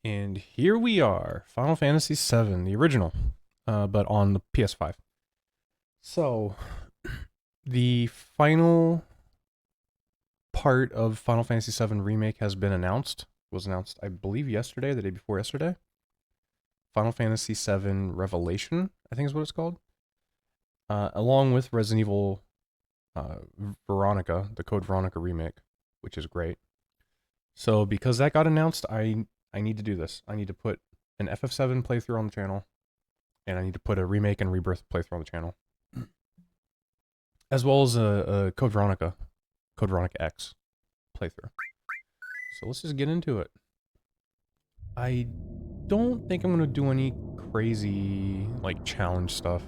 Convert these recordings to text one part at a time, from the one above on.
And here we are, Final Fantasy VII, the original, but on the PS5. So, the final part of Final Fantasy VII Remake has been announced. It was announced, I believe, yesterday, the day before yesterday. Final Fantasy VII Revelation, I think is what it's called. Along with Resident Evil Veronica, the Code Veronica remake, which is great. So, because that got announced, I need to do this. I need to put an FF7 playthrough on the channel, and I need to put a remake and rebirth playthrough on the channel, as well as a Code Veronica X playthrough. So let's just get into it. I don't think I'm gonna do any crazy like challenge stuff.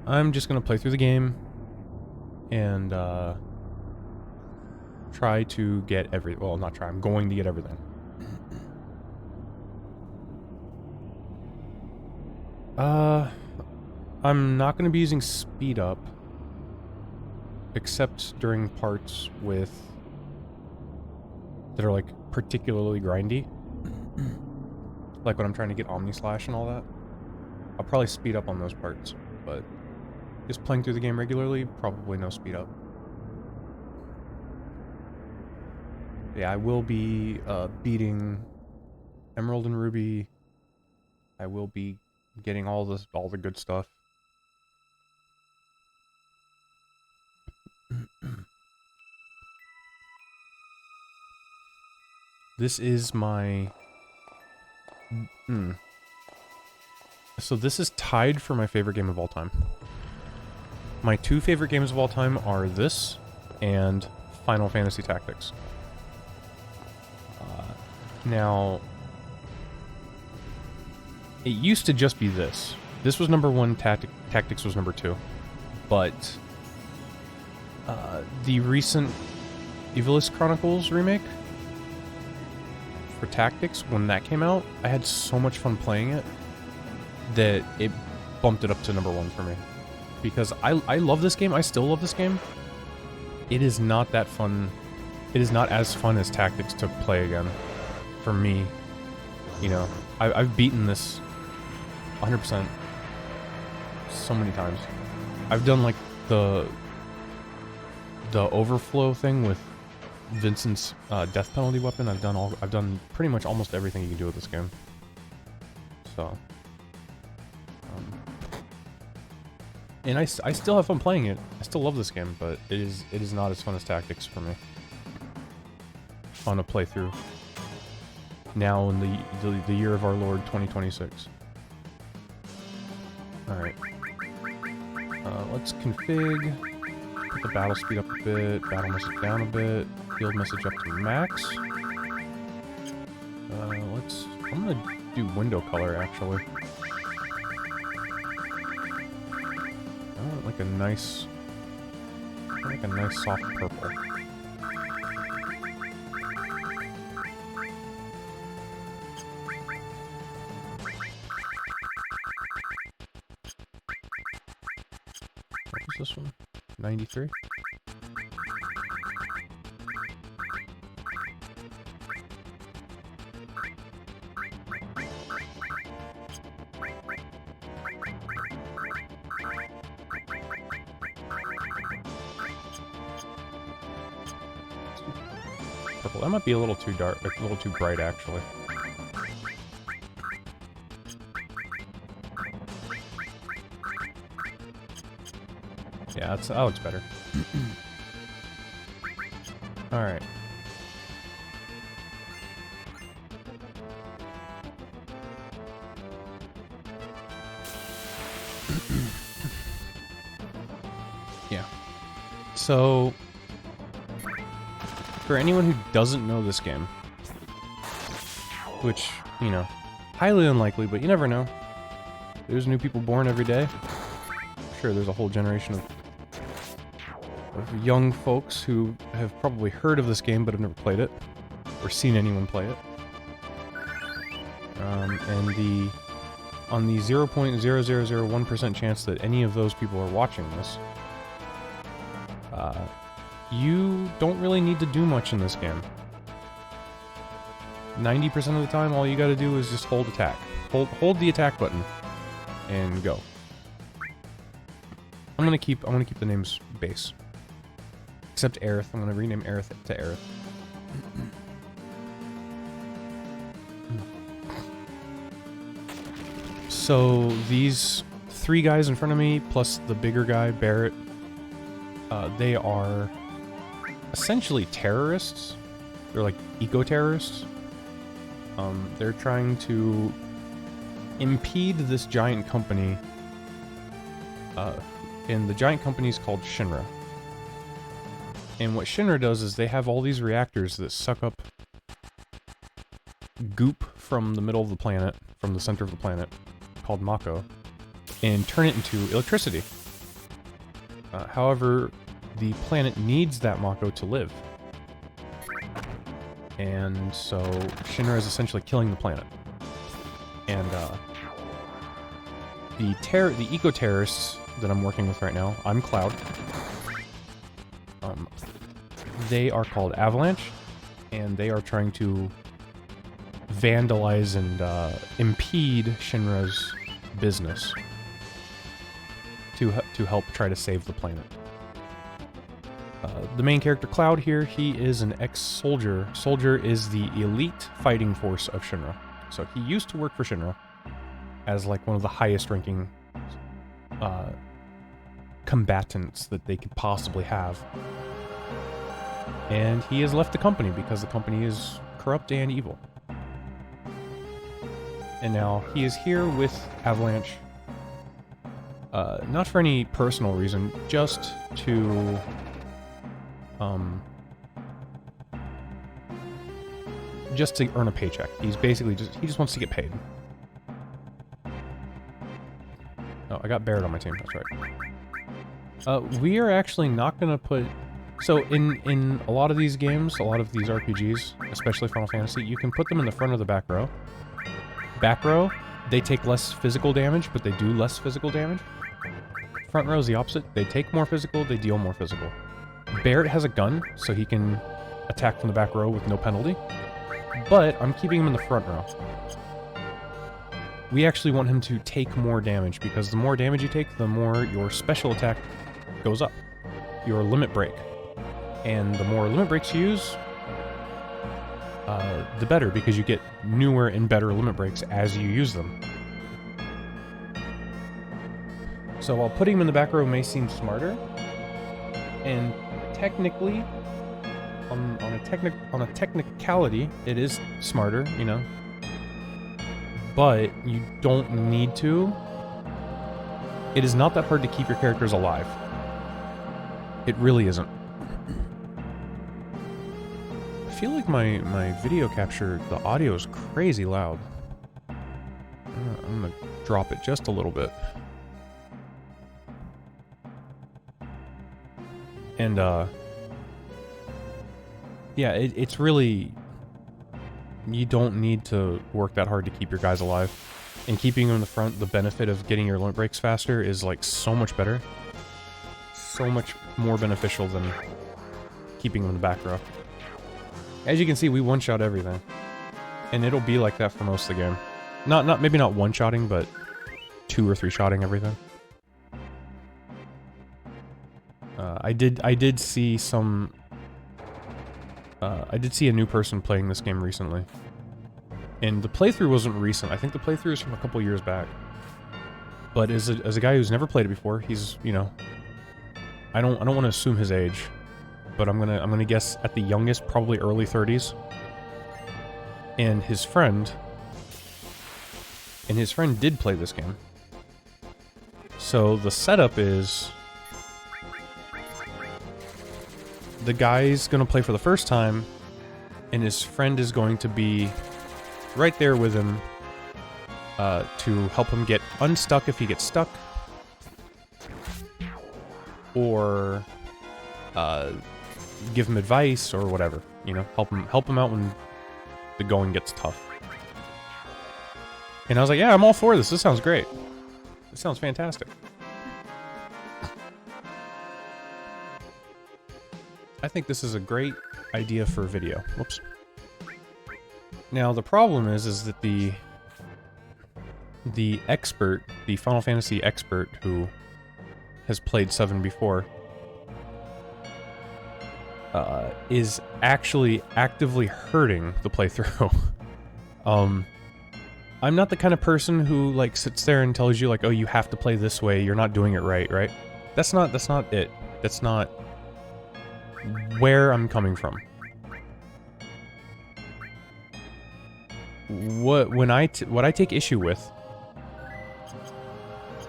I'm just gonna play through the game and try to get well, not try. I'm going to get everything. I'm not going to be using speed up, except during parts that are like particularly grindy, like when I'm trying to get Omni Slash and all that. I'll probably speed up on those parts, but just playing through the game regularly, probably no speed up. Yeah, I will be beating Emerald and Ruby. I will be getting all the good stuff. This is my... So this is tied for my favorite game of all time. My two favorite games of all time are this and Final Fantasy Tactics. Now, it used to just be this. This was number one, Tactics was number two. But the recent Ivalice Chronicles remake for Tactics, when that came out, I had so much fun playing it that it bumped it up to number one for me. Because I love this game, I still love this game. It is not that fun. It is not as fun as Tactics to play again. For me. You know, I've beaten this 100% so many times. I've done like the overflow thing with Vincent's death penalty weapon. I've done pretty much almost everything you can do with this game. So, and I still have fun playing it. I still love this game, but it is not as fun as Tactics for me. Fun to play through. Now in the year of our Lord 2026. Alright. Let's config. Put the battle speed up a bit, battle message down a bit, field message up to max. I'm gonna do window color actually. I want like a nice soft purple. What was this one? 93? Purple. That might be a little too dark, like a little too bright actually. Yeah, that looks better. Alright. Yeah. So, for anyone who doesn't know this game, which, you know, highly unlikely, but you never know. There's new people born every day. Sure, there's a whole generation of young folks who have probably heard of this game but have never played it or seen anyone play it. And on the 0.0001% chance that any of those people are watching this, you don't really need to do much in this game. 90% of the time, all you gotta do is just hold attack. Hold the attack button and go. I'm gonna keep the names base. Except Aerith. I'm gonna rename Aerith to Aerith. So these 3 guys in front of me, plus the bigger guy, Barret, they are essentially terrorists. They're like eco-terrorists. They're trying to impede this giant company, and the giant company is called Shinra. And what Shinra does is they have all these reactors that suck up goop from the middle of the planet, from the center of the planet, called Mako, and turn it into electricity. However, the planet needs that Mako to live. And so Shinra is essentially killing the planet. And the eco-terrorists that I'm working with right now, I'm Cloud. They are called Avalanche, and they are trying to vandalize and impede Shinra's business to help try to save the planet. The main character, Cloud, here, he is an ex-soldier. Soldier is the elite fighting force of Shinra. So he used to work for Shinra as like one of the highest ranking combatants that they could possibly have. And he has left the company because the company is corrupt and evil. And now he is here with Avalanche, not for any personal reason, just to earn a paycheck. He's basically he just wants to get paid. Oh, I got Barret on my team, that's right. We are actually not gonna put... So in a lot of these games, a lot of these RPGs, especially Final Fantasy, you can put them in the front or the back row. Back row, they take less physical damage, but they do less physical damage. Front row is the opposite. They take more physical, they deal more physical. Barret has a gun, so he can attack from the back row with no penalty. But I'm keeping him in the front row. We actually want him to take more damage, because the more damage you take, the more your special attack goes up. Your limit break. And the more limit breaks you use, the better, because you get newer and better limit breaks as you use them. So while putting him in the back row may seem smarter, and technically, on a technicality, it is smarter, you know, but you don't need to. It is not that hard to keep your characters alive. It really isn't. I feel like my video capture, the audio is crazy loud. I'm gonna drop it just a little bit. And, yeah, it's really... You don't need to work that hard to keep your guys alive. And keeping them in the front, the benefit of getting your limit breaks faster is, like, so much better. So much more beneficial than keeping them in the back row. As you can see, we one-shot everything. And it'll be like that for most of the game. Maybe not one-shotting, but 2 or 3-shotting everything. I did see some... I did see a new person playing this game recently. And the playthrough wasn't recent. I think the playthrough was from a couple years back. But as a guy who's never played it before, he's, you know... I don't want to assume his age, but I'm gonna guess at the youngest, probably early 30s. And his friend did play this game. So the setup is... The guy's gonna play for the first time, and his friend is going to be right there with him to help him get unstuck if he gets stuck, or give him advice or whatever, you know, help him out when the going gets tough. And I was like, yeah, I'm all for this. This sounds great. This sounds fantastic. I think this is a great idea for video. Whoops. Now the problem is that the expert, the Final Fantasy expert who has played 7 before, is actually actively hurting the playthrough. I'm not the kind of person who like sits there and tells you like, oh, you have to play this way, you're not doing it right? That's not it. That's not where I'm coming from. What I take issue with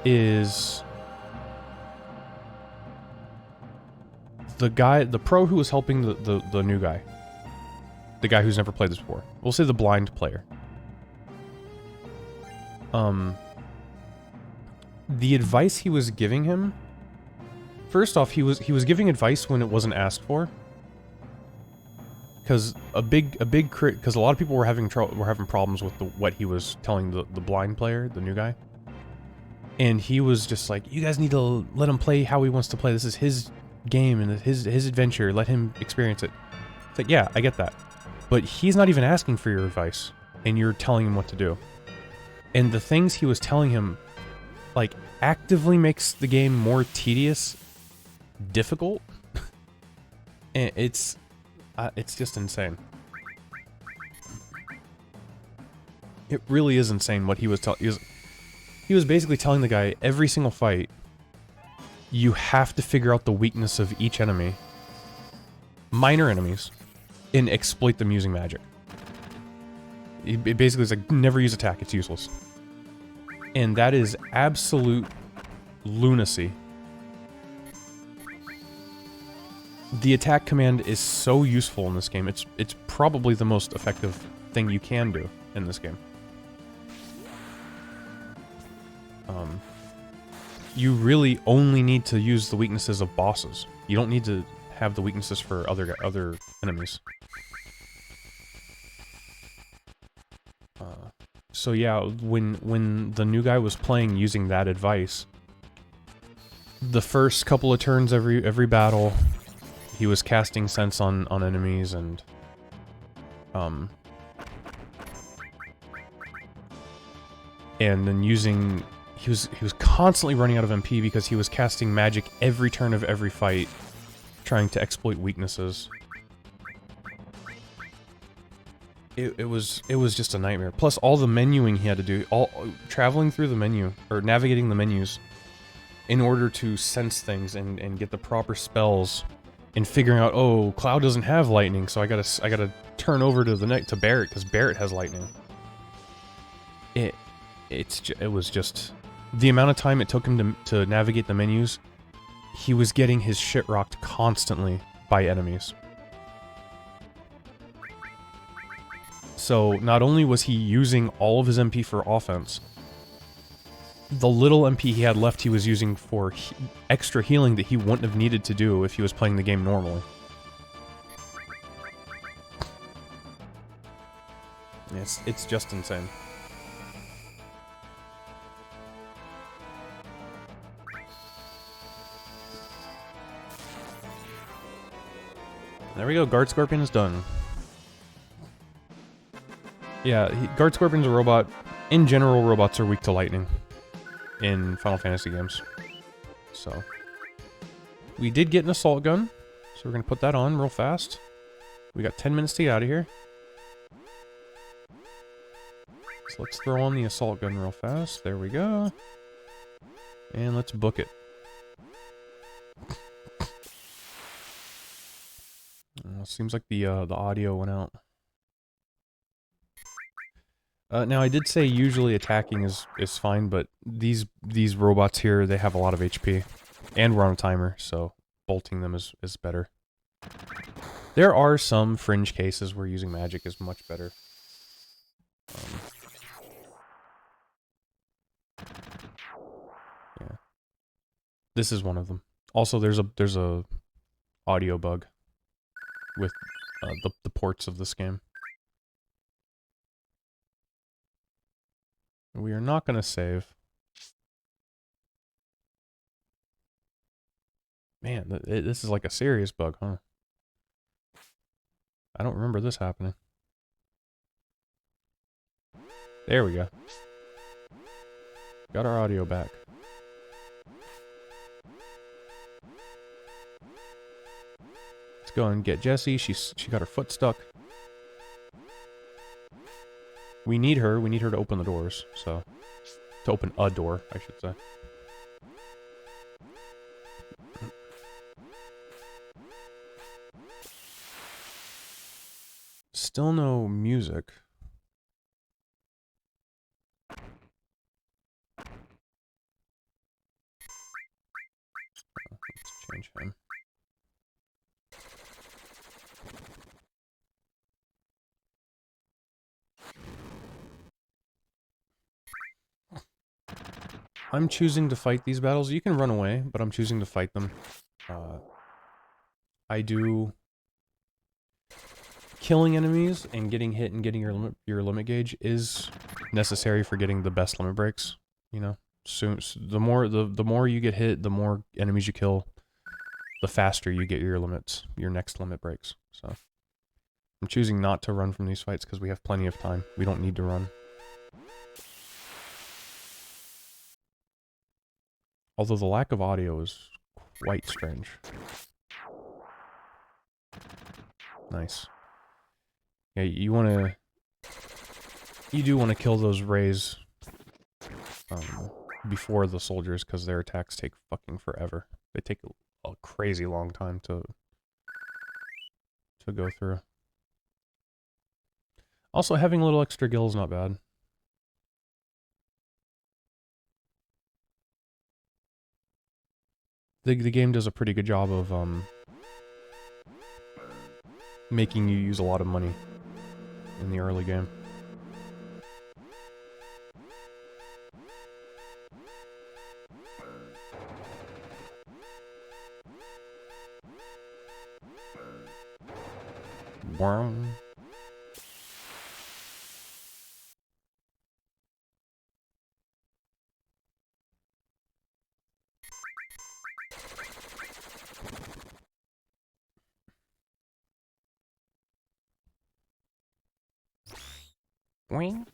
is the pro who was helping the new guy. The guy who's never played this before. We'll say the blind player. The advice he was giving him, first off, he was giving advice when it wasn't asked for. Because because a lot of people were having problems with what he was telling the blind player, the new guy. And he was just like, you guys need to let him play how he wants to play. This is his game and his adventure. Let him experience it. It's like, yeah, I get that. But he's not even asking for your advice, and you're telling him what to do. And the things he was telling him, like, actively makes the game more tedious, difficult. And it's just insane. It really is insane what he was telling. He was basically telling the guy, every single fight, you have to figure out the weakness of each enemy, minor enemies, and exploit them using magic. It basically is like, never use attack, it's useless. And that is absolute lunacy. The attack command is so useful in this game. It's probably the most effective thing you can do in this game. You really only need to use the weaknesses of bosses. You don't need to have the weaknesses for other enemies. So yeah, when the new guy was playing using that advice, the first couple of turns every battle, he was casting sense on enemies and then using he was constantly running out of MP because he was casting magic every turn of every fight, trying to exploit weaknesses. It was just a nightmare. Plus all the menuing he had to do, traveling through the menu or navigating the menus in order to sense things and get the proper spells, and figuring out, oh, Cloud doesn't have lightning, so I gotta turn over to to Barret because Barret has lightning. It was just the amount of time it took him to navigate the menus. He was getting his shit rocked constantly by enemies. So not only was he using all of his MP for offense, the little MP he had left he was using for extra healing that he wouldn't have needed to do if he was playing the game normally. It's just insane. There we go, Guard Scorpion is done. Yeah, Guard Scorpion's a robot. In general, robots are weak to lightning in Final Fantasy games. So, we did get an assault gun, so we're gonna put that on real fast. We got 10 minutes to get out of here. So let's throw on the assault gun real fast. There we go. And let's book it. Seems like the audio went out. Now I did say usually attacking is fine, but these robots here, they have a lot of HP, and we're on a timer, so bolting them is better. There are some fringe cases where using magic is much better. Yeah, this is one of them. Also, there's a audio bug with the ports of this game. We are not going to save. Man, this is like a serious bug, huh? I don't remember this happening. There we go. Got our audio back. Let's go and get Jessie. She got her foot stuck. We need her. We need her to open the doors. So, to open a door, I should say. Still no music. Let's change him. I'm choosing to fight these battles. You can run away, but I'm choosing to fight them. I do... Killing enemies and getting hit and getting your limit gauge is necessary for getting the best limit breaks. You know, the more you get hit, the more enemies you kill, the faster you get your next limit breaks. So I'm choosing not to run from these fights because we have plenty of time. We don't need to run. Although the lack of audio is quite strange. Nice. Yeah, you do want to kill those rays before the soldiers, because their attacks take fucking forever. They take a crazy long time to go through. Also, having a little extra gil is not bad. The game does a pretty good job of making you use a lot of money in the early game. Wow. Wing.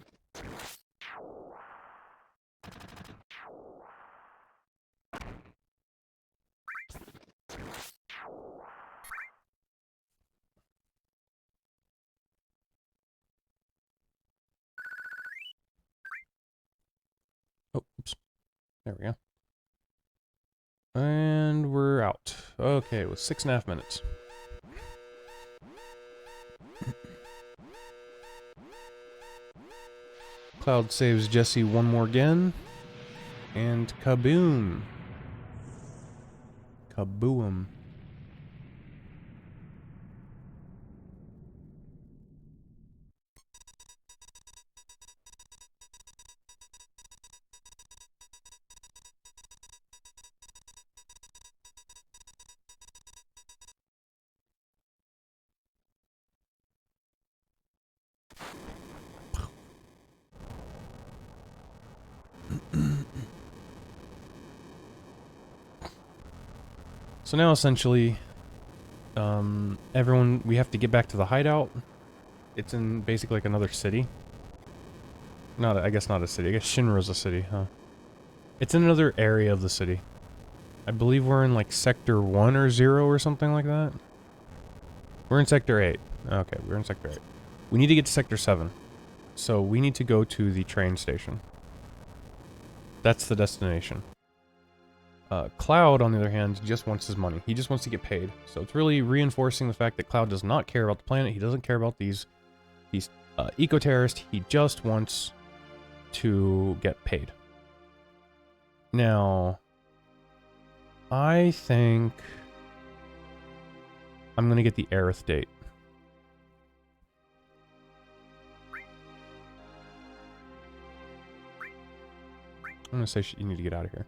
Oh, oops. There we go. And we're out. Okay, with 6.5 minutes. Cloud saves Jessie one more again. And kaboom. Kaboom. So now essentially, we have to get back to the hideout. It's in basically like another city. I guess not a city. I guess Shinra's a city, huh? It's in another area of the city. I believe we're in like Sector 1 or 0 or something like that. We're in Sector 8. Okay, we're in Sector 8. We need to get to Sector 7. So we need to go to the train station. That's the destination. Cloud, on the other hand, just wants his money. He just wants to get paid. So it's really reinforcing the fact that Cloud does not care about the planet. He doesn't care about these eco-terrorists. He just wants to get paid. Now, I think I'm going to get the Aerith date. I'm going to say you need to get out of here.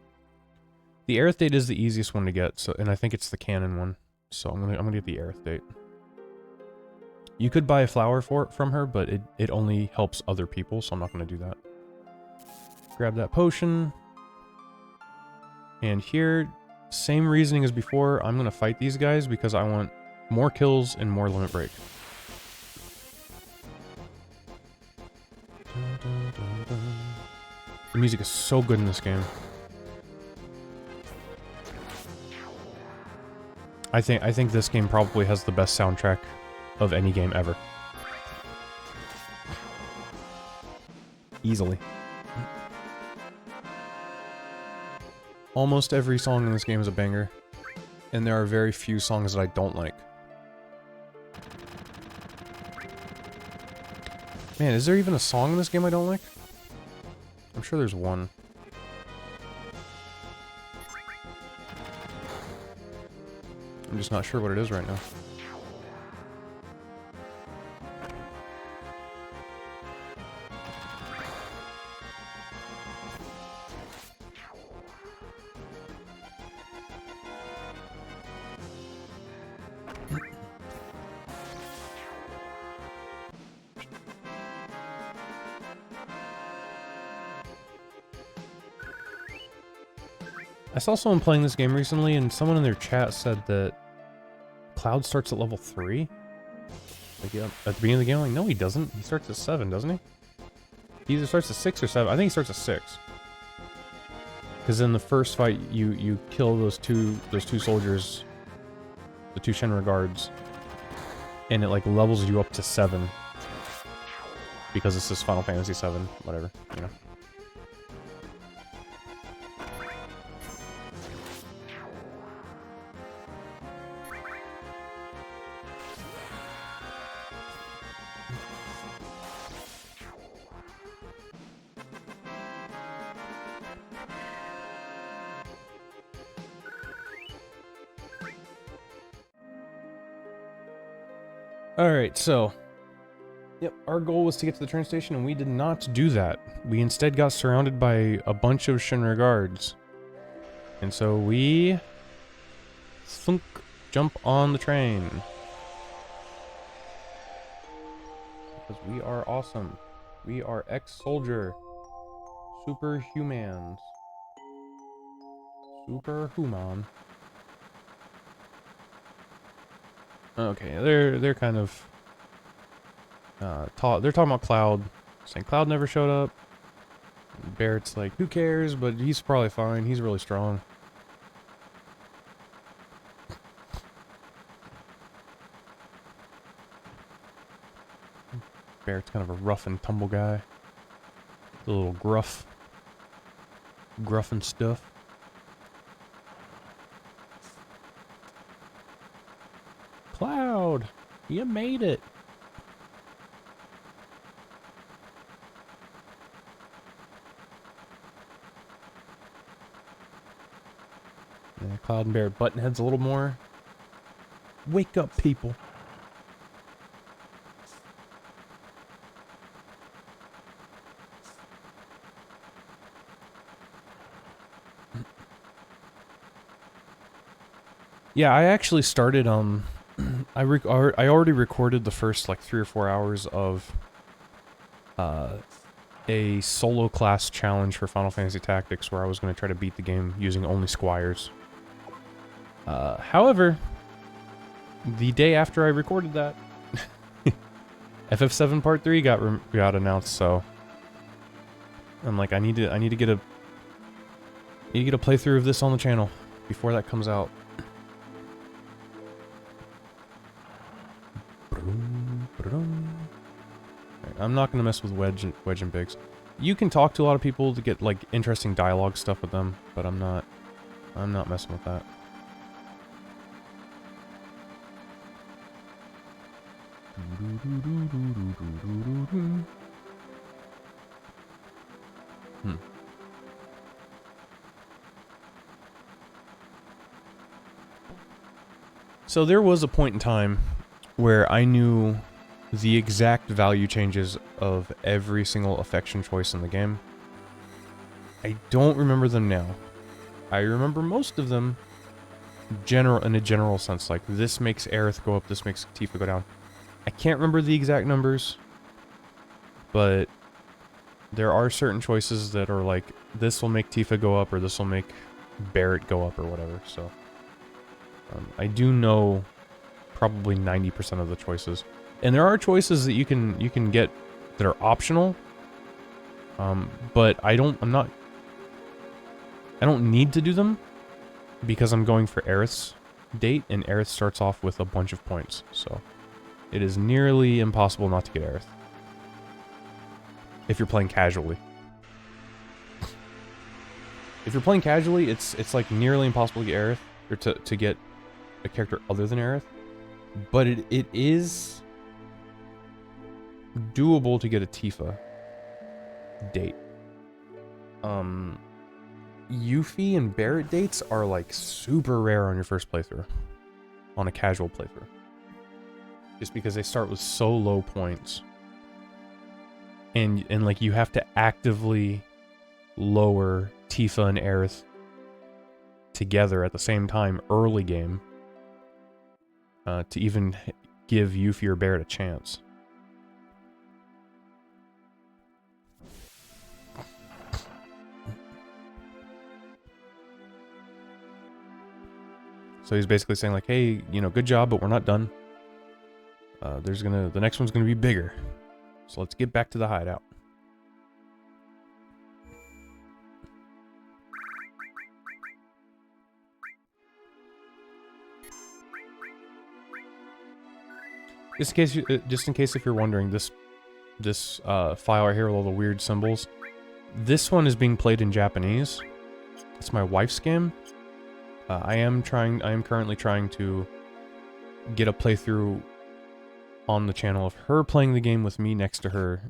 The Aerith date is the easiest one to get, and I think it's the canon one. So I'm gonna get the Aerith date. You could buy a flower from her, but it only helps other people, so I'm not gonna do that. Grab that potion. And here, same reasoning as before, I'm gonna fight these guys because I want more kills and more limit break. The music is so good in this game. I think this game probably has the best soundtrack of any game ever. Easily. Almost every song in this game is a banger, and there are very few songs that I don't like. Man, is there even a song in this game I don't like? I'm sure there's one. I'm just not sure what it is right now. I saw someone playing this game recently, and someone in their chat said that Cloud starts at level 3? Like, yeah, at the beginning of the game, I'm like, no he doesn't. He starts at 7, doesn't he? He either starts at 6 or 7. I think he starts at 6. Because in the first fight, you kill those two soldiers, the 2 Shinra guards, and it like levels you up to 7. Because this is Final Fantasy 7, whatever, you know. Alright, so... Yep, our goal was to get to the train station, and we did not do that. We instead got surrounded by a bunch of Shinra guards. And so we... thunk, jump on the train. Because we are awesome. We are ex-soldier. Superhumans. Superhuman. Okay, they're kind of they're talking about Cloud, saying Cloud never showed up. Barrett's like, who cares? But he's probably fine. He's really strong. Barrett's kind of a rough and tumble guy. A little gruff and stuff. Cloud, you made it. Yeah, Cloud and Barrett button heads a little more. Wake up, people. Yeah, I actually started I already recorded the first like 3 or 4 hours of a solo class challenge for Final Fantasy Tactics where I was going to try to beat the game using only squires. However, the day after I recorded that, FF7 Part 3 got announced, so I'm like, I need to get a playthrough of this on the channel before that comes out. I'm not gonna mess with Wedge and Biggs. You can talk to a lot of people to get like interesting dialogue stuff with them, but I'm not messing with that. So there was a point in time where I knew the exact value changes of every single affection choice in the game. I don't remember them now. I remember most of them in a general sense, like this makes Aerith go up, this makes Tifa go down. I can't remember the exact numbers, but there are certain choices that are like, this will make Tifa go up, or this will make Barrett go up, or whatever, so... I do know probably 90% of the choices. And there are choices that you can get that are optional, But I don't need to do them because I'm going for Aerith's date, and Aerith starts off with a bunch of points, so it is nearly impossible not to get Aerith if you're playing casually. If you're playing casually, it's like nearly impossible to get Aerith, or to get a character other than Aerith, but it is doable to get a Tifa date. Yuffie and Barret dates are like super rare on your first playthrough, on a casual playthrough, just because they start with so low points, and like you have to actively lower Tifa and Aerith together at the same time early game to even give Yuffie or Barret a chance. So he's basically saying like, hey, you know, good job, but we're not done. The next one's gonna be bigger. So let's get back to the hideout. Just in case if you're wondering, this file right here with all the weird symbols, this one is being played in Japanese. It's my wife's game. I am currently trying to get a playthrough on the channel of her playing the game with me next to her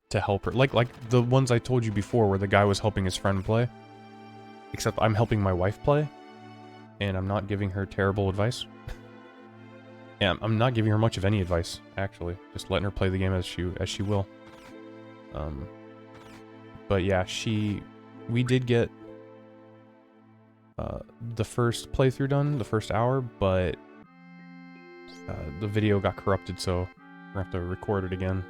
to help her. Like the ones I told you before where the guy was helping his friend play. Except I'm helping my wife play, and I'm not giving her terrible advice. Yeah, I'm not giving her much of any advice, actually. Just letting her play the game as she will. But yeah, we did get the first playthrough done, the first hour, but the video got corrupted, so we're gonna have to record it again.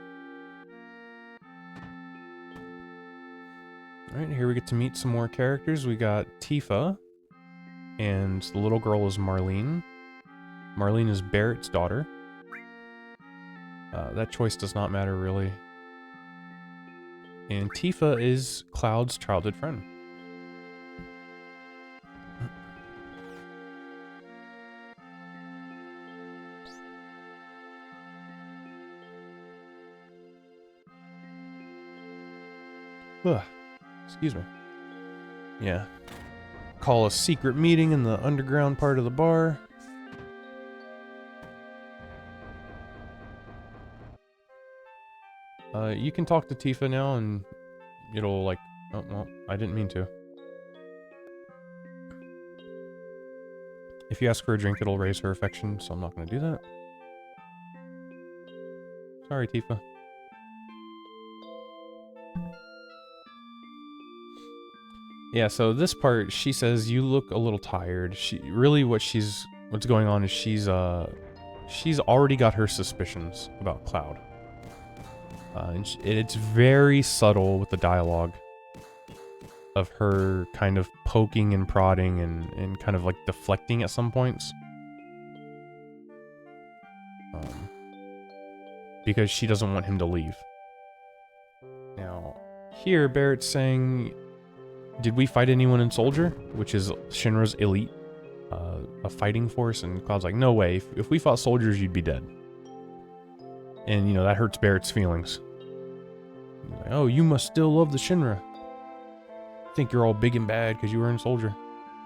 Alright, here we get to meet some more characters. We got Tifa, and the little girl is Marlene. Marlene is Barret's daughter. That choice does not matter, really. And Tifa is Cloud's childhood friend. Ugh. Excuse me. Yeah. Call a secret meeting in the underground part of the bar. You can talk to Tifa now and it'll like... Oh, well, I didn't mean to. If you ask for a drink, it'll raise her affection, so I'm not going to do that. Sorry, Tifa. Yeah, so this part, she says, you look a little tired. What's going on is she's already got her suspicions about Cloud. And it's very subtle with the dialogue of her kind of poking and prodding and kind of like deflecting at some points. Because she doesn't want him to leave. Now, here Barret's saying, did we fight anyone in Soldier? Which is Shinra's elite, a fighting force, and Cloud's like, no way, if we fought soldiers, you'd be dead. And, you know, that hurts Barret's feelings. He's like, oh, you must still love the Shinra. Think you're all big and bad because you were in Soldier.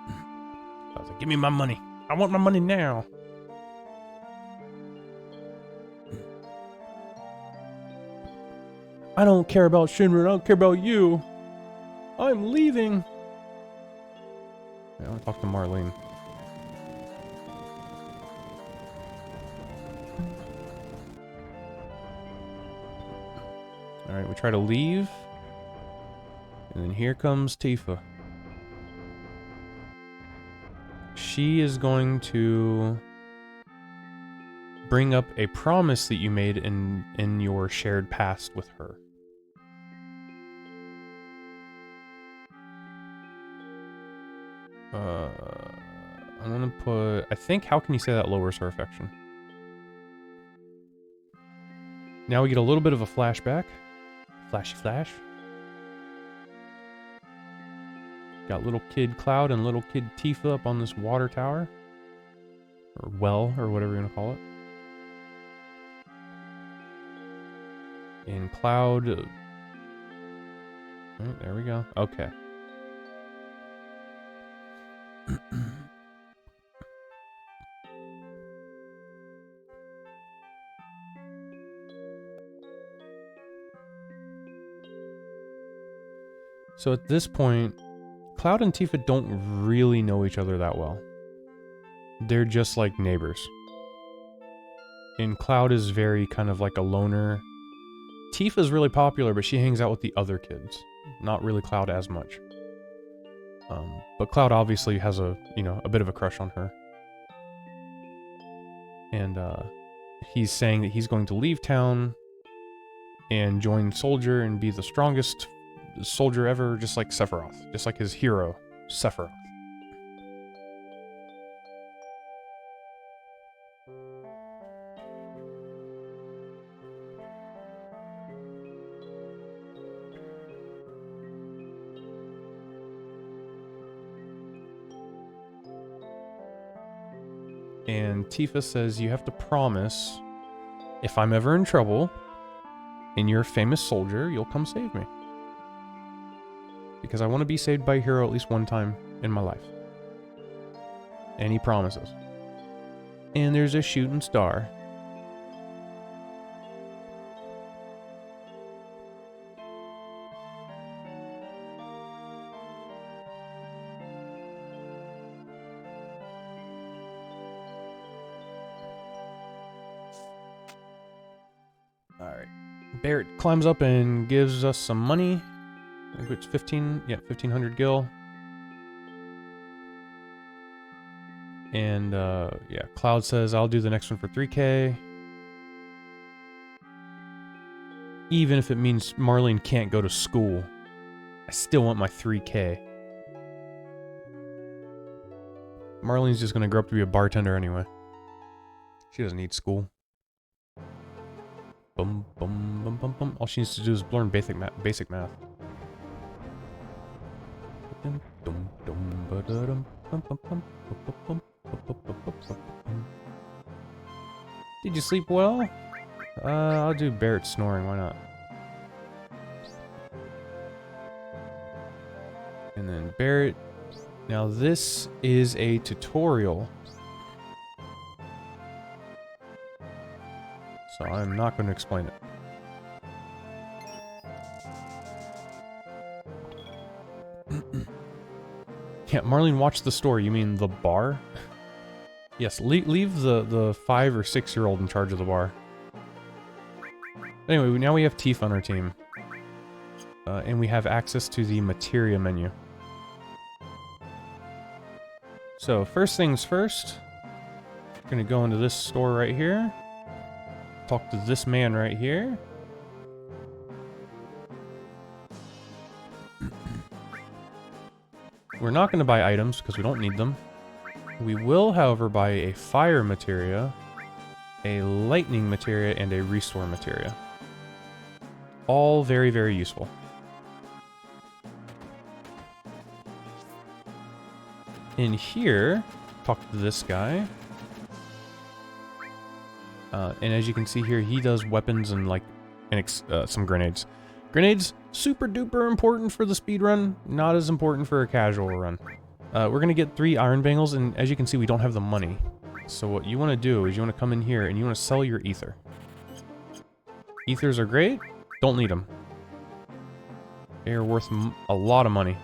I was like, give me my money. I want my money now. I don't care about Shinra. I don't care about you. I'm leaving. Yeah, I want to talk to Marlene. Alright, we try to leave. And then here comes Tifa. She is going to bring up a promise that you made in your shared past with her. I'm gonna put... I think, how can you say that lowers her affection? Now we get a little bit of a flashback. Flashy flash. Got little kid Cloud and little kid Tifa up on this water tower. Or well, or whatever you want to call it. And Cloud... Right, there we go. Okay. So at this point, Cloud and Tifa don't really know each other that well. They're just like neighbors. And Cloud is very kind of like a loner. Tifa's really popular, but she hangs out with the other kids. Not really Cloud as much. But Cloud obviously has a bit of a crush on her. And he's saying that he's going to leave town and join Soldier and be the strongest soldier ever, just like Sephiroth. Just like his hero, Sephiroth. And Tifa says, you have to promise, if I'm ever in trouble, and you're a famous soldier, you'll come save me. Because I want to be saved by a hero at least one time in my life. And he promises. And there's a shooting star. Alright. Barret climbs up and gives us some money. I think it's 1500 gil. And, yeah, Cloud says, I'll do the next one for 3k. Even if it means Marlene can't go to school. I still want my 3k. Marlene's just gonna grow up to be a bartender anyway. She doesn't need school. Bum, bum, bum, bum, bum. All she needs to do is learn basic math. Did you sleep well? I'll do Barret snoring, why not? And then Barret. Now this is a tutorial. So I'm not going to explain it. Yeah, Marlene watched the store. You mean the bar? Yes, leave the 5 or 6 year old in charge of the bar. Anyway, now we have Tifa on our team. And we have access to the materia menu. So, first things first. We're going to go into this store right here. Talk to this man right here. We're not going to buy items because we don't need them. We will, however, buy a fire materia, a lightning materia, and a restore materia. All very, very useful. In here, talk to this guy. And as you can see here, he does weapons and like some grenades. Grenades, super duper important for the speed run, not as important for a casual run. We're gonna get 3 iron bangles, and as you can see, we don't have the money. So what you want to do is you want to come in here and you want to sell your ether. Ethers are great, don't need them. They are worth a lot of money.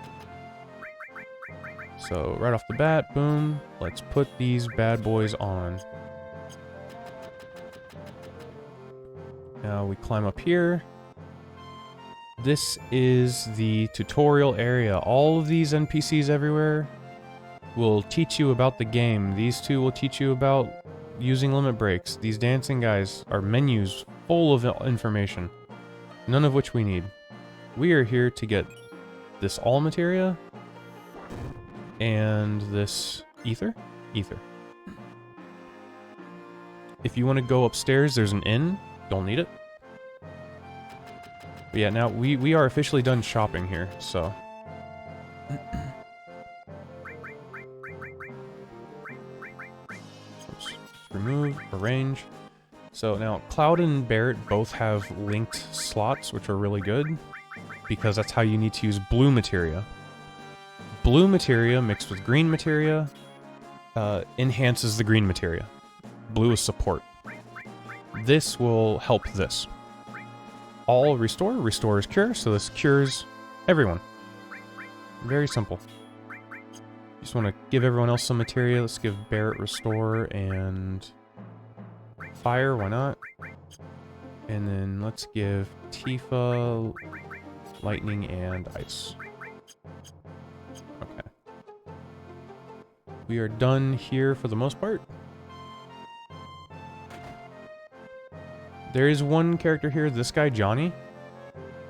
So right off the bat, boom, let's put these bad boys on. Now we climb up here. This is the tutorial area. All of these NPCs everywhere will teach you about the game. These two will teach you about using limit breaks. These dancing guys are menus full of information, none of which we need. We are here to get this all materia and this ether. If you want to go upstairs, there's an inn. Don't need it. But yeah, now we are officially done shopping here, so. remove, arrange. So now Cloud and Barret both have linked slots, which are really good, because that's how you need to use blue materia. Blue materia mixed with green materia enhances the green materia. Blue is support. This will help this. All restore, restore is cure, so this cures everyone. Very simple. Just want to give everyone else some materia. Let's give Barret restore and fire, why not? And then let's give Tifa lightning and ice. Okay. We are done here for the most part. There is one character here, this guy, Johnny.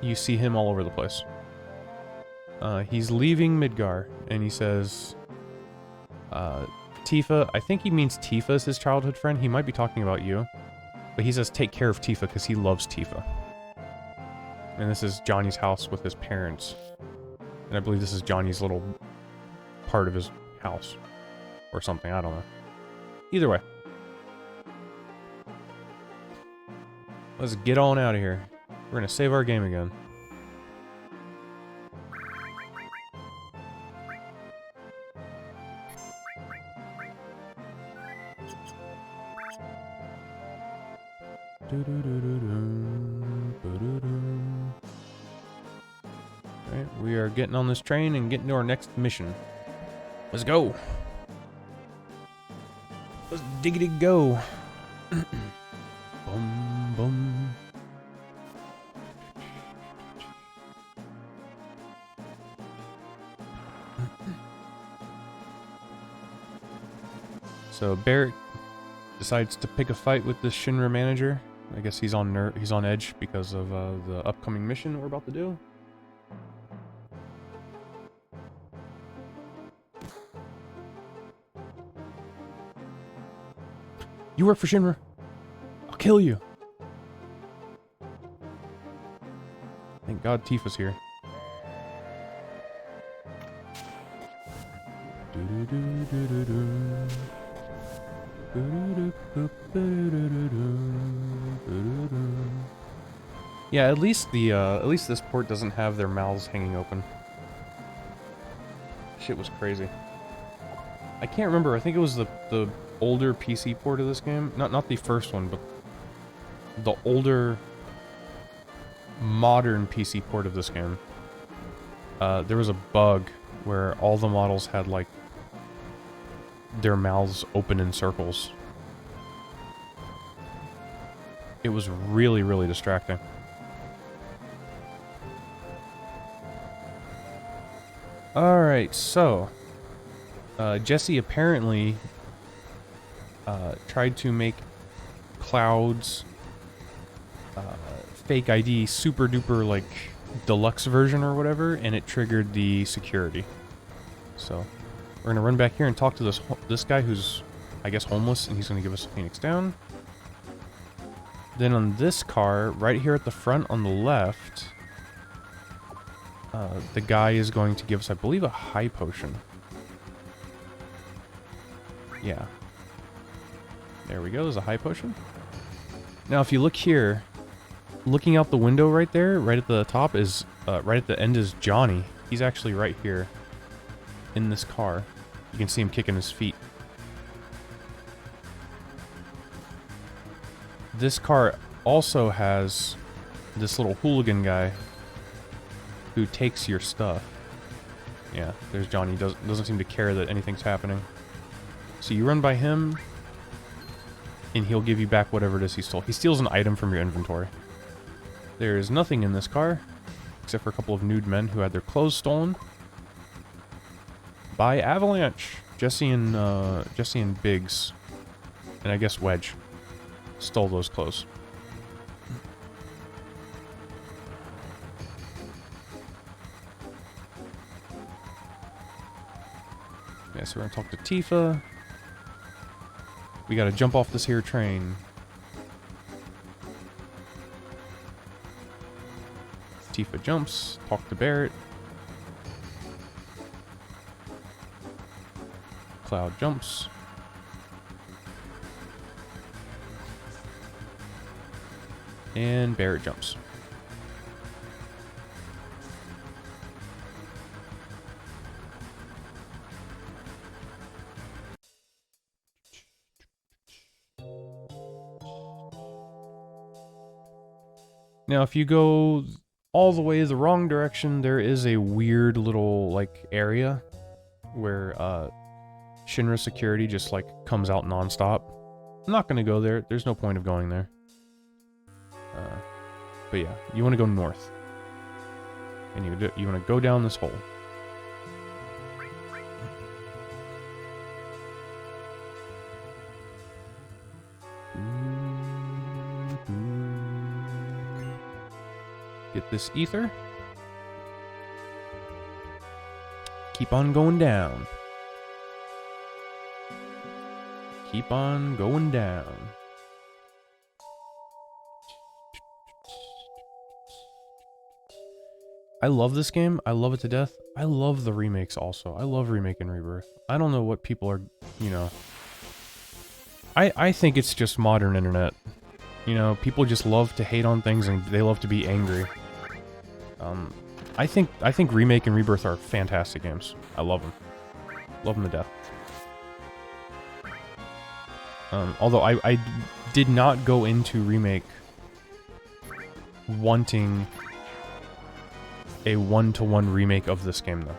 You see him all over the place. He's leaving Midgar, and he says, Tifa, I think he means Tifa is his childhood friend. He might be talking about you. But he says take care of Tifa because he loves Tifa. And this is Johnny's house with his parents. And I believe this is Johnny's little part of his house. Or something, I don't know. Either way. Let's get on out of here. We're gonna save our game again. Alright, we are getting on this train and getting to our next mission. Let's go! Let's diggity go! Boom, boom. So Barret decides to pick a fight with the Shinra manager. I guess he's on edge because of the upcoming mission we're about to do. You work for Shinra. I'll kill you. Thank God Tifa's here. Yeah, at least this port doesn't have their mouths hanging open. Shit was crazy. I can't remember. I think it was the older PC port of this game. Not the first one, but the older modern PC port of this game. There was a bug where all the models had like their mouths open in circles. It was really, really distracting. Alright, so Jessie apparently tried to make Cloud's fake ID super duper like deluxe version or whatever, and it triggered the security. So we're gonna run back here and talk to this guy who's, I guess, homeless, and he's gonna give us a Phoenix Down. Then on this car, right here at the front on the left, the guy is going to give us, I believe, a high potion. Yeah. There we go, there's a high potion. Now if you look here, looking out the window right there, right at the top is, right at the end is Johnny. He's actually right here in this car. You can see him kicking his feet. This car also has this little hooligan guy who takes your stuff. Yeah, there's Johnny. Doesn't seem to care that anything's happening. So you run by him, and he'll give you back whatever it is he stole. He steals an item from your inventory. There is nothing in this car, except for a couple of nude men who had their clothes stolen by Avalanche. Jessie and Biggs, and I guess Wedge, stole those clothes. Yeah, so we're gonna talk to Tifa. We gotta jump off this here train. Tifa jumps, talk to Barret. Cloud jumps. And Barret jumps. Now, if you go all the way the wrong direction, there is a weird little, like, area where, Shinra security just, like, comes out nonstop. I'm not gonna go there. There's no point of going there. But yeah, you want to go north. And you want to go down this hole. Get this ether. Keep on going down. Keep on going down. I love this game. I love it to death. I love the remakes also. I love Remake and Rebirth. I don't know what people are, you know... I think it's just modern internet. You know, people just love to hate on things and they love to be angry. I think Remake and Rebirth are fantastic games. I love them. Love them to death. Although I did not go into Remake wanting a one-to-one remake of this game, though.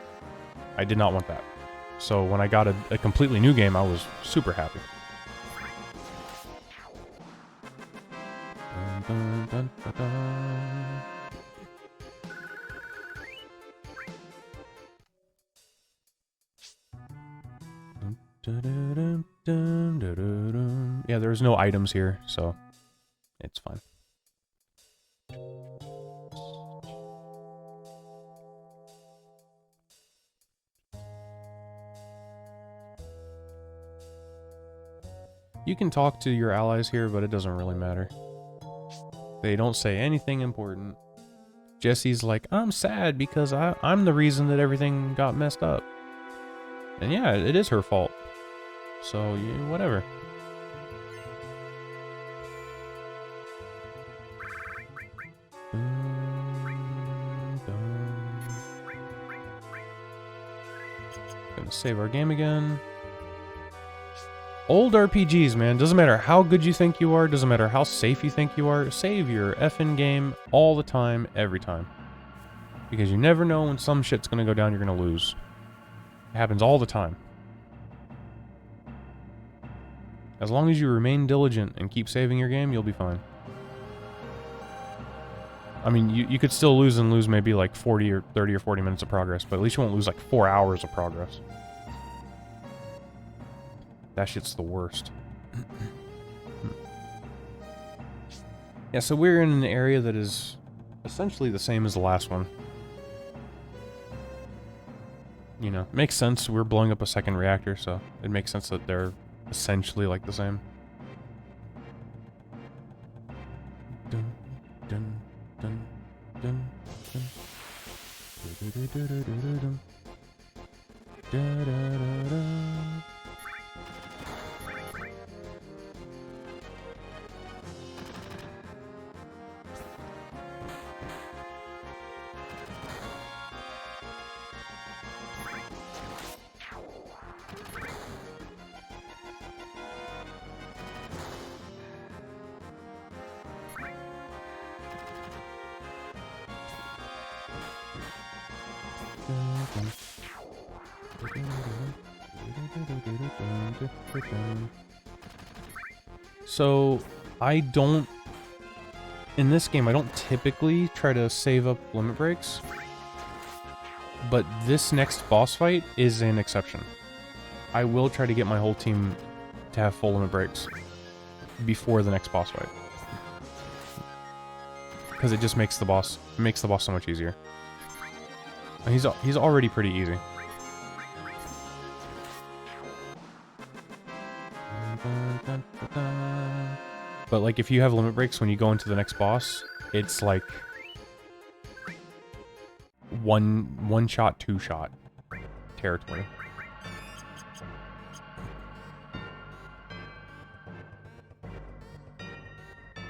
I did not want that. So when I got a completely new game, I was super happy. Dun, dun, dun, dun, dun. Yeah, there's no items here, so it's fine. You can talk to your allies here, but it doesn't really matter. They don't say anything important. Jesse's like, I'm sad because I'm the reason that everything got messed up. And yeah, it is her fault. So, yeah, whatever. Gonna save our game again. Old RPGs, man. Doesn't matter how good you think you are, doesn't matter how safe you think you are, save your effing game all the time, every time. Because you never know when some shit's gonna go down, you're gonna lose. It happens all the time. As long as you remain diligent and keep saving your game, you'll be fine. I mean, you could still lose and lose maybe like 40 or 30 or 40 minutes of progress, but at least you won't lose like 4 hours of progress. That shit's the worst. Yeah, so we're in an area that is essentially the same as the last one. You know, makes sense. We're blowing up a second reactor, so it makes sense that they're essentially like the same. Dun, dun, dun, dun, dun. Da, da, da, da. So, in this game, I don't typically try to save up limit breaks, but this next boss fight is an exception. I will try to get my whole team to have full limit breaks before the next boss fight. Because it just makes the boss so much easier. And he's already pretty easy. But like if you have limit breaks when you go into the next boss, it's like one shot, two shot territory.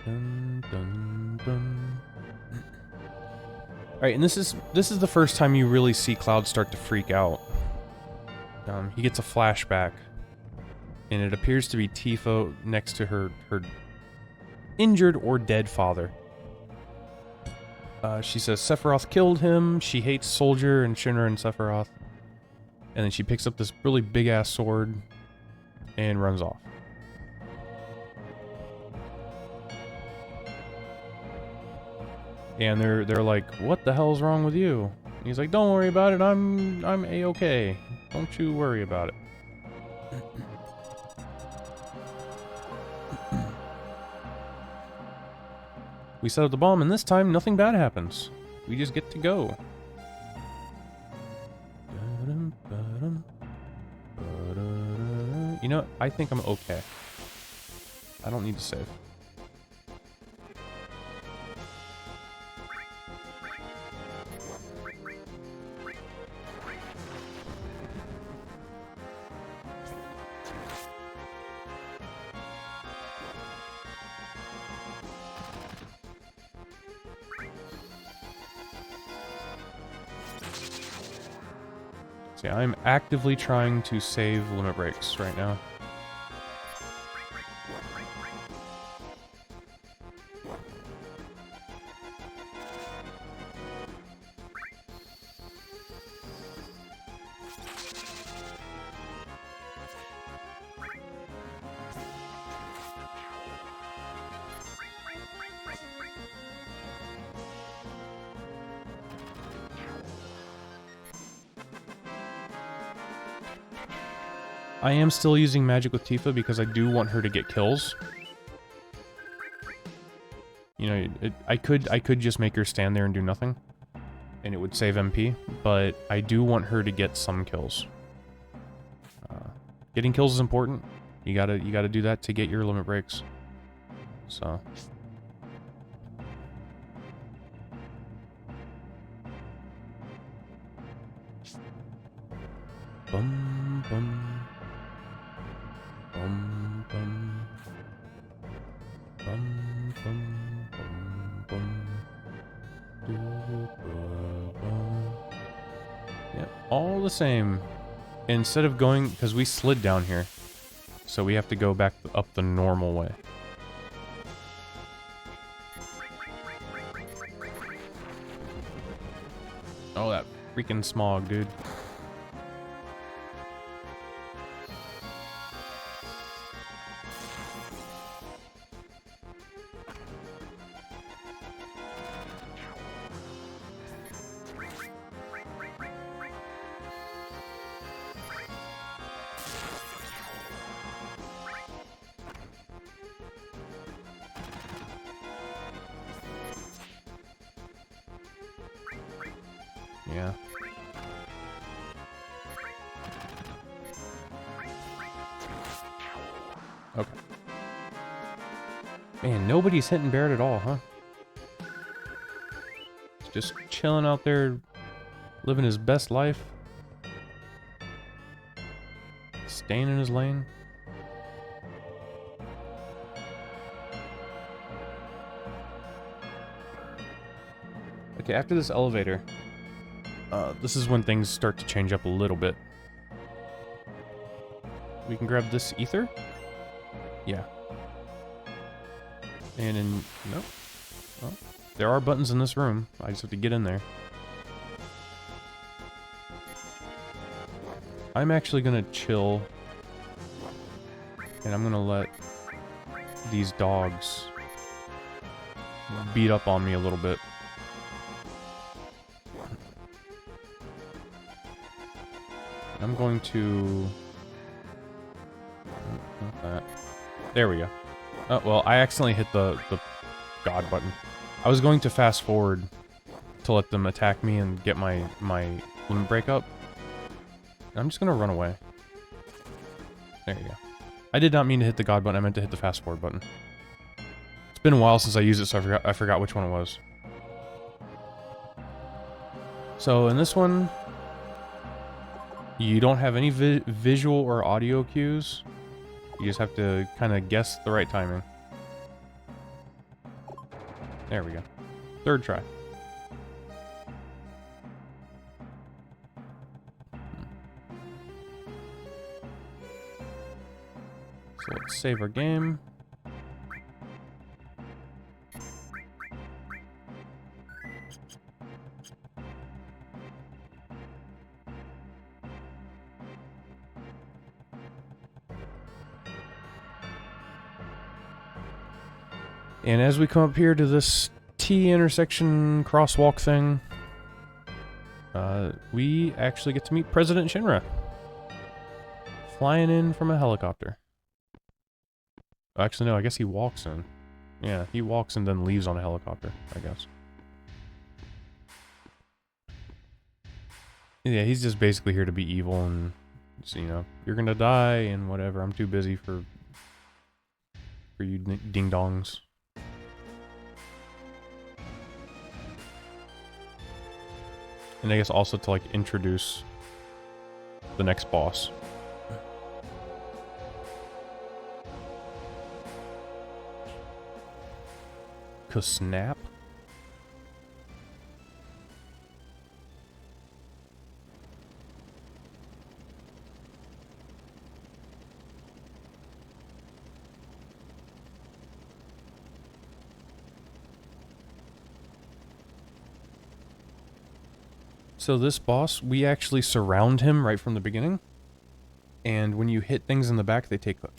Dun, dun, Alright, and this is the first time you really see Cloud start to freak out. He gets a flashback, and it appears to be Tifa next to her injured or dead father. She says Sephiroth killed him, she hates Soldier and Shinra and Sephiroth, and then she picks up this really big-ass sword and runs off. And they're like, what the hell's wrong with you? And he's like, don't worry about it, I'm A-okay. Don't you worry about it. We set up the bomb, and this time nothing bad happens. We just get to go. You know, I think I'm okay. I don't need to save. See, I'm actively trying to save limit breaks right now. I am still using magic with Tifa because I do want her to get kills. You know, I could just make her stand there and do nothing, and it would save MP. But I do want her to get some kills. Getting kills is important. You gotta do that to get your limit breaks. So. Bum bum. Bum bum. Bum bum bum bum. Yeah, all the same. Instead of going, because we slid down here, so we have to go back up the normal way. Oh, that freaking smog, dude. Yeah. Okay. Man, nobody's hitting Barret at all, huh? He's just chilling out there, living his best life. Staying in his lane. Okay, after this elevator, this is when things start to change up a little bit. We can grab this ether? Yeah. And in... Nope. Well, there are buttons in this room. I just have to get in there. I'm actually gonna chill. And I'm gonna let these dogs beat up on me a little bit. I'm going to... Not that. There we go. Oh, well, I accidentally hit the God button. I was going to fast forward to let them attack me and get my limit break up. I'm just going to run away. There you go. I did not mean to hit the God button. I meant to hit the fast forward button. It's been a while since I used it, so I forgot which one it was. So in this one, you don't have any visual or audio cues. You just have to kind of guess the right timing. There we go. Third try. So let's save our game. And as we come up here to this T intersection crosswalk thing, we actually get to meet President Shinra. Flying in from a helicopter. Actually, no, I guess he walks in. Yeah, he walks and then leaves on a helicopter, I guess. Yeah, he's just basically here to be evil and, you know, you're gonna die and whatever. I'm too busy for you ding-dongs. And I guess also to, like, introduce the next boss. Snap. So this boss, we actually surround him right from the beginning. And when you hit things in the back, they take a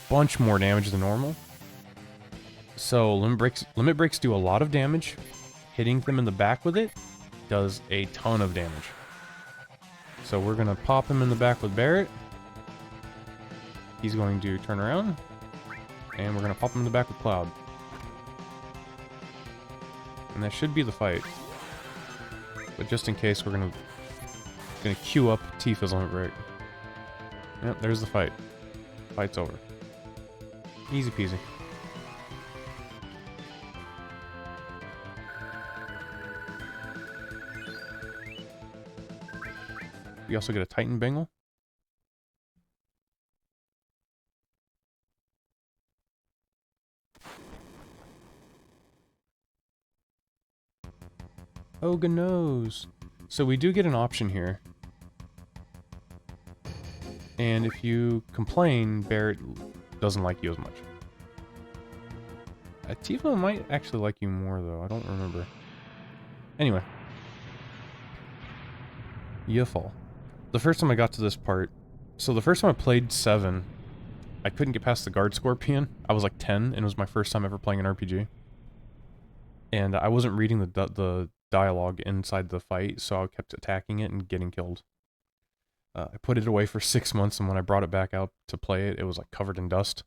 bunch more damage than normal. So limit breaks do a lot of damage. Hitting them in the back with it does a ton of damage. So we're going to pop him in the back with Barret. He's going to turn around. And we're going to pop him in the back with Cloud. And that should be the fight. But just in case, we're gonna queue up Tifa's limit break. Yep, there's the fight. Fight's over. Easy peasy. We also get a Titan Bangle. Oga knows. So we do get an option here. And if you complain, Barret doesn't like you as much. Tifa might actually like you more, though. I don't remember. Anyway. You fall. The first time I got to this part... So the first time I played 7, I couldn't get past the Guard Scorpion. I was like 10, and it was my first time ever playing an RPG. And I wasn't reading the dialogue inside the fight, so I kept attacking it and getting killed. I put it away for 6 months, and when I brought it back out to play it, it was like covered in dust.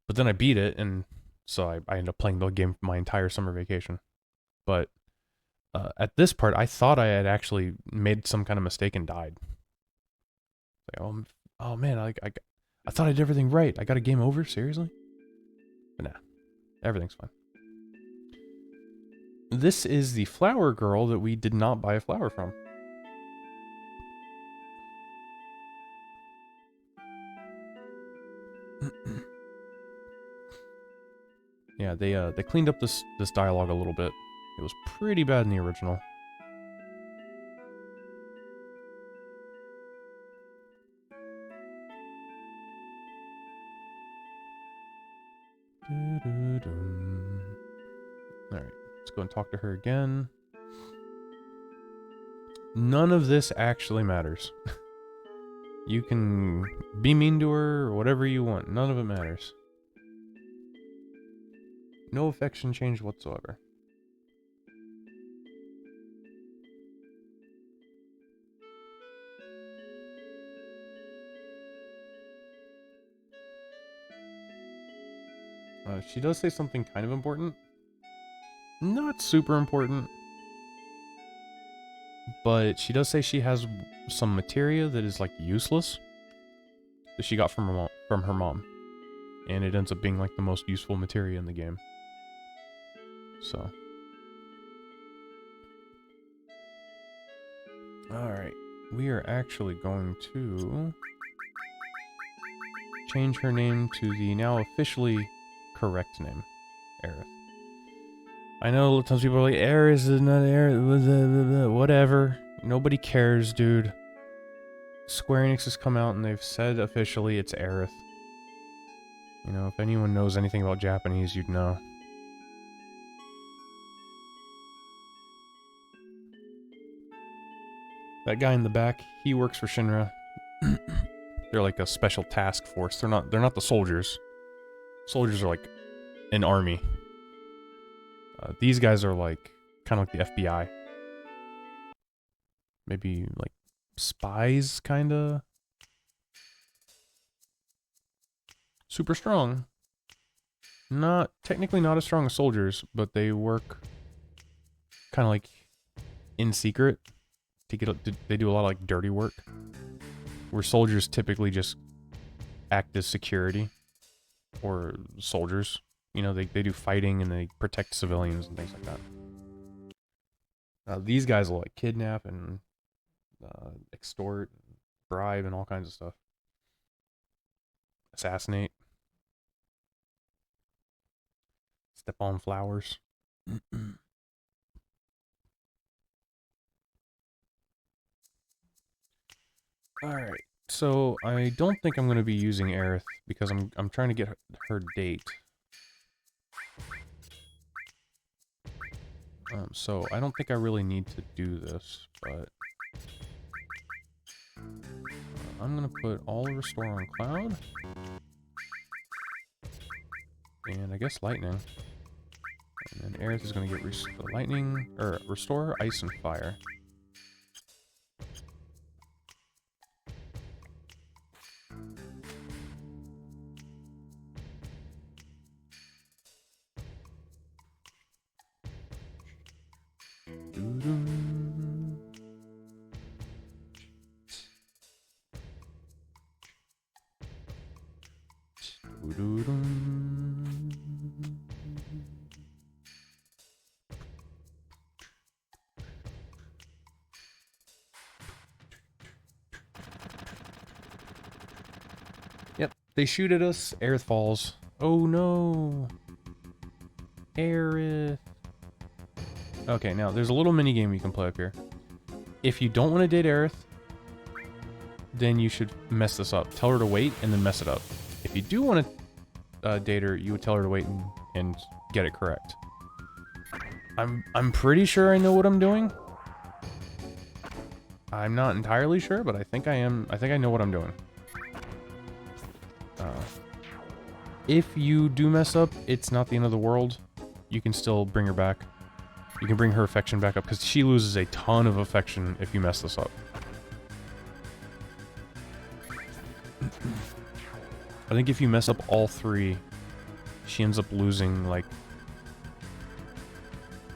But then I beat it, and so I ended up playing the game for my entire summer vacation. But at this part, I thought I had actually made some kind of mistake and died. Like, oh man, I thought I did everything right. I got a game over? Seriously? But nah, everything's fine. This is the flower girl that we did not buy a flower from. Yeah, they cleaned up this dialogue a little bit. It was pretty bad in the original. Alright, let's go and talk to her again. None of this actually matters. You can be mean to her or whatever you want. None of it matters. No affection change whatsoever. She does say something kind of important. Not super important. But she does say she has some materia that is like useless. That she got from her mom. And it ends up being like the most useful materia in the game. So. Alright. We are actually going to change her name to the now officially correct name. Aerith. I know tons of people are like, Aerith is not Aerith, whatever. Nobody cares, dude. Square Enix has come out and they've said officially it's Aerith. You know, if anyone knows anything about Japanese, you'd know. That guy in the back, he works for Shinra. They're like a special task force. They're not the soldiers. Soldiers are like an army. These guys are like kind of like the FBI. Maybe like spies, kinda. Super strong. Not technically not as strong as soldiers, but they work kind of like in secret. They do a lot of like dirty work, where soldiers typically just act as security or soldiers. You know, they do fighting and they protect civilians and things like that. These guys will like kidnap and extort, bribe, and all kinds of stuff. Assassinate. Step on flowers. Alright, so I don't think I'm going to be using Aerith because I'm trying to get her date. So I don't think I really need to do this, but I'm going to put all the Restore on Cloud. And I guess Lightning. And then Aerith is going to get Lightning, or Restore, Ice, and Fire. Yep, they shoot at us. Aerith falls. Oh no. Aerith. Okay, now there's a little mini game you can play up here. If you don't want to date Aerith, then you should mess this up. Tell her to wait and then mess it up. If you do want to date her, you would tell her to wait and get it correct. I'm pretty sure I know what I'm doing. I'm not entirely sure, but I think I am. I think I know what I'm doing. If you do mess up, it's not the end of the world. You can still bring her back. You can bring her affection back up, because she loses a ton of affection if you mess this up. I think if you mess up all three, she ends up losing, like,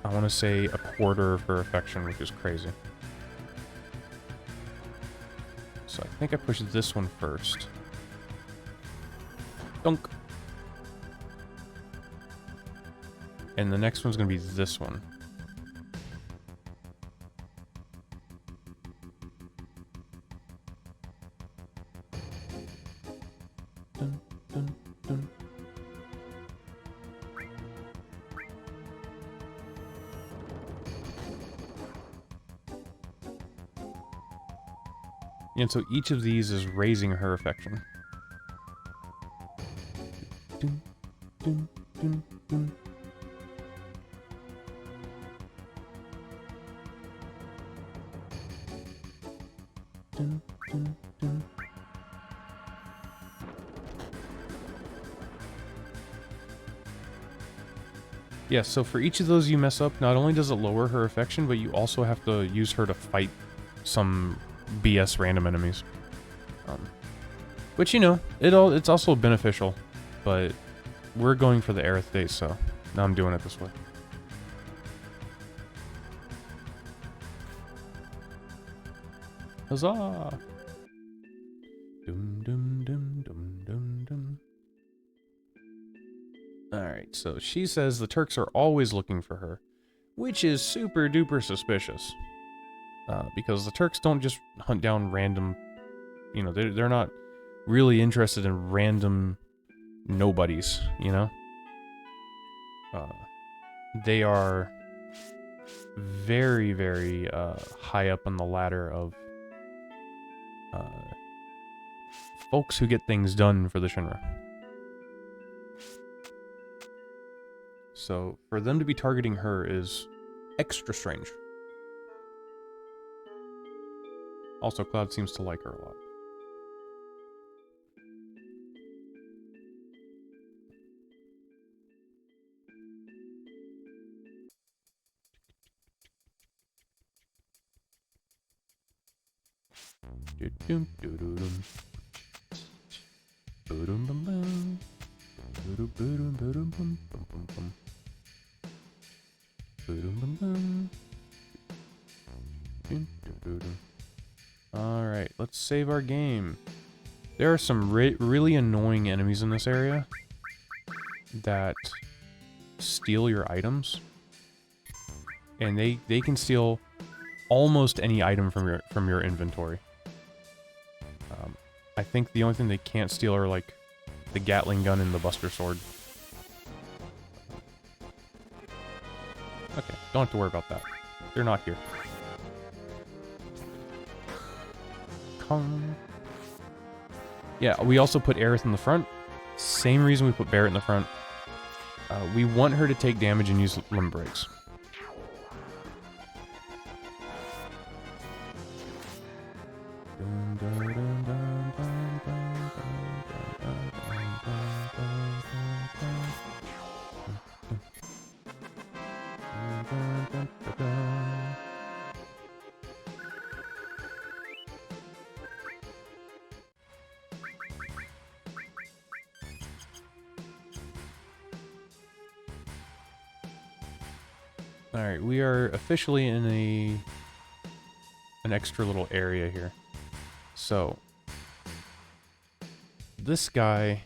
I want to say a quarter of her affection, which is crazy. So I think I pushed this one first. Dunk. And the next one's going to be this one. Dun, dun, dun. And so each of these is raising her affection. Dun, dun, dun, dun. Dun, dun, dun. Yeah, so for each of those you mess up, not only does it lower her affection, but you also have to use her to fight some BS random enemies. Which, you know, it's also beneficial, but we're going for the Aerith date, so now I'm doing it this way. Huzzah! Dum dum dum dum dum dum. Alright, so she says the Turks are always looking for her, which is super duper suspicious. Because the Turks don't just hunt down random, you know, they're not really interested in random nobodies, you know? They are very, very high up on the ladder of folks who get things done for the Shinra. So for them to be targeting her is extra strange. Also, Cloud seems to like her a lot. Alright, let's save our game. There are some really annoying enemies in this area that steal your items. And they can steal almost any item from your inventory. I think the only thing they can't steal are like the Gatling gun and the Buster Sword. Okay, don't have to worry about that. They're not here. Kong. Yeah, we also put Aerith in the front. Same reason we put Barret in the front. We want her to take damage and use limb breaks. Alright, we are officially in an extra little area here. So, this guy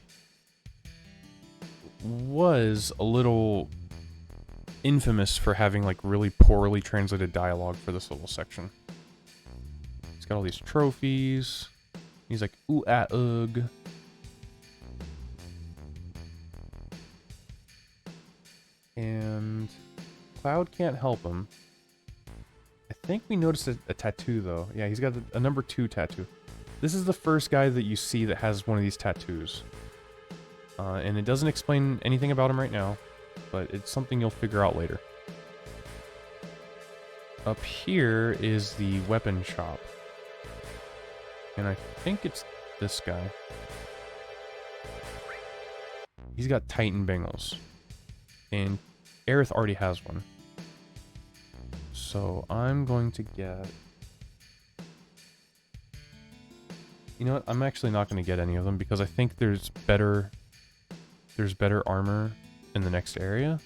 was a little infamous for having like really poorly translated dialogue for this little section. He's got all these trophies. He's like, ooh, ah, ugh. And Cloud can't help him. I think we noticed a tattoo, though. Yeah, he's got a number 2 tattoo. This is the first guy that you see that has one of these tattoos. And it doesn't explain anything about him right now, but it's something you'll figure out later. Up here is the weapon shop. And I think it's this guy. He's got Titan bangles. And Aerith already has one. So I'm going to get... You know what? I'm actually not going to get any of them because I think there's better armor in the next area.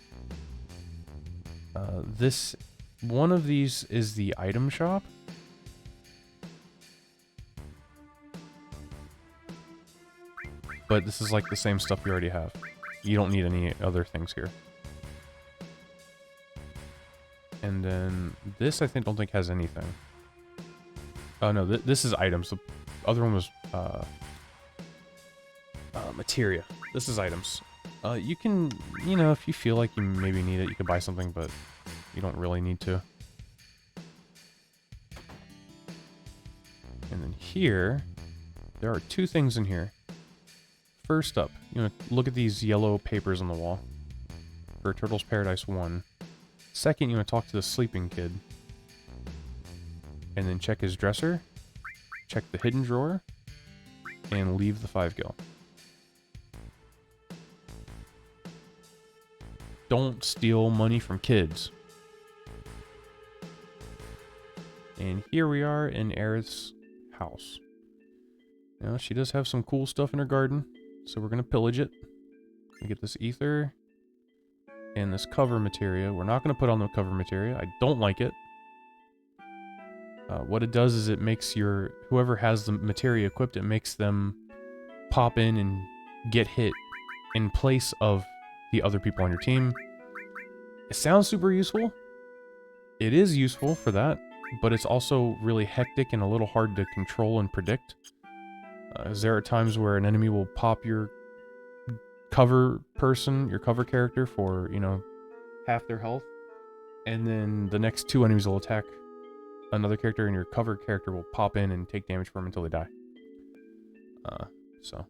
One of these is the item shop. But this is like the same stuff you already have. You don't need any other things here. And then this I don't think has anything. Oh no, this is items. The other one was materia. This is items. You can, you know, if you feel like you maybe need it, you could buy something, but you don't really need to. And then here, there are 2 things in here. First up, you know, look at these yellow papers on the wall for Turtles Paradise 1. Second, you want to talk to the sleeping kid. And then check his dresser, check the hidden drawer, and leave the 5-gil. Don't steal money from kids. And here we are in Aerith's house. Now, she does have some cool stuff in her garden, so we're going to pillage it. We get this ether and this cover materia. We're not going to put on the cover materia. I don't like it. What it does is it makes whoever has the materia equipped, it makes them pop in and get hit in place of the other people on your team. It sounds super useful. It is useful for that, but it's also really hectic and a little hard to control and predict. As there are times where an enemy will pop your cover person, your cover character for, you know, half their health, and then the next 2 enemies will attack another character and your cover character will pop in and take damage from them until they die. So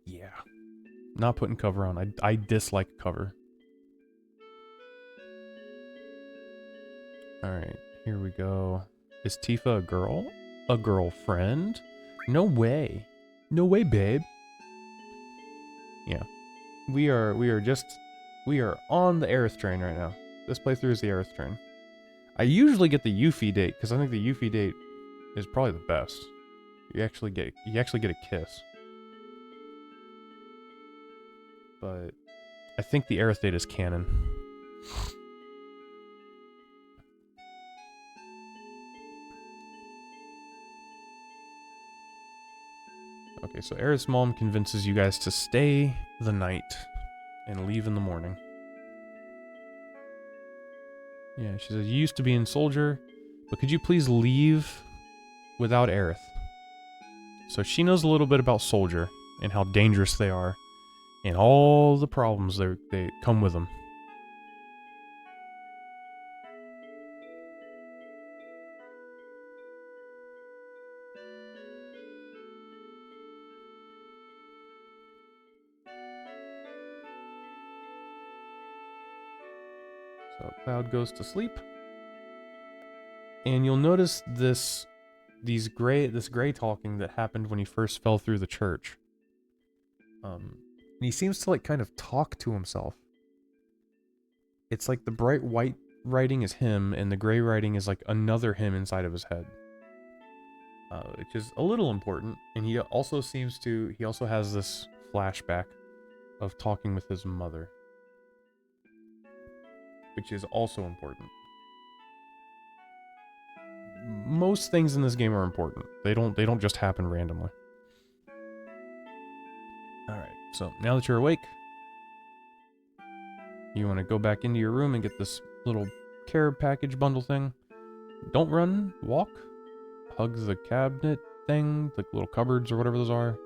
yeah, not putting cover on. I dislike cover. Alright, here we go. Is Tifa a girl? A girlfriend? No way. No way, babe. Yeah. We are on the Aerith train right now. This playthrough is the Aerith train. I usually get the Yuffie date, because I think the Yuffie date is probably the best. You actually get a kiss. But I think the Aerith date is canon. Okay, so Aerith's mom convinces you guys to stay the night and leave in the morning. Yeah, she says, you used to be in Soldier, but could you please leave without Aerith? So she knows a little bit about Soldier and how dangerous they are and all the problems they come with them. So Cloud goes to sleep. And you'll notice this gray talking that happened when he first fell through the church. And he seems to like kind of talk to himself. It's like the bright white writing is him, and the gray writing is like another him inside of his head. Which is a little important. And he also has this flashback of talking with his mother, which is also important. Most things in this game are important. They don't just happen randomly. Alright, so now that you're awake, you want to go back into your room and get this little care package bundle thing. Don't run, walk, hug the cabinet thing, the little cupboards or whatever those are,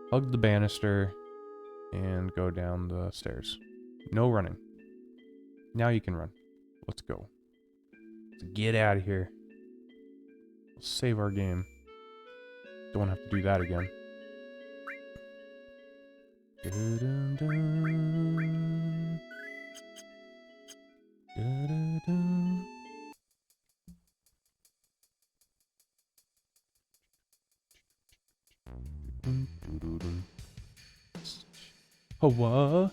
hug the banister, and go down the stairs. No running. Now you can run. Let's go. Let's get out of here. Let's save our game. Don't have to do that again. Dun, dun, dun. Dun, dun, dun. Oh, what?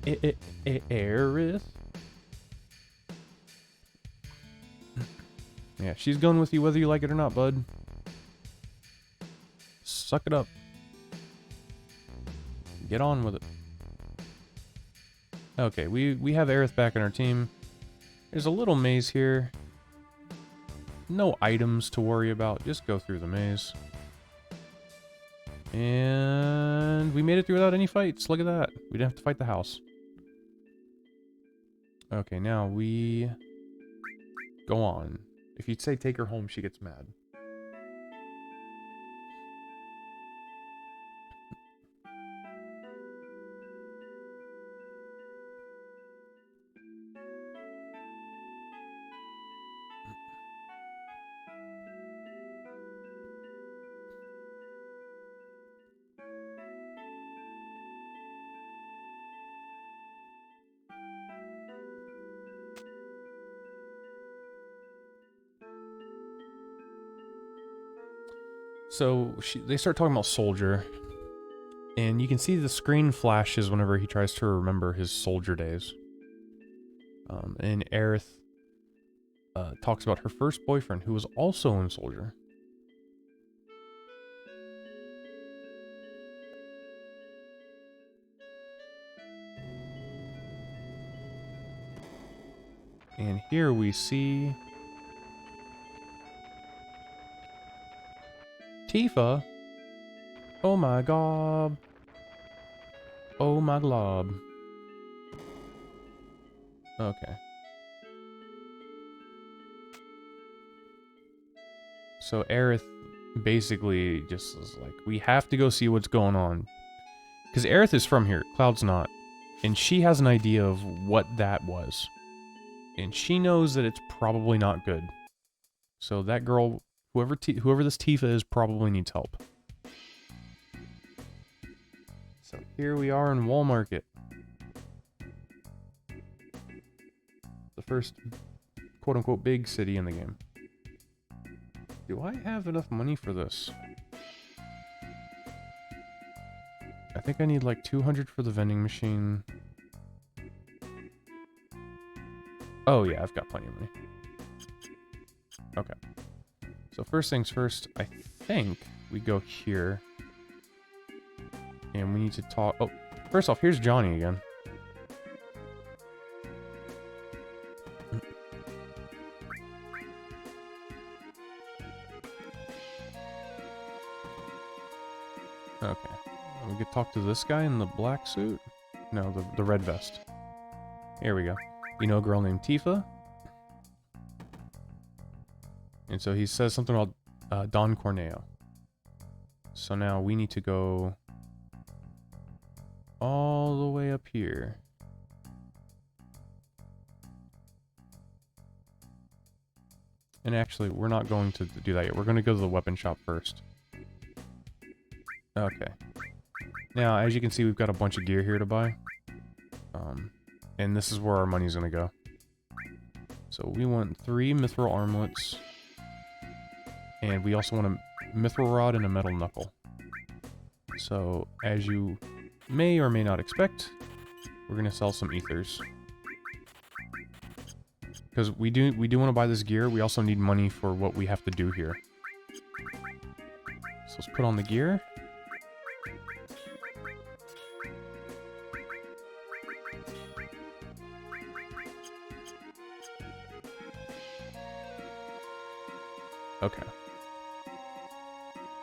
Aerith? Yeah, she's going with you whether you like it or not, bud. Suck it up. Get on with it. Okay, we have Aerith back in our team. There's a little maze here. No items to worry about. Just go through the maze. And we made it through without any fights. Look at that. We didn't have to fight the house. Okay, now we go on. If you'd say take her home, she gets mad. So they start talking about Soldier, and you can see the screen flashes whenever he tries to remember his Soldier days. And Aerith talks about her first boyfriend, who was also in Soldier. And here we see Tifa. Oh my god. Oh my glob. Okay. So Aerith basically just is like, we have to go see what's going on. Because Aerith is from here, Cloud's not. And she has an idea of what that was. And she knows that it's probably not good. So that girl, whoever this Tifa is, probably needs help. So here we are in Wall Market. The first quote-unquote big city in the game. Do I have enough money for this? I think I need like 200 for the vending machine. Oh yeah, I've got plenty of money. Okay. So first things first, I think we go here. And we need to talk... Oh, first off, here's Johnny again. Okay. We could talk to this guy in the black suit? No, the red vest. Here we go. You know a girl named Tifa? And so he says something about Don Corneo. So now we need to go all the way up here. And actually, we're not going to do that yet. We're going to go to the weapon shop first. Okay. Now, as you can see, we've got a bunch of gear here to buy. And this is where our money's going to go. So we want 3 mithril armlets. And we also want a mithril rod and a metal knuckle. So, as you may or may not expect, we're going to sell some ethers. Because we do want to buy this gear. We also need money for what we have to do here. So let's put on the gear. Okay.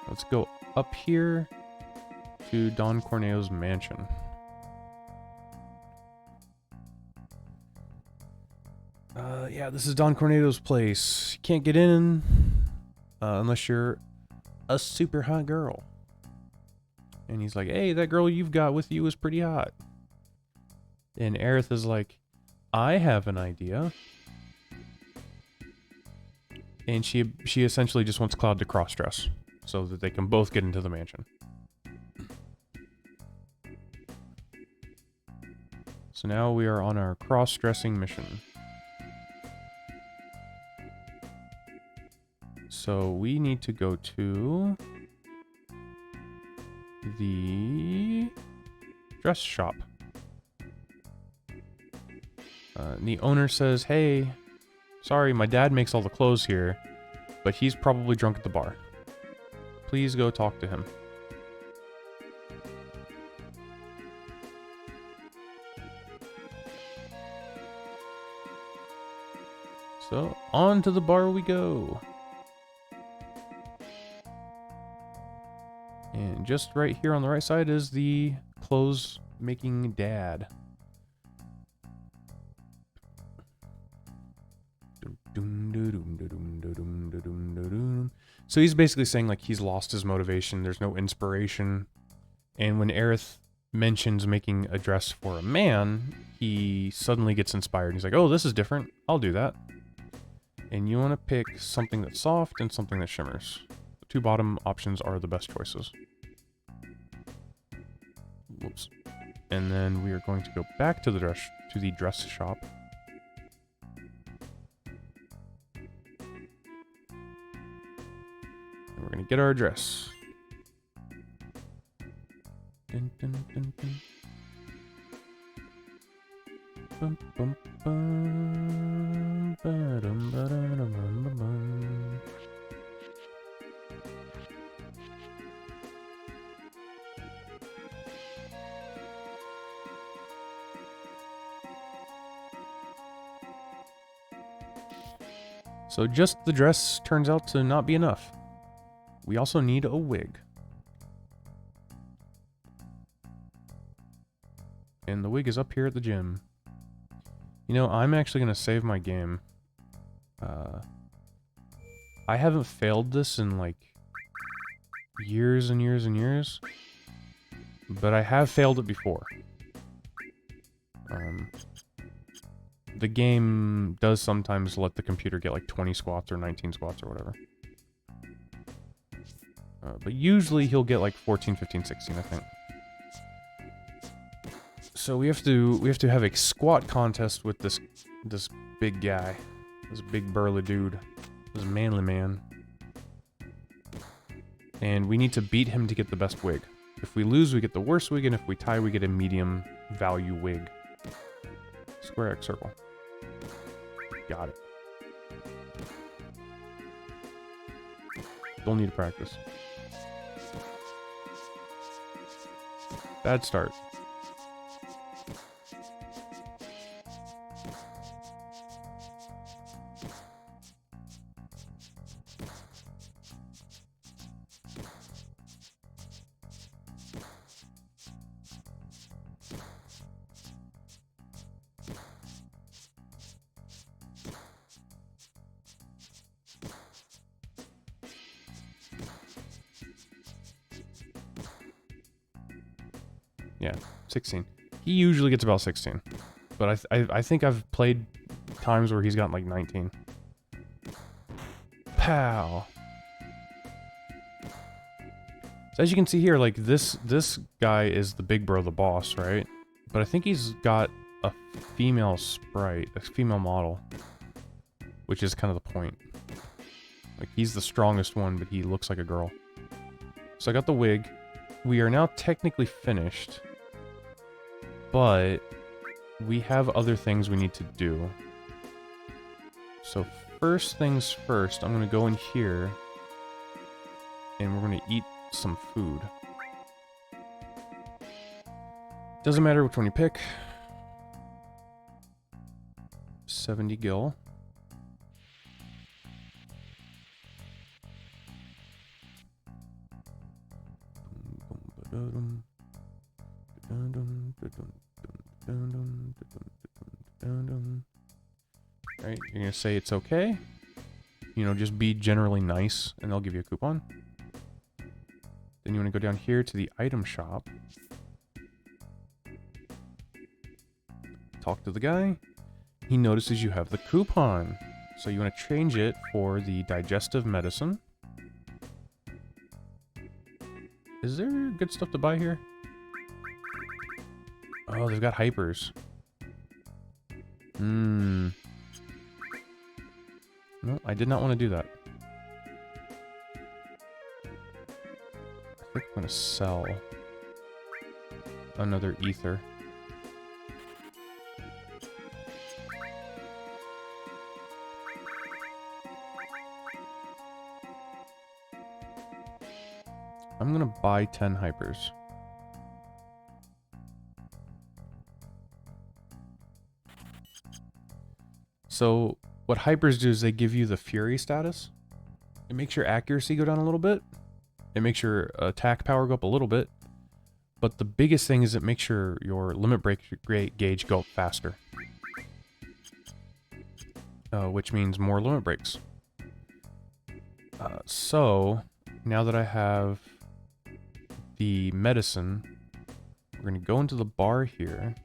Let's go up here to Don Corneo's mansion. Yeah, this is Don Corneo's place. You can't get in unless you're a super hot girl. And he's like, hey, that girl you've got with you is pretty hot. And Aerith is like, I have an idea. And she essentially just wants Cloud to cross-dress so that they can both get into the mansion. So now we are on our cross-dressing mission. So we need to go to the dress shop. The owner says, hey, sorry, my dad makes all the clothes here, but he's probably drunk at the bar. Please go talk to him. So, on to the bar we go. And just right here on the right side is the clothes making dad. So he's basically saying like he's lost his motivation, there's no inspiration. And when Aerith mentions making a dress for a man, he suddenly gets inspired. He's like, oh, this is different. I'll do that. And you want to pick something that's soft and something that shimmers. The 2 bottom options are the best choices. Whoops. And then we are going to go back to the dress shop. And we're going to get our dress. Dun, dun, dun, dun. Bum, bum, bum, ba-dum, ba-dum, bum, bum. So just the dress turns out to not be enough. We also need a wig. And the wig is up here at the gym. You know, I'm actually going to save my game. I haven't failed this in like years and years and years. But I have failed it before. The game does sometimes let the computer get like 20 squats or 19 squats or whatever. But usually he'll get like 14, 15, 16, I think. So we have to have a squat contest with this big guy. This big burly dude. This manly man. And we need to beat him to get the best wig. If we lose, we get the worst wig, and if we tie, we get a medium value wig. Square X circle. Got it. Don't need to practice. Bad start. Yeah, 16. He usually gets about 16. But I think I've played times where he's gotten like 19. Pow! So as you can see here, like this guy is the big bro, the boss, right? But I think he's got a female sprite, a female model. Which is kind of the point. Like he's the strongest one, but he looks like a girl. So I got the wig. We are now technically finished. But we have other things we need to do. So first things first, I'm going to go in here and we're going to eat some food. Doesn't matter which one you pick. 70 gil. Right, you're gonna say it's okay. You know, just be generally nice, and they'll give you a coupon. Then you want to go down here to the item shop. Talk to the guy. He notices you have the coupon. So you want to change it for the digestive medicine. Is there good stuff to buy here? Oh, they've got hypers. No, I did not want to do that. I think I'm going to sell another ether. I'm going to buy 10 hypers. So what hypers do is they give you the fury status. It makes your accuracy go down a little bit. It makes your attack power go up a little bit. But the biggest thing is it makes your limit break gauge go up faster. Which means more limit breaks. So now that I have the medicine, we're going to go into the bar here.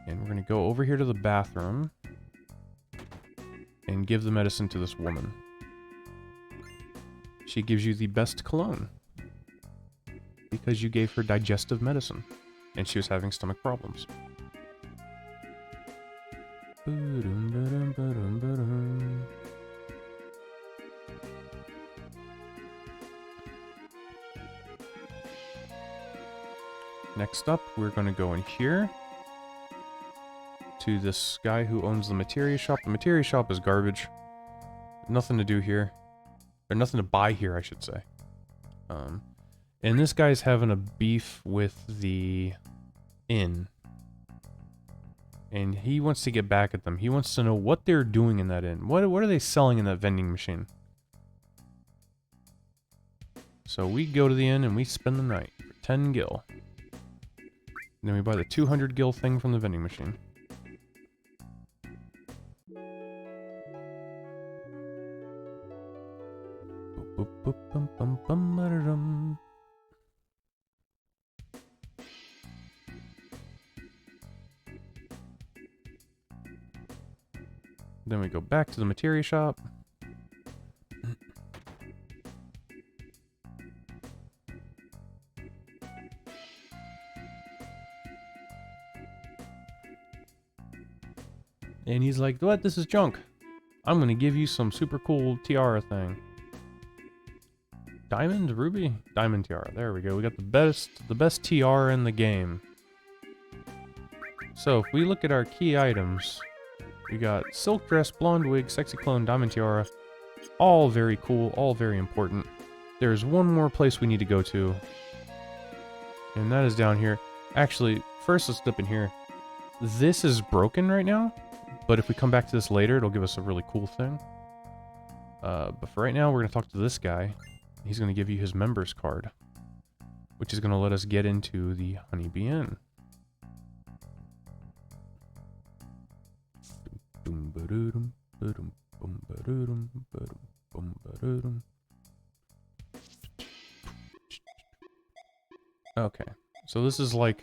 And we're going to go over here to the bathroom and give the medicine to this woman. She gives you the best cologne because you gave her digestive medicine and she was having stomach problems. Next up, we're going to go in here to this guy who owns the materia shop. The materia shop is garbage. Nothing to do here. Or nothing to buy here, I should say. And this guy's having a beef with the inn. And he wants to get back at them. He wants to know what they're doing in that inn. What are they selling in that vending machine? So we go to the inn and we spend the night for 10 gil. And then we buy the 200 gil thing from the vending machine. Then we go back to the materia shop. And he's like, what? This is junk. I'm gonna give you some super cool tiara thing. Diamond? Ruby? Diamond tiara. There we go. We got the best tiara in the game. So, if we look at our key items, we got silk dress, blonde wig, sexy clone, diamond tiara. All very cool, all very important. There's one more place we need to go to. And that is down here. Actually, first let's dip in here. This is broken right now, but if we come back to this later, it'll give us a really cool thing. But for right now, we're going to talk to this guy. He's going to give you his member's card, which is going to let us get into the Honeybee Inn. Okay, so this is kind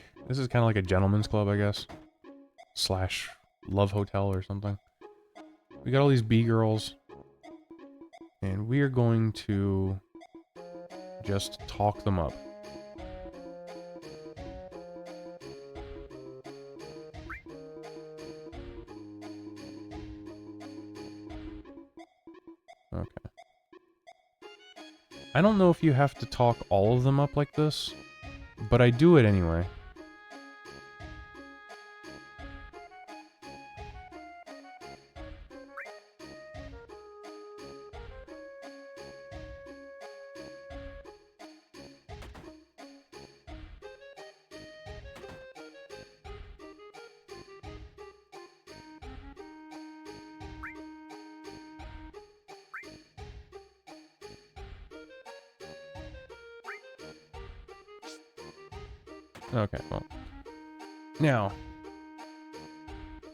of like a gentleman's club, I guess. Slash love hotel or something. We got all these B-girls. And we are going to just talk them up. Okay. I don't know if you have to talk all of them up like this, but I do it anyway. Okay, well. Now,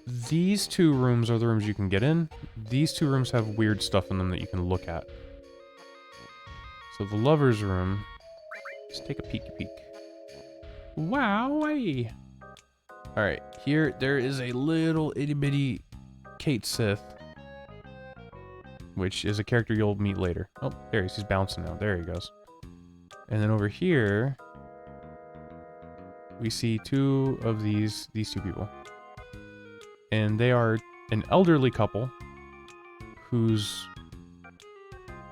these two rooms are the rooms you can get in. These two rooms have weird stuff in them that you can look at. So the lover's room, let's take a peeky peek. Wowee! Alright, here there is a little itty bitty Cait Sith, which is a character you'll meet later. Oh, there he is. He's bouncing now. There he goes. And then over here, we see two of these two people. And they are an elderly couple whose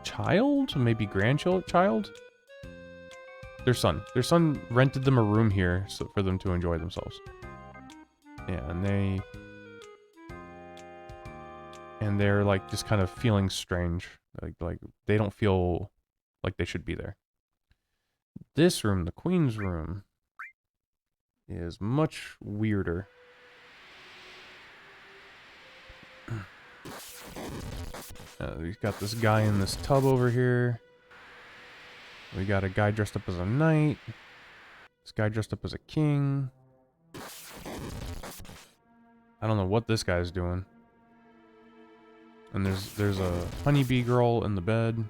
child, maybe grandchild? Their son. Their son rented them a room here for them to enjoy themselves. Yeah, and they're like just kind of feeling strange. Like they don't feel like they should be there. This room, the Queen's room, is much weirder. We've got this guy in this tub over here. We got a guy dressed up as a knight. This guy dressed up as a king. I don't know what this guy's doing. And there's a honeybee girl in the bed.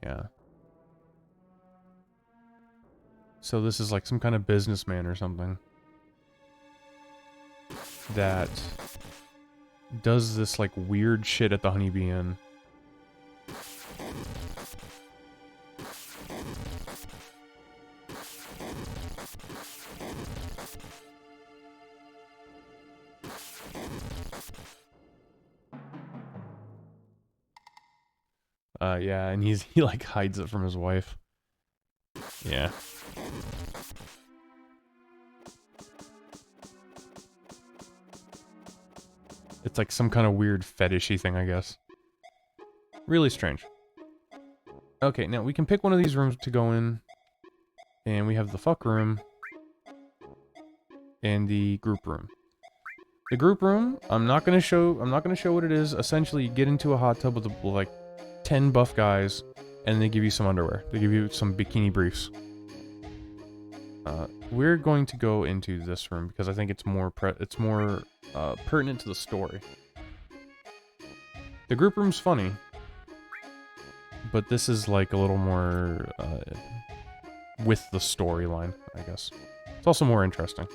Yeah. So this is like some kind of businessman or something that does this like weird shit at the Honeybee Inn. Yeah, and he like hides it from his wife. Yeah. It's like some kind of weird fetishy thing, I guess. Really strange. Okay, now we can pick one of these rooms to go in. And we have the fuck room. And the group room. The group room, I'm not gonna show what it is. Essentially, you get into a hot tub with like 10 buff guys, and they give you some underwear. They give you some bikini briefs. We're going to go into this room because I think it's more pertinent to the story. The group room's funny, but this is like a little more with the storyline, I guess. It's also more interesting.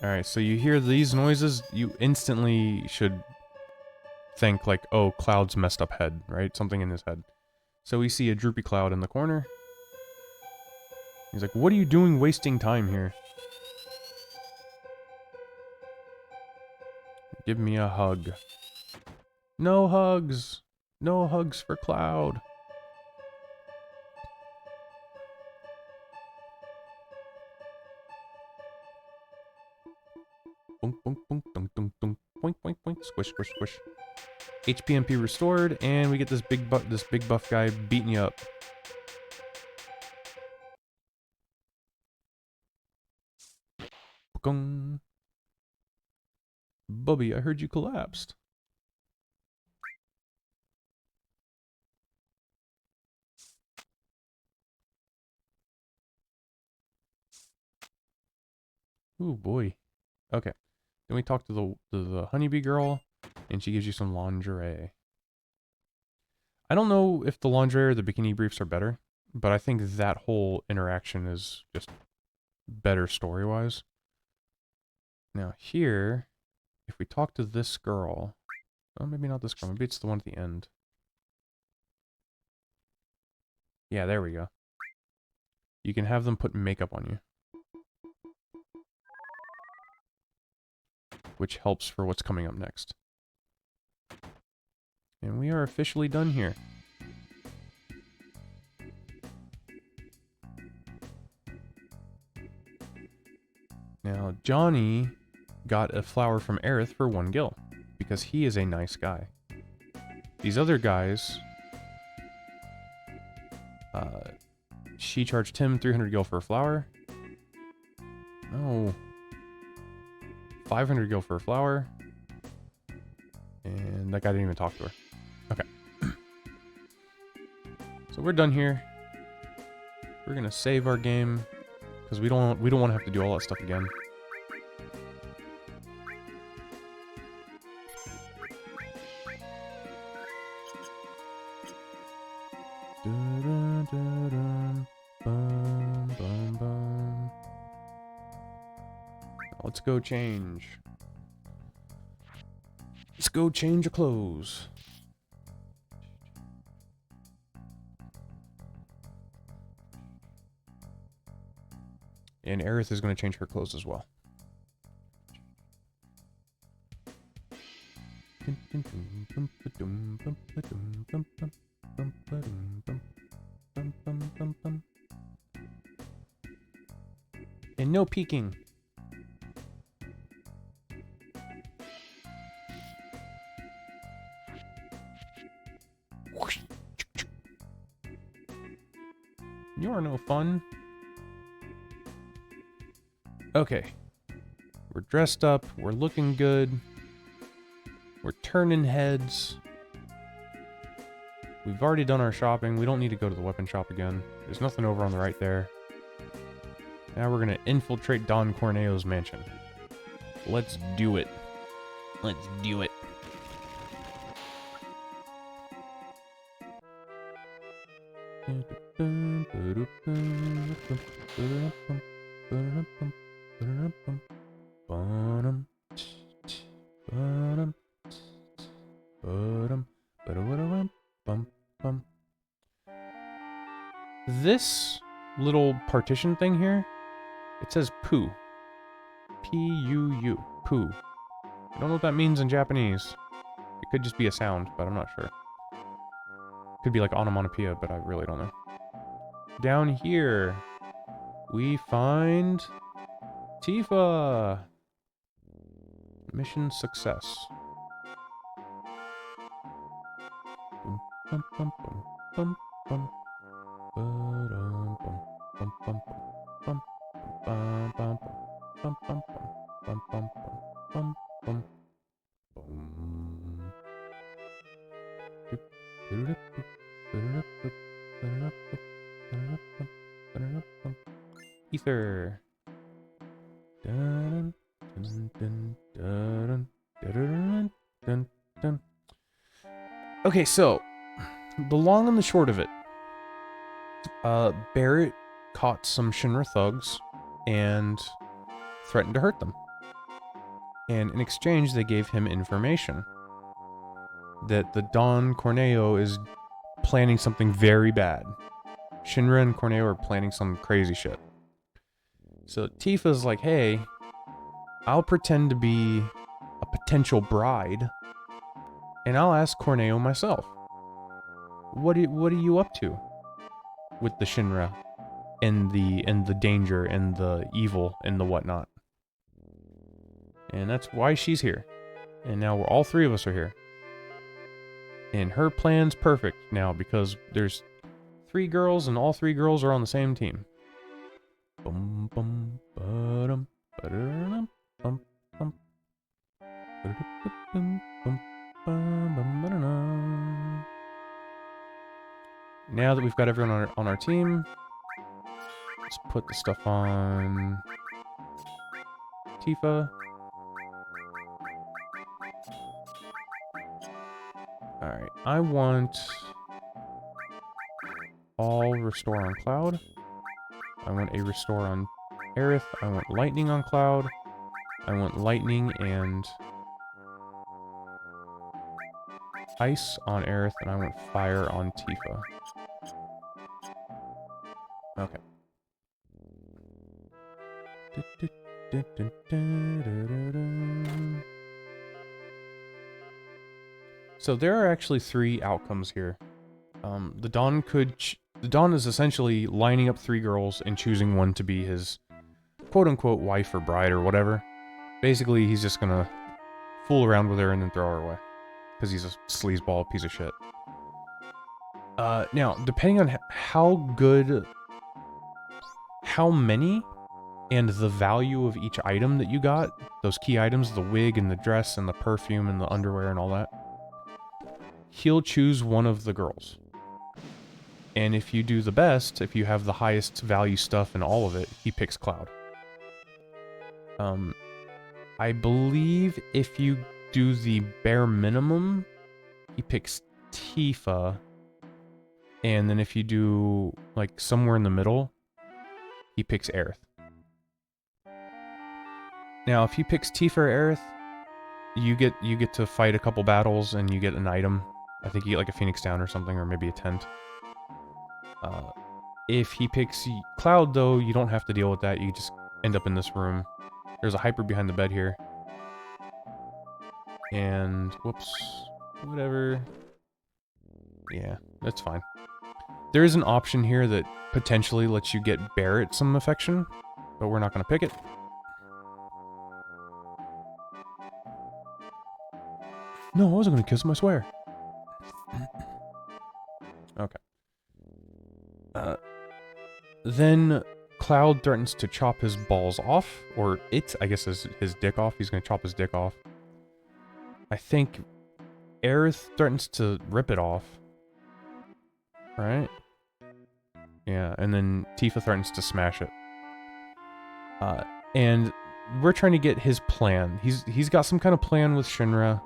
Alright, so you hear these noises, you instantly should think like, oh, Cloud's messed up head, right? Something in his head. So we see a droopy Cloud in the corner. He's like, what are you doing wasting time here? Give me a hug. No hugs. No hugs for Cloud. Boink, boink, boink, dunk, dunk, dunk. Boink, boink, boink. Squish, squish, squish. HPMP restored, and we get this big buff guy beating you up. Gong. Bubby, I heard you collapsed. Ooh, boy. Okay. Then we talk to the honeybee girl, and she gives you some lingerie. I don't know if the lingerie or the bikini briefs are better, but I think that whole interaction is just better story-wise. Now here, if we talk to this girl... Oh, maybe not this girl. Maybe it's the one at the end. Yeah, there we go. You can have them put makeup on you. Which helps for what's coming up next. And we are officially done here. Now, Johnny got a flower from Aerith for 1 gil, because he is a nice guy. These other guys, she charged him 300 gil for a flower. No. 500 gil for a flower. And that guy didn't even talk to her. Okay. So we're done here. We're gonna save our game because we don't want to have to do all that stuff again. Let's go change. Let's go change your clothes. And Aerith is going to change her clothes as well. And no peeking. You are no fun. Okay. We're dressed up. We're looking good. We're turning heads. We've already done our shopping. We don't need to go to the weapon shop again. There's nothing over on the right there. Now we're going to infiltrate Don Corneo's mansion. Let's do it. Let's do it. This little partition thing here, it says poo. P-U-U. Poo. I don't know what that means in Japanese. It could just be a sound, but I'm not sure. Could be like onomatopoeia, but I really don't know. Down here, we find Tifa. Mission success. Ether. Okay, so the long and the short of it, Barret caught some Shinra thugs and threatened to hurt them. And in exchange, they gave him information that the Don Corneo is planning something very bad. Shinra and Corneo are planning some crazy shit. So Tifa's like, hey, I'll pretend to be a potential bride, and I'll ask Corneo myself. What are you up to with the Shinra and the danger and the evil and the whatnot? And that's why she's here. And now all three of us are here. And her plan's perfect now because there's 3 girls and all 3 girls are on the same team. Bum bum ba-dum ba-da-dum bum bum ba-da-dum bum bum bum ba-da-dum. Now that we've got everyone on our team, let's put the stuff on Tifa. Alright, I want all restore on Cloud. I want a restore on Aerith. I want lightning on Cloud. I want lightning and ice on Aerith, and I want fire on Tifa. Okay. So there are actually 3 outcomes here. The Dawn is essentially lining up 3 girls and choosing one to be his quote-unquote wife or bride or whatever. Basically, he's just gonna fool around with her and then throw her away. Because he's a sleazeball piece of shit. Now, depending on how good... how many and the value of each item that you got, those key items, the wig and the dress and the perfume and the underwear and all that, he'll choose one of the girls. And if you do the best, if you have the highest value stuff and all of it, he picks Cloud. I believe if you do the bare minimum, he picks Tifa. And then if you do, like, somewhere in the middle, he picks Aerith. Now, if he picks Tifa or Aerith, you get to fight a couple battles and you get an item. I think you get like a Phoenix Down or something, or maybe a tent. If he picks Cloud, though, you don't have to deal with that. You just end up in this room. There's a hyper behind the bed here. And, whoops, whatever. Yeah, that's fine. There is an option here that potentially lets you get Barret some affection, but we're not going to pick it. No, I wasn't going to kiss him, I swear. Okay. Then Cloud threatens to chop his balls off, or it, I guess, is his dick off. He's going to chop his dick off. I think Aerith threatens to rip it off. Right? Yeah, and then Tifa threatens to smash it. And we're trying to get his plan. He's got some kind of plan with Shinra.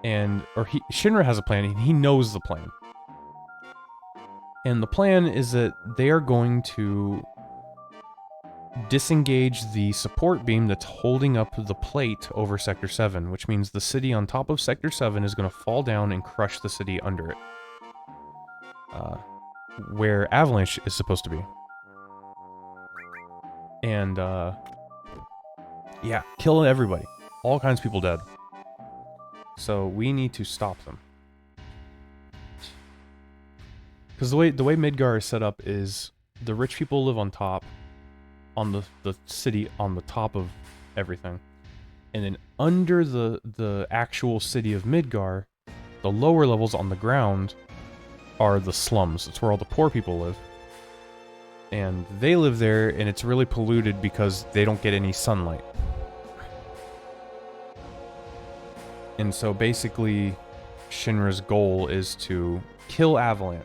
Shinra has a plan, and he knows the plan. And the plan is that they are going to disengage the support beam that's holding up the plate over Sector 7, which means the city on top of Sector 7 is going to fall down and crush the city under it. Where Avalanche is supposed to be. And, yeah, kill everybody. All kinds of people dead. So we need to stop them. Because the way Midgar is set up is the rich people live on top, on the city on the top of everything. And then under the actual city of Midgar, the lower levels on the ground are the slums. It's where all the poor people live. And they live there, and it's really polluted because they don't get any sunlight. And so basically, Shinra's goal is to kill Avalanche.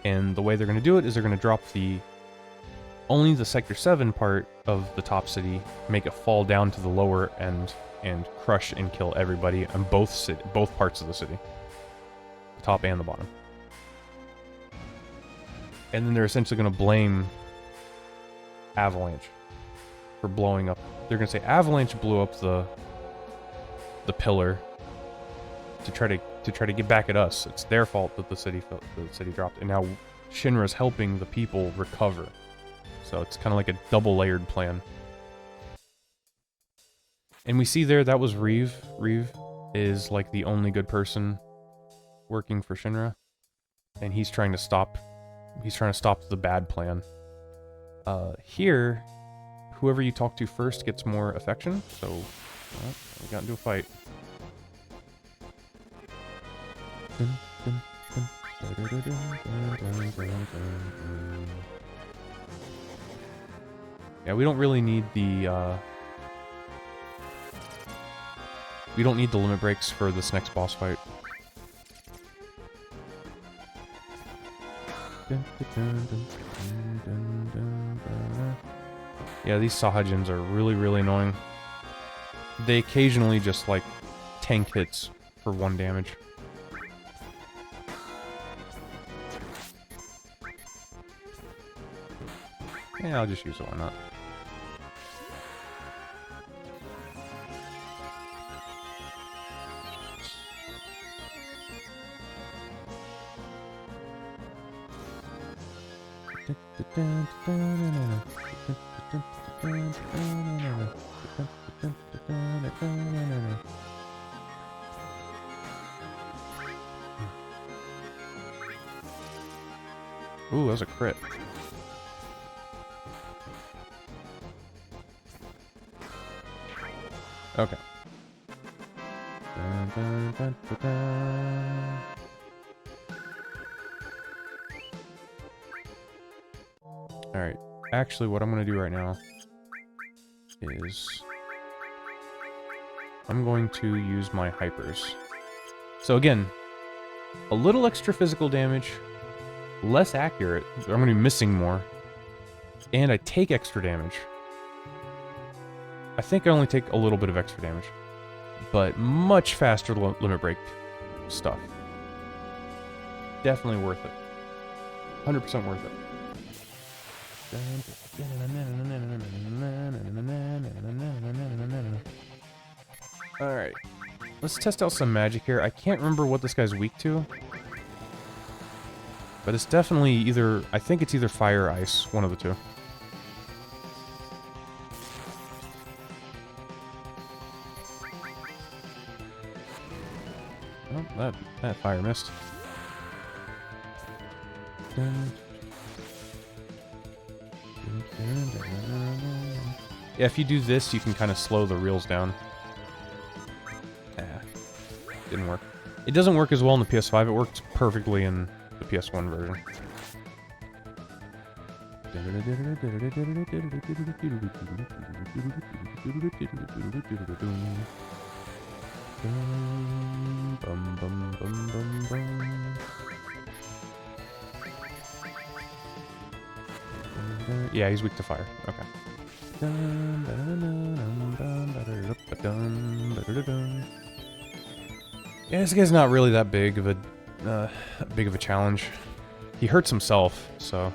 And the way they're going to do it is they're going to drop only the Sector 7 part of the top city, make it fall down to the lower end, and crush and kill everybody on both parts of the city. The top and the bottom. And then they're essentially going to blame Avalanche for blowing up. They're going to say Avalanche blew up the pillar to try to get back at us. It's their fault that the city dropped. And now Shinra's helping the people recover. So it's kind of like a double-layered plan. And we see there, that was Reeve. Reeve is like the only good person working for Shinra. And he's trying to stop the bad plan. Here, whoever you talk to first gets more affection, so well, we got into a fight. Yeah, we don't really need the we don't need the limit breaks for this next boss fight. Yeah, these Sahajins are really, really annoying. They occasionally just, like, tank hits for 1 damage. Yeah, I'll just use it, why not? Ooh, that was a crit. Okay. Alright. Actually, what I'm going to do right now is I'm going to use my hypers. So again, a little extra physical damage, less accurate, I'm going to be missing more, and I take extra damage. I think I only take a little bit of extra damage, but much faster limit break stuff. Definitely worth it. 100% worth it. Alright. Let's test out some magic here. I can't remember what this guy's weak to. But it's definitely either... I think it's either fire or ice. One of the two. Oh, that fire missed. Yeah, if you do this, you can kind of slow the reels down. Didn't work. It doesn't work as well in the PS5. It works perfectly in the PS1 version. Yeah, he's weak to fire. Okay. Yeah, this guy's not really that big of a challenge. He hurts himself, so.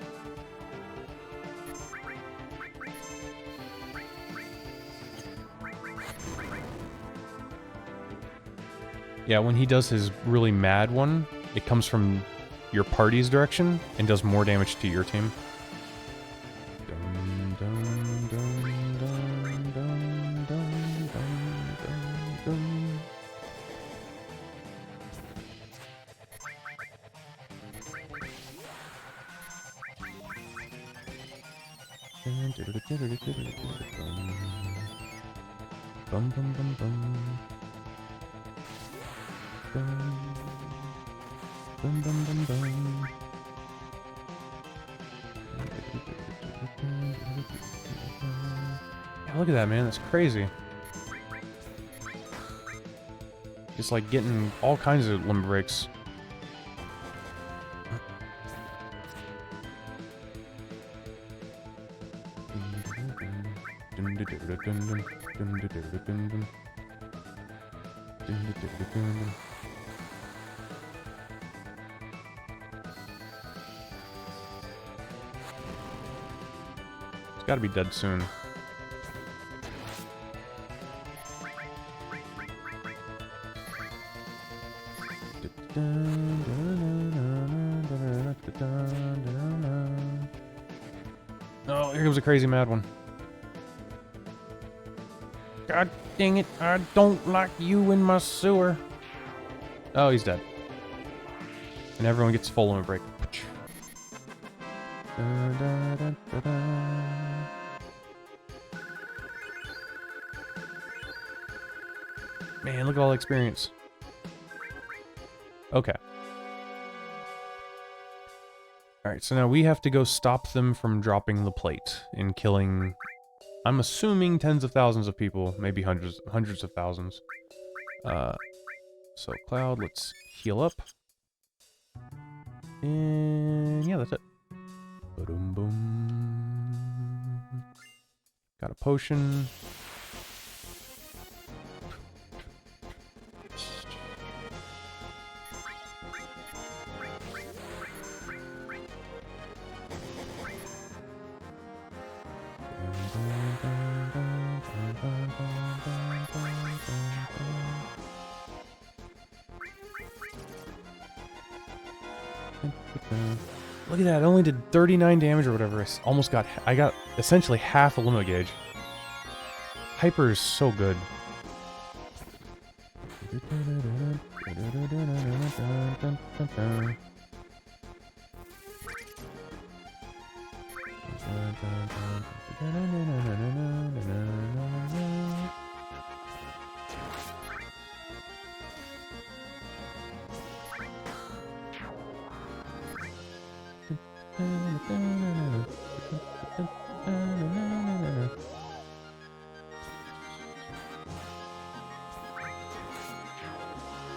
Yeah, when he does his really mad one, it comes from your party's direction and does more damage to your team. Bum bum bum bum. Bum bum bum bum. Yeah, look at that, man. That's crazy. Just like getting all kinds of limit breaks. It's gotta be dead soon. comes a crazy mad one. God dang it, I don't like you in my sewer. Oh, he's dead. And everyone gets full limit break. Man, look at all the experience. Okay. Alright, so now we have to go stop them from dropping the plate and killing, I'm assuming, tens of thousands of people, maybe hundreds of thousands. So Cloud, let's heal up. And yeah, that's it. Boom, boom. Got a potion. Look at that, it only did 39 damage or whatever. I got essentially half a limit gauge. Hyper is so good.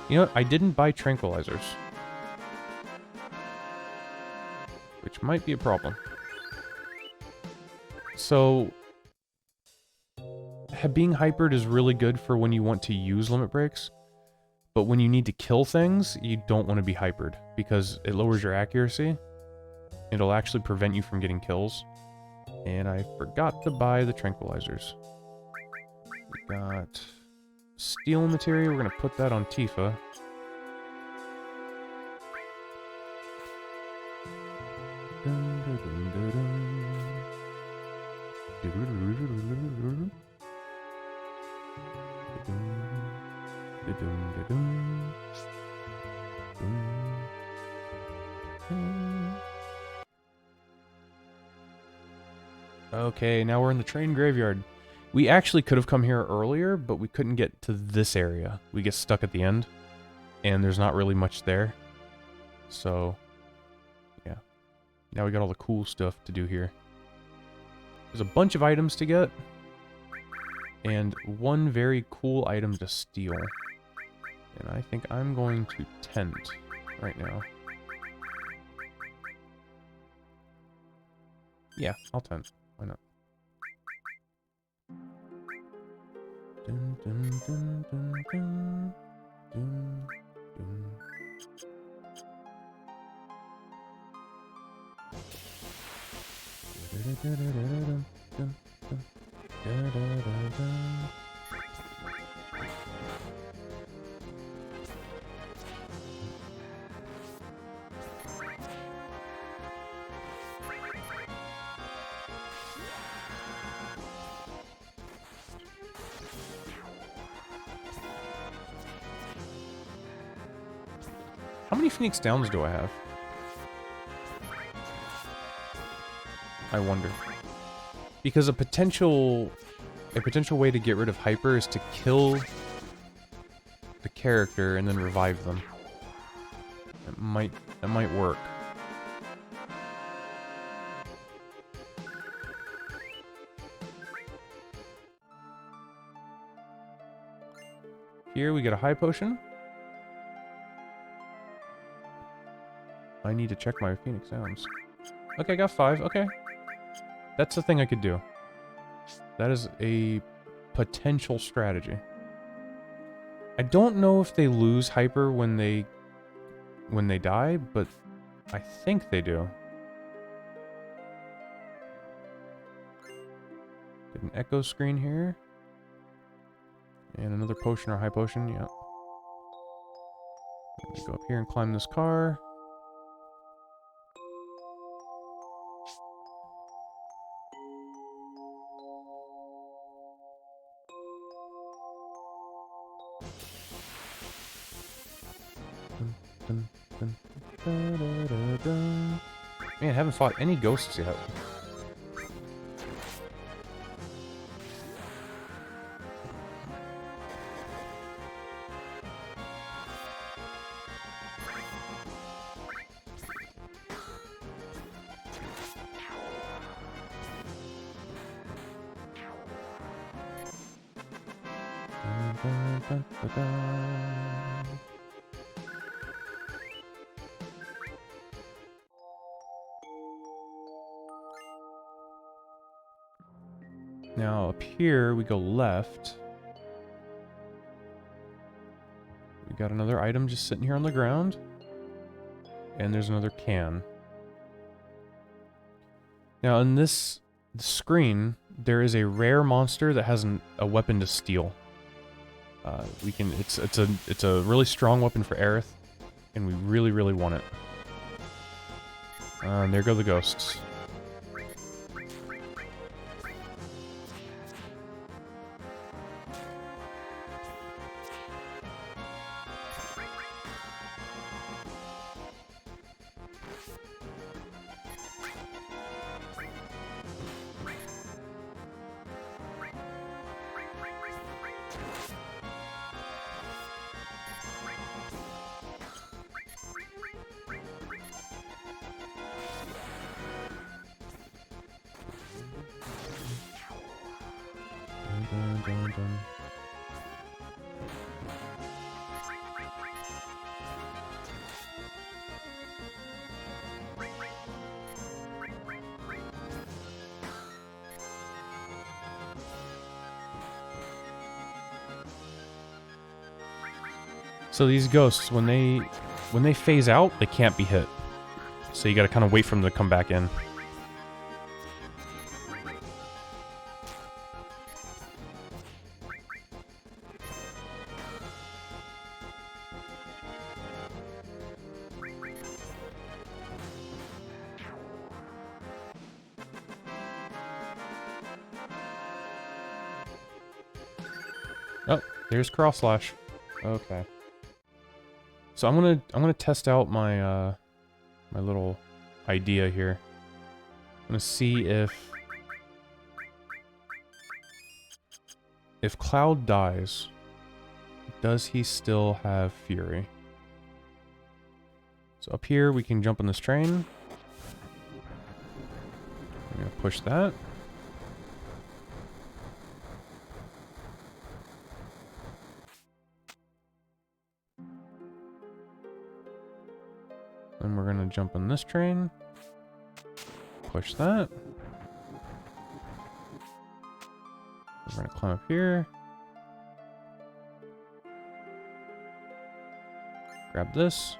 You know what? I didn't buy tranquilizers. Which might be a problem. So, being hypered is really good for when you want to use limit breaks. But when you need to kill things, you don't want to be hypered. Because it lowers your accuracy. It'll actually prevent you from getting kills. And I forgot to buy the tranquilizers. We got steel material. We're going to put that on Tifa. Okay, now we're in the train graveyard. We actually could have come here earlier, but we couldn't get to this area. We get stuck at the end, and there's not really much there. So, yeah. Now we got all the cool stuff to do here. There's a bunch of items to get, and one very cool item to steal. And I think I'm going to tent right now. Yeah, I'll tent. Why not? Dun, dun, dun, dun, dun, dun, dun. How many Phoenix Downs do I have? I wonder. Because a potential way to get rid of Hyper is to kill the character and then revive them. That might work. Here we get a high potion. I need to check my Phoenix Downs. Okay, I got 5. Okay. That's the thing I could do. That is a potential strategy. I don't know if they lose Hyper when they die, but I think they do. Get an echo screen here. And another potion or high potion, yeah. Let me go up here and climb this car. Dun, dun, dun, dun, dun, dun. Man, I haven't fought any ghosts yet. Dun, dun, dun, dun. Now up here we go left. We got another item just sitting here on the ground. And there's another can. Now in this screen, there is a rare monster that has a weapon to steal. It's a really strong weapon for Aerith, and we really want it. And there go the ghosts. Dun, dun, dun. So these ghosts, when they phase out, they can't be hit. So you gotta kind of wait for them to come back in. Oh, there's Cross Slash. Okay. So I'm gonna test out my my little idea here. I'm gonna see if Cloud dies, does he still have Fury? So up here we can jump on this train. I'm gonna push that. Then we're gonna jump on this train. Push that. We're gonna climb up here. Grab this.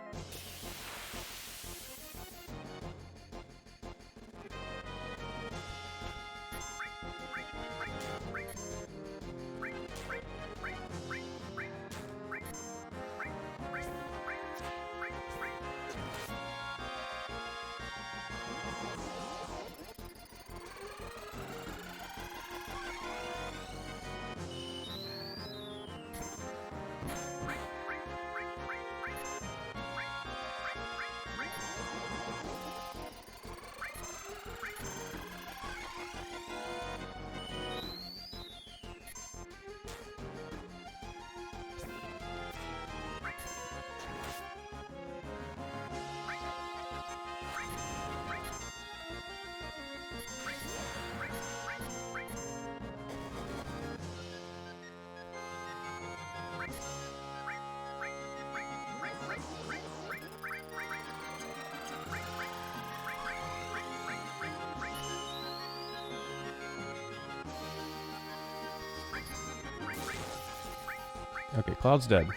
Okay, Cloud's dead.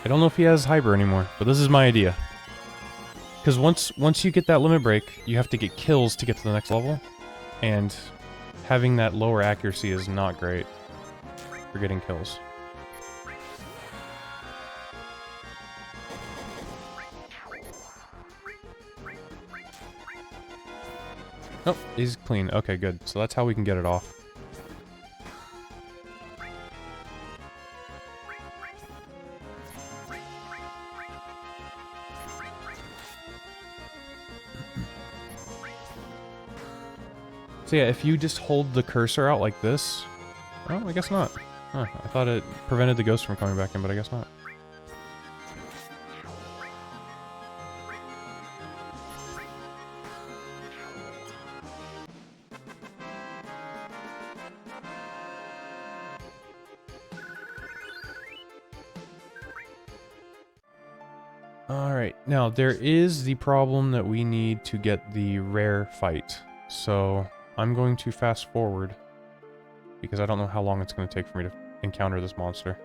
I don't know if he has Hyper anymore, but this is my idea. Because once you get that limit break, you have to get kills to get to the next level. And having that lower accuracy is not great for getting kills. Oh, he's clean. Okay, good. So that's how we can get it off. So yeah, if you just hold the cursor out like this... Oh, I guess not. Huh, I thought it prevented the ghost from coming back in, but I guess not. Alright, now there is the problem that we need to get the rare fight. So I'm going to fast forward because I don't know how long it's going to take for me to encounter this monster.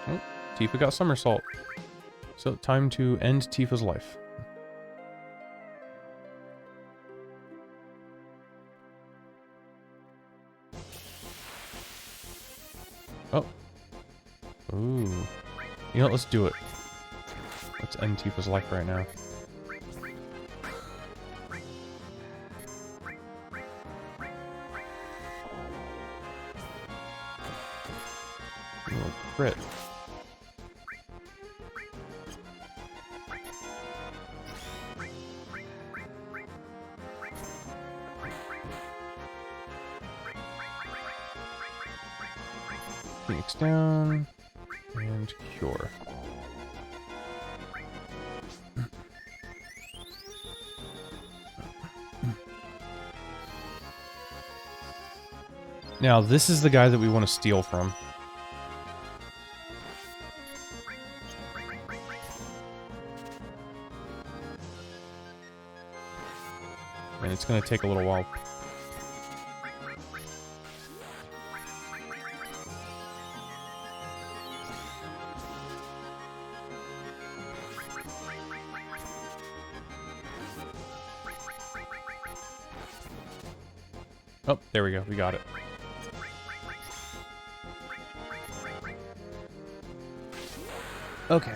Oh, Tifa got somersault. So time to end Tifa's life. Oh. Ooh. You know what, let's do it. Let's end Tifa's life right now. Ooh, crit. Phoenix down, and cure. Now, this is the guy that we want to steal from. And it's going to take a little while. Oh, there we go. We got it. Okay.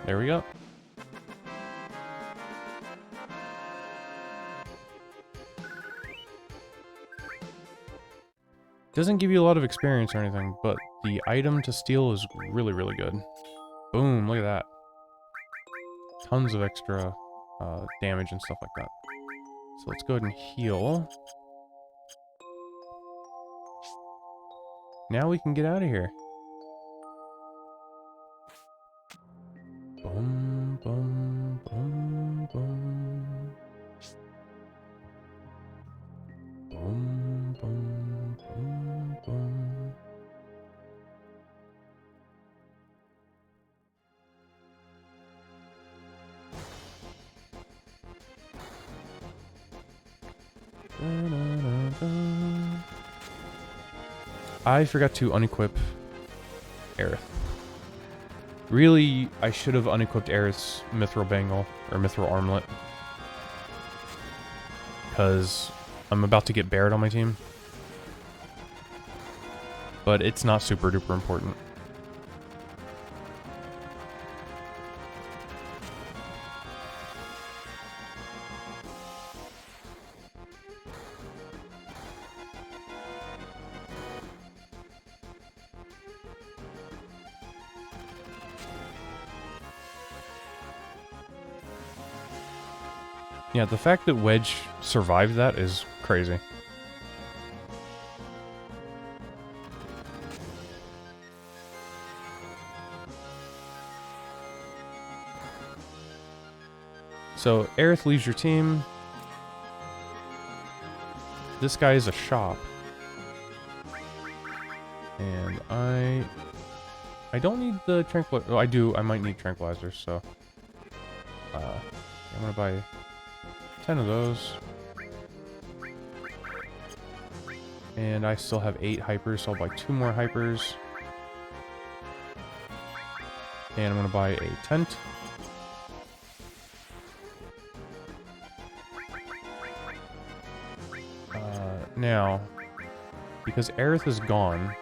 There we go. Doesn't give you a lot of experience or anything, but the item to steal is really, really good. Boom, look at that. Tons of extra damage and stuff like that. So let's go ahead and heal. Now we can get out of here. Boom, boom, boom, boom. Boom, boom, boom, boom. Da, da, da, da. I forgot to unequip Aerith. Really, I should have unequipped Aerith's Mithril Bangle, or Mithril Armlet. Because I'm about to get Barret on my team. But it's not super duper important. Yeah, the fact that Wedge survived that is crazy. So, Aerith leaves your team. This guy is a shop. And I I don't need the tranquilizer. Oh, I do. I might need tranquilizers, so... I'm gonna buy 10 of those. And I still have 8 hypers, so I'll buy 2 more hypers. And I'm gonna buy a tent. Now, because Aerith is gone...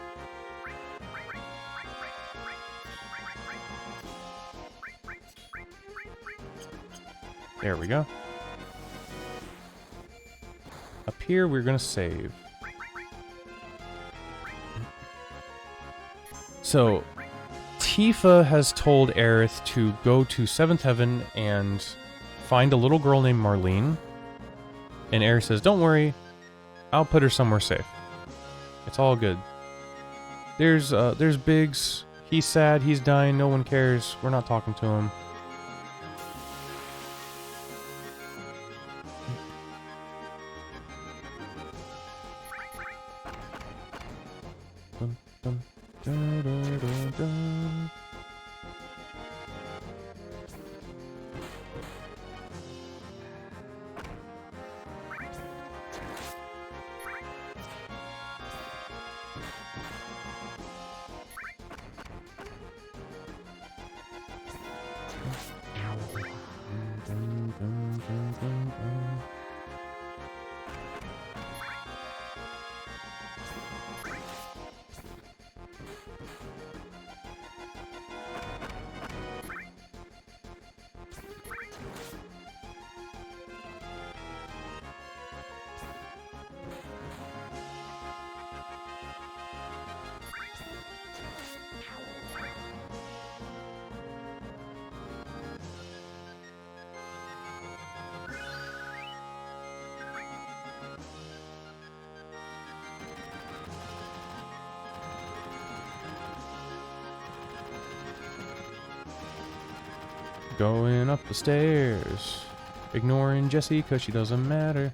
There we go. Up here, we're gonna save. So, Tifa has told Aerith to go to 7th Heaven and find a little girl named Marlene. And Aerith says, don't worry, I'll put her somewhere safe. It's all good. There's Biggs. He's sad, he's dying, no one cares. We're not talking to him. Dun, dun, dun, dun, dun, dun. Going up the stairs, ignoring Jessie because she doesn't matter.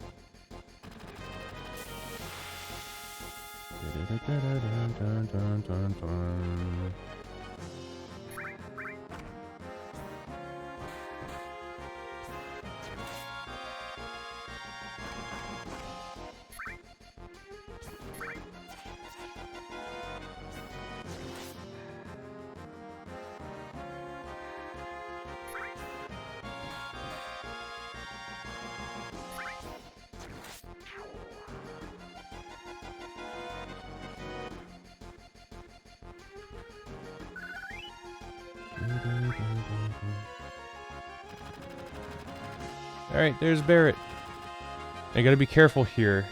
Alright, there's Barret. I gotta be careful here.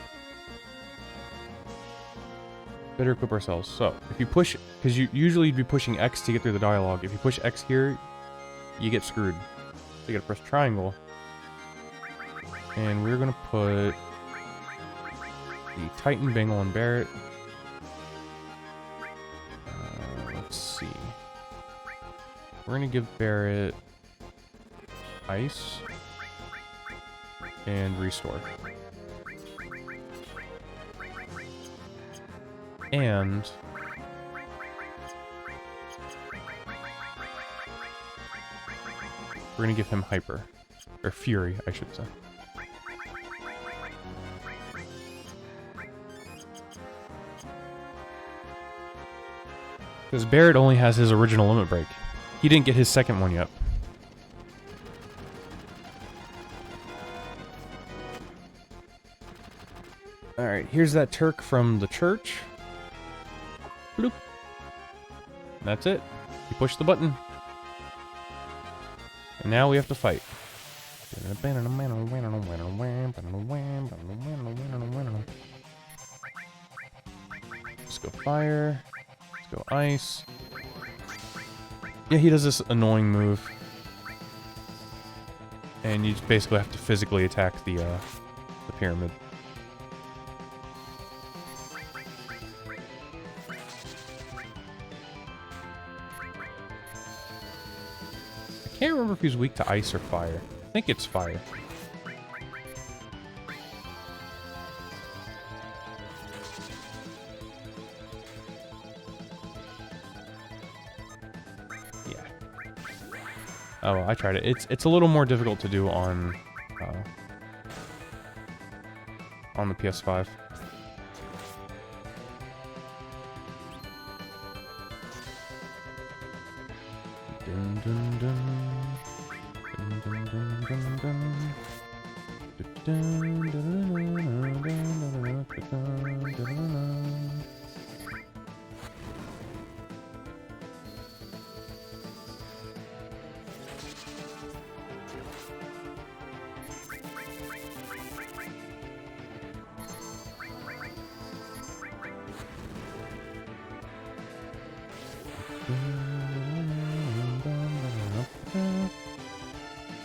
Better equip ourselves. So, if you push... Because usually you'd be pushing X to get through the dialogue. If you push X here, you get screwed. So you gotta press triangle. And we're gonna put... the Titan Bangle on Barret. Let's see. We're gonna give Barret... Ice. And restore. And we're gonna give him hyper. Or fury, I should say. Because Barret only has his original limit break. He didn't get his second one yet. Alright, here's that Turk from the church. Bloop. That's it. You push the button. And now we have to fight. Let's go fire. Let's go ice. Yeah, he does this annoying move. And you just basically have to physically attack the pyramid. I can't remember if he's weak to ice or fire. I think it's fire. Oh, I tried it. It's a little more difficult to do on the PS5. Dun, dun, dun. Dun, dun, dun, dun, dun. Dun, dun, dun, dun, dun, dun, dun, dun.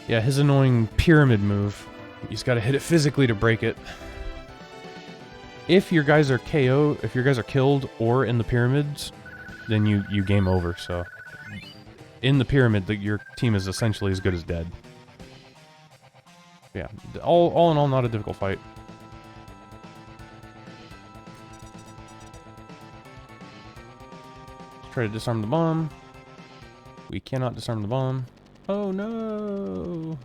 Yeah, his annoying pyramid move. You just gotta hit it physically to break it. If your guys are KO, if your guys are killed or in the pyramids, then you game over, so... In the pyramid, your team is essentially as good as dead. Yeah, all in all, not a difficult fight. Let's try to disarm the bomb. We cannot disarm the bomb. Oh no!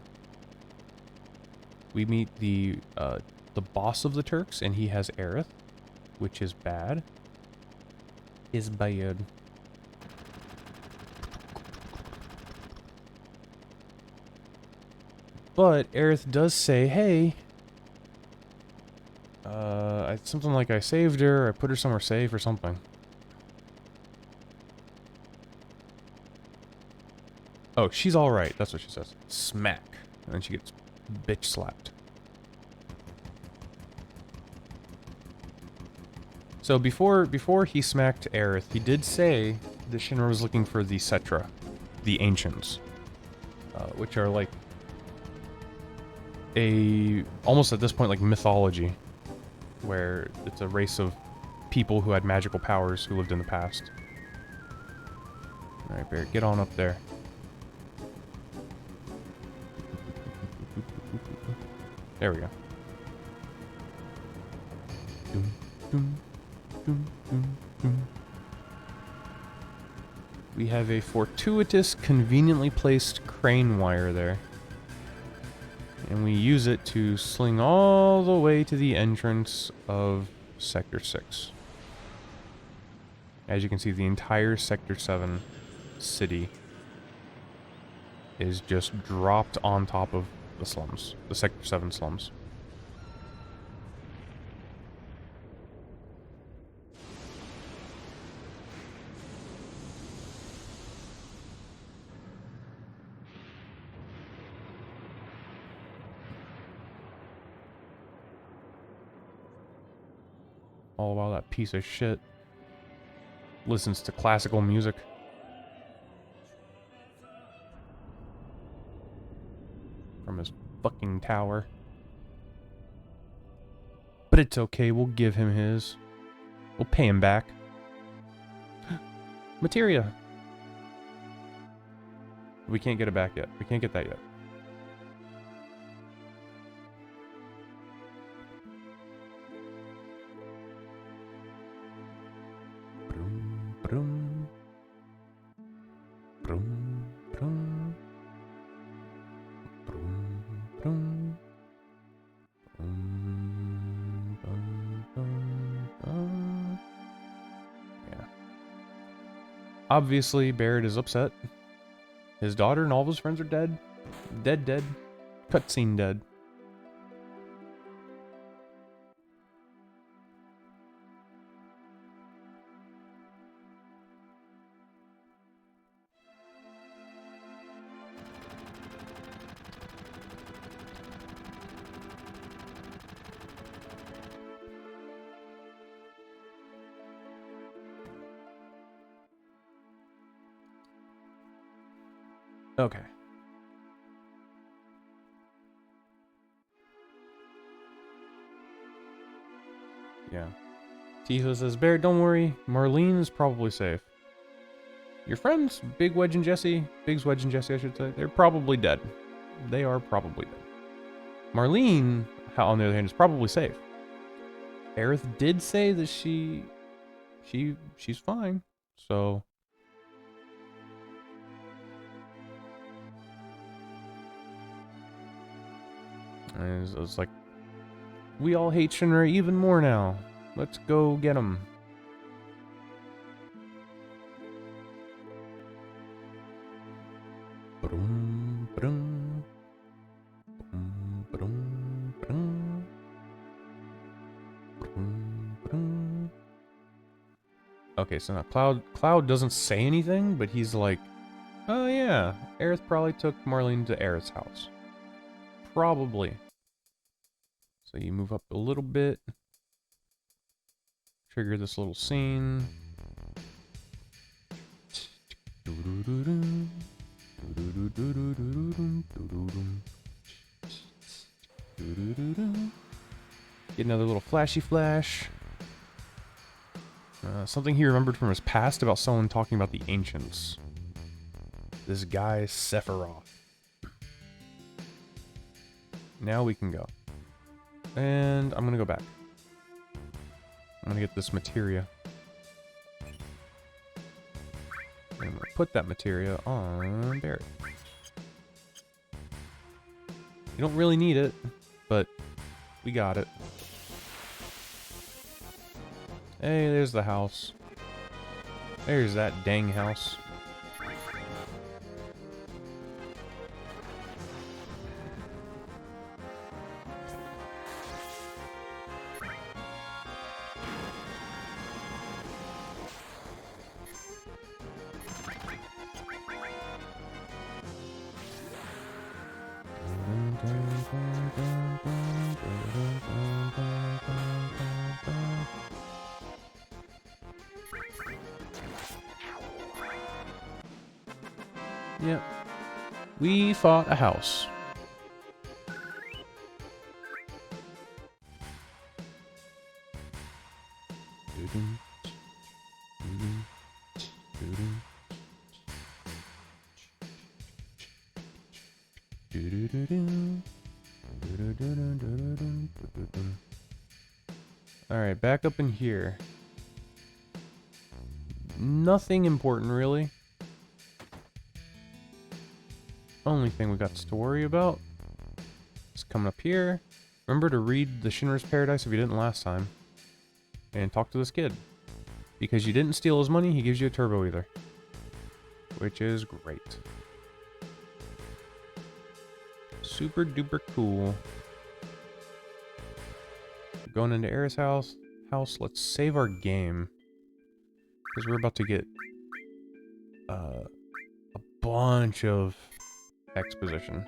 We meet the boss of the Turks, and he has Aerith, which is bad. Is bad. But Aerith does say, hey, something like I saved her, I put her somewhere safe or something. Oh, she's alright, that's what she says. Smack. And then she gets bitch slapped. So before he smacked Aerith, he did say that Shinra was looking for the Cetra, the Ancients, which are like almost at this point like mythology, where it's a race of people who had magical powers who lived in the past. Alright, Barret, get on up there. There we go. Doom, doom, doom, doom, doom. We have a fortuitous, conveniently placed crane wire there. And we use it to sling all the way to the entrance of Sector 6. As you can see, the entire Sector 7 city is just dropped on top of the slums. The Sector 7 slums. All while that piece of shit listens to classical music. From his fucking tower. But it's okay, we'll give him his. We'll pay him back. Materia! We can't get it back yet. We can't get that yet. Brum, brum. Brum, brum. Brum, brum. Yeah. Obviously, Barret is upset. His daughter and all of his friends are dead. Dead. Cutscene dead. Okay. Yeah. Tifa says, Barret, don't worry. Marlene is probably safe. Your friends, Big Wedge and Jesse, Biggs, Wedge and Jesse, I should say, they're probably dead. They are probably dead. Marlene, on the other hand, is probably safe. Aerith did say that she's fine. So And it's like, we all hate Shinra even more now. Let's go get him. Okay, so now Cloud doesn't say anything, but he's like, oh yeah, Aerith probably took Marlene to Aerith's house. Probably. So you move up a little bit. Trigger this little scene. Get another little flashy flash. Something he remembered from his past about someone talking about the ancients. This guy, Sephiroth. Now we can go. And I'm gonna go back. I'm gonna get this materia. And I'm gonna put that materia on Barret. You don't really need it, but we got it. Hey, there's the house. There's that dang house. Yep. We fought a house. Alright, back up in here. Nothing important, really. Only thing we got to worry about is coming up here. Remember to read the Shinra's Paradise if you didn't last time. And talk to this kid. Because you didn't steal his money, he gives you a turbo ether. Which is great. Super duper cool. We're going into Aerith's house. Let's save our game. Because we're about to get a bunch of exposition.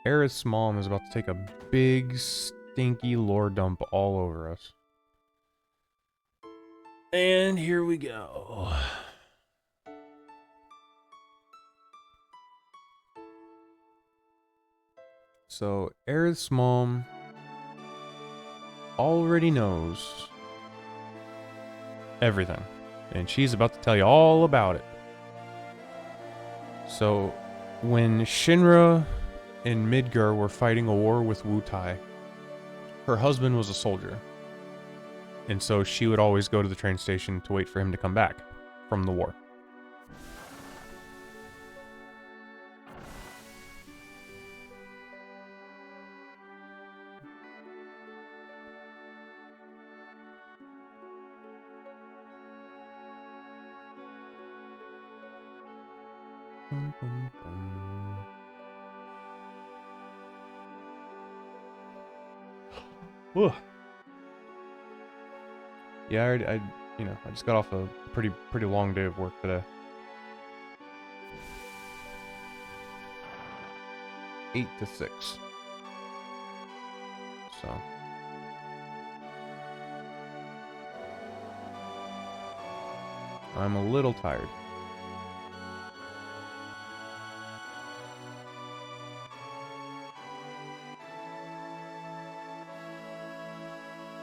Aerith's mom is about to take a big, stinky lore dump all over us. And here we go. So, Aerith's mom already knows everything. And she's about to tell you all about it. So, when Shinra and Midgar were fighting a war with Wutai, her husband was a soldier. And so she would always go to the train station to wait for him to come back from the war. Ugh. Yeah, I just got off a pretty long day of work today. 8 to 6. So. I'm a little tired.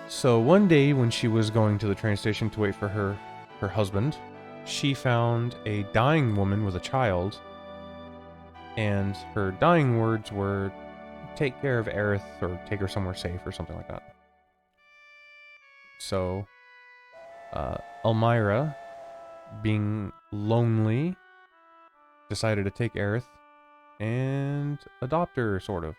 So one day when she was going to the train station to wait for her husband, she found a dying woman with a child, and her dying words were, take care of Aerith or take her somewhere safe or something like that. So, Elmyra, being lonely, decided to take Aerith and adopt her, sort of.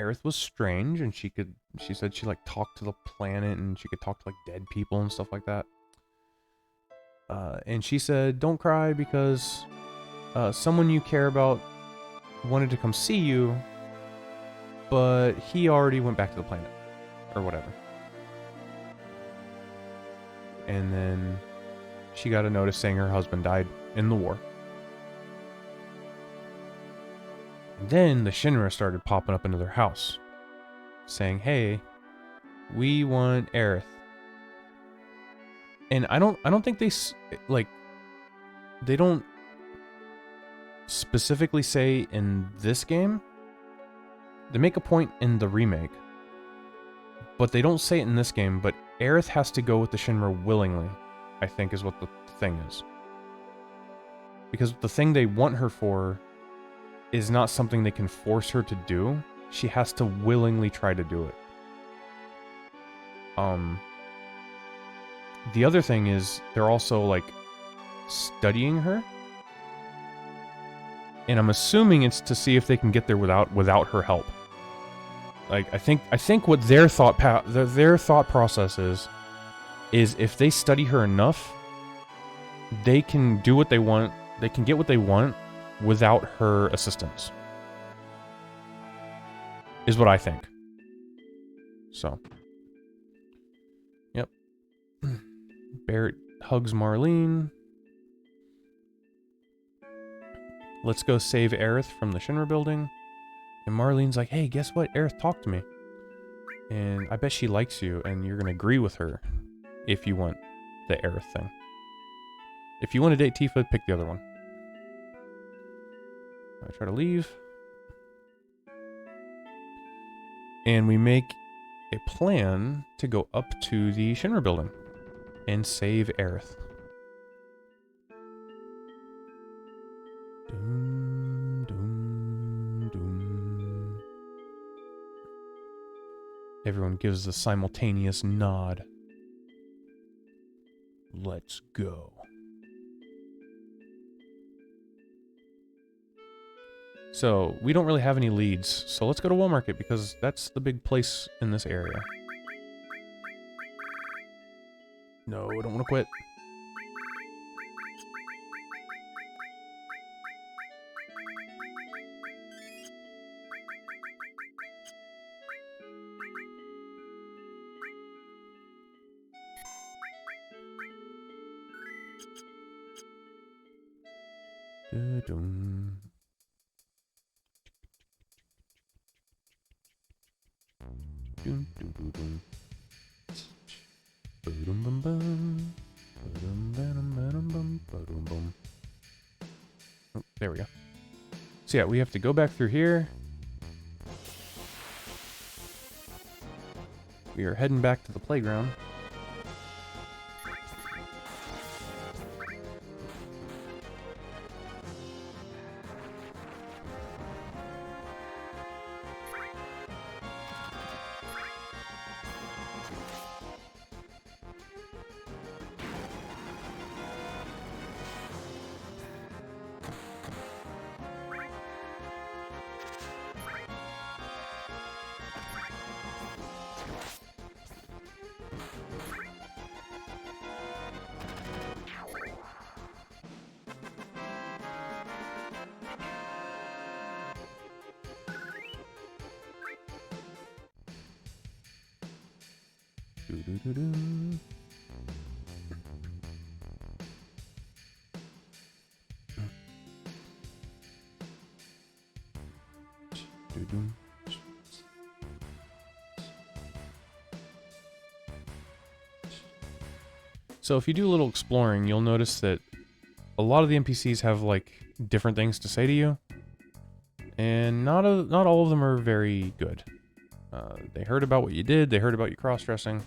Aerith was strange, and she said she like talked to the planet, and she could talk to like dead people and stuff like that. And she said, don't cry because someone you care about wanted to come see you, but he already went back to the planet, or whatever. And then she got a notice saying her husband died in the war. And then the Shinra started popping up into their house, saying, hey, we want Aerith. And I don't think they, like, they don't specifically say in this game. They make a point in the remake, but they don't say it in this game, but Aerith has to go with the Shinra willingly, I think is what the thing is. Because the thing they want her for is not something they can force her to do. She has to willingly try to do it. The other thing is they're also like studying her. And I'm assuming it's to see if they can get there without her help. Like I think what their thought process is if they study her enough, they can do what they want. They can get what they want without her assistance. Is what I think. So. Yep. Barret hugs Marlene. Let's go save Aerith from the Shinra building. And Marlene's like, hey, guess what? Aerith talked to me. And I bet she likes you, and you're going to agree with her if you want the Aerith thing. If you want to date Tifa, pick the other one. I try to leave. And we make a plan to go up to the Shinra building and save Aerith. Doom, doom, doom. Everyone gives a simultaneous nod. Let's go. So, we don't really have any leads, so let's go to Wall Market because that's the big place in this area. No, I don't want to quit. Dun-dun. Dun, dun, dun, dun. Ba-dum-bum-bum. Ba-dum-ba-dum-ba-dum-bum. Ba-dum-bum. Oh, there we go. So yeah, we have to go back through here. We are heading back to the playground. Doo-doo-doo-doo. Doo-doo. So if you do a little exploring, you'll notice that a lot of the NPCs have like different things to say to you, and not all of them are very good. They heard about what you did, they heard about you cross-dressing,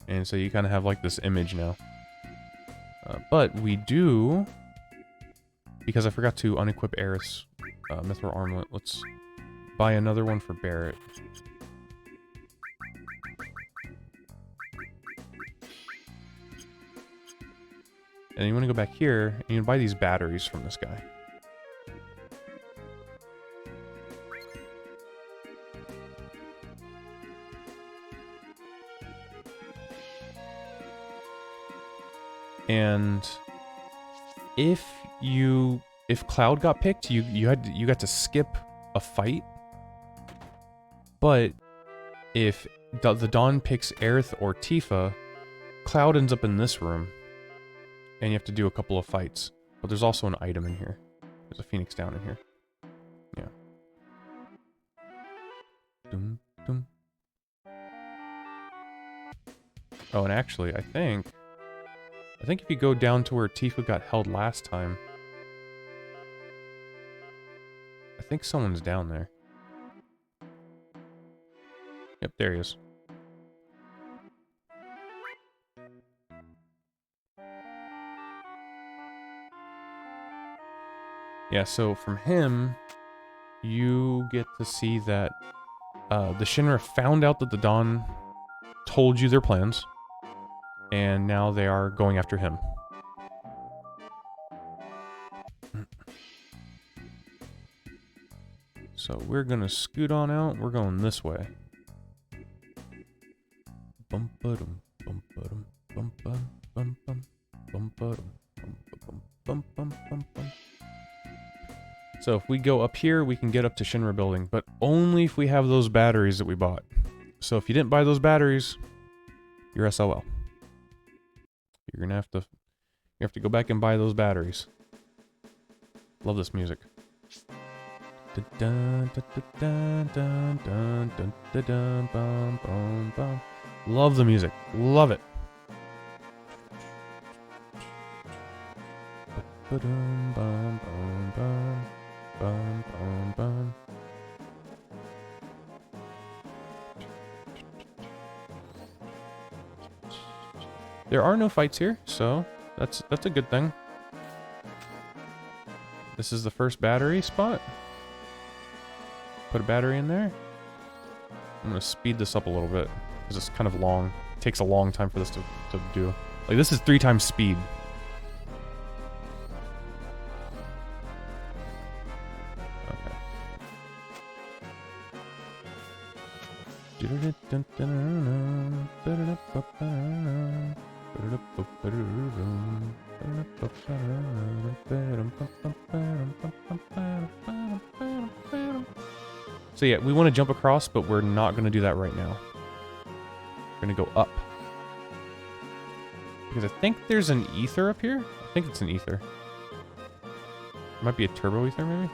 and so you kind of have like this image now. But we do, because I forgot to unequip Aerith's Mithril Armlet, let's buy another one for Barret. And you want to go back here, and you buy these batteries from this guy. And if Cloud got picked, you got to skip a fight. But if the Dawn picks Aerith or Tifa, Cloud ends up in this room. And you have to do a couple of fights. But there's also an item in here. There's a Phoenix down in here. Yeah. Dum, dum. Oh, and actually, I think if you go down to where Tifa got held last time, I think someone's down there. Yep, there he is. Yeah, so from him, you get to see that the Shinra found out that the Dawn told you their plans, and now they are going after him. So we're gonna scoot on out. We're going this way. Bum ba-dum, bum ba-dum, bum bum bum bum bum ba-dum, bum bum bum bum bum bum. So if we go up here, we can get up to Shinra Building, but only if we have those batteries that we bought. So if you didn't buy those batteries, you're SOL. You're gonna have to go back and buy those batteries. Love this music. Love the music. Love it. There are no fights here, so that's a good thing. This is the first battery spot. Put a battery in there. I'm gonna speed this up a little bit because it's kind of long. It takes a long time for this to do. Like, this is 3 times speed. So yeah, we want to jump across, but we're not going to do that right now. We're going to go up. Because I think there's an ether up here. I think it's an ether. It might be a turbo ether, maybe?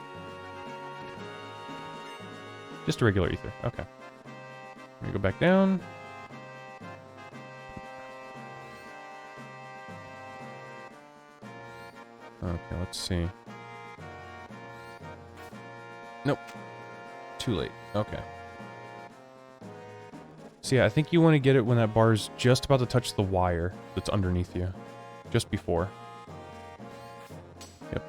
Just a regular ether. Okay. I'm going to go back down. Okay, let's see. Nope. Too late. Okay. So yeah, I think you want to get it when that bar's just about to touch the wire that's underneath you. Just before. Yep.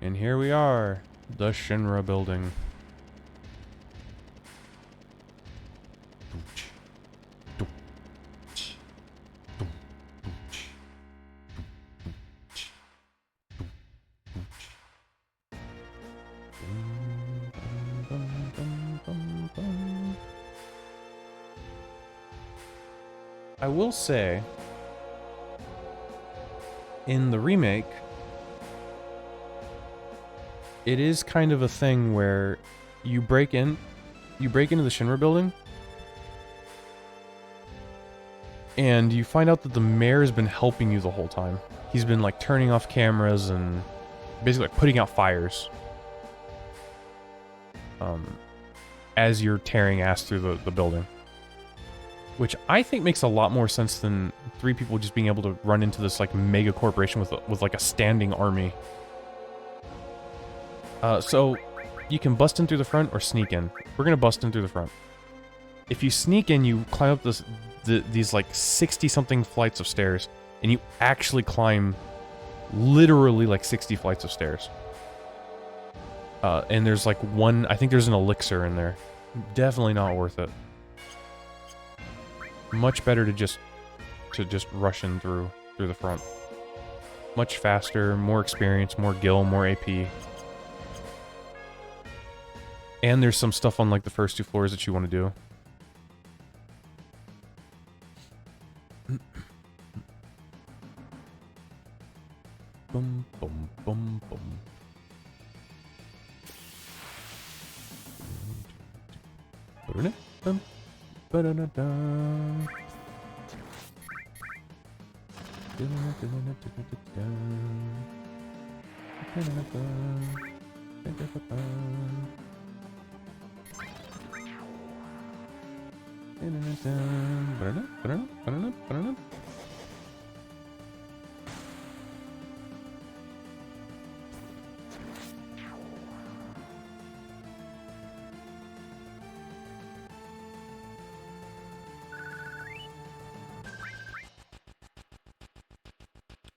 And here we are, the Shinra Building. I will say, in the remake, it is kind of a thing where you break into the Shinra Building, and you find out that the mayor's been helping you the whole time. He's been like turning off cameras and basically like putting out fires as you're tearing ass through the building. Which I think makes a lot more sense than 3 people just being able to run into this like mega corporation with like a standing army. So you can bust in through the front or sneak in. We're gonna bust in through the front. If you sneak in, you climb up these like 60-something flights of stairs, and you actually climb literally like 60 flights of stairs. And there's like one, I think there's an elixir in there. Definitely not worth it. Much better to just rush in through the front. Much faster, more experience, more gil, more AP. And there's some stuff on like the first 2 floors that you want to do. Boom, boom, boom, boom.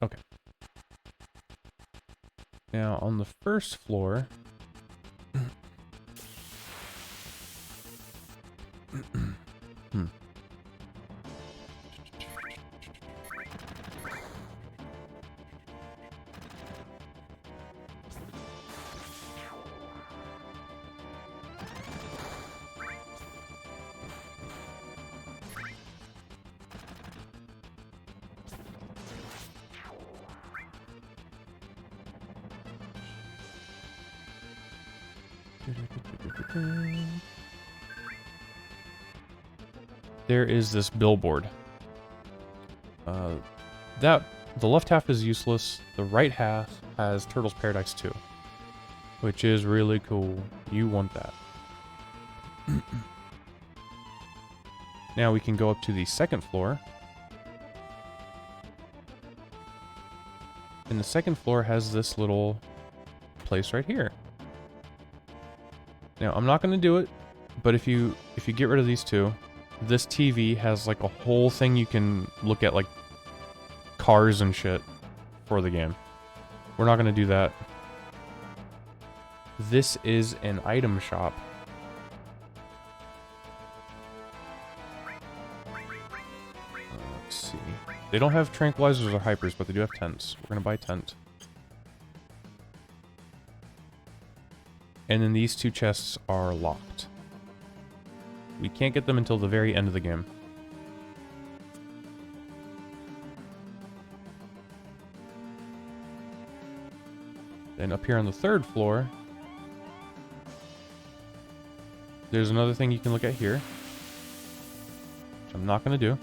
Okay. Now, on the first floor... There is this billboard. The left half is useless. The right half has Turtles Paradise 2, which is really cool. You want that. Now we can go up to the second floor. And the second floor has this little place right here. Now, I'm not going to do it, but if you get rid of these two, this TV has like a whole thing you can look at, like cars and shit for the game. We're not going to do that. This is an item shop. Let's see. They don't have tranquilizers or hypers, but they do have tents. We're going to buy a tent. And then these 2 chests are locked. We can't get them until the very end of the game. Then up here on the 3rd floor, there's another thing you can look at here, which I'm not going to do.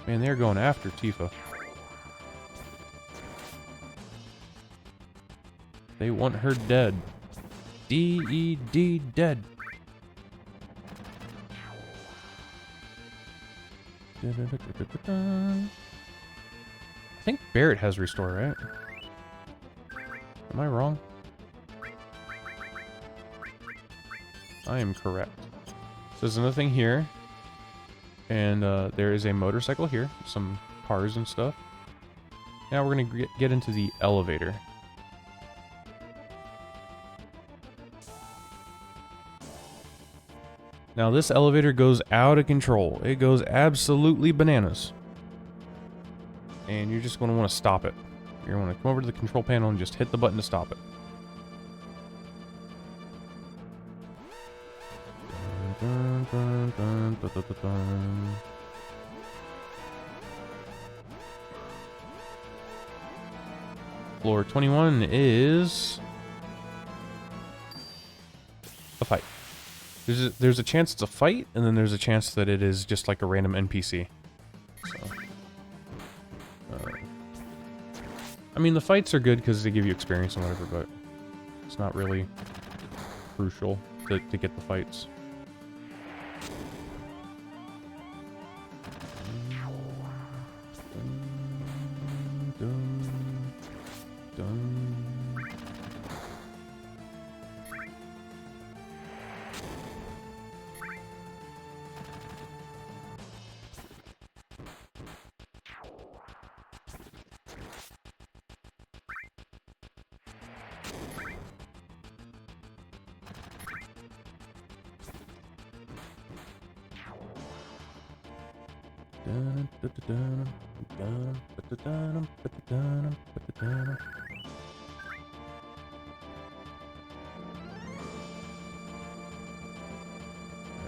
Man, they're going after Tifa. They want her dead. D-E-D dead. I think Barret has restore, right? Am I wrong? I am correct. So there's another thing here. And there is a motorcycle here. Some cars and stuff. Now we're going to get into the elevator. Now this elevator goes out of control. It goes absolutely bananas. And you're just going to want to stop it. You're going to want to come over to the control panel and just hit the button to stop it. Floor 21 is a fight. There's a chance it's a fight, and then there's a chance that it is just like a random NPC. So, I mean, the fights are good because they give you experience and whatever, but it's not really crucial to get the fights.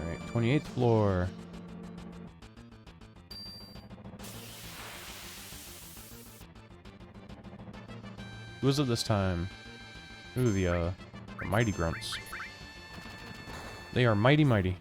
Alright, 28th floor. Who is it this time? Ooh, the mighty grunts. They are mighty mighty.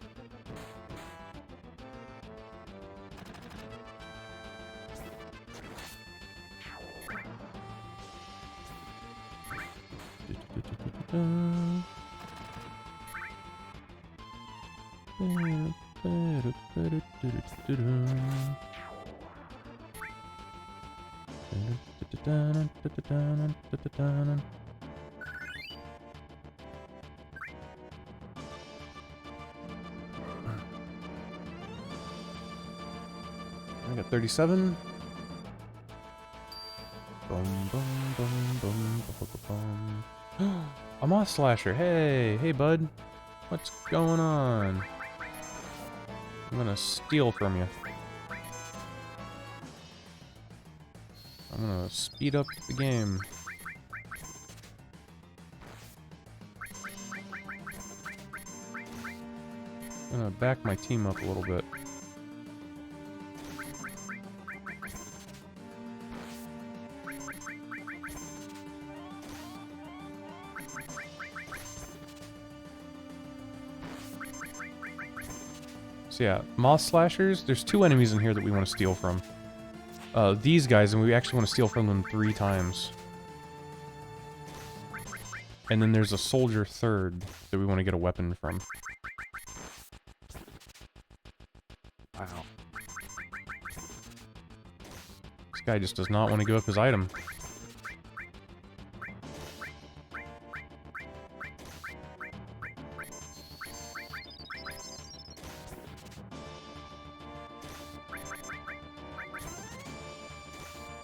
I got 37. Boom, boom, boom, boom, boom, boom, boom. A Moth Slasher. Hey, bud. What's going on? I'm gonna steal from you. I'm gonna speed up the game. I'm gonna back my team up a little bit. So yeah, Moth Slashers, there's 2 enemies in here that we want to steal from. These guys, and we actually want to steal from them 3 times. And then there's a Soldier Third that we want to get a weapon from. Wow. This guy just does not want to give up his item.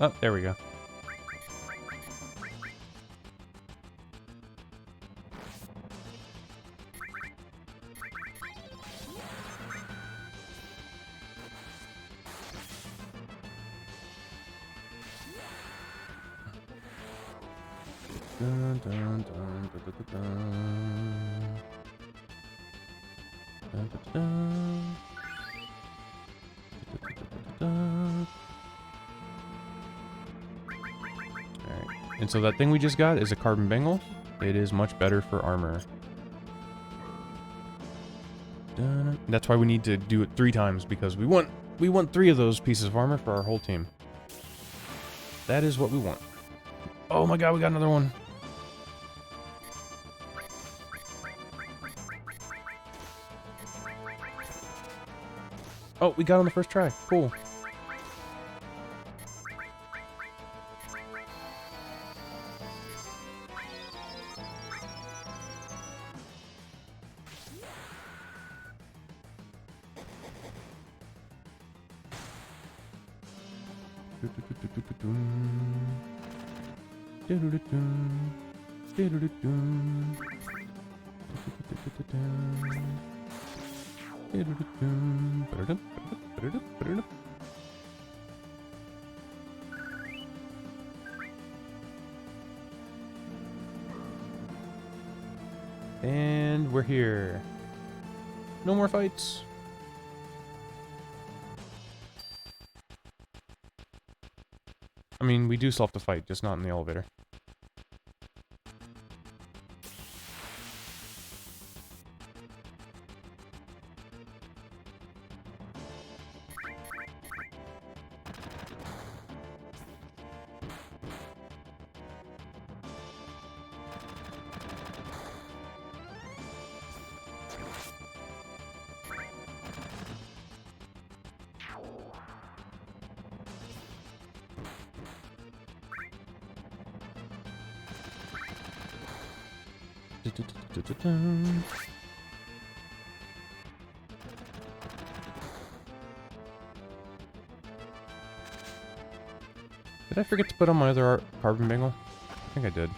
Oh, there we go. Dun, dun, dun, dun, dun, dun. Dun, dun, dun. Dun, dun, dun, dun. Alright, and so that thing we just got is a carbon bangle. It is much better for armor. Dun. That's why we need to do it 3 times, because we want 3 of those pieces of armor for our whole team. That is what we want. Oh my god, we got another one. Oh, we got on the first try. Cool. And we're here. No more fights. I mean, we do still have to fight, just not in the elevator. Did I forget to put on my other carbon bangle? I think I did.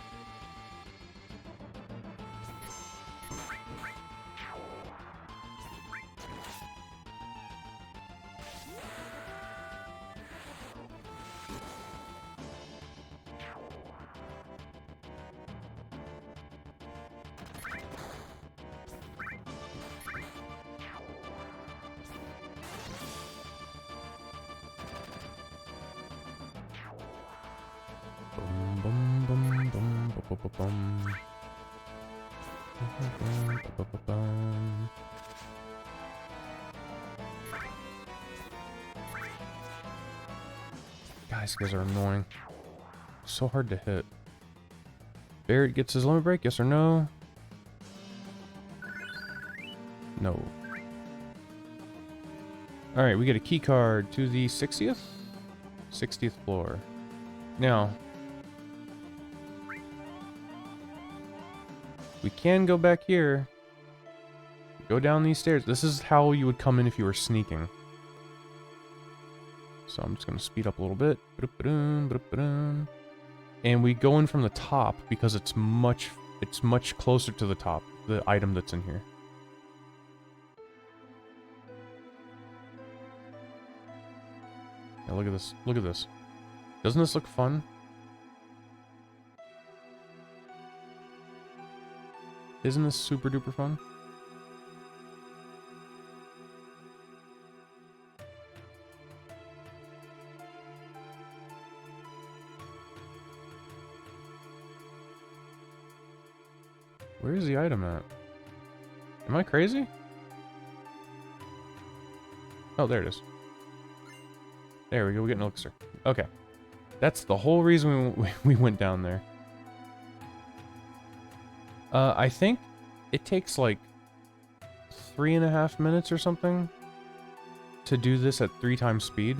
Guys, are annoying. So hard to hit. Barret gets his limit break, yes or no? No. Alright, we get a key card to the 60th? 60th floor. Now, we can go back here. Go down these stairs. This is how you would come in if you were sneaking. So I'm just going to speed up a little bit. And we go in from the top because it's much closer to the top, the item that's in here. Now look at this. Look at this. Doesn't this look fun? Isn't this super duper fun? Where's the item at? Am I crazy? Oh, there it is. There we go, we get an elixir. Okay. That's the whole reason we went down there. I think it takes like 3.5 minutes or something to do this at 3 times speed.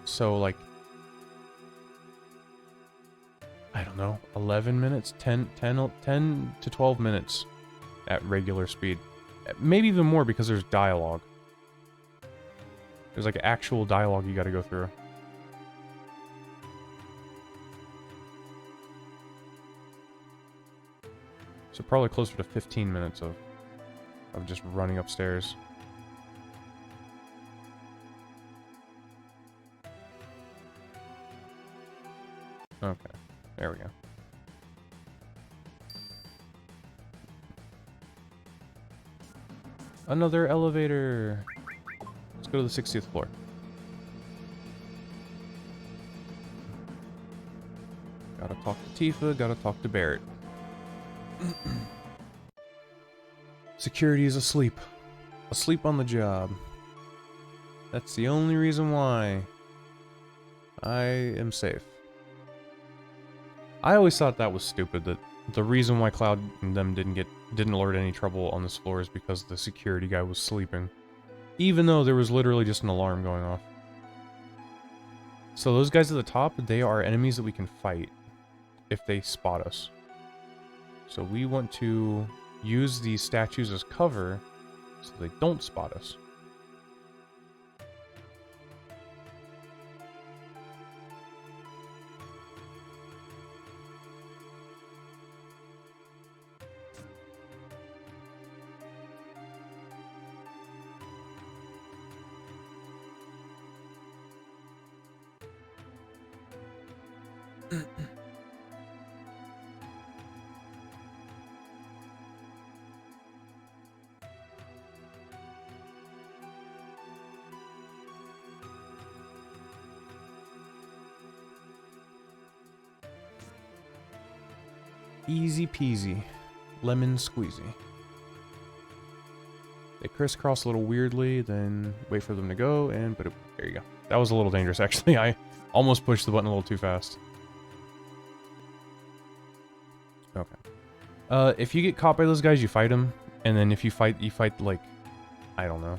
So like, I don't know, 11 minutes, 10 to 12 minutes at regular speed. Maybe even more because there's dialogue. There's like actual dialogue you gotta go through. So probably closer to 15 minutes of just running upstairs. Okay, there we go. Another elevator. Let's go to the 60th floor. Gotta talk to Tifa, gotta talk to Barret. Security is asleep. Asleep on the job. That's the only reason why I am safe. I always thought that was stupid, that the reason why Cloud and them didn't alert any trouble on this floor is because the security guy was sleeping. Even though there was literally just an alarm going off. So those guys at the top, they are enemies that we can fight if they spot us. So we want to use these statues as cover so they don't spot us. Easy peasy. Lemon squeezy. They crisscross a little weirdly, then wait for them to go, and but there you go. That was a little dangerous, actually. I almost pushed the button a little too fast. Okay. If you get caught by those guys, you fight them, and then if you fight like, I don't know,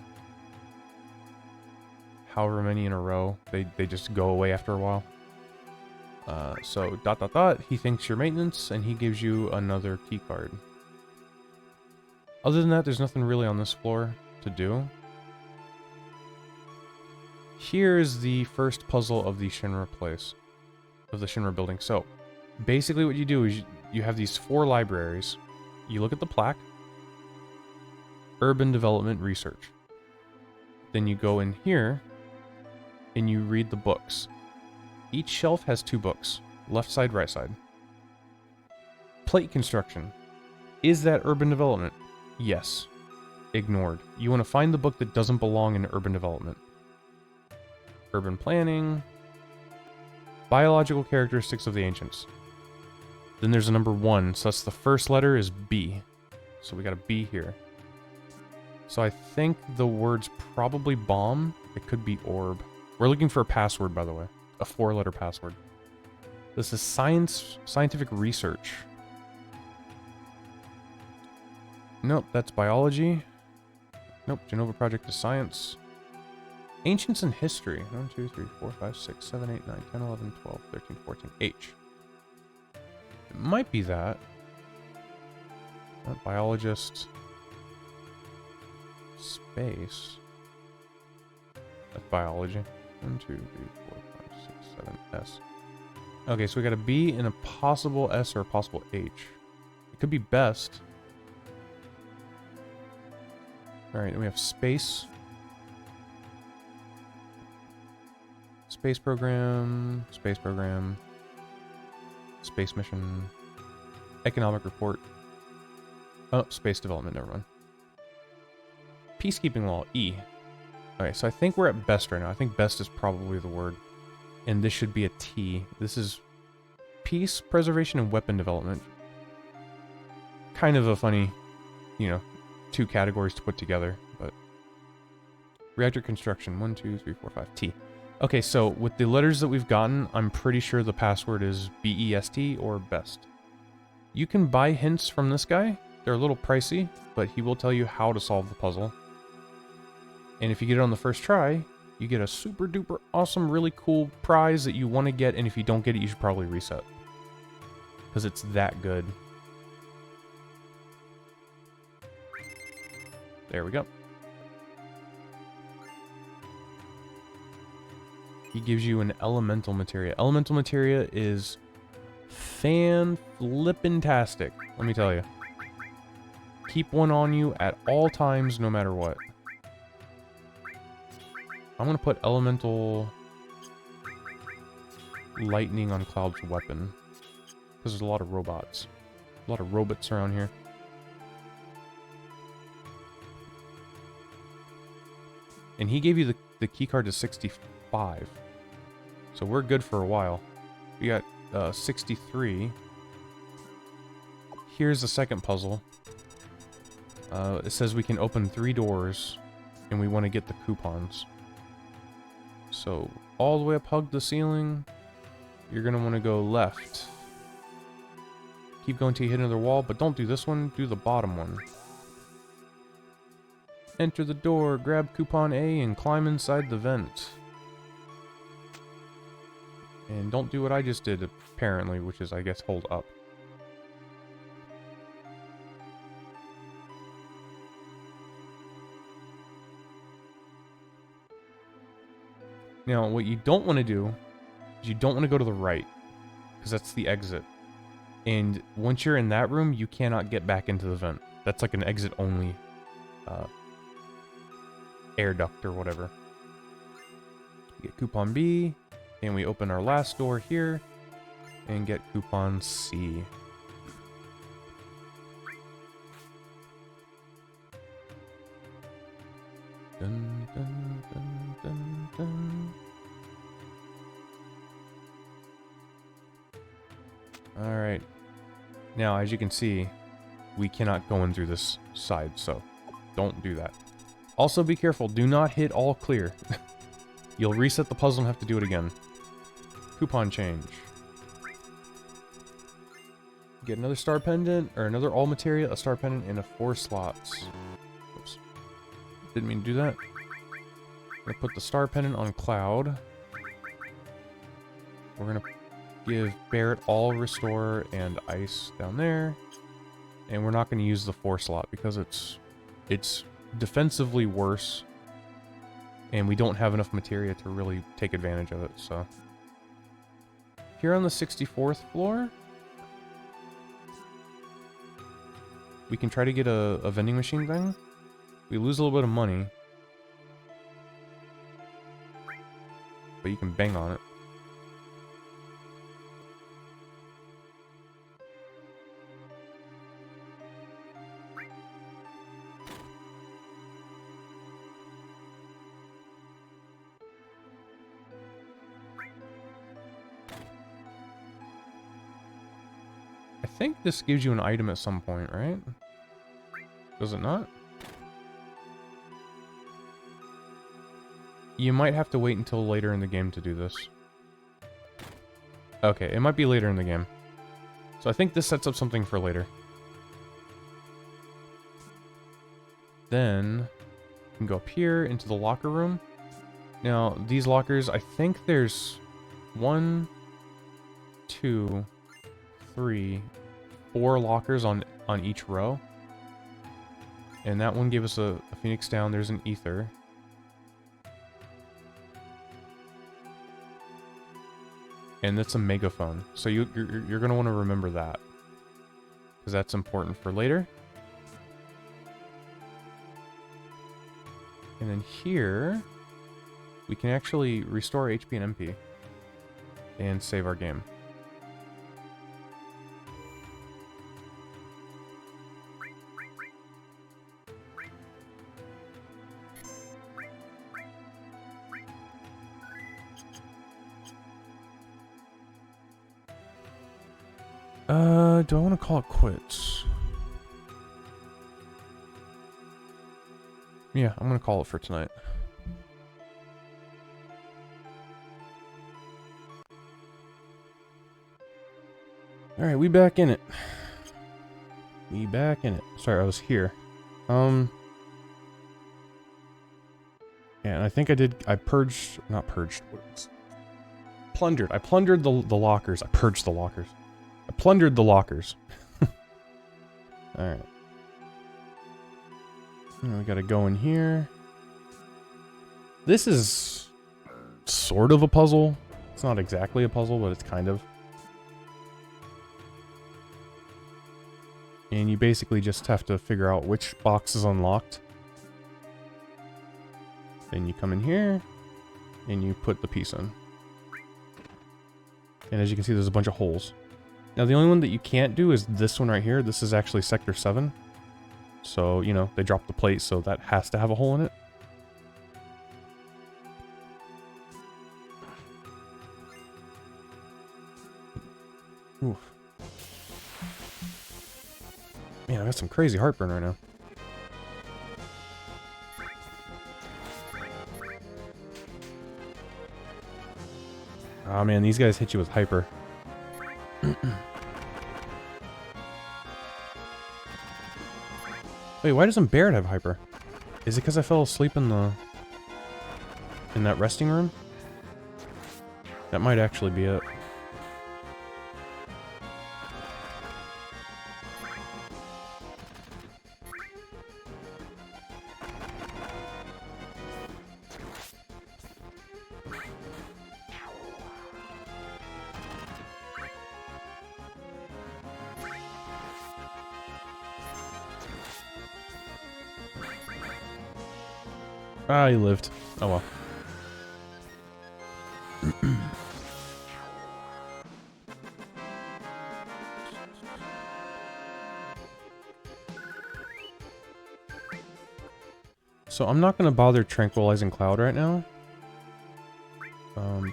however many in a row, they just go away after a while. So ... he thinks you're maintenance, and he gives you another key card. Other than that, there's nothing really on this floor to do. Here's the first puzzle of the Shinra place, of the Shinra building. So, basically what you do is you have these 4 libraries. You look at the plaque, Urban Development Research. Then you go in here, and you read the books. Each shelf has 2 books, left side, right side. Plate construction. Is that urban development? Yes. Ignored. You want to find the book that doesn't belong in urban development. Urban planning. Biological characteristics of the ancients. Then there's a number 1, so that's the first letter is B. So we got a B here. So I think the word's probably bomb. It could be orb. We're looking for a password, by the way. A 4-letter password. This is scientific research. Nope, that's biology. Nope, Genova Project is science. Ancients and history. 1, 2, 3, 4, 5, 6, 7, 8, 9, 10, 11, 12, 13, 14. H. It might be that. Biologist. Space. That's biology. 1, 2, 3, 4, 5, 6, 7, S. Okay, so we got a B and a possible S or a possible H. It could be best. Alright, then we have space. Space program. Space program. Space mission. Economic report. Oh, space development, never mind. Peacekeeping law, E. Okay, so I think we're at best right now. I think best is probably the word. And this should be a T. This is peace, preservation, and weapon development. Kind of a funny, you know, 2 categories to put together, but... Reactor construction, 1, 2, 3, 4, 5, T. Okay, so with the letters that we've gotten, I'm pretty sure the password is BEST or best. You can buy hints from this guy. They're a little pricey, but he will tell you how to solve the puzzle. And if you get it on the first try, you get a super duper awesome, really cool prize that you want to get, and if you don't get it, you should probably reset. Because it's that good. There we go. He gives you an elemental materia. Elemental materia is fan-flippin-tastic, let me tell you. Keep one on you at all times, no matter what. I'm gonna put elemental lightning on Cloud's weapon. Because there's a lot of robots. A lot of robots around here. And he gave you the keycard to 65. So we're good for a while. We got 63. Here's the second puzzle. It says we can open 3 doors, and we want to get the coupons. So, all the way up, hug the ceiling. You're going to want to go left. Keep going till you hit another wall, but don't do this one, do the bottom one. Enter the door, grab coupon A, and climb inside the vent. And don't do what I just did, apparently, which is, I guess, hold up. Now, what you don't want to do is you don't want to go to the right, because that's the exit. And once you're in that room, you cannot get back into the vent. That's like an exit-only air duct or whatever. Get coupon B, and we open our last door here, and get coupon C. Dun, dun, dun, dun, dun. Alright. Now, as you can see, we cannot go in through this side, so don't do that. Also, be careful. Do not hit all clear. You'll reset the puzzle and have to do it again. Coupon change. Get another star pendant, or another all materia, a star pendant, and a 4 slots. Oops. Didn't mean to do that. I'm gonna put the star pendant on Cloud. We're gonna give Barret all restore and ice down there. And we're not going to use the 4 slot because it's defensively worse. And we don't have enough materia to really take advantage of it, so. Here on the 64th floor, we can try to get a vending machine thing. We lose a little bit of money. But you can bang on it. I think this gives you an item at some point, right? Does it not? You might have to wait until later in the game to do this. Okay, it might be later in the game. So I think this sets up something for later. Then, you can go up here into the locker room. Now, these lockers, I think there's 1, 2, 3, 4 lockers on each row. And that one gave us a Phoenix down. There's an ether. And that's a megaphone. So you're going to want to remember that. Because that's important for later. And then here, we can actually restore HP and MP. And save our game. Do I want to call it quits? Yeah, I'm going to call it for tonight. Alright, we back in it. We back in it. Sorry, I was here. Yeah, and I think I purged, not purged, plundered. I plundered the lockers. I purged the lockers. I plundered the lockers. Alright. We gotta go in here. This is sort of a puzzle. It's not exactly a puzzle, but it's kind of. And you basically just have to figure out which box is unlocked. Then you come in here, and you put the piece in. And as you can see, there's a bunch of holes. Now, the only one that you can't do is this one right here. This is actually Sector 7. So, you know, they dropped the plate, so that has to have a hole in it. Oof. Man, I got some crazy heartburn right now. Oh man, these guys hit you with hyper. Wait, why doesn't Barret have hyper? Is it because I fell asleep in that resting room? That might actually be it. Ah, he lived. Oh well. So I'm not going to bother tranquilizing Cloud right now.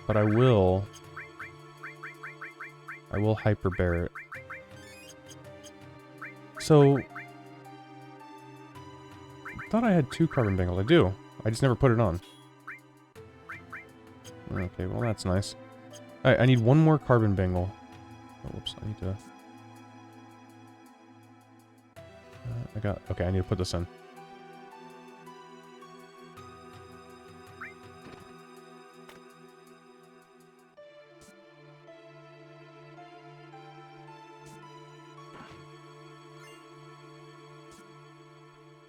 But I will hyper Barret. So I thought I had 2 carbon bangles. I do. I just never put it on. Okay, well that's nice. Alright, I need 1 more carbon bangle. Oh, whoops, I need to... okay, I need to put this in.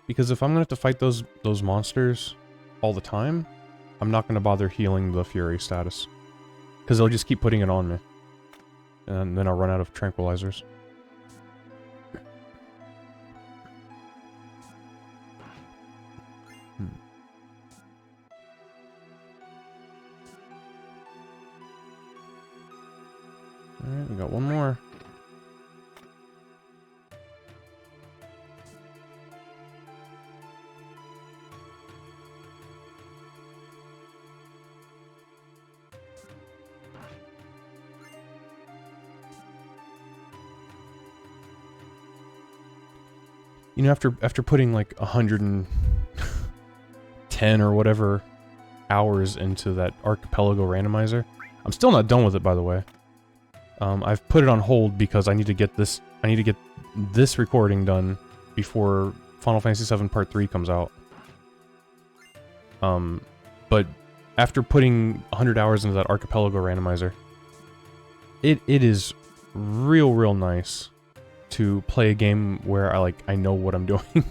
Because if I'm gonna have to fight those monsters all the time, I'm not gonna bother healing the Fury status. Because they'll just keep putting it on me. And then I'll run out of tranquilizers. Alright, we got one more. You know, after putting like 110 or whatever hours into that Archipelago randomizer, I'm still not done with it, by the way. I've put it on hold because I need to get this recording done before Final Fantasy VII Part 3 comes out. But after putting 100 hours into that Archipelago randomizer, it is real nice to play a game where I know what I'm doing.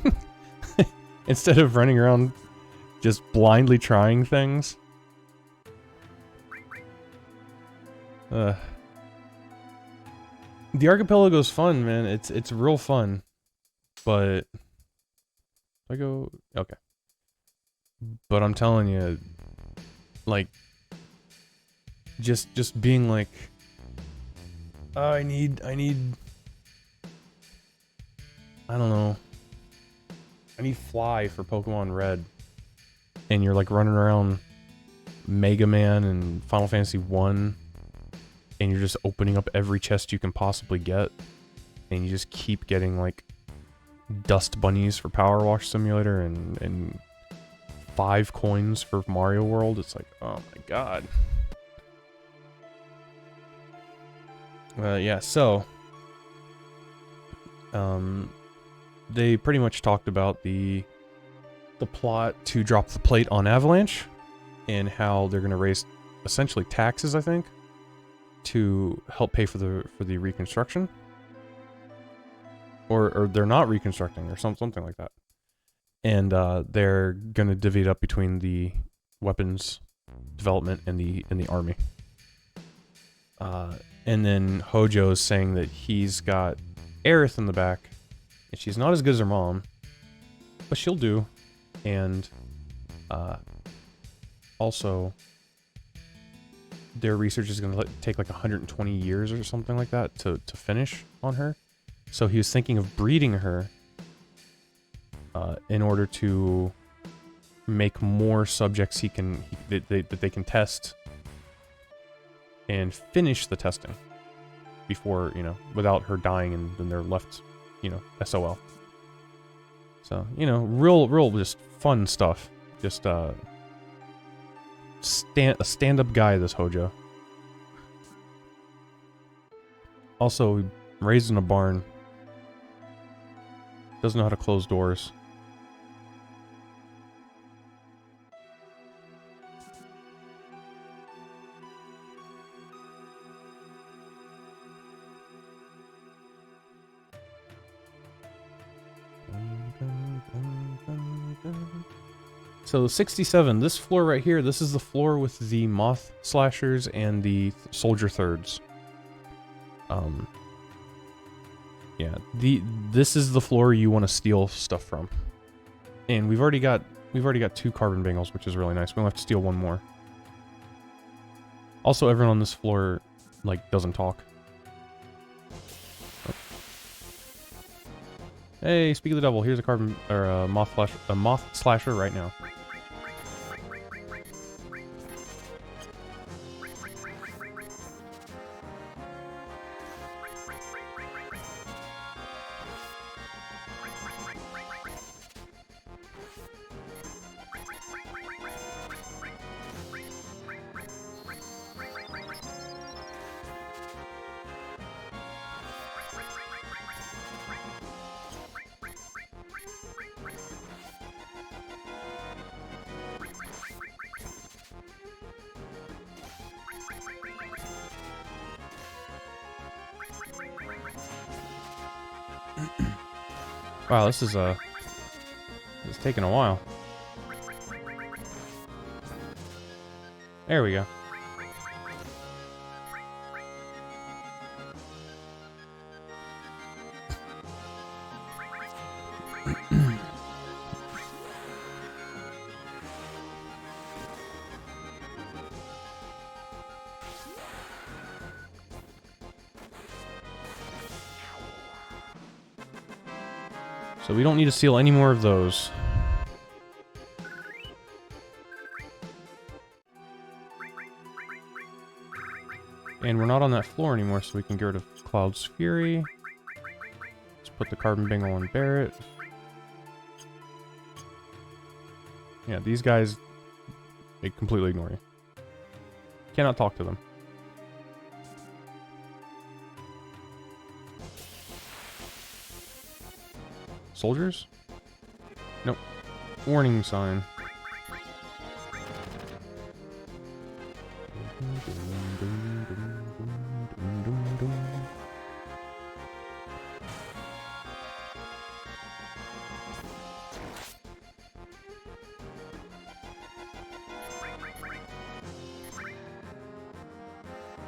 Instead of running around just blindly trying things. The Archipelago's fun, man. It's real fun. But I go okay. But I'm telling you, like, just being like, oh, I need I don't know. I need Fly for Pokemon Red. And you're like running around Mega Man and Final Fantasy 1. And you're just opening up every chest you can possibly get. And you just keep getting like dust bunnies for Power Wash Simulator and 5 coins for Mario World. It's like, oh my god. Yeah, so they pretty much talked about the plot to drop the plate on Avalanche and how they're going to raise essentially taxes, I think, to help pay for the reconstruction, or they're not reconstructing or something like that, and they're gonna divvy it up between the weapons development and the army. And then Hojo is saying that he's got Aerith in the back, and she's not as good as her mom, but she'll do, and also their research is going to take like 120 years or something like that to finish on her. So he was thinking of breeding her in order to make more subjects that they can test and finish the testing before, you know, without her dying and then they're left, you know, SOL. So, you know, real just fun stuff. Just a stand-up guy, this Hojo. Also, raised in a barn. Doesn't know how to close doors. So 67, this floor right here, this is the floor with the moth slashers and the soldier thirds. Yeah, this is the floor you want to steal stuff from. And we've already got 2 carbon bangles, which is really nice. We only have to steal 1 more. Also, everyone on this floor like doesn't talk. Oh. Hey, speak of the devil, here's a carbon or a moth slasher right now. Wow, this is a It's taking a while. There we go. So we don't need to seal any more of those. And we're not on that floor anymore, so we can get rid of Cloud's Fury. Let's put the Carbon Bingle on Barret. Yeah, these guys, they completely ignore you. Cannot talk to them. Soldiers? Nope. Warning sign.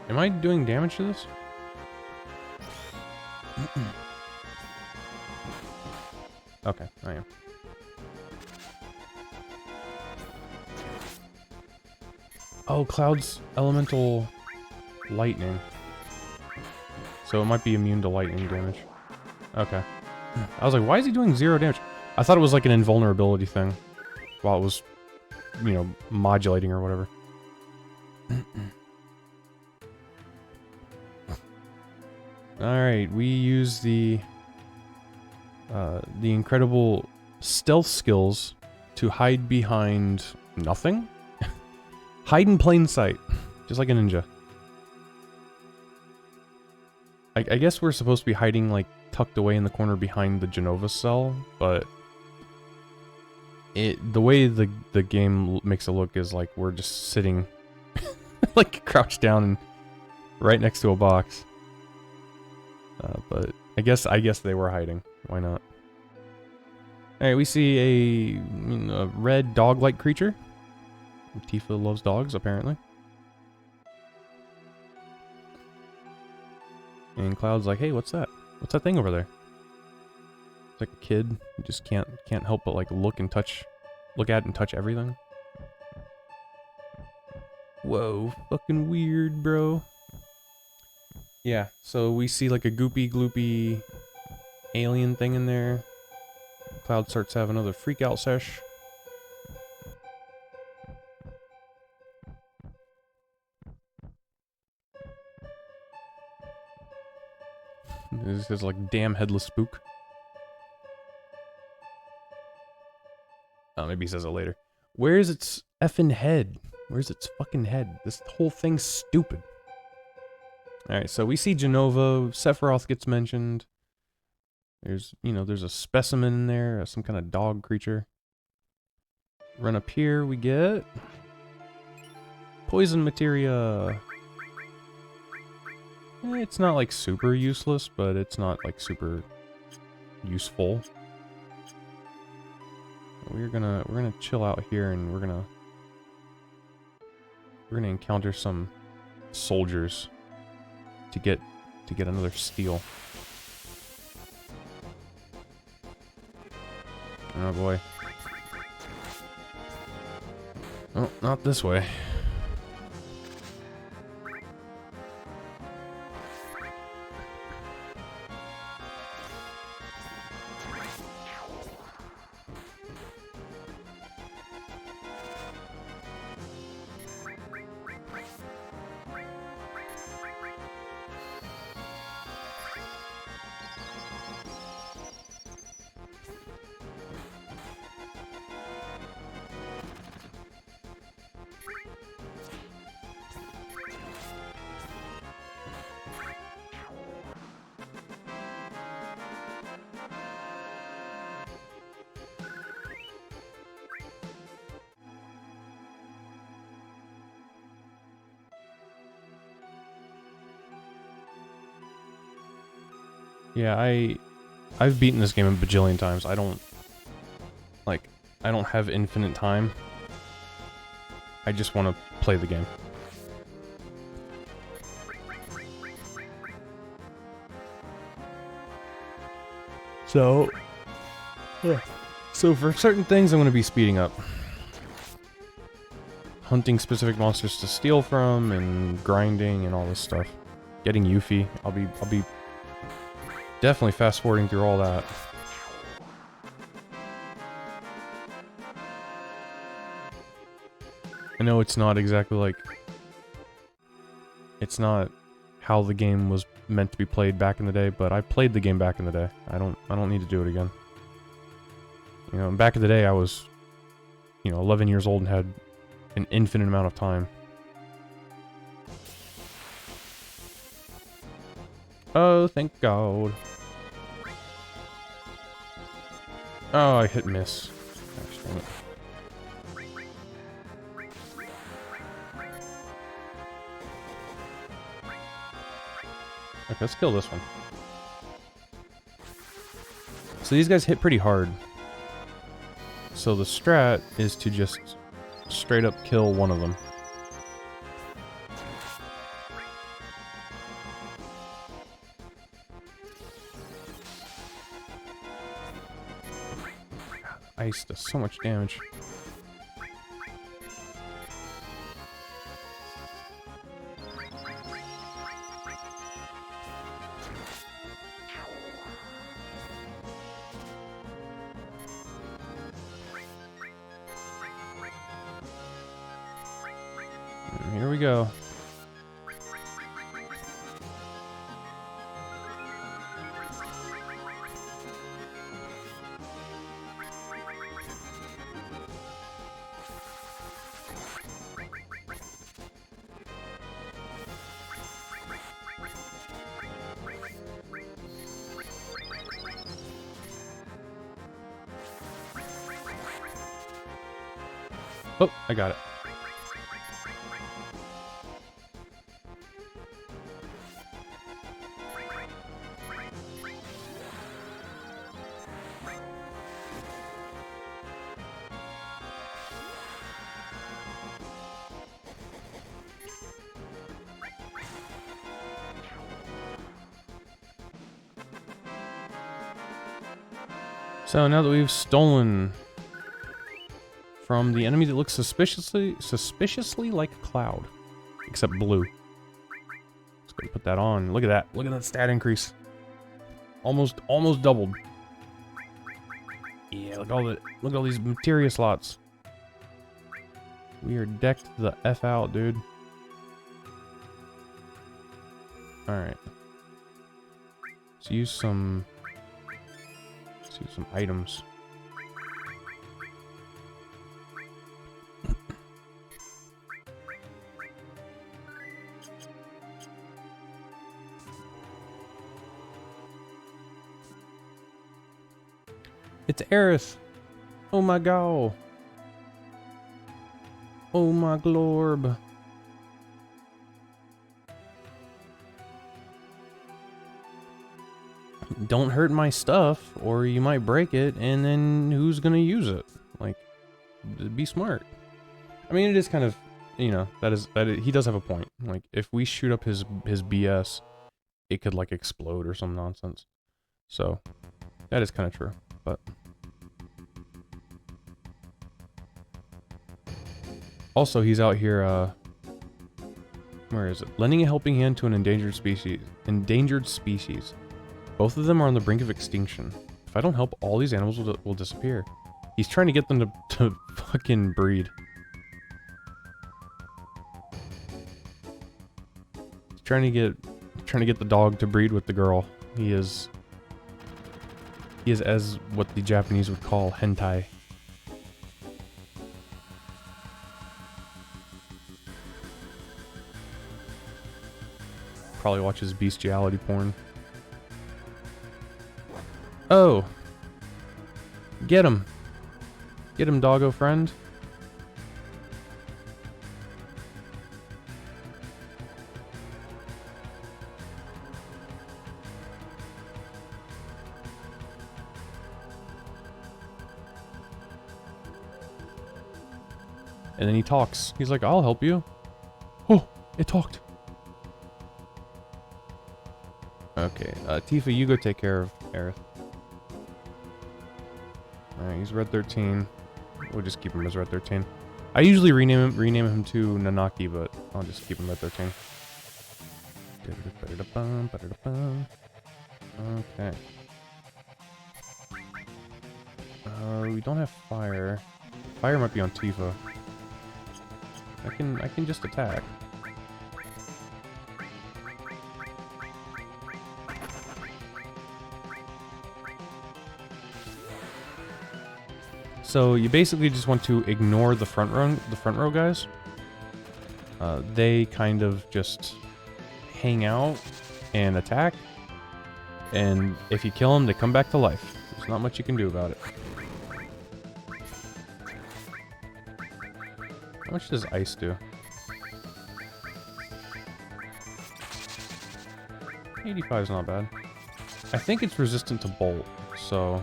Am I doing damage to this? Okay, I am. Oh, Cloud's elemental lightning. So it might be immune to lightning damage. Okay. I was like, why is he doing 0 damage? I thought it was like an invulnerability thing. While it was, you know, modulating or whatever. Alright, we use the incredible stealth skills to hide behind nothing? Hide in plain sight. Just like a ninja. I guess we're supposed to be hiding, like, tucked away in the corner behind the Jenova cell, but the way the game makes it look is like we're just sitting like crouched down and right next to a box. But I guess they were hiding. Why not? Alright, we see a red dog-like creature. Tifa loves dogs, apparently. And Cloud's like, hey, what's that? What's that thing over there? It's like a kid who just can't help but like look at it and touch everything. Whoa, fucking weird, bro. Yeah, so we see like a goopy gloopy alien thing in there. Cloud starts to have another freak out sesh. This is like damn headless spook. Oh, maybe he says it later. Where's its effing head? Where's its fucking head? This whole thing's stupid. Alright, so we see Jenova. Sephiroth gets mentioned. There's a specimen in there, some kind of dog creature. Run up here, we get poison materia. It's not like super useless, but it's not like super useful. We're gonna chill out here, and we're gonna encounter some soldiers to get another steal. Oh boy. Oh, not this way. Yeah, I've beaten this game a bajillion times. I don't... Like, I don't have infinite time. I just want to play the game. So, so for certain things, I'm going to be speeding up. Hunting specific monsters to steal from, and grinding, and all this stuff. Getting Yuffie. I'll be definitely fast forwarding through all that. I know it's not exactly like... It's not how the game was meant to be played back in the day, but I played the game back in the day. I don't need to do it again. You know, back in the day I was, you know, 11 years old and had an infinite amount of time. Oh, thank God. Oh, I hit miss. Gosh, dang it. Okay, let's kill this one. So these guys hit pretty hard. So the strat is to just straight up kill one of them. Ice does so much damage. Here we go. Oh, I got it. So now that we've stolen from the enemy that looks suspiciously like a cloud, except blue. Let's go put that on. Look at that. Look at that stat increase. Almost doubled. Yeah, look at all these materia slots. We are decked the F out, dude. Alright. Let's use some items. It's Aerith! Oh my god! Oh my glorb! Don't hurt my stuff, or you might break it, and then who's gonna use it? Like, be smart. I mean, it is kind of, you know, he does have a point. Like, if we shoot up his BS, it could, like, explode or some nonsense. So, that is kind of true, but... Also, he's out here, where is it? Lending a helping hand to an endangered species. Both of them are on the brink of extinction. If I don't help, all these animals will disappear. He's trying to get them to fucking breed. He's trying to get the dog to breed with the girl. He is as what the Japanese would call hentai. Probably watches bestiality porn. Oh! Get him! Get him, doggo friend. And then he talks. He's like, I'll help you. Oh, it talked. Okay, Tifa, you go take care of Aerith. Alright, he's Red 13. We'll just keep him as Red 13. I usually rename him to Nanaki, but I'll just keep him Red 13. Okay. We don't have fire. Fire might be on Tifa. I can just attack. So you basically just want to ignore the front row guys. They kind of just hang out and attack, and if you kill them, they come back to life. There's not much you can do about it. How much does ice do? 85 is not bad. I think it's resistant to bolt, so...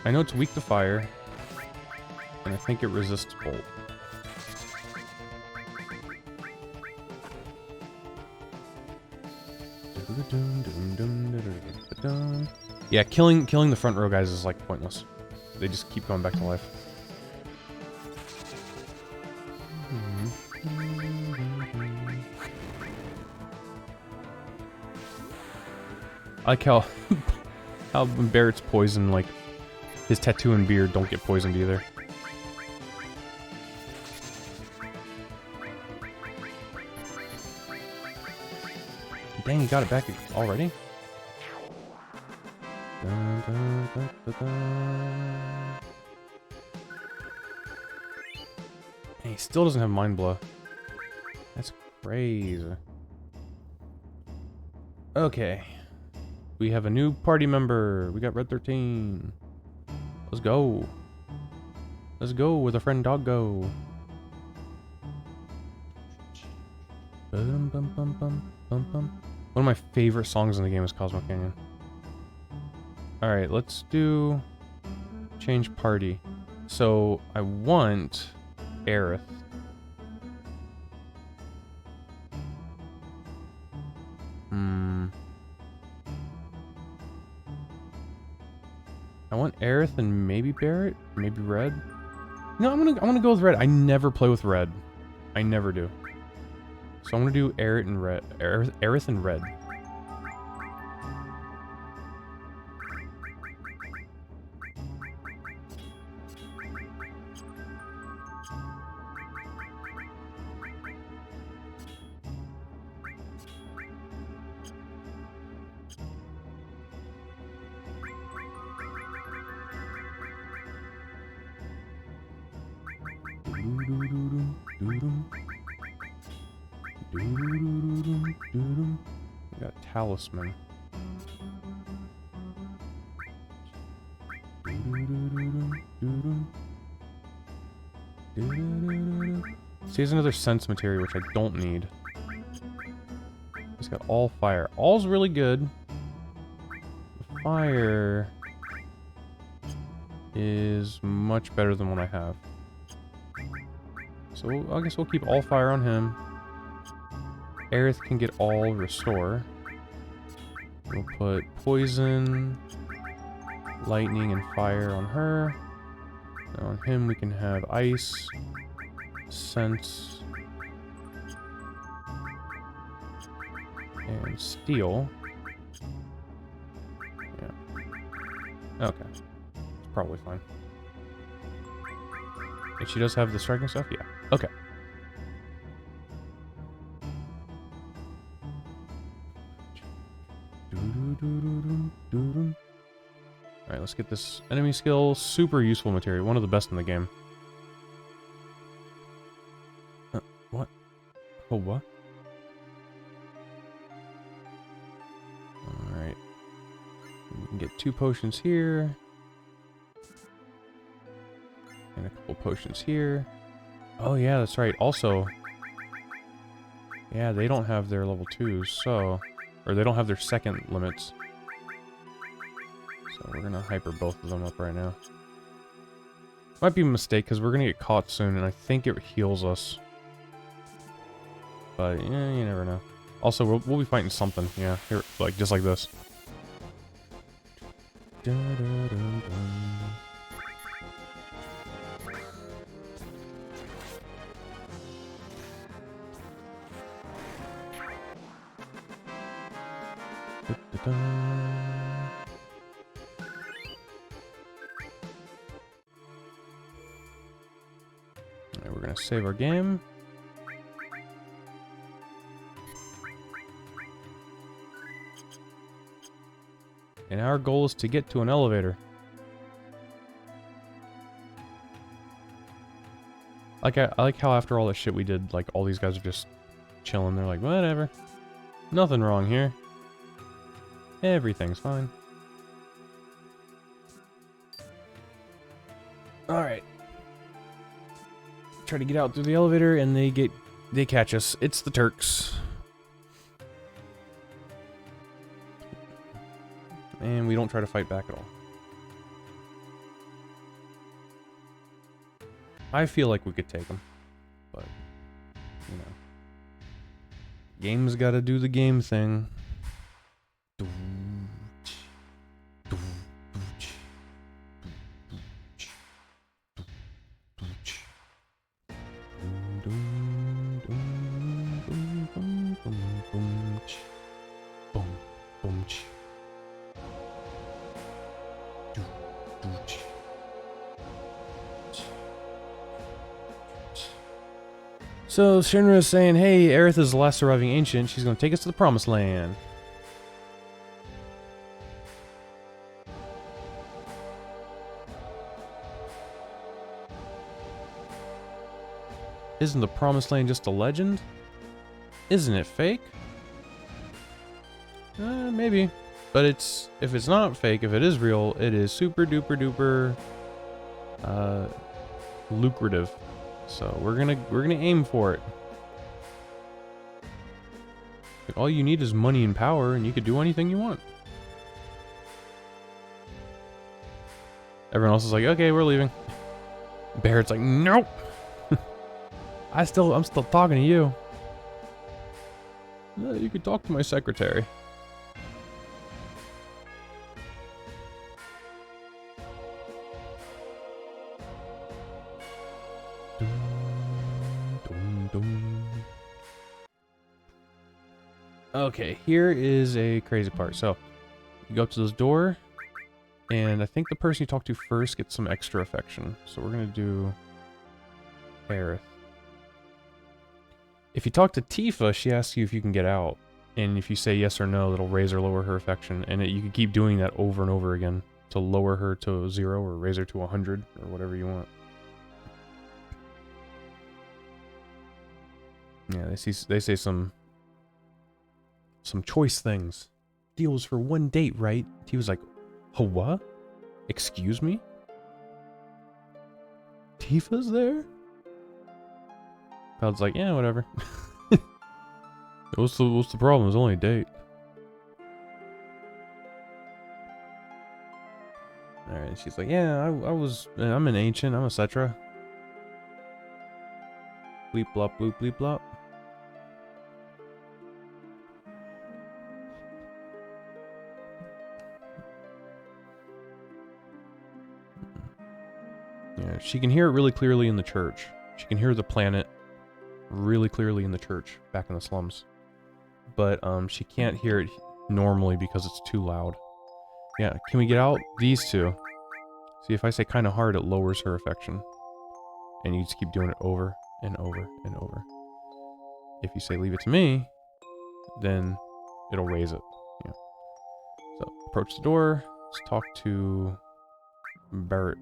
I know it's weak to fire, and I think it resists bolt. Yeah, killing the front row guys is like pointless. They just keep going back to life. I like how when Barrett's poison, like his tattoo and beard don't get poisoned either. Dang, he got it back already? And he still doesn't have Mind Blow. That's crazy. Okay. We have a new party member. We got Red 13. Let's go. Let's go with our friend Doggo. One of my favorite songs in the game is Cosmo Canyon. Alright, let's do... change party. So, I want... Aerith. I want Aerith and maybe Barret? Maybe Red? No, I'm gonna go with Red. I never play with Red. I never do. So I'm gonna do Aerith and Red. Aerith and Red. We got Talisman. See, here's another sense material, which I don't need. He's got all fire. All's really good. The fire is much better than what I have. So I guess we'll keep all fire on him. Aerith can get all restore. We'll put poison, lightning, and fire on her. And on him we can have ice, sense, and steel. Yeah. Okay. It's probably fine. And she does have the striking stuff? Yeah. Okay. Alright, let's get this enemy skill. Super useful material. One of the best in the game. What? Oh, what? Alright. We can get 2 potions here. And a couple potions here. Oh yeah, that's right. Also, yeah, they don't have their level 2s, so... Or they don't have their second limits. So we're gonna hyper both of them up right now. Might be a mistake because we're gonna get caught soon, and I think it heals us. But yeah, you never know. Also, we'll be fighting something. Yeah, here, like just like this. Alright, we're gonna save our game. And our goal is to get to an elevator. I like how after all the shit we did, like all these guys are just chilling. They're like, whatever. Nothing wrong here. Everything's fine. Alright. Try to get out through the elevator and they catch us. It's the Turks. And we don't try to fight back at all. I feel like we could take them, but, you know. Game's gotta do the game thing. So Shinra is saying, hey, Aerith is the last surviving ancient. She's going to take us to the promised land. Isn't the promised land just a legend? Isn't it fake? Maybe. But if it's not fake, if it is real, it is super duper duper lucrative. So we're gonna aim for it. Like, all you need is money and power, and you could do anything you want. Everyone else is like, okay, we're leaving. Barrett's like, nope. I'm still talking to you. You could talk to my secretary. Okay, here is a crazy part. So, you go up to this door, and I think the person you talk to first gets some extra affection. So we're gonna do Aerith. If you talk to Tifa, she asks you if you can get out. And if you say yes or no, that'll raise or lower her affection. And you can keep doing that over and over again to lower her to 0 or raise her to 100 or whatever you want. Yeah, they say some choice things. Deals for one date, right? He was like, oh, what? Excuse me? Tifa's there? Cloud's like, yeah, whatever. What's the problem? It's only a date. Alright, she's like, yeah, I'm an ancient, I'm a Cetra. Bleep blop bloop bleep blop. Yeah, she can hear it really clearly in the church. She can hear the planet really clearly in the church back in the slums. But she can't hear it normally because it's too loud. Yeah, can we get out these two? See, if I say kind of hard, it lowers her affection. And you just keep doing it over and over and over. If you say leave it to me, then it'll raise it. Yeah. So, approach the door. Let's talk to Barrett.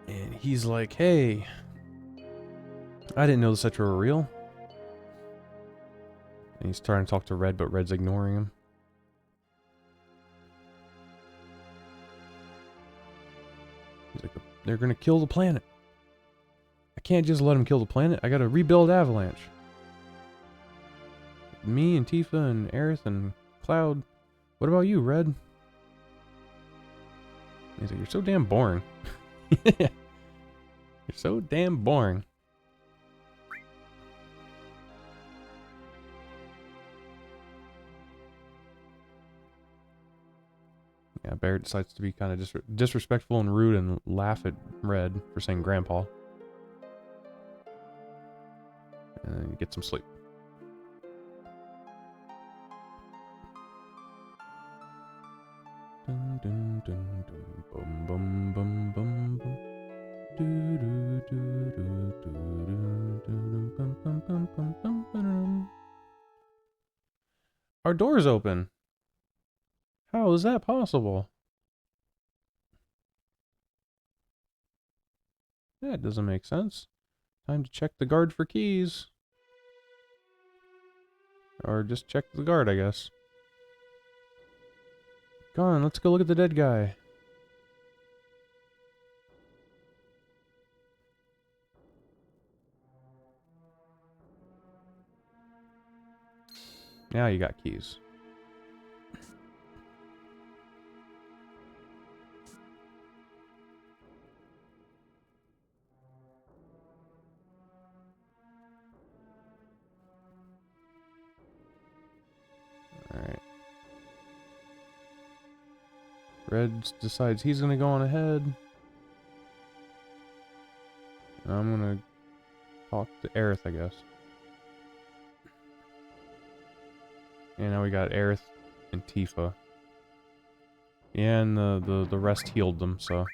And he's like, hey, I didn't know the Cetra were real. And he's trying to talk to Red, but Red's ignoring him. He's like, they're gonna kill the planet. I can't just let them kill the planet. I gotta rebuild Avalanche. Me and Tifa and Aerith and Cloud. What about you, Red? He's like, you're so damn boring. You're so damn boring. Yeah, Barret decides to be kind of disrespectful and rude and laugh at Red for saying grandpa. And then get some sleep. Dun, dun, dun, dun, bum, bum, bum, bum, bum. Do, do, do, do, do, do, do, bum, bum, bum, bum, bum, bum. Our door's open. How is that possible? That doesn't make sense. Time to check the guard for keys. Or just check the guard, I guess. Come on, let's go look at the dead guy. Now you got keys. Alright. Red decides he's gonna go on ahead. And I'm gonna talk to Aerith, I guess. And now we got Aerith and Tifa. Yeah, and the rest healed them, so.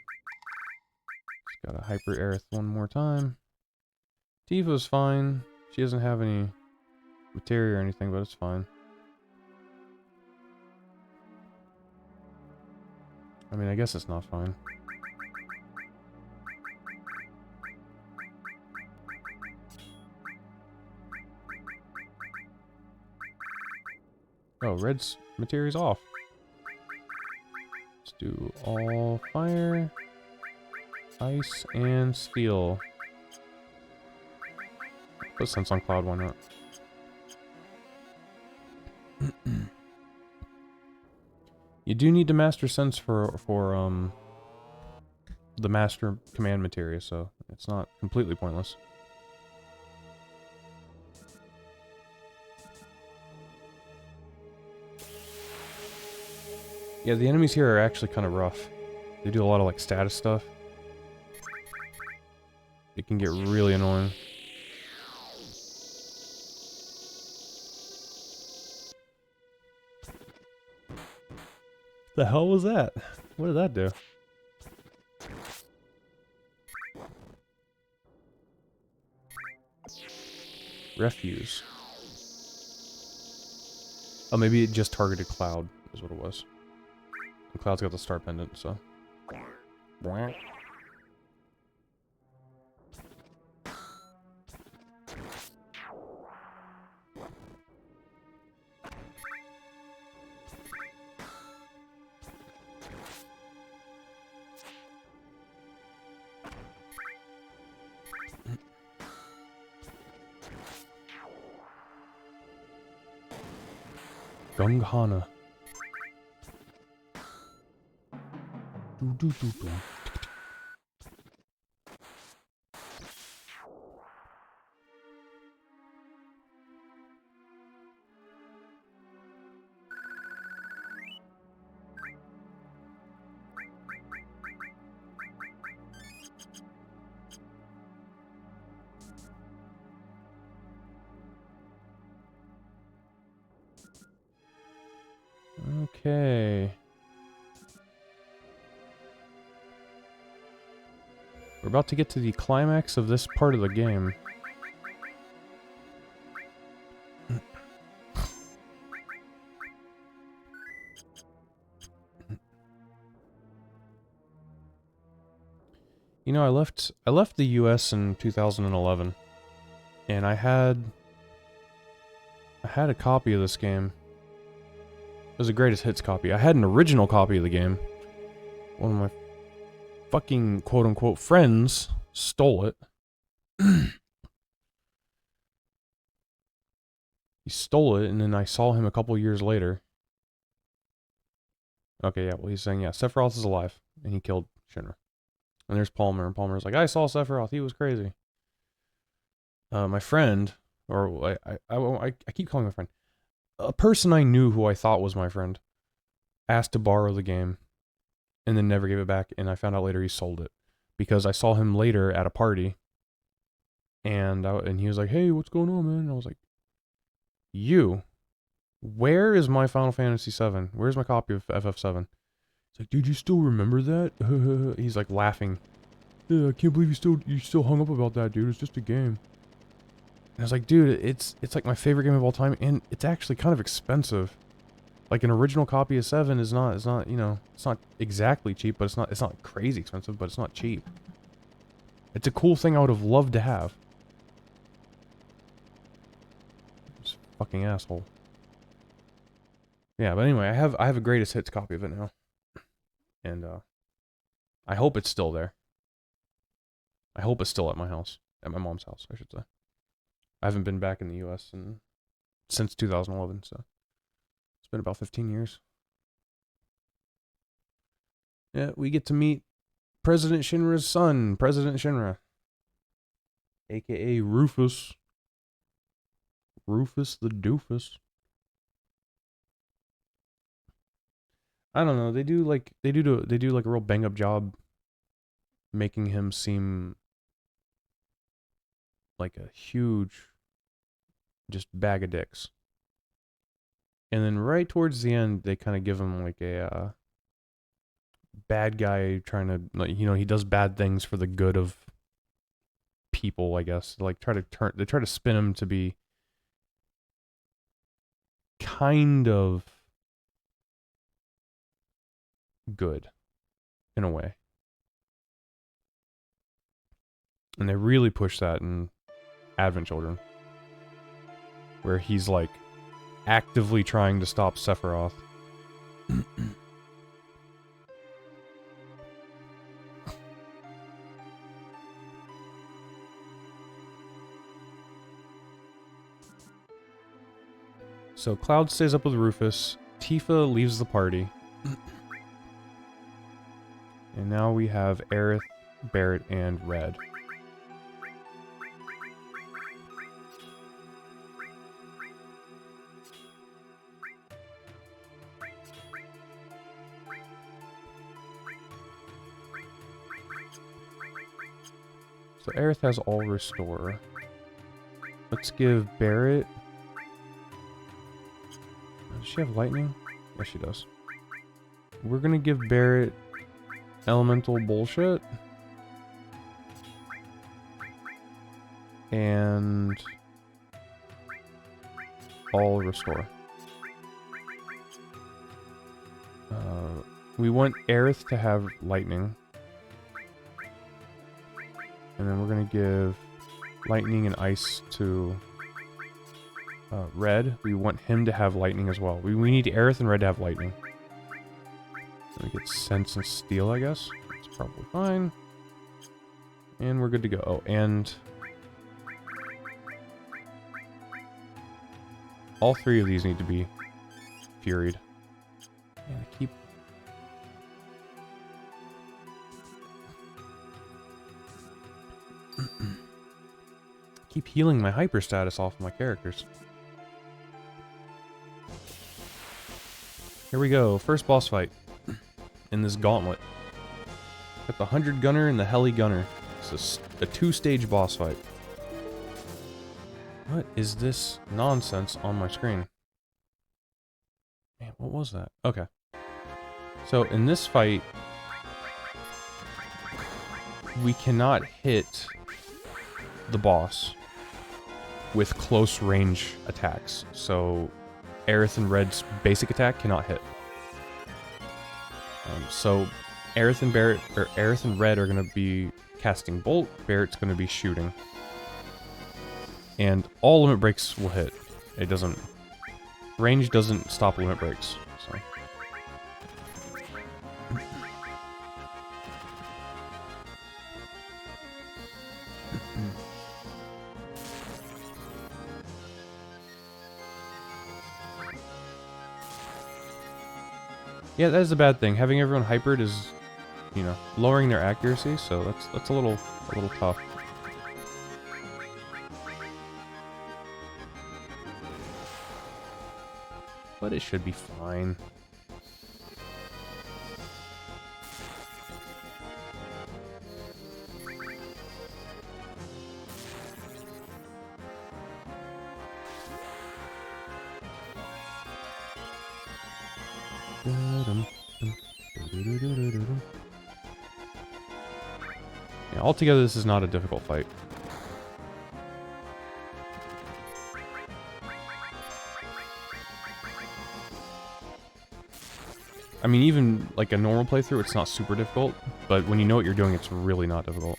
Just gotta hyper Aerith one more time. Tifa's fine. She doesn't have any materia or anything, but it's fine. I mean, I guess it's not fine. Oh, Red's materia's off. Let's do all fire, ice, and steel. Put sense on Cloud, why not? You do need to master sense for the master command materia, so it's not completely pointless. Yeah, the enemies here are actually kind of rough. They do a lot of like status stuff. It can get really annoying. The hell was that? What did that do? Refuse. Oh, maybe it just targeted Cloud, is what it was. And Cloud's got the star pendant, so. Gunghana. Okay. We're about to get to the climax of this part of the game. You know, I left the US in 2011, and I had a copy of this game. It was a greatest hits copy. I had an original copy of the game. One of my fucking quote-unquote friends stole it. He stole it, and then I saw him a couple years later. Okay, yeah, well, he's saying, yeah, Sephiroth is alive, and he killed Shinra. And there's Palmer, and Palmer's like, I saw Sephiroth, he was crazy. My friend, or I keep calling my friend, a person I knew who I thought was my friend, asked to borrow the game, and then never gave it back, and I found out later he sold it. Because I saw him later at a party, and he was like, hey, what's going on, man? And I was like, where is my Final Fantasy VII? Where's my copy of FF7? He's like, dude, you still remember that? He's like laughing. Yeah, I can't believe you still hung up about that, dude. It's just a game. And I was like, dude, it's like my favorite game of all time, and it's actually kind of expensive. Like an original copy of 7 is not, you know, it's not exactly cheap, but it's not crazy expensive, but it's not cheap. It's a cool thing I would have loved to have. This fucking asshole. Yeah, but anyway, I have a greatest hits copy of it now. And I hope it's still there. I hope it's still at my house. At my mom's house, I should say. I haven't been back in the US since 2011, so it's been about 15 years. Yeah, we get to meet President Shinra's son, President Shinra. AKA Rufus. Rufus the Doofus. I don't know, they do like a real bang up job making him seem like a huge just bag of dicks. And then right towards the end, they kind of give him like a bad guy trying to, like, you know, he does bad things for the good of people, I guess. Like they try to spin him to be kind of good in a way. And they really push that in Advent Children, where he's like actively trying to stop Sephiroth. So Cloud stays up with Rufus. Tifa leaves the party. And now we have Aerith, Barret, and Red. So Aerith has all restore. Let's give Barret... Does she have lightning? Yes, she does. We're gonna give Barret elemental bullshit. And all restore. We want Aerith to have lightning. And then we're gonna give lightning and ice to Red. We want him to have lightning as well. We need Aerith and Red to have lightning. We get Sense and Steel, I guess. That's probably fine. And we're good to go. Oh, and all three of these need to be Furied. And I keep healing my hyper status off of my characters. Here we go, first boss fight in this gauntlet. Got the 100 Gunner and the Heli Gunner. It's a 2-stage boss fight. What is this nonsense on my screen? Man, what was that? Okay. So in this fight, we cannot hit the boss with close range attacks. So Aerith and Red's basic attack cannot hit. So Aerith and Red are going to be casting Bolt. Barret's going to be shooting. And all limit breaks will hit. It doesn't... Range doesn't stop limit breaks. So. Yeah, that is a bad thing. Having everyone hypered is, you know, lowering their accuracy, so that's a little tough. But it should be fine. Yeah, altogether this is not a difficult fight. I mean, even like a normal playthrough, it's not super difficult, but when you know what you're doing, it's really not difficult.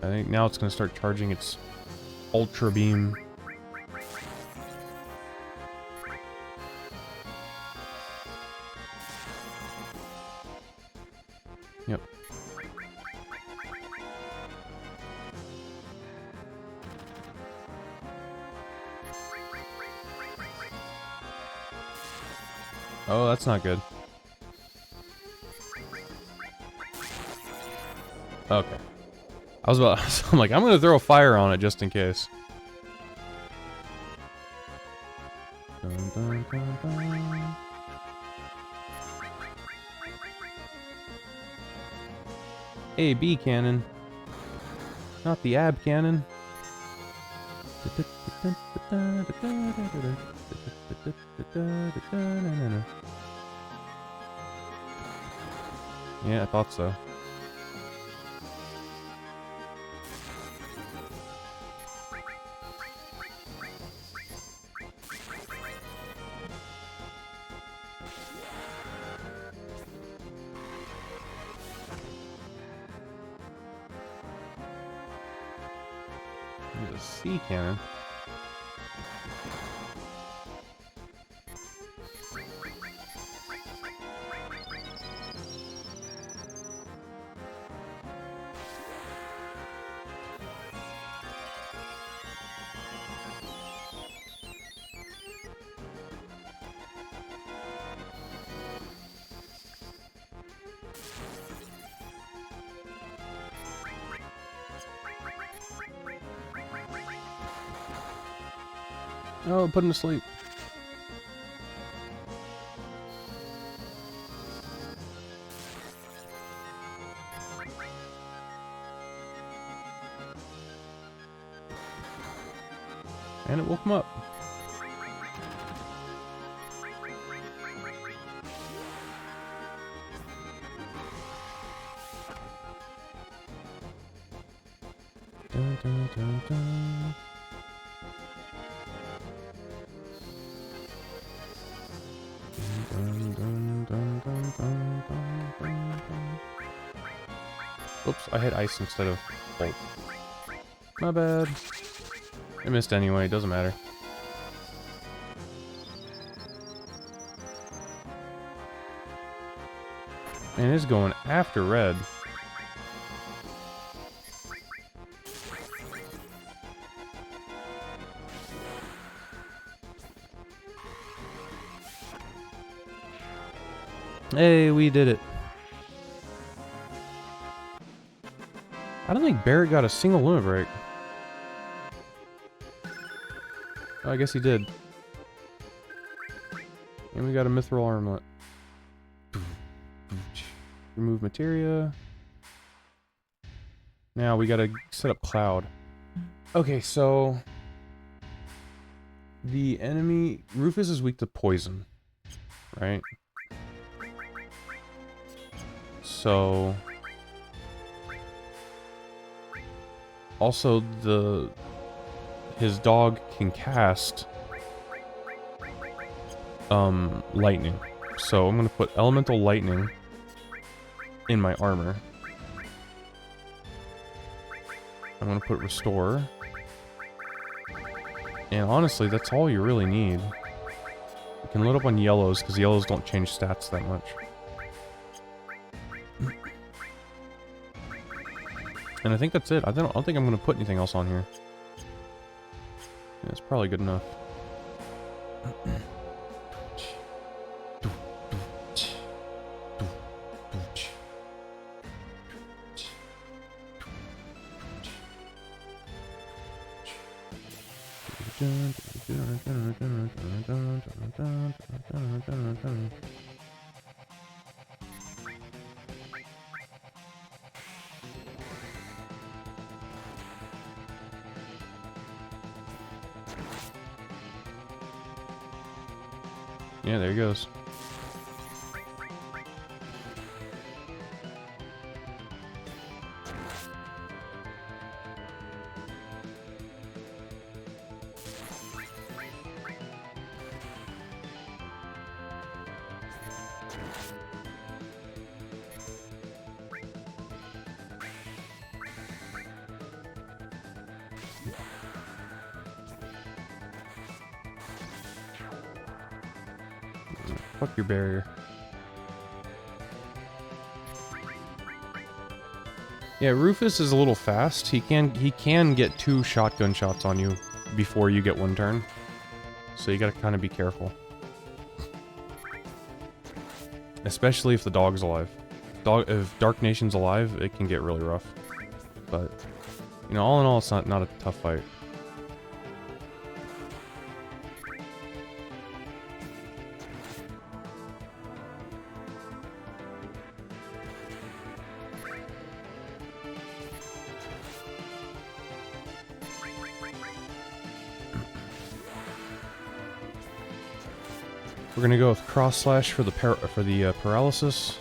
I think now it's going to start charging its Ultra Beam. Yep. Oh, that's not good. Okay. I'm like, I'm gonna throw a fire on it just in case. Dun, dun, dun, dun. A B cannon. Not the ab cannon. Yeah, I thought so. There's a C cannon. Oh, put him to sleep. And it woke him up. Dun, dun, dun, dun. Dun, dun, dun, dun, dun, dun, dun, dun. Oops, I hit ice instead of bolt. My bad. I missed anyway, doesn't matter. And it's going after red. Hey, we did it. I don't think Barret got a single limit break. Oh, I guess he did. And we got a mithril armlet. Remove materia. Now we gotta set up Cloud. Okay, so... the enemy... Rufus is weak to poison. Right? So... Also, his dog can cast lightning. So I'm gonna put elemental lightning in my armor. I'm gonna put restore. And honestly, that's all you really need. You can load up on yellows, because yellows don't change stats that much. And I think that's it. I don't think I'm gonna put anything else on here. Yeah, that's probably good enough. Yeah, there he goes. Fuck your barrier. Yeah, Rufus is a little fast. He can get 2 shotgun shots on you before you get 1 turn. So you gotta kind of be careful. Especially if the dog's alive. If Dark Nation's alive, it can get really rough. But, you know, all in all, it's not a tough fight. We're gonna go with cross slash for the paralysis.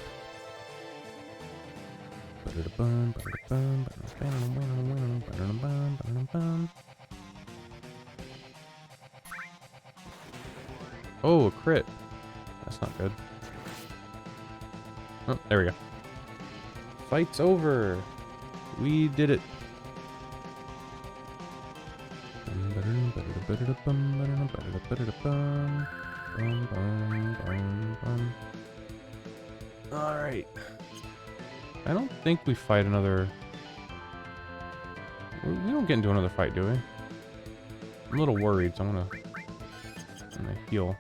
Oh, a crit. That's not good. Oh, there we go. Fight's over. We did it. Alright. I don't think we fight another... We don't get into another fight, do we? I'm a little worried, so I'm gonna heal.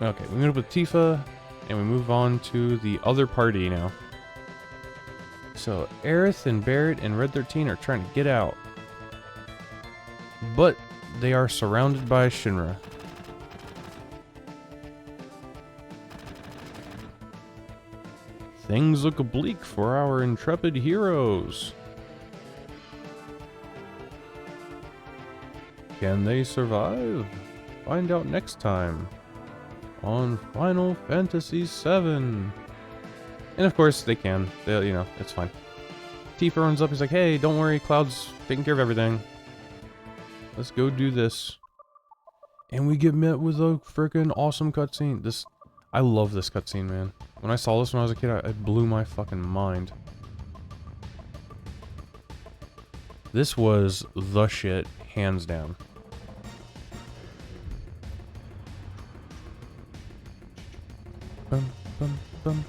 Okay, we move with Tifa, and we move on to the other party now. So, Aerith and Barret and Red 13 are trying to get out. But they are surrounded by Shinra. Things look bleak for our intrepid heroes. Can they survive? Find out next time on Final Fantasy VII. And of course, they can. You know, it's fine. Tifa runs up, he's like, hey, don't worry, Cloud's taking care of everything. Let's go do this. And we get met with a freaking awesome cutscene. I love this cutscene, man. When I saw this when I was a kid, it blew my fucking mind. This was the shit, hands down. Bum, bum, bum.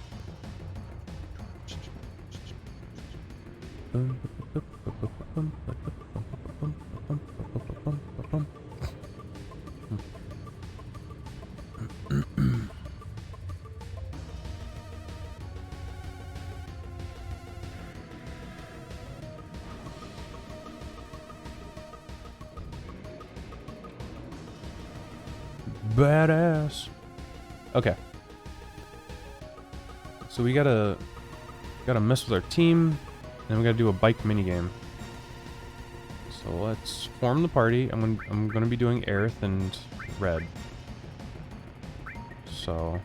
Badass. Okay. So we gotta mess with our team, and we gotta do a bike minigame. So let's form the party. I'm gonna be doing Aerith and Red. so...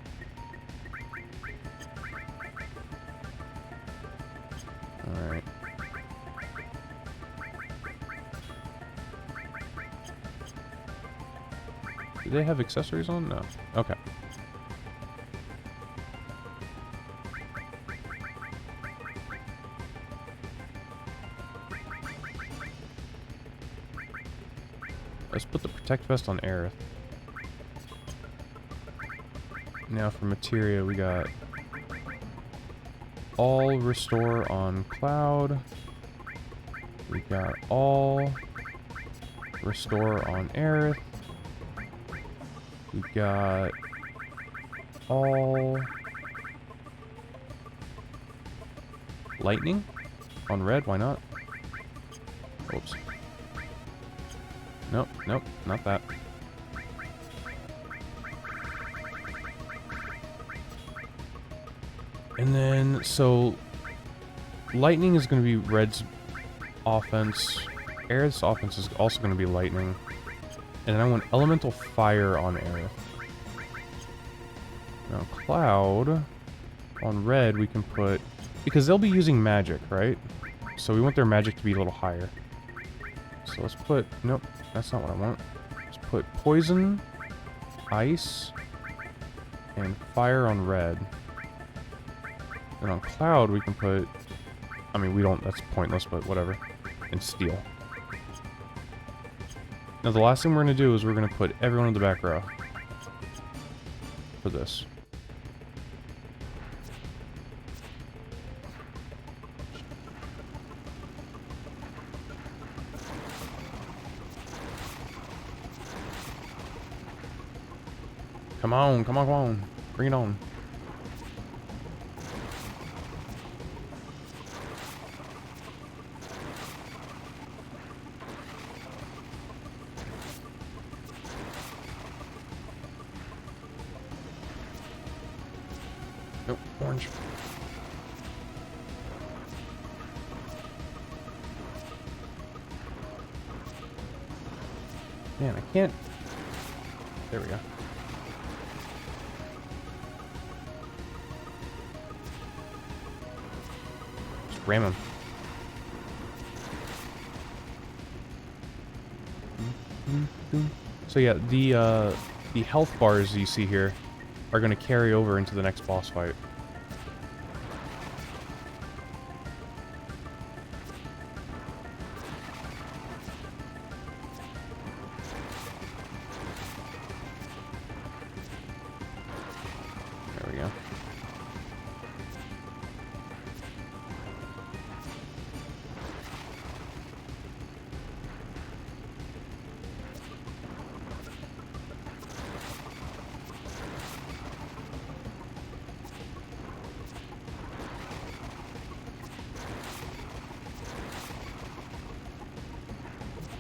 Alright. Do they have accessories on? No. Okay. Let's put the protect vest on Aerith. Now for materia, we got all restore on Cloud. We got all restore on Aerith. We got all lightning on red. Why not? Oops. Nope, nope, not that. And then, so, lightning is going to be red's offense. Aerith's offense is also going to be lightning. And then I want elemental fire on Aerith. Now, cloud on red we can put... Because they'll be using magic, right? So we want their magic to be a little higher. So let's put... Nope, that's not what I want. Let's put poison, ice, and fire on red. And on cloud we can put... I mean, we don't... That's pointless, but whatever. And steel. Now the last thing we're going to do is we're going to put everyone in the back row. For this. Come on, come on, come on. Bring it on. Nope, orange. Man, I can't... There we go. Just ram him. So yeah, the health bars you see here are going to carry over into the next boss fight. There we go.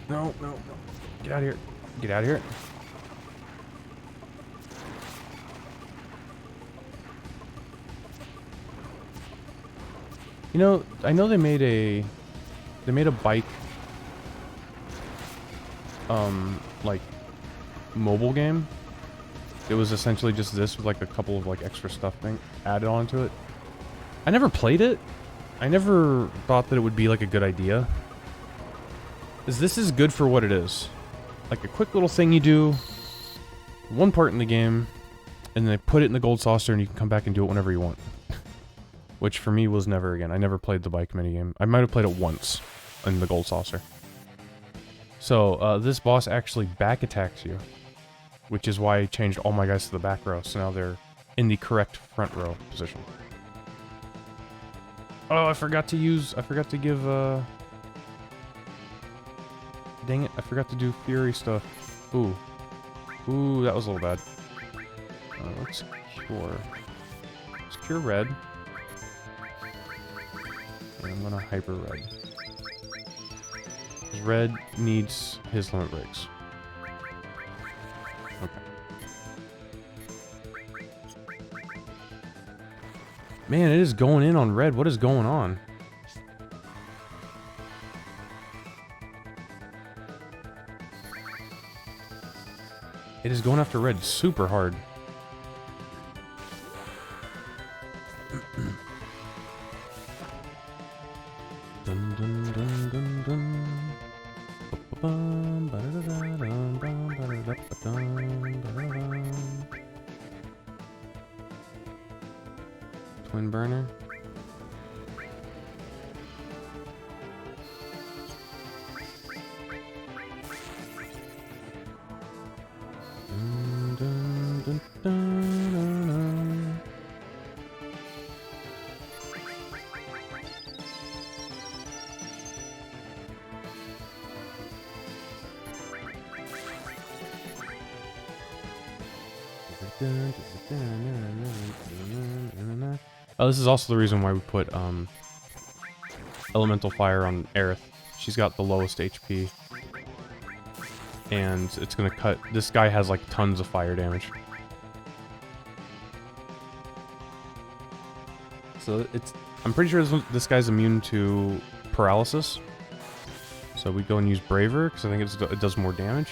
No, no, no. Get out of here. Get out of here. You know, I know they made a bike like mobile game. It was essentially just this with like a couple of like extra stuff added onto it. I never played it. I never thought that it would be like a good idea. This is good for what it is. Like a quick little thing you do, one part in the game, and then they put it in the gold saucer and you can come back and do it whenever you want. Which for me was never again. I never played the bike minigame. I might have played it once in the gold saucer. So, this boss actually back attacks you. Which is why I changed all my guys to the back row, so now they're in the correct front row position. Oh, I forgot to give, dang it, I forgot to do Fury stuff. Ooh. Ooh, that was a little bad. Let's cure. Let's cure red. And I'm gonna hyper red. Because red needs his limit breaks. Okay. Man, it is going in on red. What is going on? It is going after red super hard. Twin burner. Oh, this is also the reason why we put Elemental Fire on Aerith. She's got the lowest HP. And it's gonna cut... This guy has like tons of fire damage. So it's... I'm pretty sure this guy's immune to paralysis. So we go and use Braver, because I think it does more damage.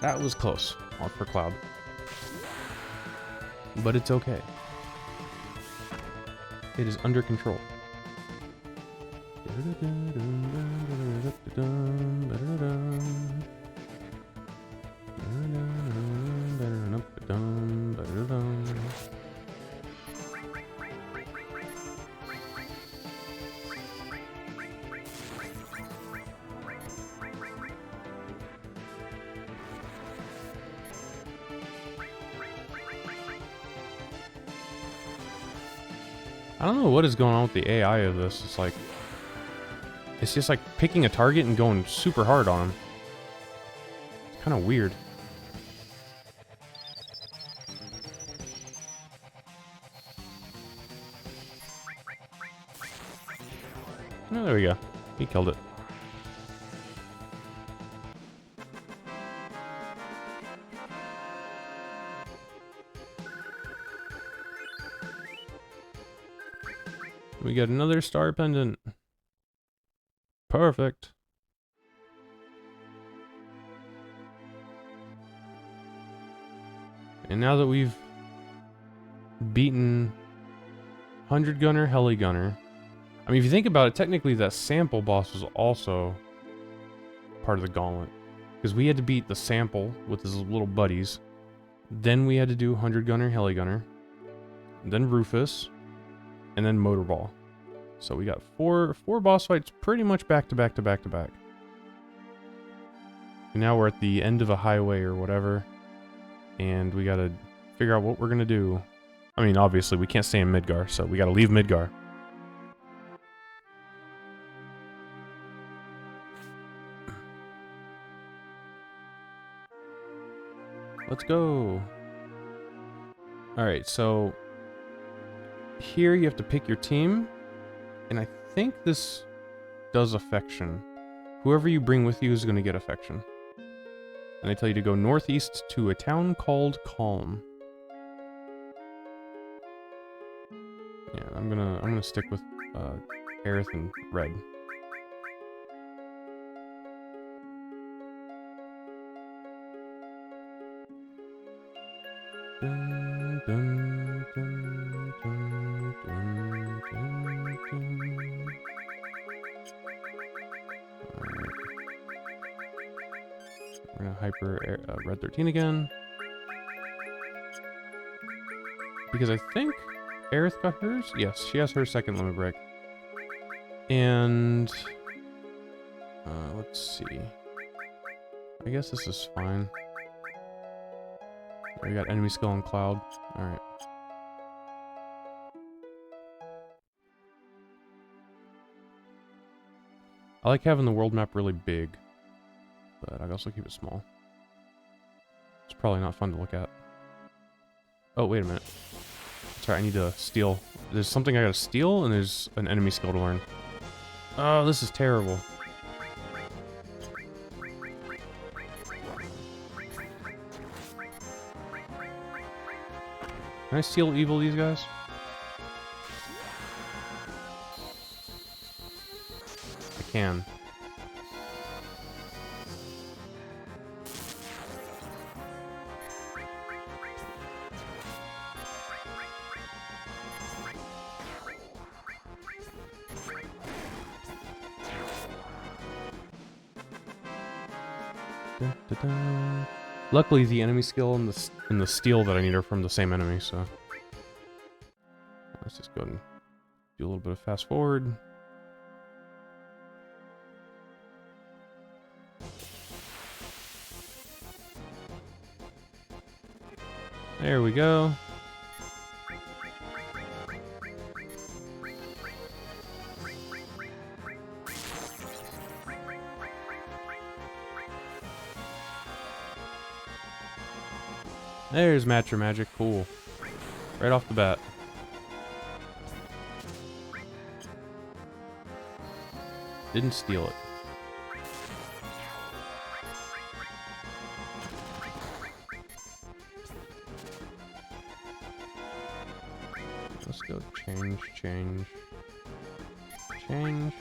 That was close for Cloud. But it's okay. It is under control. I don't know what is going on with the AI of this. It's like... It's just like picking a target and going super hard on him. It's kind of weird. Oh, there we go. He killed it. We got another star pendant. Perfect. And now that we've beaten 100 Gunner, Heli Gunner. I mean, if you think about it, technically that sample boss was also part of the gauntlet. Because we had to beat the sample with his little buddies. Then we had to do 100 Gunner, Heli Gunner. Then Rufus. And then Motorball. So we got four boss fights pretty much back to back to back to back. And now we're at the end of a highway or whatever. And we gotta figure out what we're gonna do. I mean, obviously we can't stay in Midgar, so we gotta leave Midgar. Let's go. Alright, so here you have to pick your team. And I think this does affection. Whoever you bring with you is going to get affection. And they tell you to go northeast to a town called Calm. Yeah, I'm gonna stick with Aerith and Red. Dun, dun, dun, dun, dun, dun, dun. Alright. We're gonna hyper Red 13 again. Because I think Aerith got hers? Yes, she has her second limit break. And let's see. I guess this is fine. We got enemy skill on Cloud. Alright. I like having the world map really big, but I also keep it small. It's probably not fun to look at. Oh, wait a minute. Sorry, I need to steal. There's something I gotta steal, and there's an enemy skill to learn. Oh, this is terrible. Can I Steel Evil these guys? I can. Dun, dun, dun. Luckily, the enemy skill and the steel that I need are from the same enemy, so let's just go and do a little bit of fast forward. There we go. There's Matcher Magic, cool. Right off the bat. Didn't steal it. Let's go change, change, change.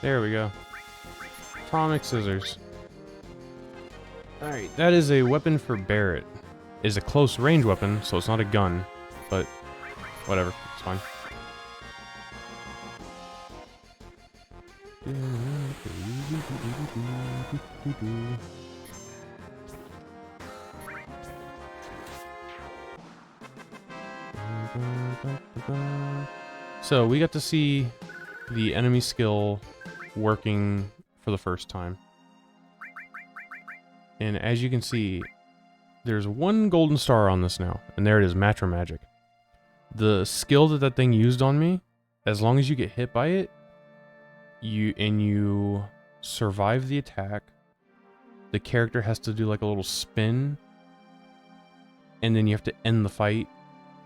There we go. Atomic Scissors. Alright, that is a weapon for Barret. It is a close range weapon, so it's not a gun, but whatever, it's fine. So we got to see the enemy skill working for the first time. And as you can see, there's one golden star on this now, and there it is, Matcher Magic. The skill that thing used on me, as long as you get hit by it, you survive the attack, the character has to do like a little spin, and then you have to end the fight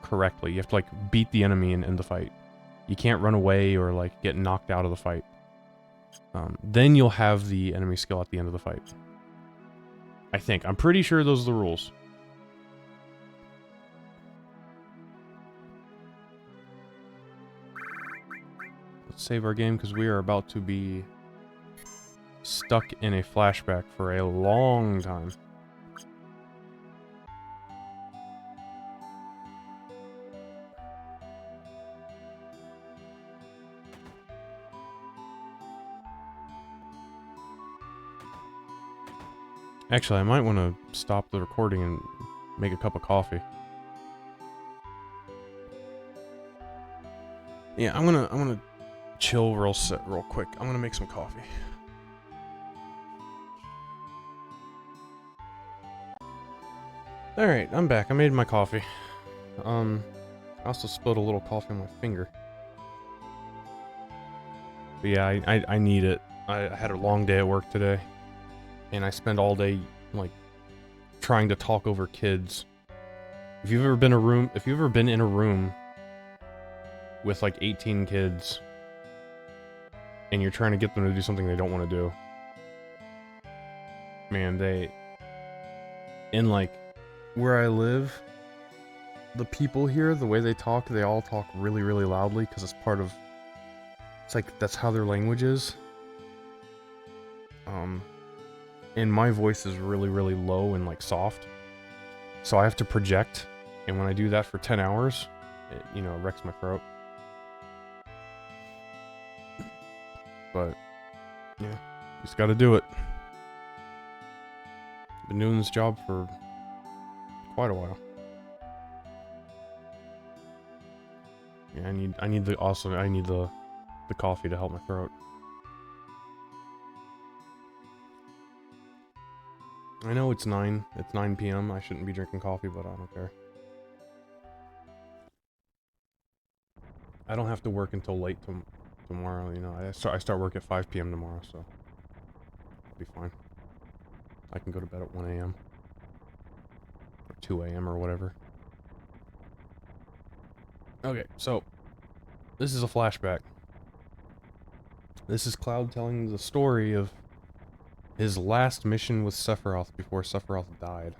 correctly. You have to like beat the enemy and end the fight. You can't run away or like get knocked out of the fight. Then you'll have the enemy skill at the end of the fight. I think. I'm pretty sure those are the rules. Let's save our game because we are about to be stuck in a flashback for a long time. Actually, I might want to stop the recording and make a cup of coffee. Yeah, I'm gonna chill real quick. I'm gonna make some coffee. Alright, I'm back. I made my coffee. I also spilled a little coffee on my finger. But yeah, I need it. I had a long day at work today. And I spend all day, like, trying to talk over kids. If you've ever been in a room with like 18 kids, and you're trying to get them to do something they don't want to do, man, in like, where I live, the people here, the way they all talk really, really loudly, because it's like, that's how their language is. And my voice is really, really low and like soft. So I have to project, and when I do that for 10 hours, it, wrecks my throat. But, yeah, just gotta do it. Been doing this job for quite a while. Yeah, I need the coffee to help my throat. I know it's 9. It's 9 p.m. I shouldn't be drinking coffee, but I don't care. I don't have to work until late tomorrow, you know. I start work at 5 p.m. tomorrow, so I'll be fine. I can go to bed at 1 a.m. or 2 a.m. or whatever. Okay, so this is a flashback. This is Cloud telling the story of his last mission with Sephiroth before Sephiroth died.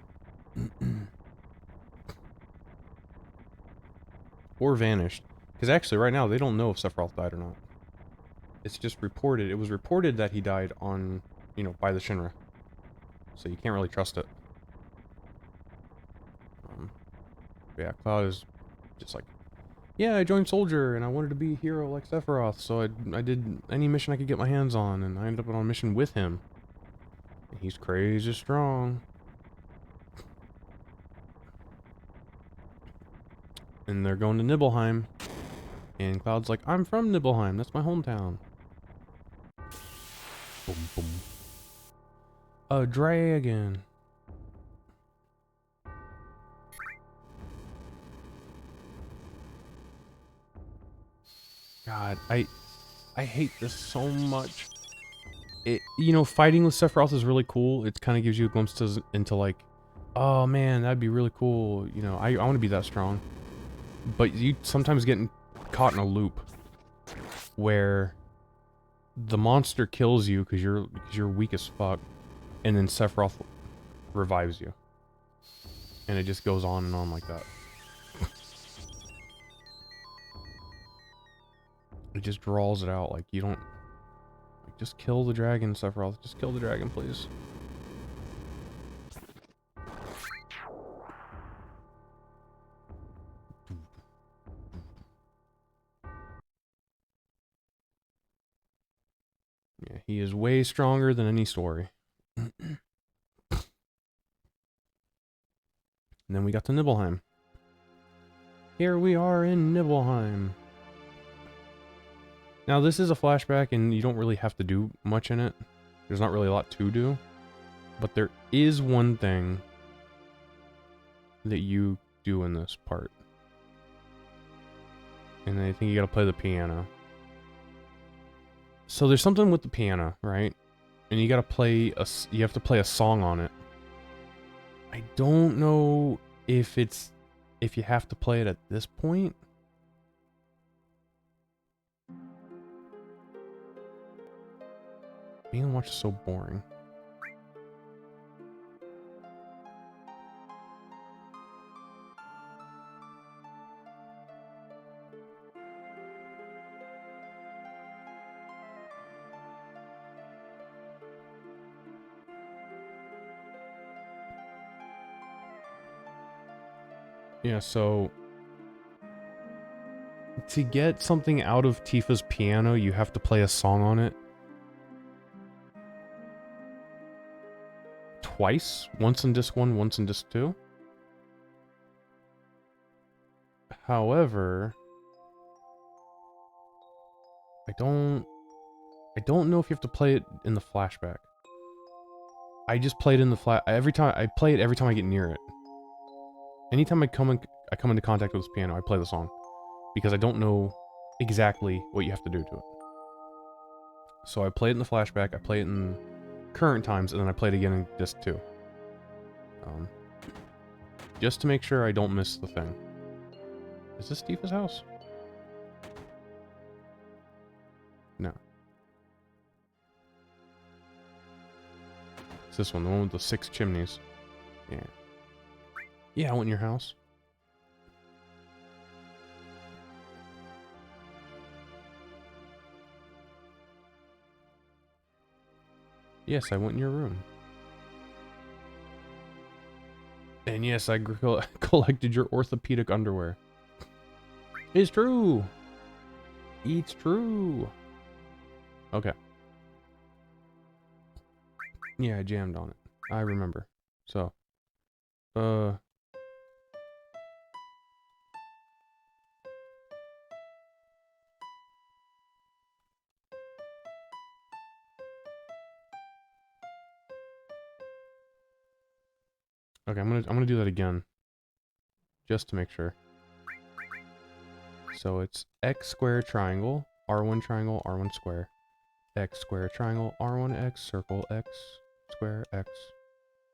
Or vanished. Because actually, right now, they don't know if Sephiroth died or not. It's just reported. It was reported that he died on, you know, by the Shinra. So you can't really trust it. Yeah, Cloud is just like, yeah, I joined Soldier and I wanted to be a hero like Sephiroth, so I did any mission I could get my hands on, and I ended up on a mission with him. And he's crazy strong. And they're going to Nibelheim. And Cloud's like, I'm from Nibelheim, that's my hometown. Boom, boom. A dragon. God, I hate this so much. You know, fighting with Sephiroth is really cool. It kind of gives you glimpses into like, oh man, that'd be really cool. You know, I want to be that strong. But you sometimes get caught in a loop where the monster kills you because you're weak as fuck, and then Sephiroth revives you, and it just goes on and on like that. It just draws it out. Like, you don't, like, just kill the dragon, Sephiroth. Just kill the dragon, please. Yeah, he is way stronger than any story. And then we got to Nibelheim. Here we are in Nibelheim. Now, this is a flashback, and you don't really have to do much in it. There's not really a lot to do. But there is one thing that you do in this part. And I think you gotta play the piano. So there's something with the piano, right? And you gotta play you have to play a song on it. I don't know if you have to play it at this point. Being watched is so boring. Yeah, so to get something out of Tifa's piano, you have to play a song on it. Twice? Once in disc 1, once in disc 2. However, I don't know if you have to play it in the flashback. I just play it in the every time I get near it. Anytime I come into contact with this piano, I play the song because I don't know exactly what you have to do to it. So I play it in the flashback, I play it in current times, and then I play it again in disc 2. Just to make sure I don't miss the thing. Is this Tifa's house? No. It's this one, the one with the 6 chimneys. Yeah. Yeah, I went in your house. Yes, I went in your room. And yes, I collected your orthopedic underwear. It's true! It's true! Okay. Yeah, I jammed on it. I remember. So. Okay, I'm gonna do that again. Just to make sure. So it's x square triangle, r1 triangle, r1 square, x square triangle, r1x circle, x square, x.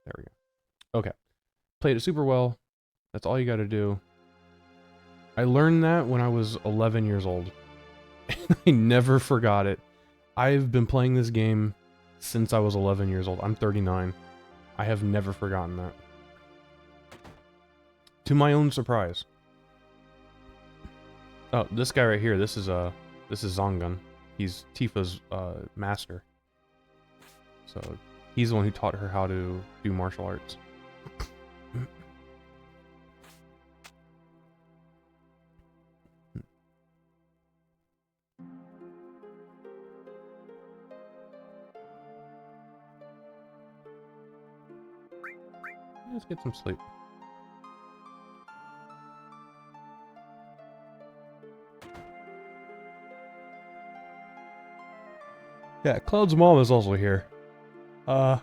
There we go. Okay. Played it super well. That's all you gotta do. I learned that when I was 11 years old. I never forgot it. I've been playing this game since I was 11 years old. I'm 39. I have never forgotten that. To my own surprise. Oh, this guy right here, this is Zangun. He's Tifa's master. So he's the one who taught her how to do martial arts. Let's get some sleep. Yeah, Cloud's mom is also here. I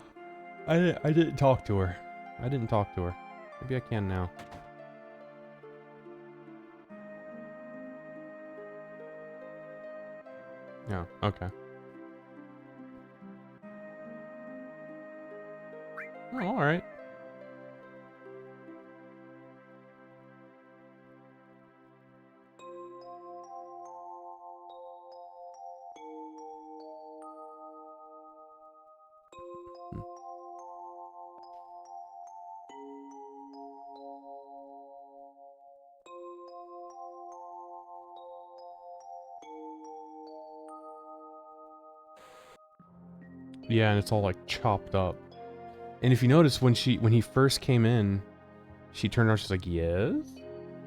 didn't talk to her. I didn't talk to her. Maybe I can now. Yeah, okay. Oh, alright. Yeah, and it's all like chopped up. And if you notice, when he first came in, she turned around, she's like, yes?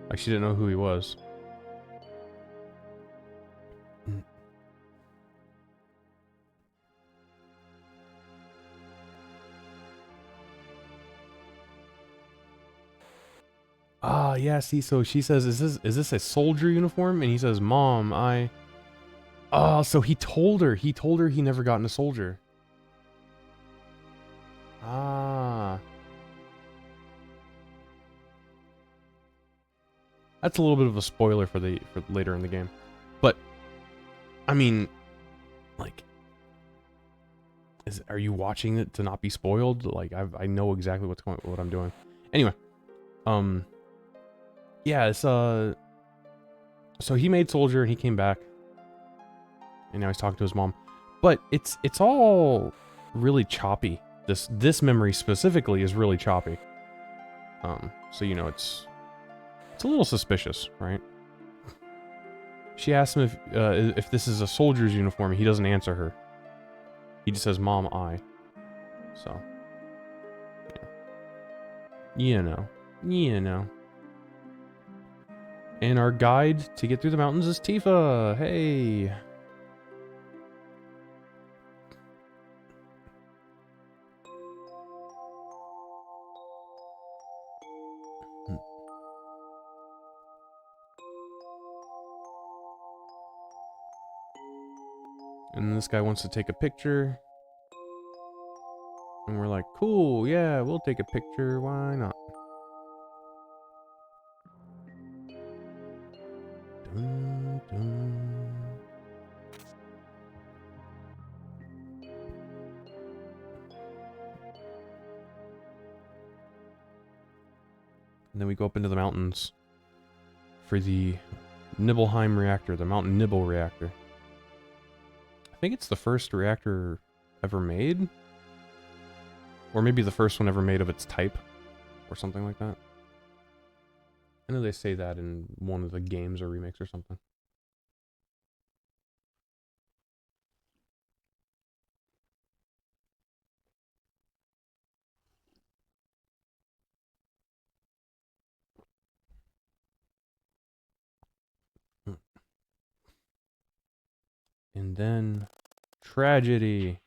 Like she didn't know who he was. Ah, yeah, see, so she says, is this a soldier uniform? And he says, Mom, Oh, so he told her he never got into soldier. Ah. That's a little bit of a spoiler for later in the game. But I mean, like, are you watching it to not be spoiled? Like, I know exactly what I'm doing. Anyway, yeah, it's so he made soldier and he came back, and now he's talking to his mom. But it's all really choppy. This memory specifically is really choppy. So you know it's a little suspicious, right? She asks him if this is a soldier's uniform. He doesn't answer her. He just says, Mom, I. So, yeah. You know. And our guide to get through the mountains is Tifa. Hey. And this guy wants to take a picture. And we're like, cool, yeah, we'll take a picture. Why not? Dun, dun. And then we go up into the mountains for the Nibelheim reactor, the Mountain Nibel reactor. I think it's the first reactor ever made. Or maybe the first one ever made of its type. Or something like that. I know they say that in one of the games or remakes or something. And then tragedy.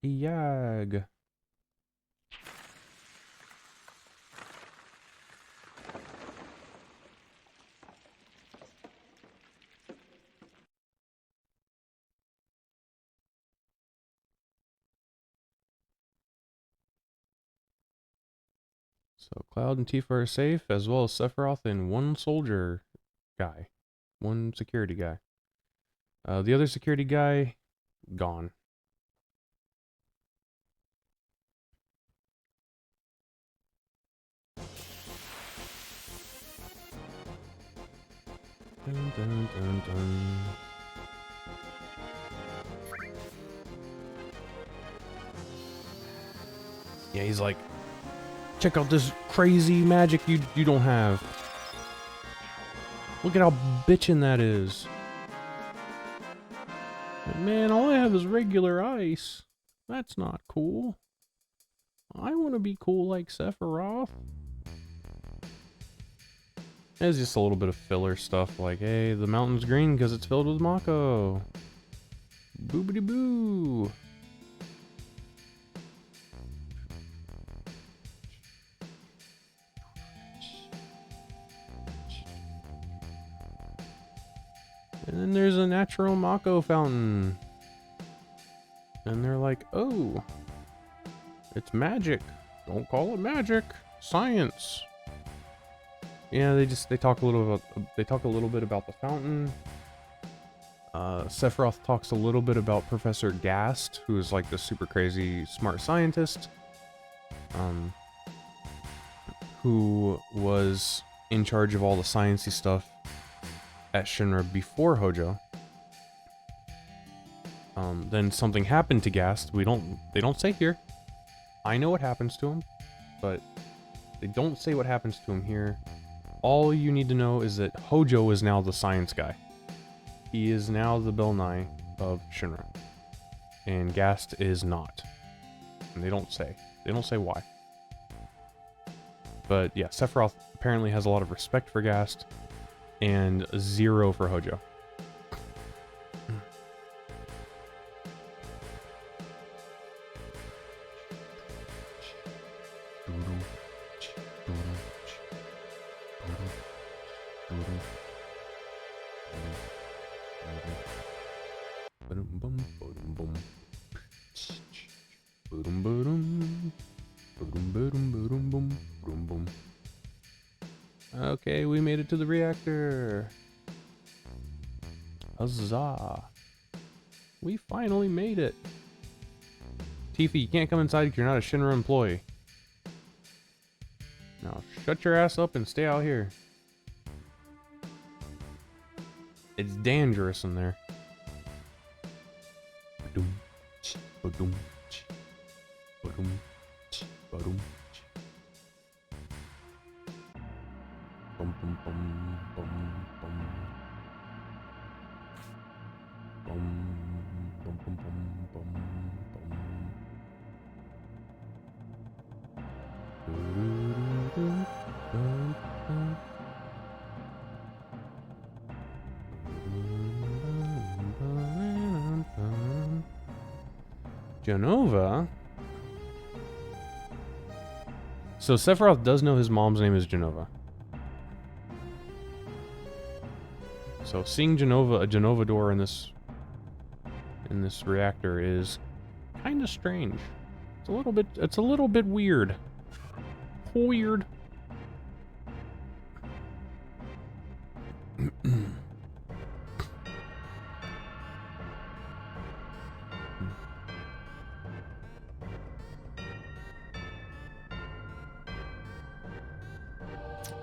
Yag. So Cloud and Tifa are safe, as well as Sephiroth and one soldier guy. One security guy. The other security guy, gone. Dun, dun, dun, dun. Yeah, he's like, check out this crazy magic you don't have. Look at how bitchin' that is. Man, all I have is regular ice. That's not cool. I want to be cool like Sephiroth. It's just a little bit of filler stuff like, hey, the mountain's green because it's filled with Mako. Boobity boo. And then there's a natural Mako fountain. And they're like, oh, it's magic. Don't call it magic. Science. Yeah, they talk a little bit about the fountain. Sephiroth talks a little bit about Professor Gast, who is like the super crazy smart scientist, who was in charge of all the sciencey stuff at Shinra before Hojo. Then something happened to Gast. They don't say here. I know what happens to him, but they don't say what happens to him here. All you need to know is that Hojo is now the science guy. He is now the Bill Nye of Shinra. And Gast is not. And they don't say. They don't say why. But yeah, Sephiroth apparently has a lot of respect for Gast and 0 for Hojo. Okay, we made it to the reactor. Huzzah. We finally made it. Tifa, you can't come inside because you're not a Shinra employee. Now, shut your ass up and stay out here. It's dangerous in there. Jenova? So Sephiroth does know his mom's name is Jenova. So seeing a Jenova door in this reactor is kind of strange. It's a little bit weird. Weird.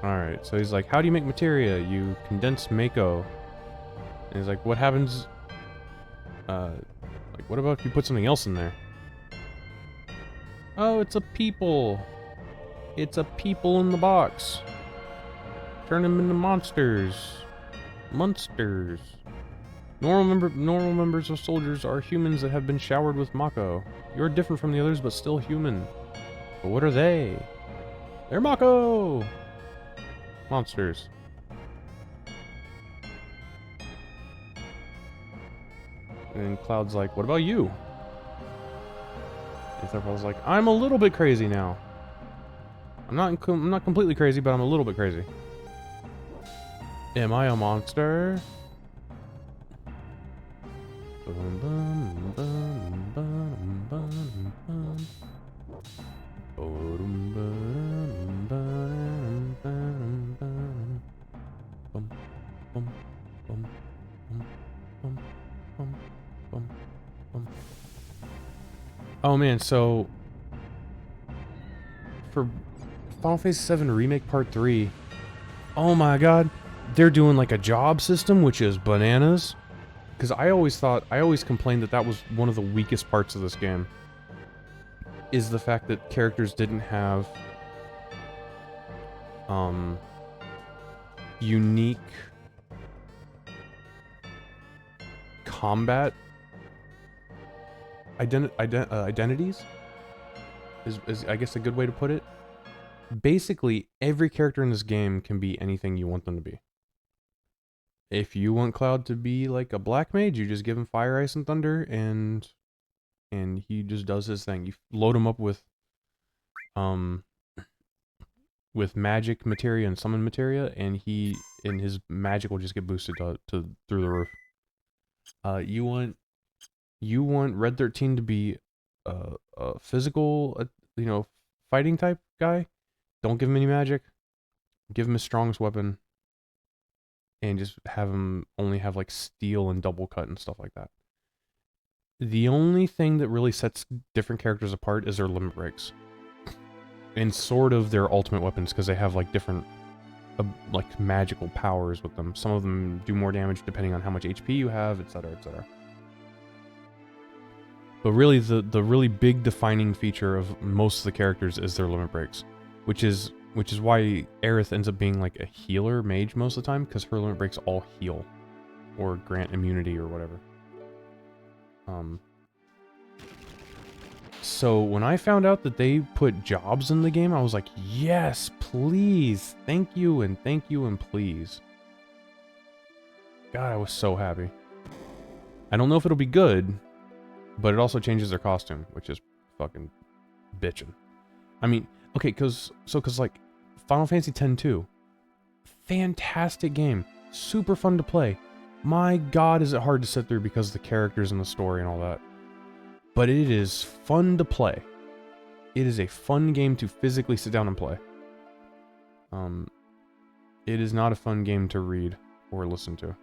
Alright, so he's like, how do you make materia? You condense Mako. And he's like, what happens? Like, what about if you put something else in there? Oh, it's a people. It's a people in the box. Turn them into monsters. Monsters. Normal members of soldiers are humans that have been showered with Mako. You're different from the others, but still human. But what are they? They're Mako! Monsters. And Cloud's like, what about you? And Sephiroth's like, I'm a little bit crazy now. I'm not completely crazy, but I'm a little bit crazy. Am I a monster? Oh man, so for Final Fantasy VII Remake Part 3, oh my god, they're doing like a job system, which is bananas. Because I always complained that that was one of the weakest parts of this game. Is the fact that characters didn't have, unique combat identities? Is I guess a good way to put it. Basically, every character in this game can be anything you want them to be. If you want Cloud to be like a black mage, you just give him fire, ice, and thunder, and he just does his thing. You load him up with magic materia and summon materia, and his magic will just get boosted to through the roof. You want Red 13 to be a physical, fighting type guy. Don't give him any magic. Give him his strongest weapon. And just have him only have like steel and double cut and stuff like that. The only thing that really sets different characters apart is their limit breaks. And sort of their ultimate weapons, because they have like different like magical powers with them. Some of them do more damage depending on how much HP you have, etc., etc. But really, the really big defining feature of most of the characters is their limit breaks, which is why Aerith ends up being like a healer mage most of the time, because her limit breaks all heal, or grant immunity or whatever. So when I found out that they put jobs in the game, I was like, yes, please, thank you and please. God, I was so happy. I don't know if it'll be good, but it also changes their costume, which is fucking bitchin'. I mean, okay, cause like Final Fantasy X-2, fantastic game, super fun to play. My God, is it hard to sit through because of the characters and the story and all that. But it is fun to play. It is a fun game to physically sit down and play. It is not a fun game to read or listen to.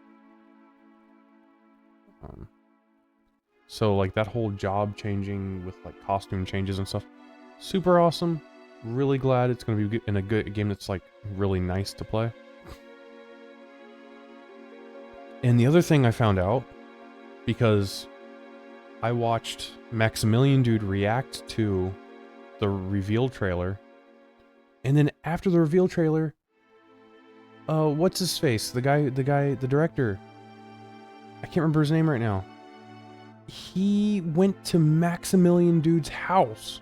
So like that whole job changing with like costume changes and stuff, super awesome. Really glad it's going to be in a game that's like really nice to play. And the other thing I found out, because I watched Maximilian Dood react to the reveal trailer, and then after the reveal trailer, what's his face? The director. I can't remember his name right now. He went to Maximilian Dood's house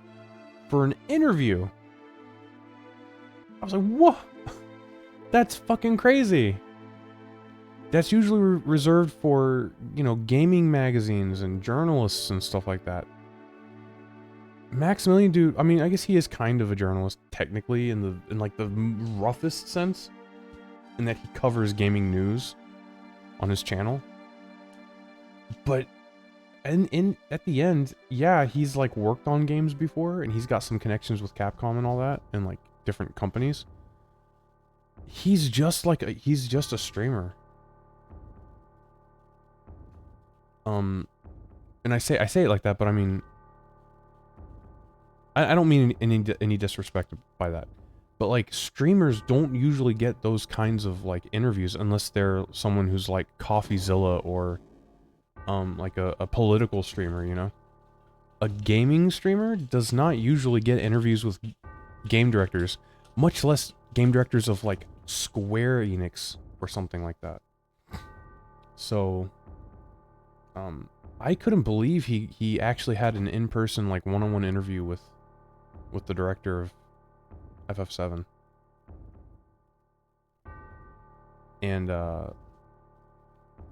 for an interview. I was like, whoa, that's fucking crazy. That's usually reserved for, gaming magazines and journalists and stuff like that. Maximilian Dood, I mean, I guess he is kind of a journalist, technically, in like the roughest sense, in that he covers gaming news on his channel. But at the end, yeah, he's like worked on games before, and he's got some connections with Capcom and all that, and like different companies. He's just a streamer. And I say it like that, but I mean, I don't mean any disrespect by that, but like streamers don't usually get those kinds of like interviews unless they're someone who's like CoffeeZilla or like a political streamer, A gaming streamer does not usually get interviews with game directors, much less game directors of like Square Enix or something like that. So I couldn't believe he actually had an in-person like one-on-one interview with the director of FF7. And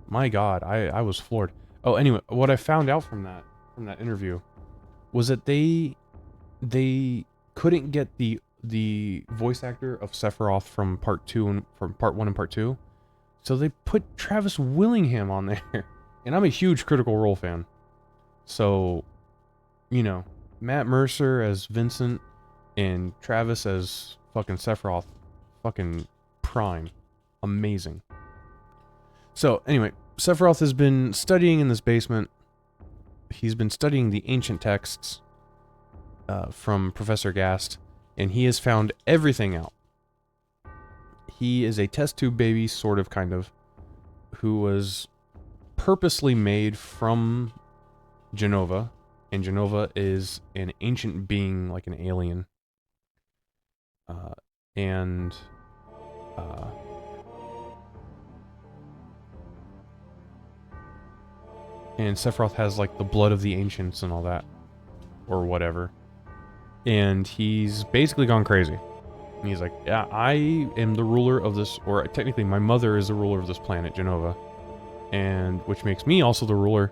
my God, I was floored. Oh, anyway, what I found out from that interview was that they couldn't get the voice actor of Sephiroth from Part 2 and from Part 1 and Part 2. So they put Travis Willingham on there. And I'm a huge Critical Role fan. So, Matt Mercer as Vincent and Travis as fucking Sephiroth. Fucking prime. Amazing. So, anyway, Sephiroth has been studying in this basement. He's been studying the ancient texts. from Professor Gast, and he has found everything out. He is a test tube baby, sort of, kind of, who was purposely made from Jenova, and Jenova is an ancient being, like an alien. And Sephiroth has, like, the blood of the ancients and all that. Or whatever. And he's basically gone crazy. And he's like, yeah, I am the ruler of this, or technically my mother is the ruler of this planet, Jenova. And, which makes me also the ruler.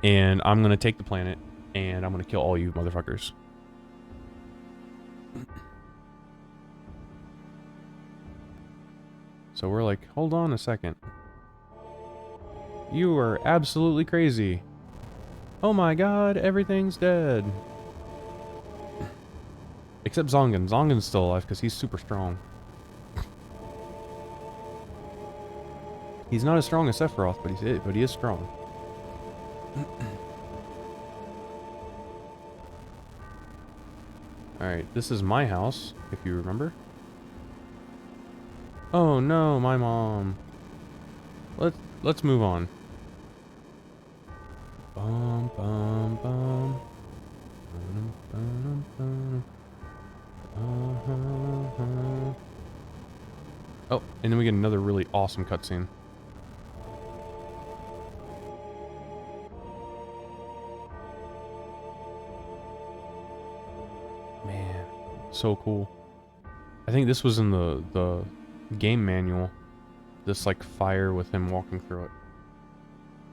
And I'm gonna take the planet, and I'm gonna kill all you motherfuckers. So we're like, hold on a second. You are absolutely crazy. Oh my god, everything's dead. Except Zongan. Zongan's still alive because he's super strong. He's not as strong as Sephiroth, but he is strong. Alright, this is my house, if you remember. Oh no, my mom. Let's move on. Bum bum bum. Oh, and then we get another really awesome cutscene. Man, so cool. I think this was in the game manual. This, like, fire with him walking through it.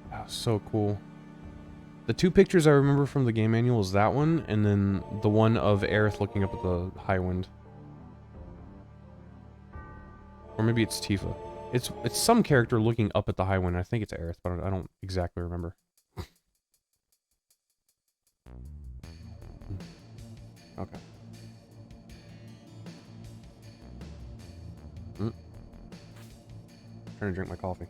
That was so cool. The two pictures I remember from the game manual is that one, and then the one of Aerith looking up at the Highwind. Or maybe it's Tifa. It's some character looking up at the Highwind. I think it's Aerith, but I don't exactly remember. Okay. Trying to drink my coffee.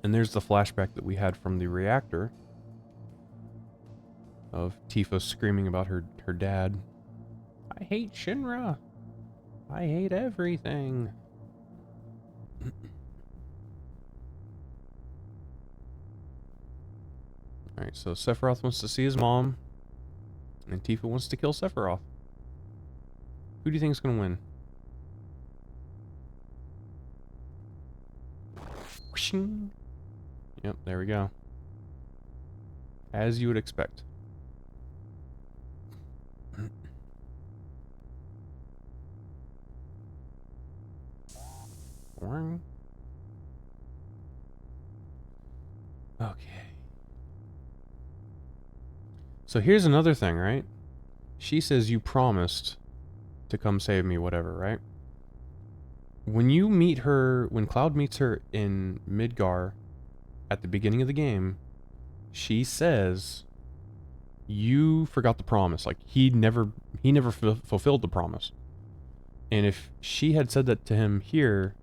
And there's the flashback that we had from the reactor of Tifa screaming about her dad. I hate Shinra. I hate everything. Alright, so Sephiroth wants to see his mom, and Tifa wants to kill Sephiroth. Who do you think is going to win? Whooshing. Yep, there we go. As you would expect. Okay. So here's another thing, right? She says you promised to come save me, whatever, right? When you meet her, when Cloud meets her in Midgar at the beginning of the game, she says you forgot the promise. Like, he never fulfilled the promise. And if she had said that to him here,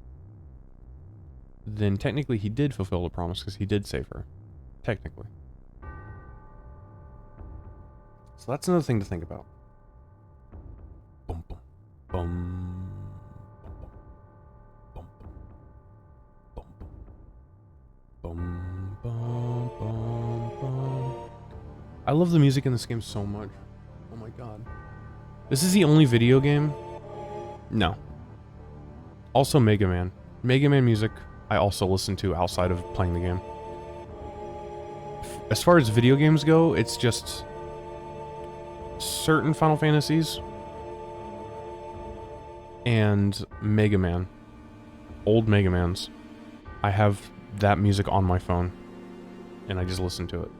then technically he did fulfill the promise because he did save her. Technically. So that's another thing to think about. Boom, boom, boom, boom, boom, boom, boom, boom, boom. I love the music in this game so much. Oh my god. This is the only video game? No. Also Mega Man. Mega Man music I also listen to outside of playing the game. As far as video games go, it's just certain Final Fantasies and Mega Man. Old Mega Mans. I have that music on my phone and I just listen to it.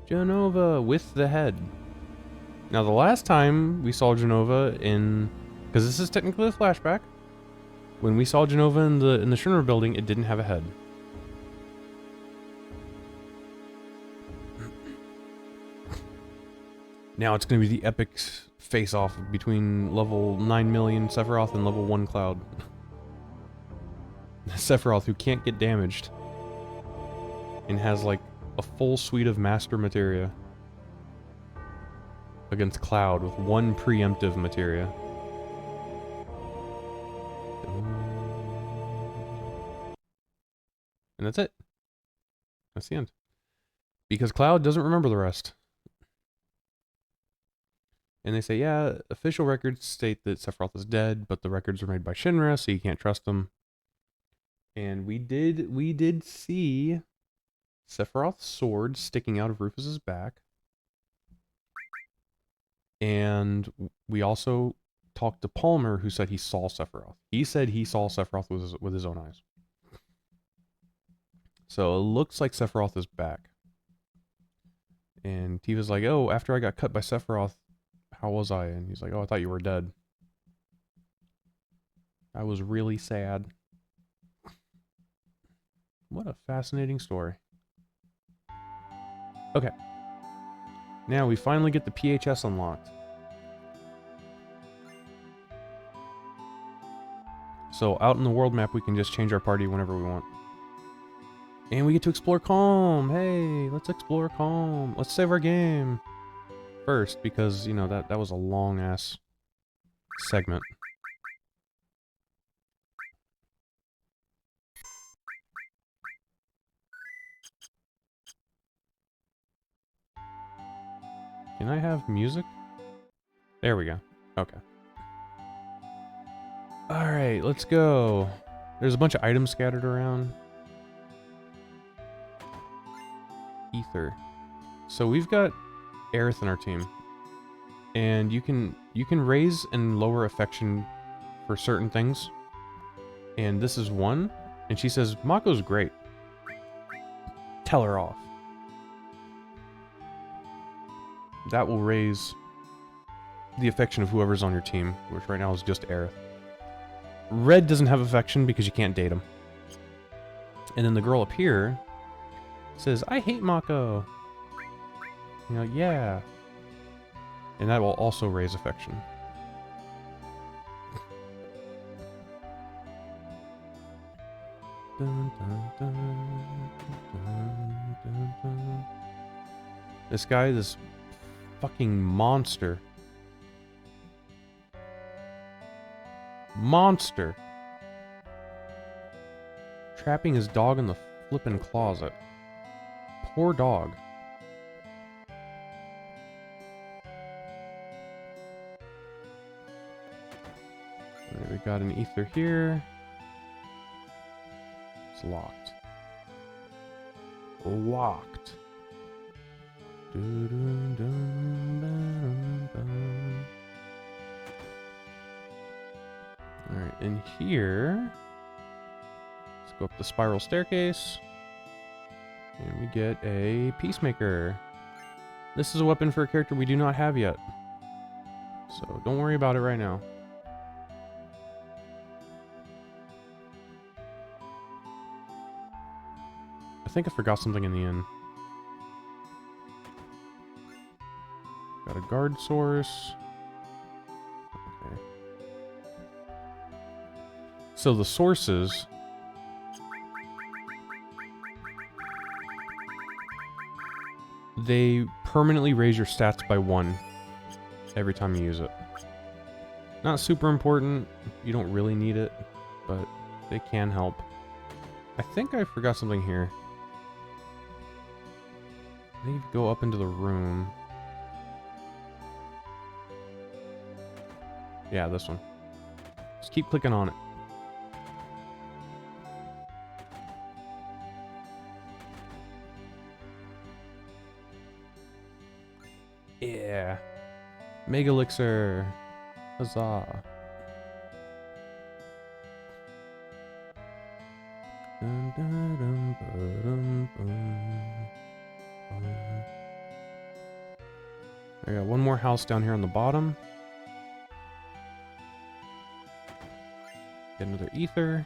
Jenova with the head. Now, the last time we saw Jenova in... Because this is technically a flashback. When we saw Jenova in the Shinra building, it didn't have a head. Now it's going to be the epic face-off between level 9 million Sephiroth and level 1 Cloud. Sephiroth, who can't get damaged. And has, like, a full suite of master materia. Against Cloud with one preemptive materia. And that's it. That's the end. Because Cloud doesn't remember the rest. And they say, yeah, official records state that Sephiroth is dead, but the records were made by Shinra, so you can't trust them. And we did see Sephiroth's sword sticking out of Rufus's back. And we also talked to Palmer, who said he saw Sephiroth. He said he saw Sephiroth with his own eyes. So it looks like Sephiroth is back. And Tifa's like, oh, after I got cut by Sephiroth, how was I? And he's like, oh, I thought you were dead. I was really sad. What a fascinating story. Okay. Now we finally get the PHS unlocked. So out in the world map, we can just change our party whenever we want. And we get to explore Calm. Hey, let's explore Calm. Let's save our game first, because, you know, that was a long-ass segment. Can I have music? There we go. Okay. Alright, let's go. There's a bunch of items scattered around. Ether. So we've got Aerith in our team. And you can raise and lower affection for certain things. And this is one. And she says, Mako's great. Tell her off. That will raise the affection of whoever's on your team, which right now is just Aerith. Red doesn't have affection because you can't date him. And then the girl up here says, I hate Mako. You know, yeah. And that will also raise affection. Dun, dun, dun, dun, dun, dun. This guy, this fucking monster. Monster. Trapping his dog in the flippin' closet. Poor dog. Alright, we got an ether here. It's locked. Locked. Alright, in here, let's go up the spiral staircase, and we get a Peacemaker. This is a weapon for a character we do not have yet, so don't worry about it right now. I think I forgot something in the inn. Got a guard source. Okay. So the sources... they permanently raise your stats by 1 every time you use it. Not super important. You don't really need it, but they can help. I think I forgot something here. I think if you go up into the room... yeah, this one. Just keep clicking on it. Yeah. Mega Elixir. Huzzah. Dun, dun, dun, ba, dun, bum, bum. I got one more house down here on the bottom. Get another ether.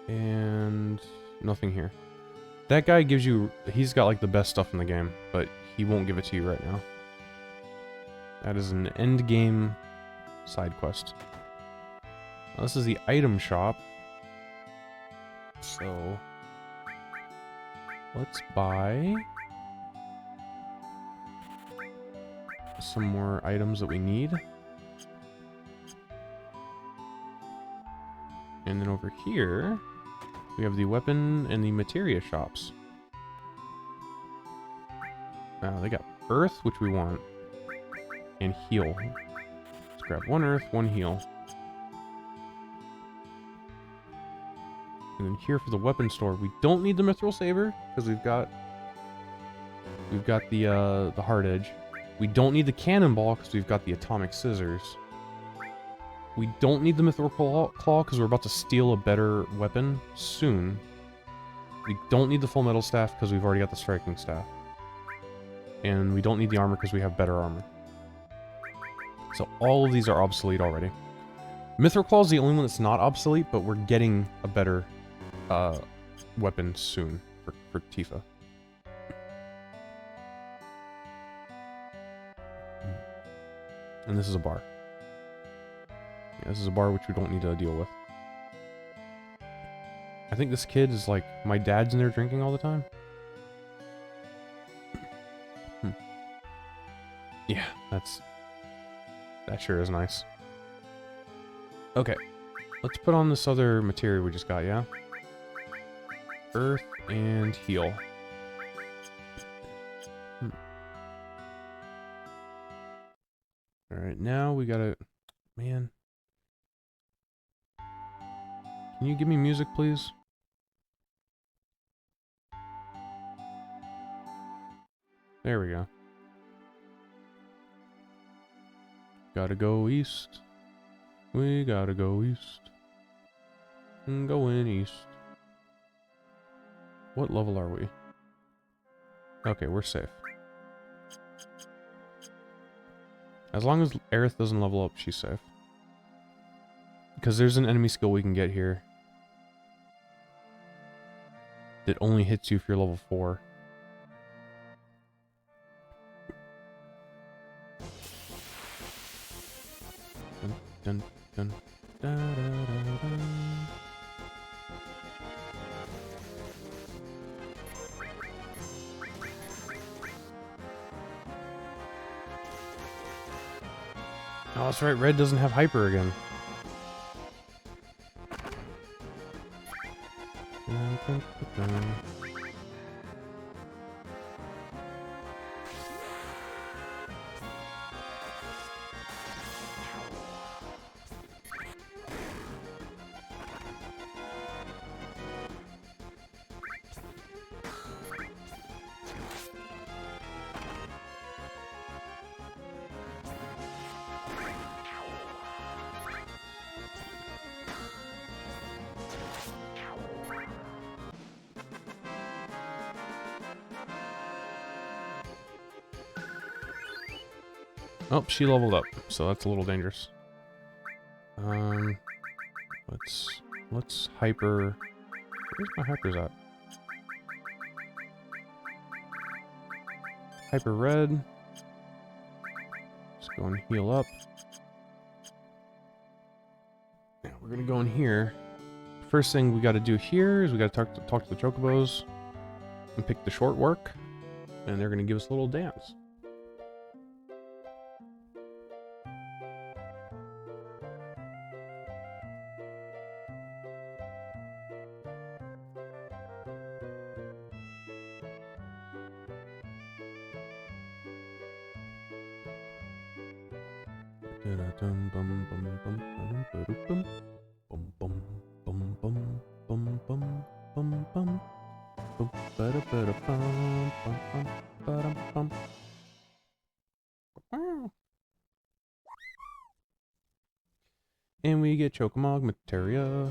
And nothing here. That guy gives you... He's got like the best stuff in the game, but he won't give it to you right now. That is an end game side quest. Now, this is the item shop. So... let's buy... some more items that we need. And then over here, we have the weapon and the materia shops. They got earth, which we want, and heal. Let's grab one earth, one heal. And then here for the weapon store, we don't need the mithril saber because we've got the hard edge. We don't need the cannonball because we've got the atomic scissors. We don't need the mithril claw because we're about to steal a better weapon soon. We don't need the full metal staff because we've already got the striking staff. And we don't need the armor because we have better armor. So all of these are obsolete already. Mithril claw is the only one that's not obsolete, but we're getting a better weapon soon for Tifa. And this is a bar. Yeah, this is a bar which we don't need to deal with. I think this kid is like, my dad's in there drinking all the time. Yeah, that sure is nice. Okay, let's put on this other material we just got, yeah? Earth and heal. Alright, now we gotta... Man. Can you give me music, please? There we go. Gotta go east. We gotta go east. Going east. What level are we? Okay, we're safe. As long as Aerith doesn't level up, she's safe. Because there's an enemy skill we can get here that only hits you if you're level 4. Dun, dun, dun, da, da, da, da. Oh, that's right, Red doesn't have hyper again. Oh, she leveled up, so that's a little dangerous. Let's hyper. Where's my hypers at? Hyper red. Let's go and heal up. Now we're gonna go in here. First thing we got to do here is we got to talk to the chocobos and pick the short work, and they're gonna give us a little dance. And we get Chocomog Materia.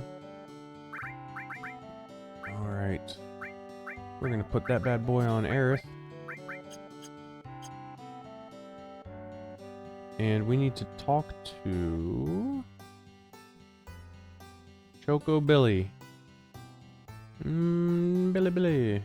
Alright. We're gonna put that bad boy on Aerith. And we need to talk to Choco Billy. Billy.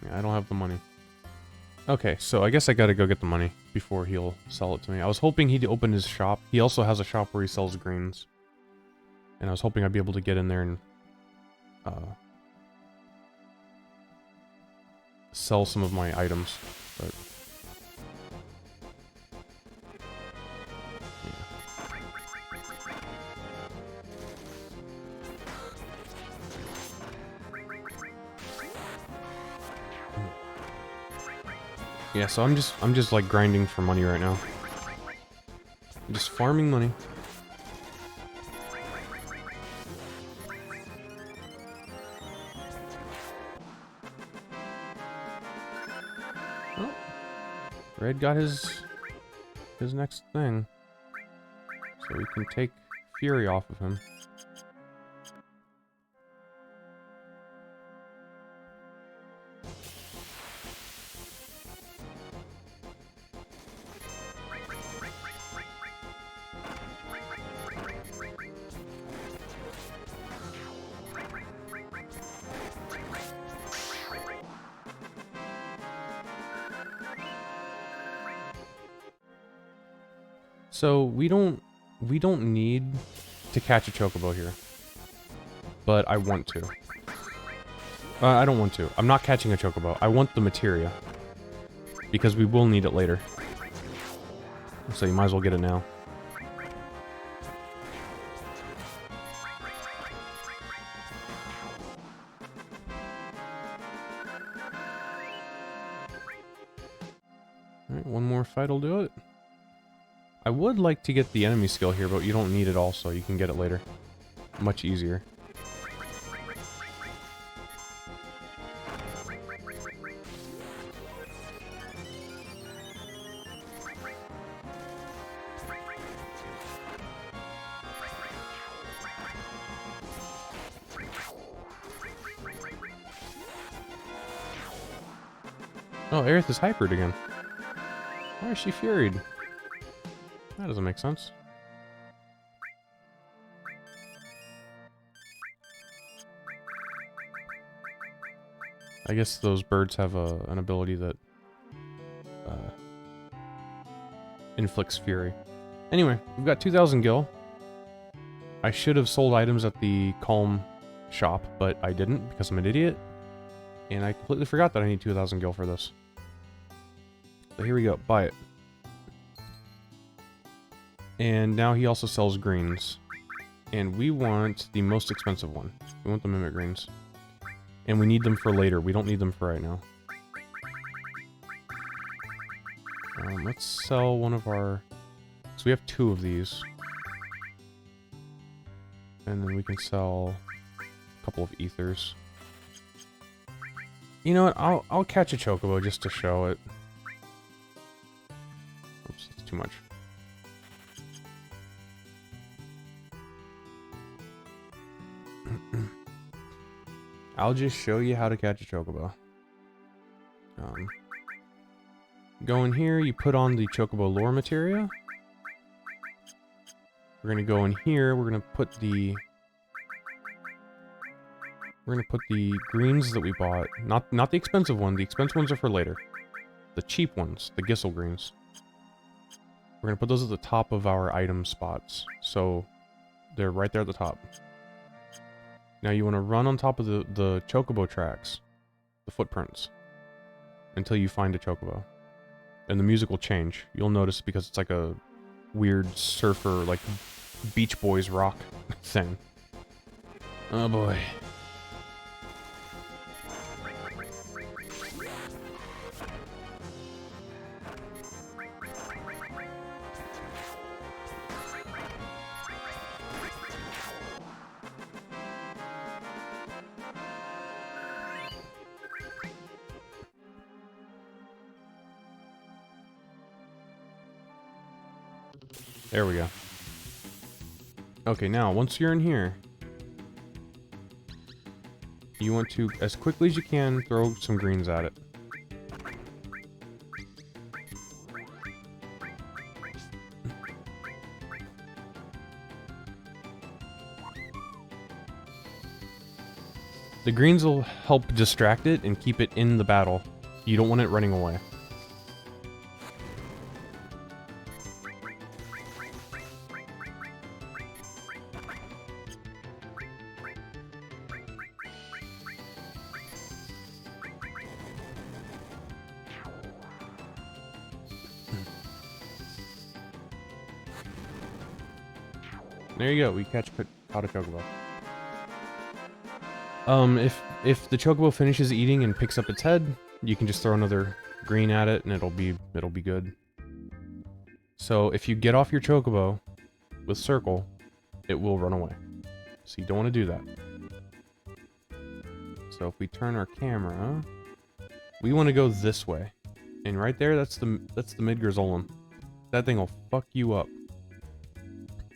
Yeah, I don't have the money. Okay, so I guess I gotta go get the money before he'll sell it to me. I was hoping he'd open his shop. He also has a shop where he sells greens. And I was hoping I'd be able to get in there and sell some of my items, but yeah, so I'm just like grinding for money right now. I'm just farming money. Oh, Red got his next thing, so we can take Fury off of him. So we don't need to catch a chocobo here, but I want to. I don't want to. I'm not catching a chocobo. I want the materia because we will need it later. So you might as well get it now. Alright, one more fight will do it. I would like to get the enemy skill here, but you don't need it also. You can get it later. Much easier. Oh, Aerith is hypered again. Why is she furied? That doesn't make sense. I guess those birds have an ability that inflicts fury. Anyway, we've got 2,000 gil. I should have sold items at the Calm shop, but I didn't because I'm an idiot. And I completely forgot that I need 2,000 gil for this. So here we go, buy it. And now he also sells greens. And we want the most expensive one. We want the Mimic Greens. And we need them for later. We don't need them for right now. Let's sell one of our... So we have 2 of these. And then we can sell a couple of ethers. You know what? I'll catch a chocobo just to show it. Oops, that's too much. I'll just show you how to catch a chocobo. Go in here, you put on the chocobo lore materia. We're gonna go in here, we're gonna put the greens that we bought. Not the expensive one, the expensive ones are for later. The cheap ones, the Gissel greens. We're gonna put those at the top of our item spots. So they're right there at the top. Now you want to run on top of the chocobo tracks, the footprints, until you find a chocobo. And the music will change. You'll notice because it's like a weird surfer, like Beach Boys rock thing. Oh boy. There we go. Okay, now, once you're in here, you want to, as quickly as you can, throw some greens at it. The greens will help distract it and keep it in the battle. You don't want it running away. There you go, we caught a chocobo. If the chocobo finishes eating and picks up its head, you can just throw another green at it and it'll be good. So if you get off your chocobo with circle, it will run away. So you don't want to do that. So if we turn our camera, we want to go this way. And right there, that's the Midgar Zolom. That thing will fuck you up.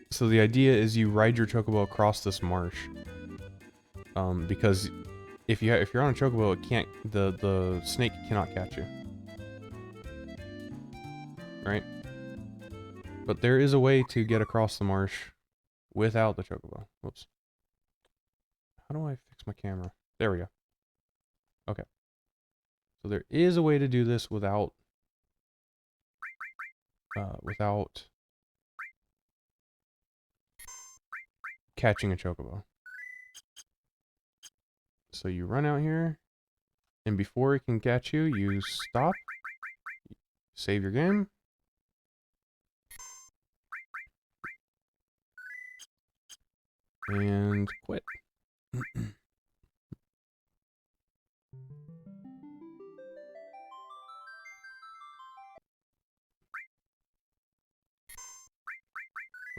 So the idea is you ride your chocobo across this marsh. Because if you're on a chocobo, it can't, the snake cannot catch you. Right? But there is a way to get across the marsh without the chocobo. Whoops. How do I fix my camera? There we go. Okay. So there is a way to do this without catching a chocobo. So you run out here, and before it can catch you, you stop, save your game, and quit.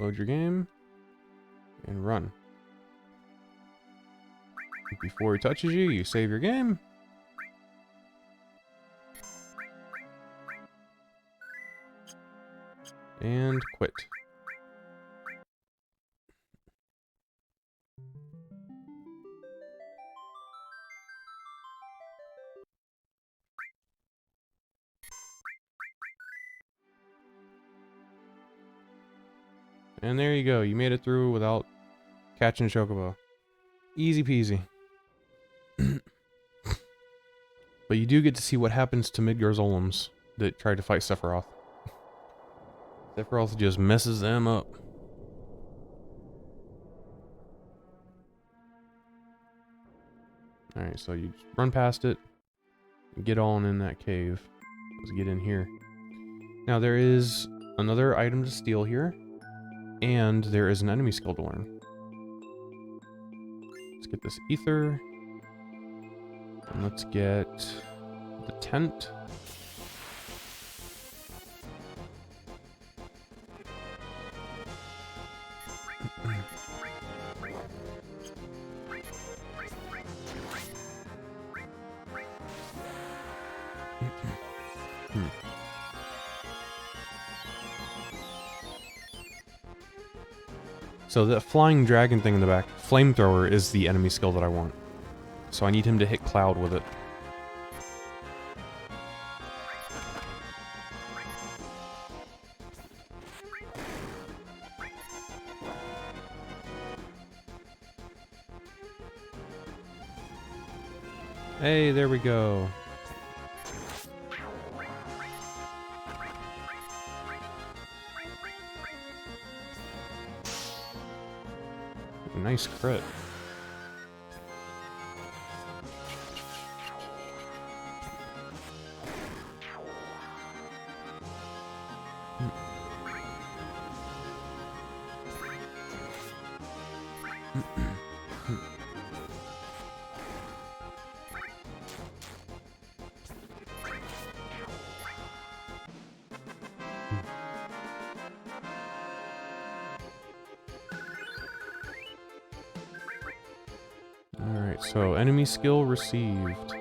Load your game, and run. Before he touches you, you save your game. And quit. And there you go, you made it through without catching a chocobo. Easy peasy. But you do get to see what happens to Midgar Zoloms that try to fight Sephiroth. Sephiroth just messes them up. Alright, so you just run past it, get on in that cave. Let's get in here. Now there is another item to steal here, and there is an enemy skill to learn. Let's get this ether, and let's get the tent. So that flying dragon thing in the back, flamethrower, is the enemy skill that I want. So I need him to hit Cloud with it. Hey, there we go. Nice crit. Alright, so enemy skill received.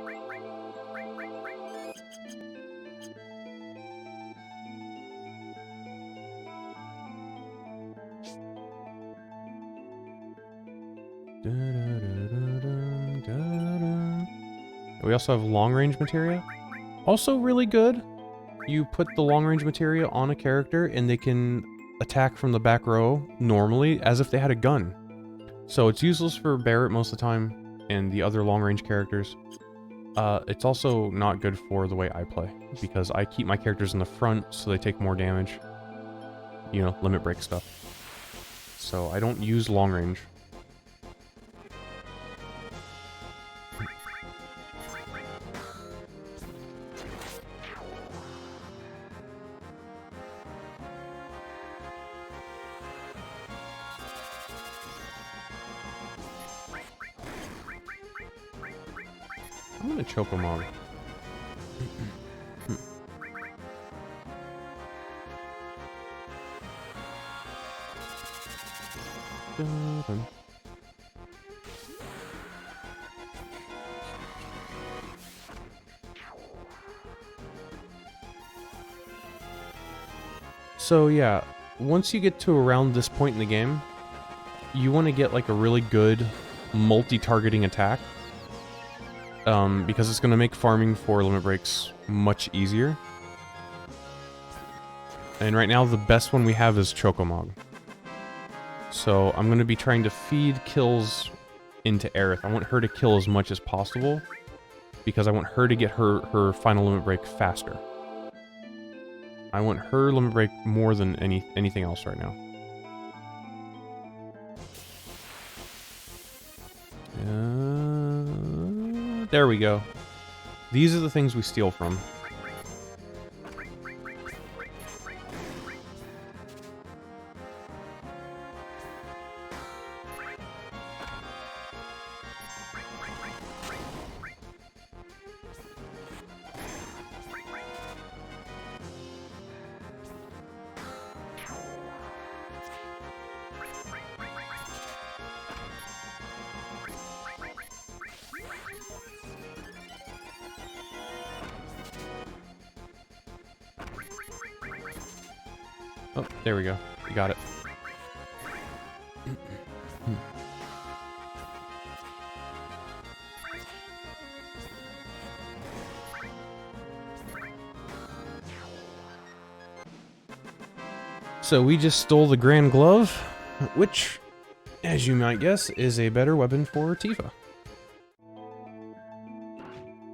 We also have long range materia. Also really good. You put the long range materia on a character and they can attack from the back row normally as if they had a gun. So it's useless for Barret most of the time and the other long range characters. It's also not good for the way I play because I keep my characters in the front so they take more damage. You know, limit break stuff. So I don't use long range. I'm gonna Chocomog. So yeah, once you get to around this point in the game, you want to get like a really good multi-targeting attack. Because it's going to make farming for limit breaks much easier. And right now the best one we have is Chocomog. So I'm going to be trying to feed kills into Aerith. I want her to kill as much as possible, because I want her to get her final limit break faster. I want her limit break more than anything else right now. There we go. These are the things we steal from. Oh, there we go. We got it. So we just stole the Grand Glove, which, as you might guess, is a better weapon for Tifa.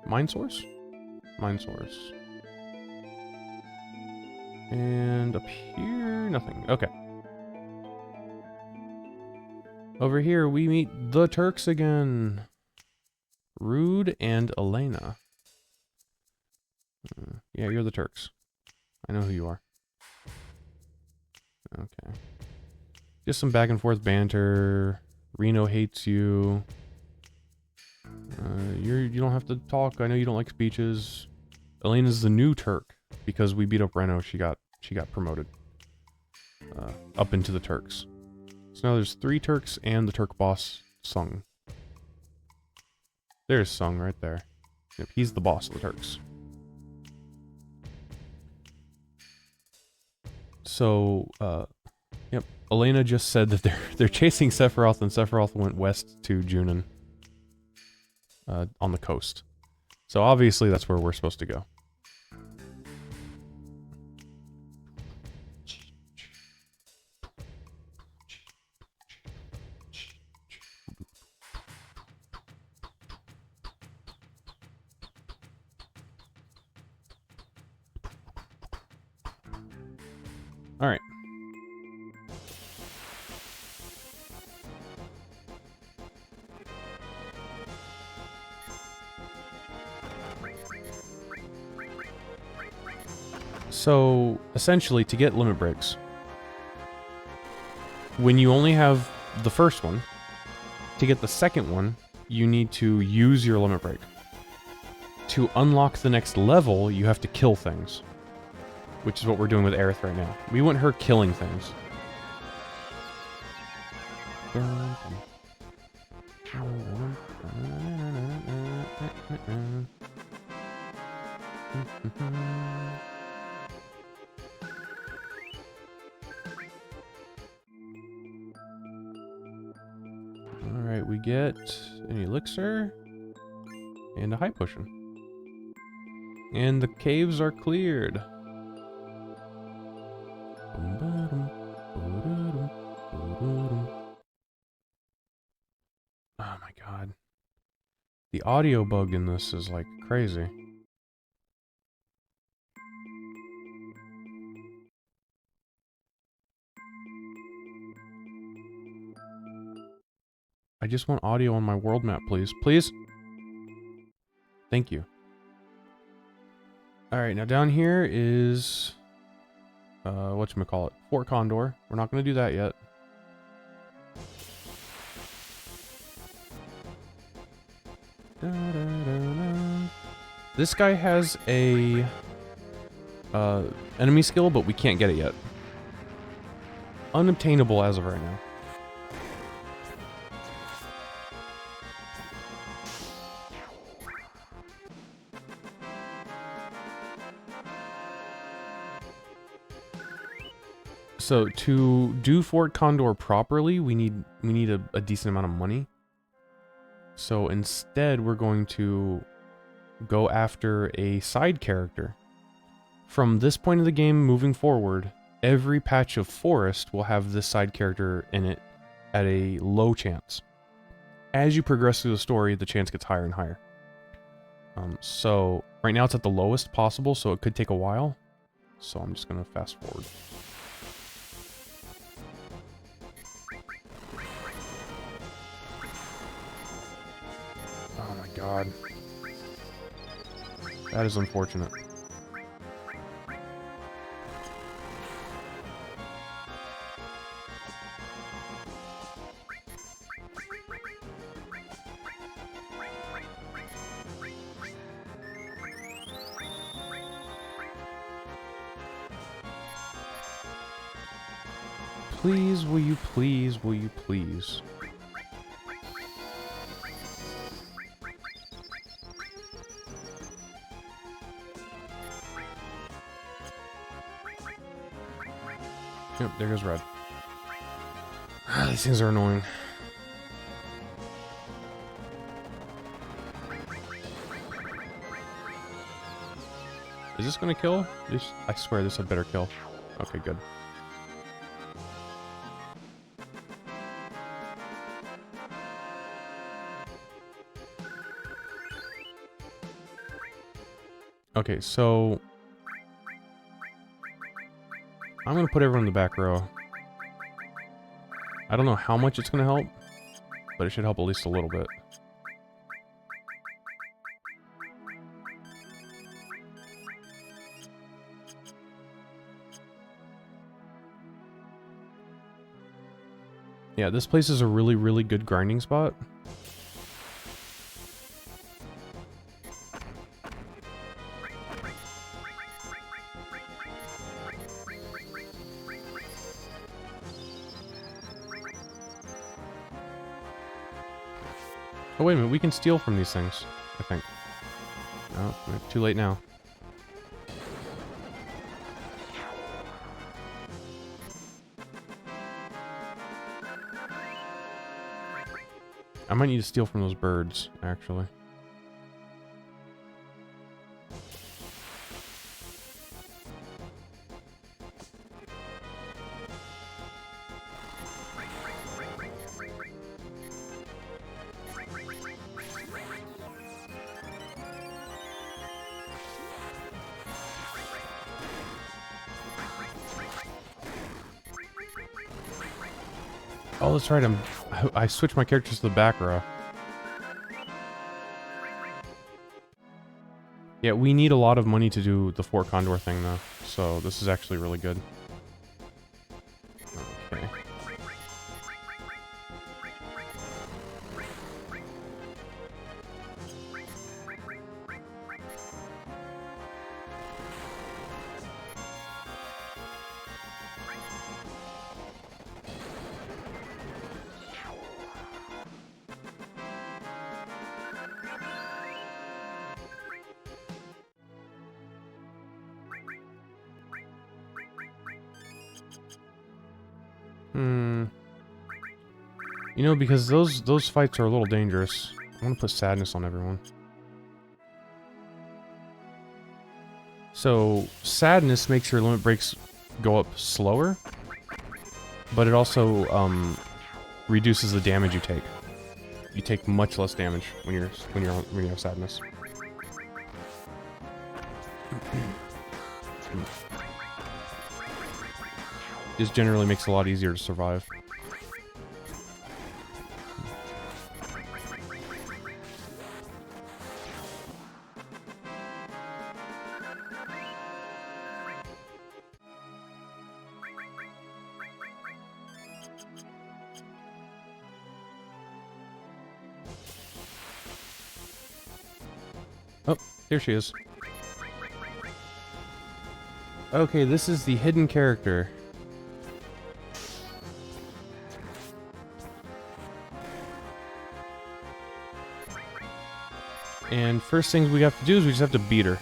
Mind Source? Mind Source. And up here, nothing. Okay. Over here, we meet the Turks again. Rude and Elena. Yeah, you're the Turks. I know who you are. Okay. Just some back and forth banter. Reno hates you. You don't have to talk. I know you don't like speeches. Elena's the new Turk. Because we beat up Reno, she got promoted up into the Turks. So now there's 3 Turks and the Turk boss, Sung. There's Sung right there. Yep, he's the boss of the Turks. So, yep, Elena just said that they're chasing Sephiroth, and Sephiroth went west to Junon on the coast. So obviously that's where we're supposed to go. All right. So, essentially, to get limit breaks, when you only have the first one, to get the second one, you need to use your limit break. To unlock the next level, you have to kill things. Which is what we're doing with Aerith right now. We want her killing things. Alright, we get an elixir and a high potion. And the caves are cleared. Oh my god. The audio bug in this is like crazy. I just want audio on my world map, please. Please? Thank you. Alright, now down here is... whatchamacallit? Fort Condor. We're not going to do that yet. This guy has a... enemy skill, but we can't get it yet. Unobtainable as of right now. So to do Fort Condor properly, we need a decent amount of money. So instead, we're going to go after a side character. From this point of the game moving forward, every patch of forest will have this side character in it at a low chance. As you progress through the story, the chance gets higher and higher. So right now it's at the lowest possible, so it could take a while. So I'm just going to fast forward. Oh my god. That is unfortunate. Please, will you please, will you please? Yep, there goes red. These things are annoying. Is this gonna kill? I swear this had better kill. Okay, good. Okay, so I'm gonna put everyone in the back row. I don't know how much it's gonna help, but it should help at least a little bit. Yeah, this place is a really, really good grinding spot. Oh, wait a minute, we can steal from these things, I think. Oh, too late now. I might need to steal from those birds, actually. Oh, that's right, I switched my characters to the back row. Yeah, we need a lot of money to do the Fort Condor thing, though. So this is actually really good. Okay. You know, because those fights are a little dangerous. I want to put sadness on everyone. So, sadness makes your limit breaks go up slower, but it also reduces the damage you take. You take much less damage when you have sadness. This generally makes it a lot easier to survive. Oh, there she is. Okay, this is the hidden character. And first things we have to do is we just have to beat her.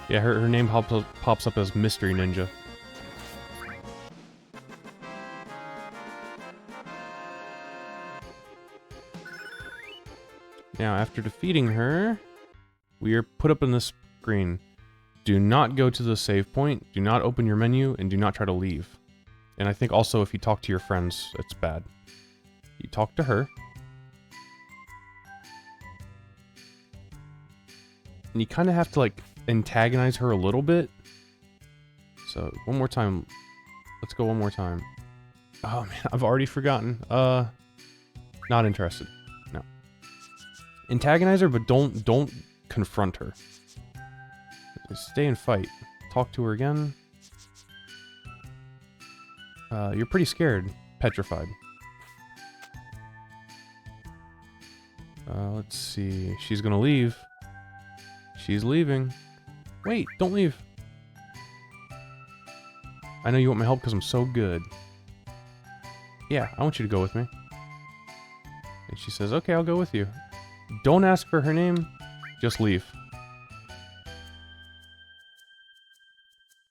Yeah, her name pops up as Mystery Ninja. Now, after defeating her, we are put up on this screen. Do not go to the save point, do not open your menu, and do not try to leave. And I think also if you talk to your friends, it's bad. You talk to her. And you kind of have to, like, antagonize her a little bit. So, one more time. Let's go one more time. Oh, man, I've already forgotten. Not interested. No. Antagonize her, but don't confront her. Just stay and fight. Talk to her again. You're pretty scared. Petrified. Let's see. She's gonna leave. She's leaving. Wait, don't leave. I know you want my help because I'm so good. Yeah, I want you to go with me. And she says, okay, I'll go with you. Don't ask for her name. Just leave.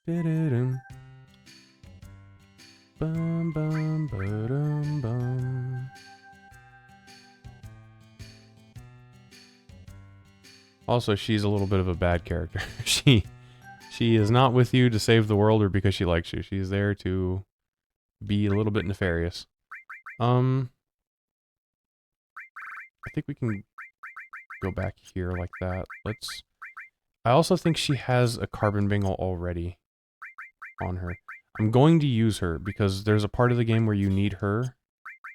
Bum, bum, ba-dum, bum. Also, she's a little bit of a bad character. She is not with you to save the world or because she likes you. She's there to be a little bit nefarious. I think we can go back here like that. I also think she has a carbon bingle already on her. I'm going to use her because there's a part of the game where you need her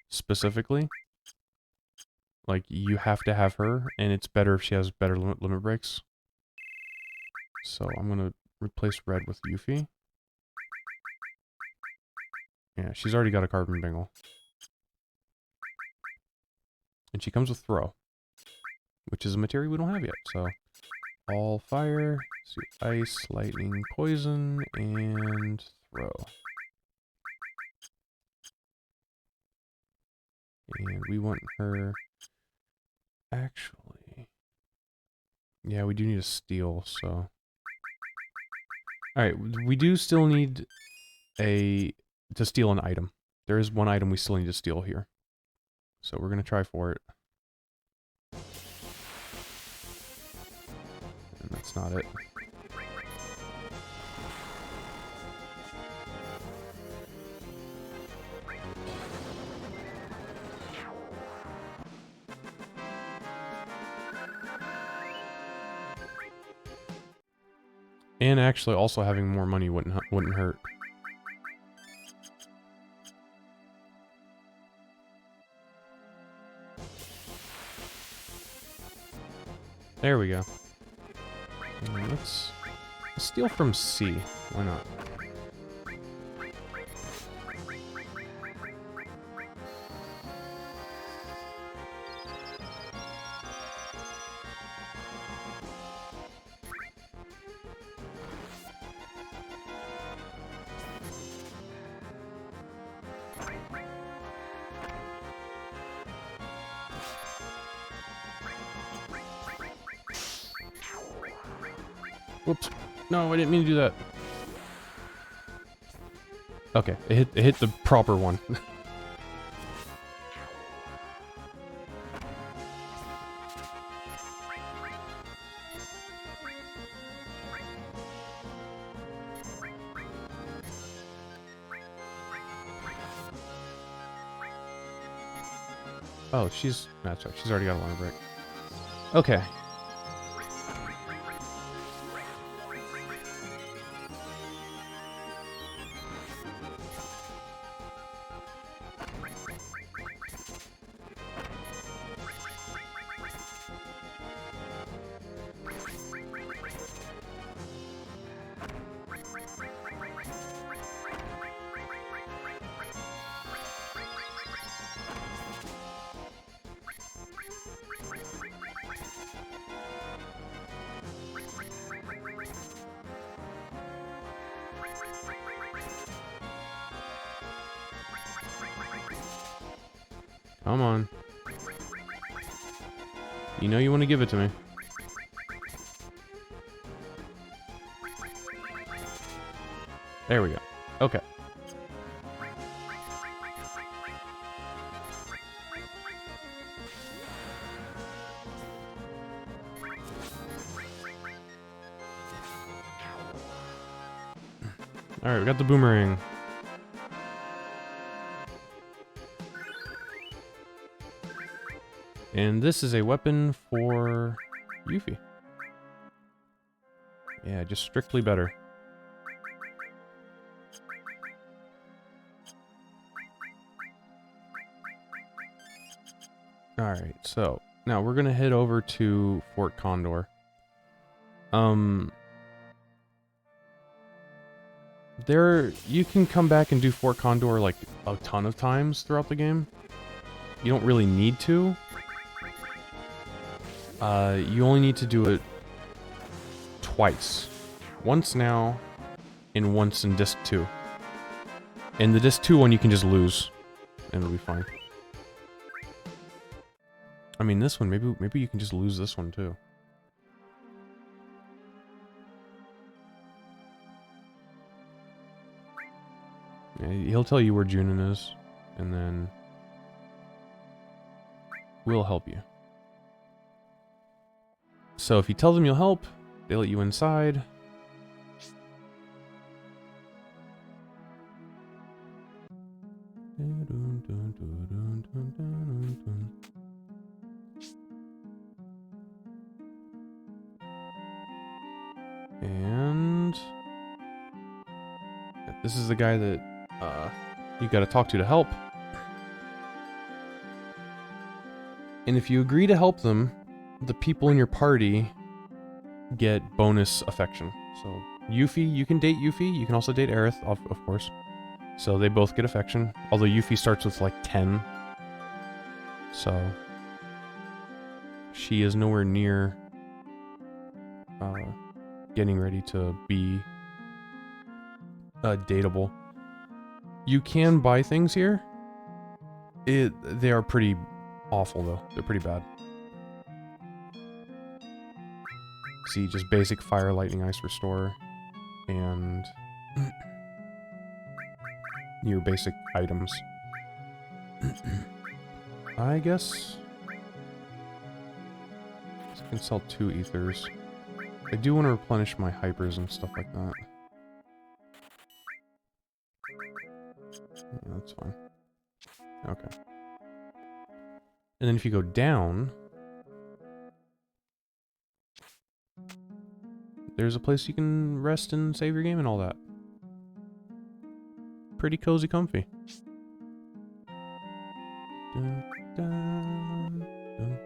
specifically. Like, you have to have her, and it's better if she has better limit breaks. So I'm going to replace Red with Yuffie. Yeah, she's already got a carbon bingle. And she comes with Throw, which is a materia we don't have yet, so... All fire, ice, lightning, poison, and Throw. And we want her... Actually... Yeah, we do need a steal, so... Alright, we do still need to steal an item. There is one item we still need to steal here. So we're gonna try for it. And that's not it. And actually, also having more money wouldn't hurt. There we go. Let's steal from C. Why not? Whoops. No, I didn't mean to do that. Okay, it hit the proper one. Oh, that's right. She's already got a line break. Okay. Come on. You know you want to give it to me. There we go. Okay. Alright, we got the boomerang. And this is a weapon for Yuffie. Yeah, just strictly better. Alright, so now we're gonna head over to Fort Condor. You can come back and do Fort Condor like a ton of times throughout the game. You don't really need to. You only need to do it twice. Once now, and once in Disc 2. In the Disc 2 one you can just lose, and it'll be fine. I mean, this one, maybe you can just lose this one too. Yeah, he'll tell you where Junin is, and then we'll help you. So if you tell them you'll help, they let you inside. And this is the guy that you gotta talk to help. And if you agree to help them, the people in your party get bonus affection. So Yuffie, you can date Yuffie. You can also date Aerith, of course. So they both get affection. Although Yuffie starts with like 10. So she is nowhere near getting ready to be dateable. You can buy things here. They are pretty awful though. They're pretty bad. See, just basic fire, lightning, ice restore, and your basic items. I guess I can sell 2 ethers. I do want to replenish my hypers and stuff like that. Yeah, that's fine. Okay. And then if you go down, there's a place you can rest and save your game and all that. Pretty cozy comfy. Dun, dun, dun.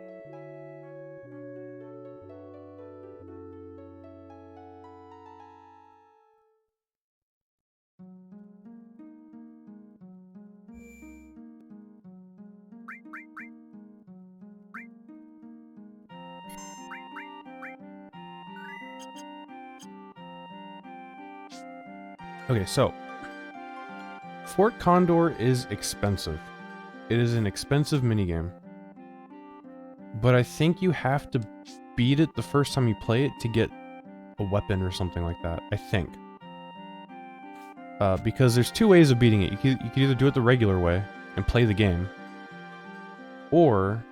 Okay, so Fort Condor is expensive. It is an expensive minigame. But I think you have to beat it the first time you play it to get a weapon or something like that, I think. Because there's two ways of beating it. You could either do it the regular way and play the game, or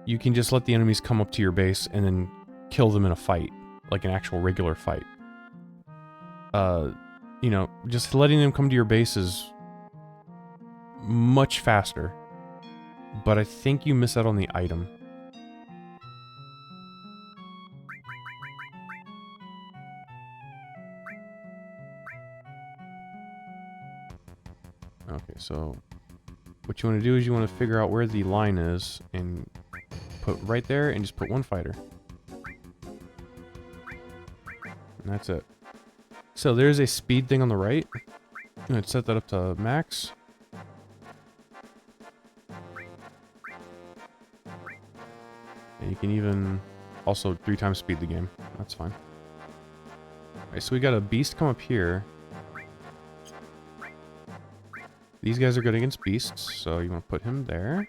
you can just let the enemies come up to your base and then kill them in a fight, like an actual regular fight. You know, just letting them come to your base is much faster, but I think you miss out on the item. Okay, so what you want to do is you want to figure out where the line is and put right there and just put one fighter. And that's it. So there's a speed thing on the right. I'm going to set that up to max. And you can even also 3 times speed the game. That's fine. Alright, so we got a beast come up here. These guys are good against beasts, so you want to put him there.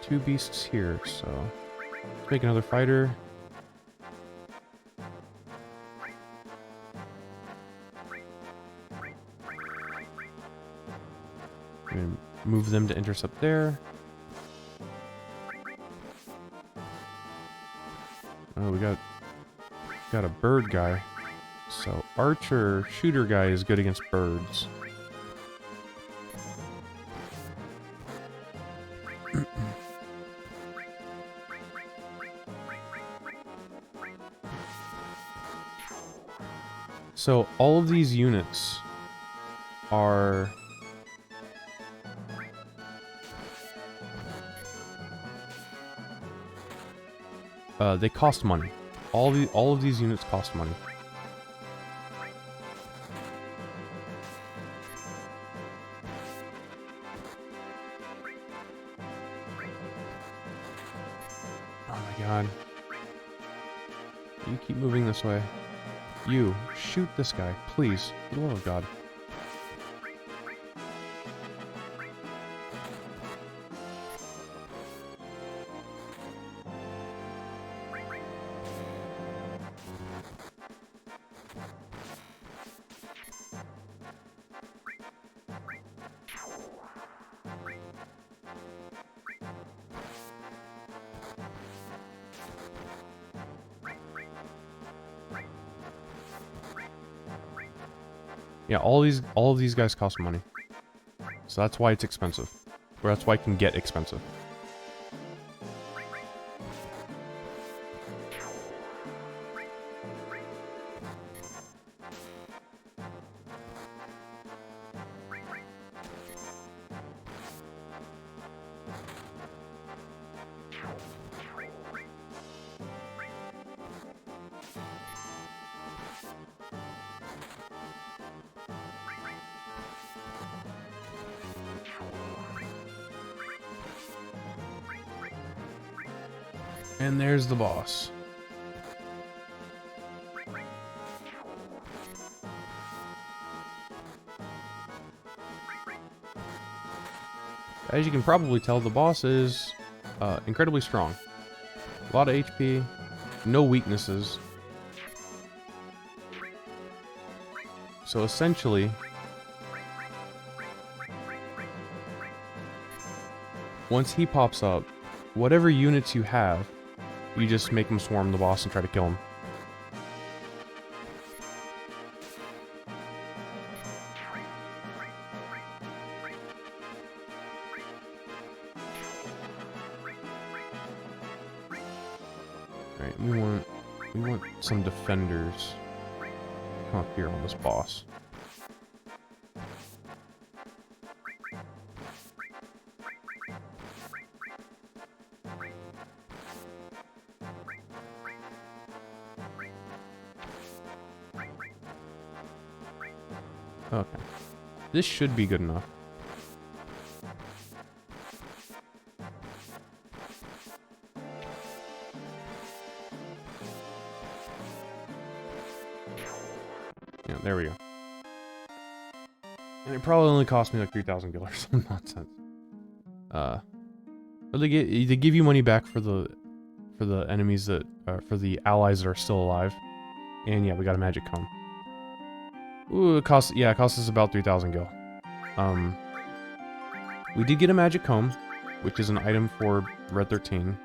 Two beasts here, so let's make another fighter. I'm gonna move them to intercept there. Oh, we got a bird guy. So archer shooter guy is good against birds. So all of these units are they cost money. All of these units cost money. Oh my god. You keep moving this way. You, shoot this guy, please. For the love of God. Yeah, all of these guys cost money. So that's why it's expensive. Or that's why it can get expensive. And there's the boss. As you can probably tell, the boss is incredibly strong. A lot of HP, no weaknesses. So essentially, once he pops up, whatever units you have, you just make him swarm the boss and try to kill him. Right, we want some defenders come up here on this boss. Okay. This should be good enough. Yeah, there we go. And it probably only cost me like 3,000 gil or some nonsense. But they give you money back for the for the enemies that, for the allies that are still alive. And yeah, we got a magic comb. Ooh, it costs us about 3,000 gil. We did get a magic comb, which is an item for Red 13.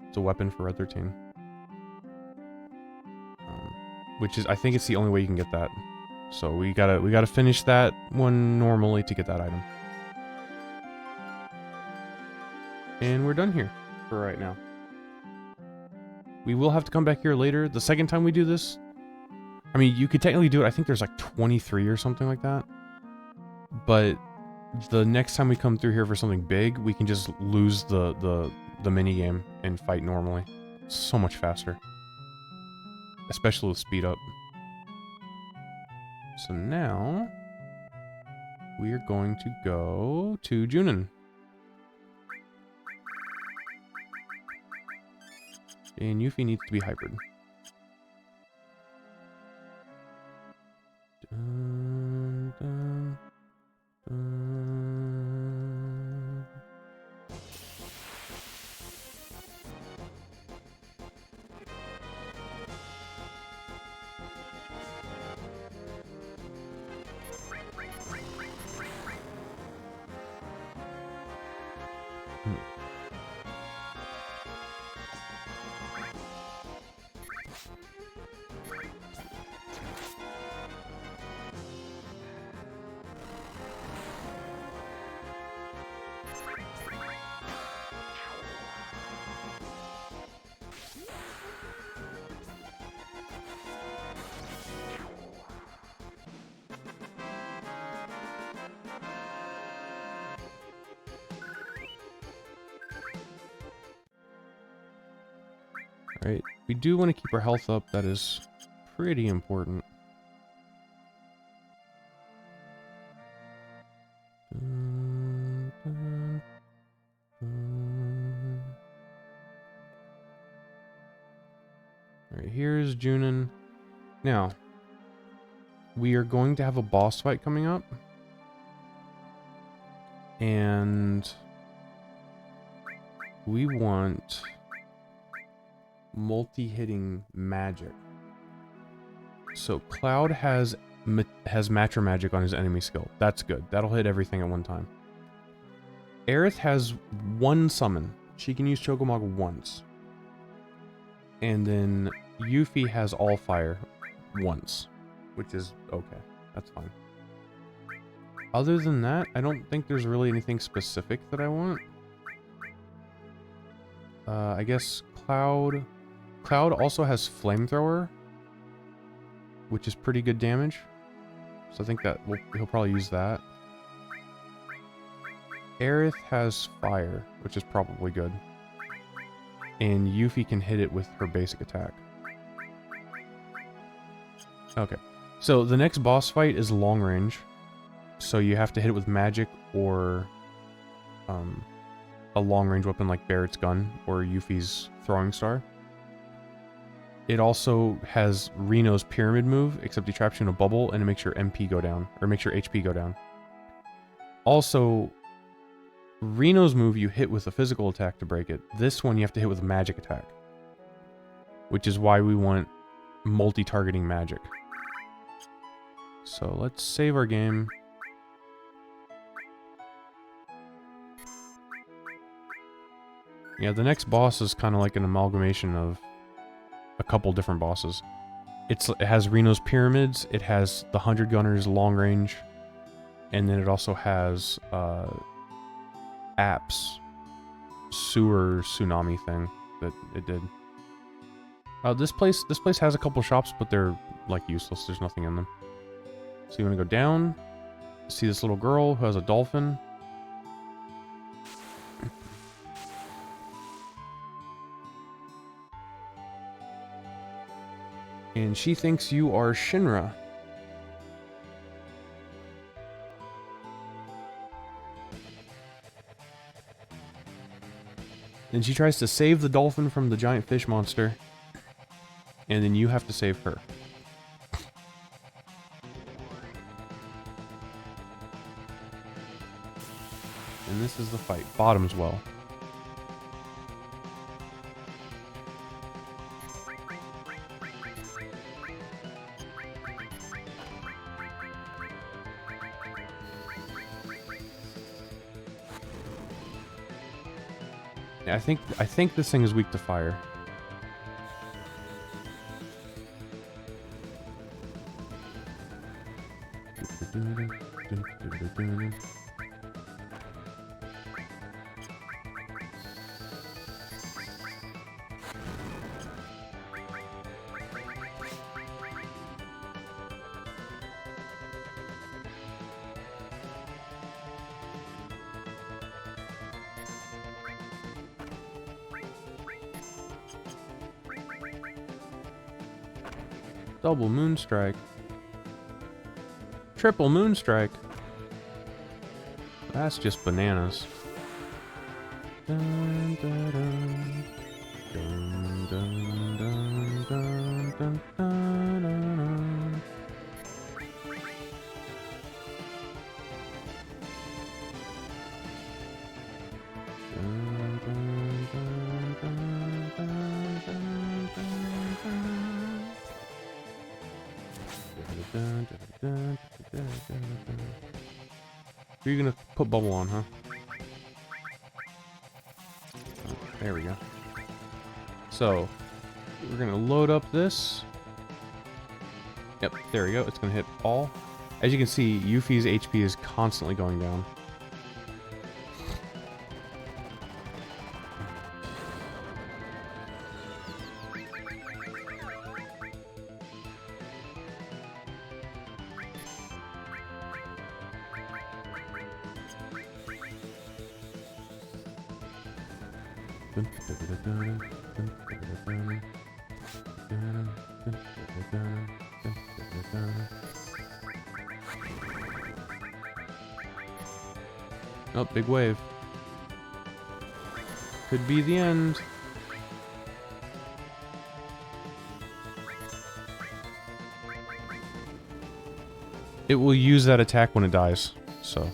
It's a weapon for Red 13. Which is, I think it's the only way you can get that. So we gotta finish that one normally to get that item. And we're done here for right now. We will have to come back here later. The second time we do this, I mean, you could technically do it. I think there's like 23 or something like that. But the next time we come through here for something big, we can just lose the mini game and fight normally. It's so much faster. Especially with speed up. So now we are going to go to Junon. And Yuffie needs to be hybrid. Dun, dun, dun. Alright, we do want to keep our health up. That is pretty important. Dun, dun, dun. Alright, here's Junon. Now, we are going to have a boss fight coming up. And we want multi-hitting magic. So Cloud has Matcher Magic on his enemy skill. That's good. That'll hit everything at one time. Aerith has one summon. She can use Chocomog once. And then Yuffie has all fire once, which is okay. That's fine. Other than that, I don't think there's really anything specific that I want. I guess Cloud also has Flamethrower, which is pretty good damage. So I think that he'll probably use that. Aerith has Fire, which is probably good. And Yuffie can hit it with her basic attack. Okay. So the next boss fight is long range. So you have to hit it with magic or a long range weapon like Barrett's gun or Yuffie's throwing star. It also has Reno's pyramid move, except he traps you in a bubble and it makes your MP go down, or makes your HP go down. Also, Reno's move you hit with a physical attack to break it. This one you have to hit with a magic attack. Which is why we want multi-targeting magic. So let's save our game. Yeah, the next boss is kind of like an amalgamation of a couple different bosses. It has Reno's pyramids, it has the 100 Gunners long range, and then it also has apps sewer tsunami thing that it did. This place has a couple shops, but they're like useless. There's nothing in them. So you want to go down, see this little girl who has a dolphin. And she thinks you are Shinra. And she tries to save the dolphin from the giant fish monster. And then you have to save her. And this is the fight. Bottom's well. I think this thing is weak to fire. Double Moonstrike. Triple Moonstrike. That's just bananas. Dun, dun, dun. Dun, dun, dun, dun, dun, dun, dun. You're gonna put bubble on, huh? Oh, there we go. So, we're gonna load up this. Yep, there we go. It's gonna hit all. As you can see, Yuffie's HP is constantly going down. Oh, big wave. Could be the end. It will use that attack when it dies, so.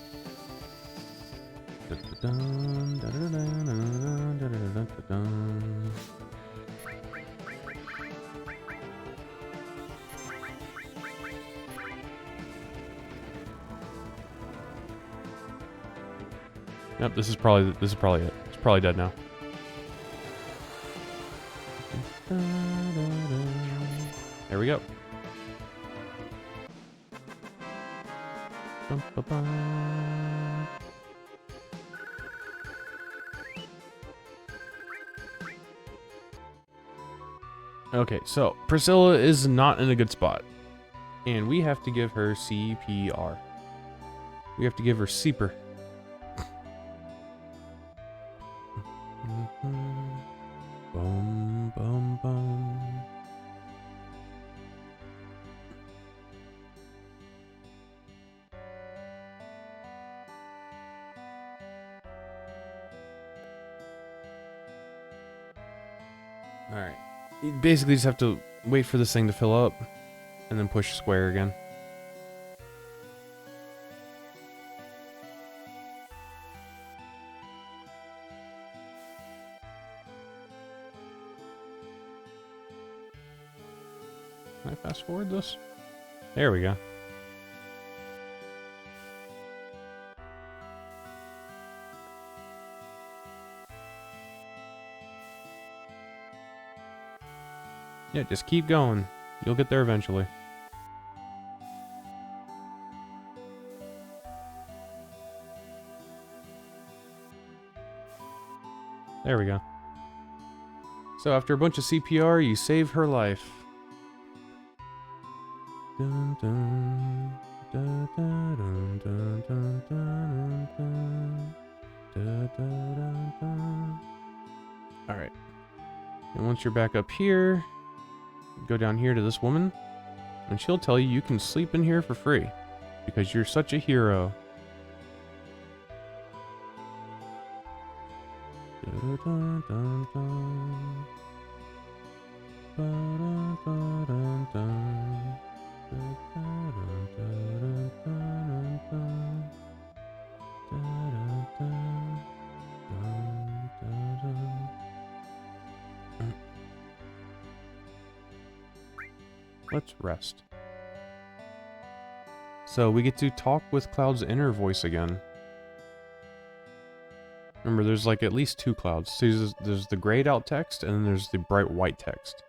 Yep, this is probably it. It's probably dead now. There we go. Okay, so Priscilla is not in a good spot. And we have to give her CPR. We have to give her CPR. Boom, boom, boom. Alright. You basically just have to wait for this thing to fill up, and then push square again. Can I fast forward this? There we go. Yeah, just keep going. You'll get there eventually. There we go. So after a bunch of CPR, you save her life. Dun, dun, dun, dun, dun, dun, dun, dun, dun, dun, dun, dun. All right. And once you're back up here, go down here to this woman, and she'll tell you can sleep in here for free because you're such a hero. Dun, dun, dun, dun. Ba-dun, ba-dun, dun. Let's rest. So we get to talk with Cloud's inner voice again. Remember, there's like at least 2 clouds. So there's the grayed out text, and then there's the bright white text.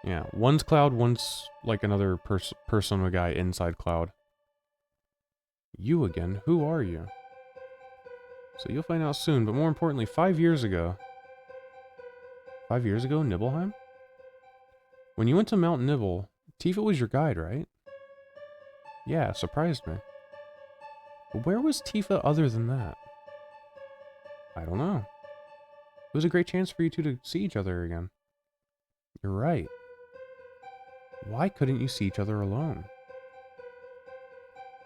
Yeah, one's cloud, one's like another persona guy inside cloud. You again? Who are you? So you'll find out soon, but more importantly, 5 years ago. 5 years ago, Nibelheim? When you went to Mount Nibel, Tifa was your guide, right? Yeah, surprised me. But where was Tifa other than that? I don't know. It was a great chance for you two to see each other again. You're right. Why couldn't you see each other alone?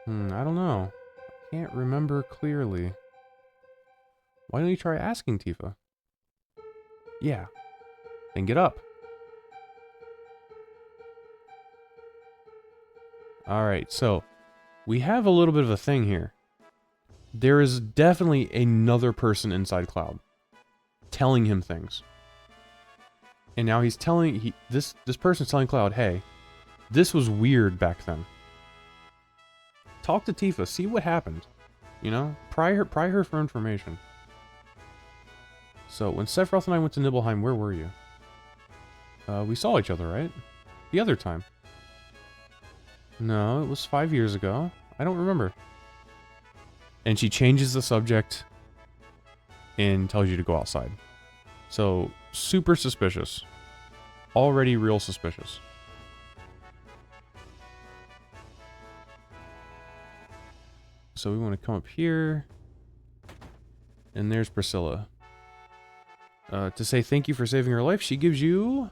I don't know. I can't remember clearly. Why don't you try asking Tifa? Yeah. Then get up. Alright, so we have a little bit of a thing here. There is definitely another person inside Cloud telling him things. And now he's telling this person's telling Cloud, "Hey, this was weird back then. Talk to Tifa, see what happened. You know, pry her for information." So when Sephiroth and I went to Nibelheim, where were you? We saw each other, right? The other time. No, it was 5 years ago. I don't remember. And she changes the subject and tells you to go outside. So, super suspicious. Already real suspicious. So we want to come up here. And there's Priscilla. To say thank you for saving her life, she gives you...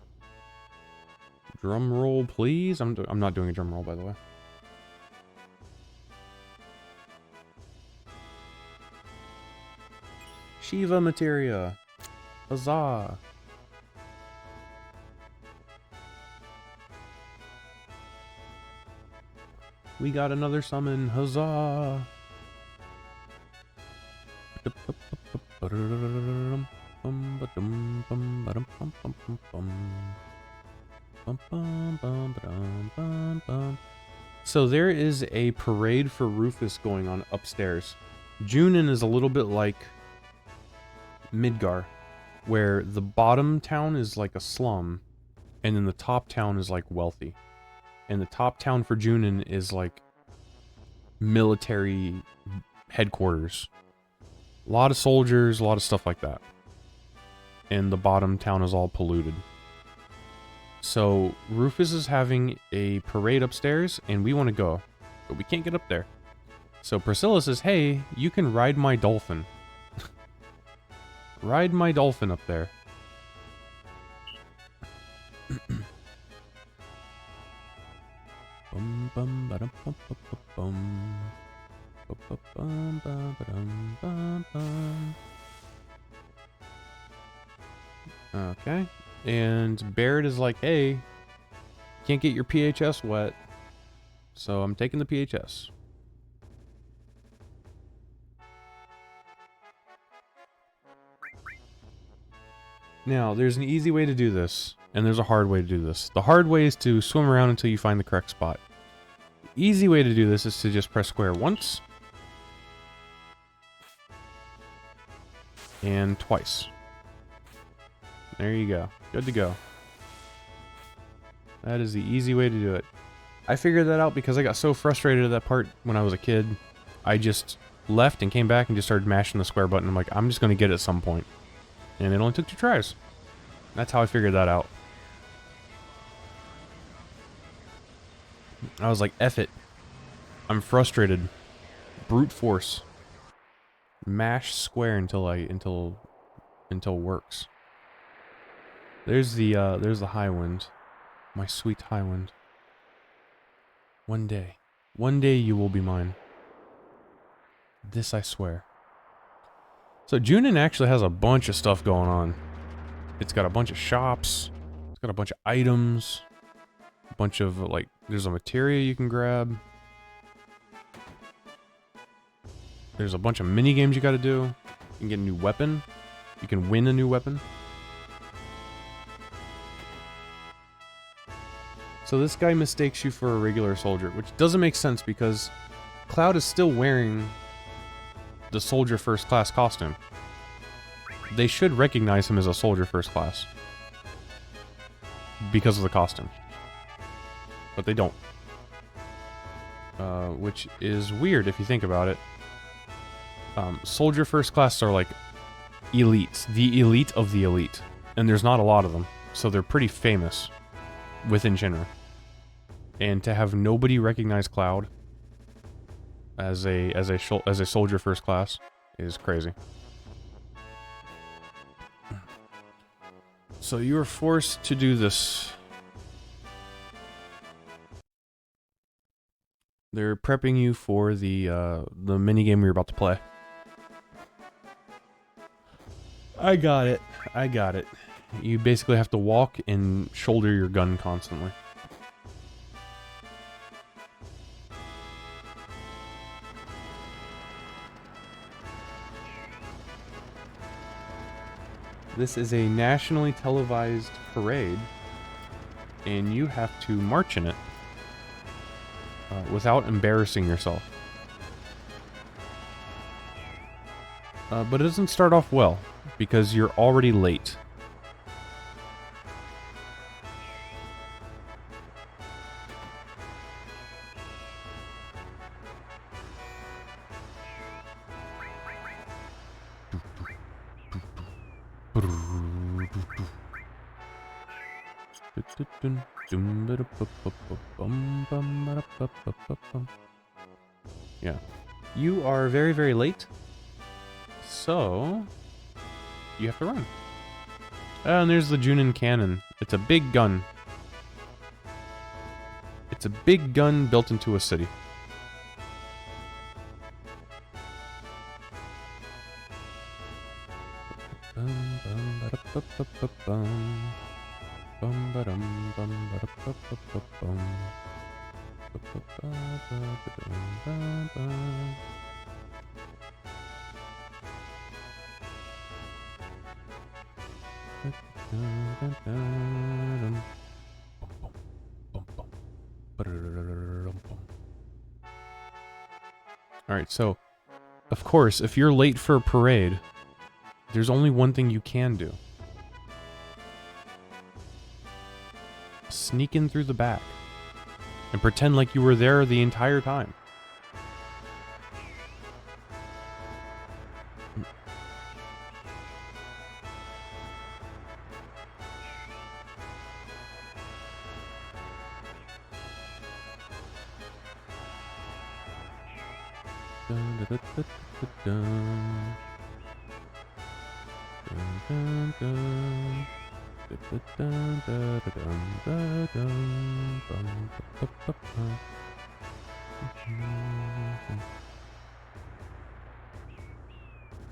Drum roll, please. I'm not doing a drum roll, by the way. Shiva materia. Huzzah. We got another summon. Huzzah. So there is a parade for Rufus going on upstairs. Junon is a little bit like Midgar, where the bottom town is like a slum, and then the top town is like wealthy. And the top town for Junon is like military headquarters. A lot of soldiers, a lot of stuff like that. And the bottom town is all polluted. So Rufus is having a parade upstairs, and we want to go, but we can't get up there. So Priscilla says, "Hey, you can ride my dolphin." Ride my dolphin up there. Okay. And Barrett is like, "Hey, can't get your PHS wet, so I'm taking the PHS." Now, there's an easy way to do this, and there's a hard way to do this. The hard way is to swim around until you find the correct spot. The easy way to do this is to just press square once, and twice. There you go. Good to go. That is the easy way to do it. I figured that out because I got so frustrated at that part when I was a kid. I just left and came back and just started mashing the square button. I'm like, I'm just going to get it at some point. And it only took 2 tries. That's how I figured that out. I was like, F it. I'm frustrated. Brute force. Mash square until it works. There's the Highwind. My sweet Highwind. One day you will be mine. This I swear. So Junon actually has a bunch of stuff going on. It's got a bunch of shops. It's got a bunch of items. A bunch of, like, there's a materia you can grab. There's a bunch of mini games you gotta do. You can get a new weapon. You can win a new weapon. So this guy mistakes you for a regular soldier, which doesn't make sense because Cloud is still wearing the soldier first class costume. They should recognize him as a soldier first class because of the costume, but they don't. Which is weird if you think about it. Soldier first class are like elites, the elite of the elite, and there's not a lot of them, so they're pretty famous within Shinra. And to have nobody recognize Cloud as a soldier first class is crazy. So you are forced to do this. They're prepping you for the minigame we were about to play. I got it. I got it. You basically have to walk and shoulder your gun constantly. This is a nationally televised parade, and you have to march in it without embarrassing yourself. But it doesn't start off well, because you're already late. Yeah. You are very, very late. So, you have to run. And there's the Junin cannon. It's a big gun. It's a big gun built into a city. Alright, so, of course, if you're late for a parade, there's only one thing you can do. Sneak in through the back. And pretend like you were there the entire time.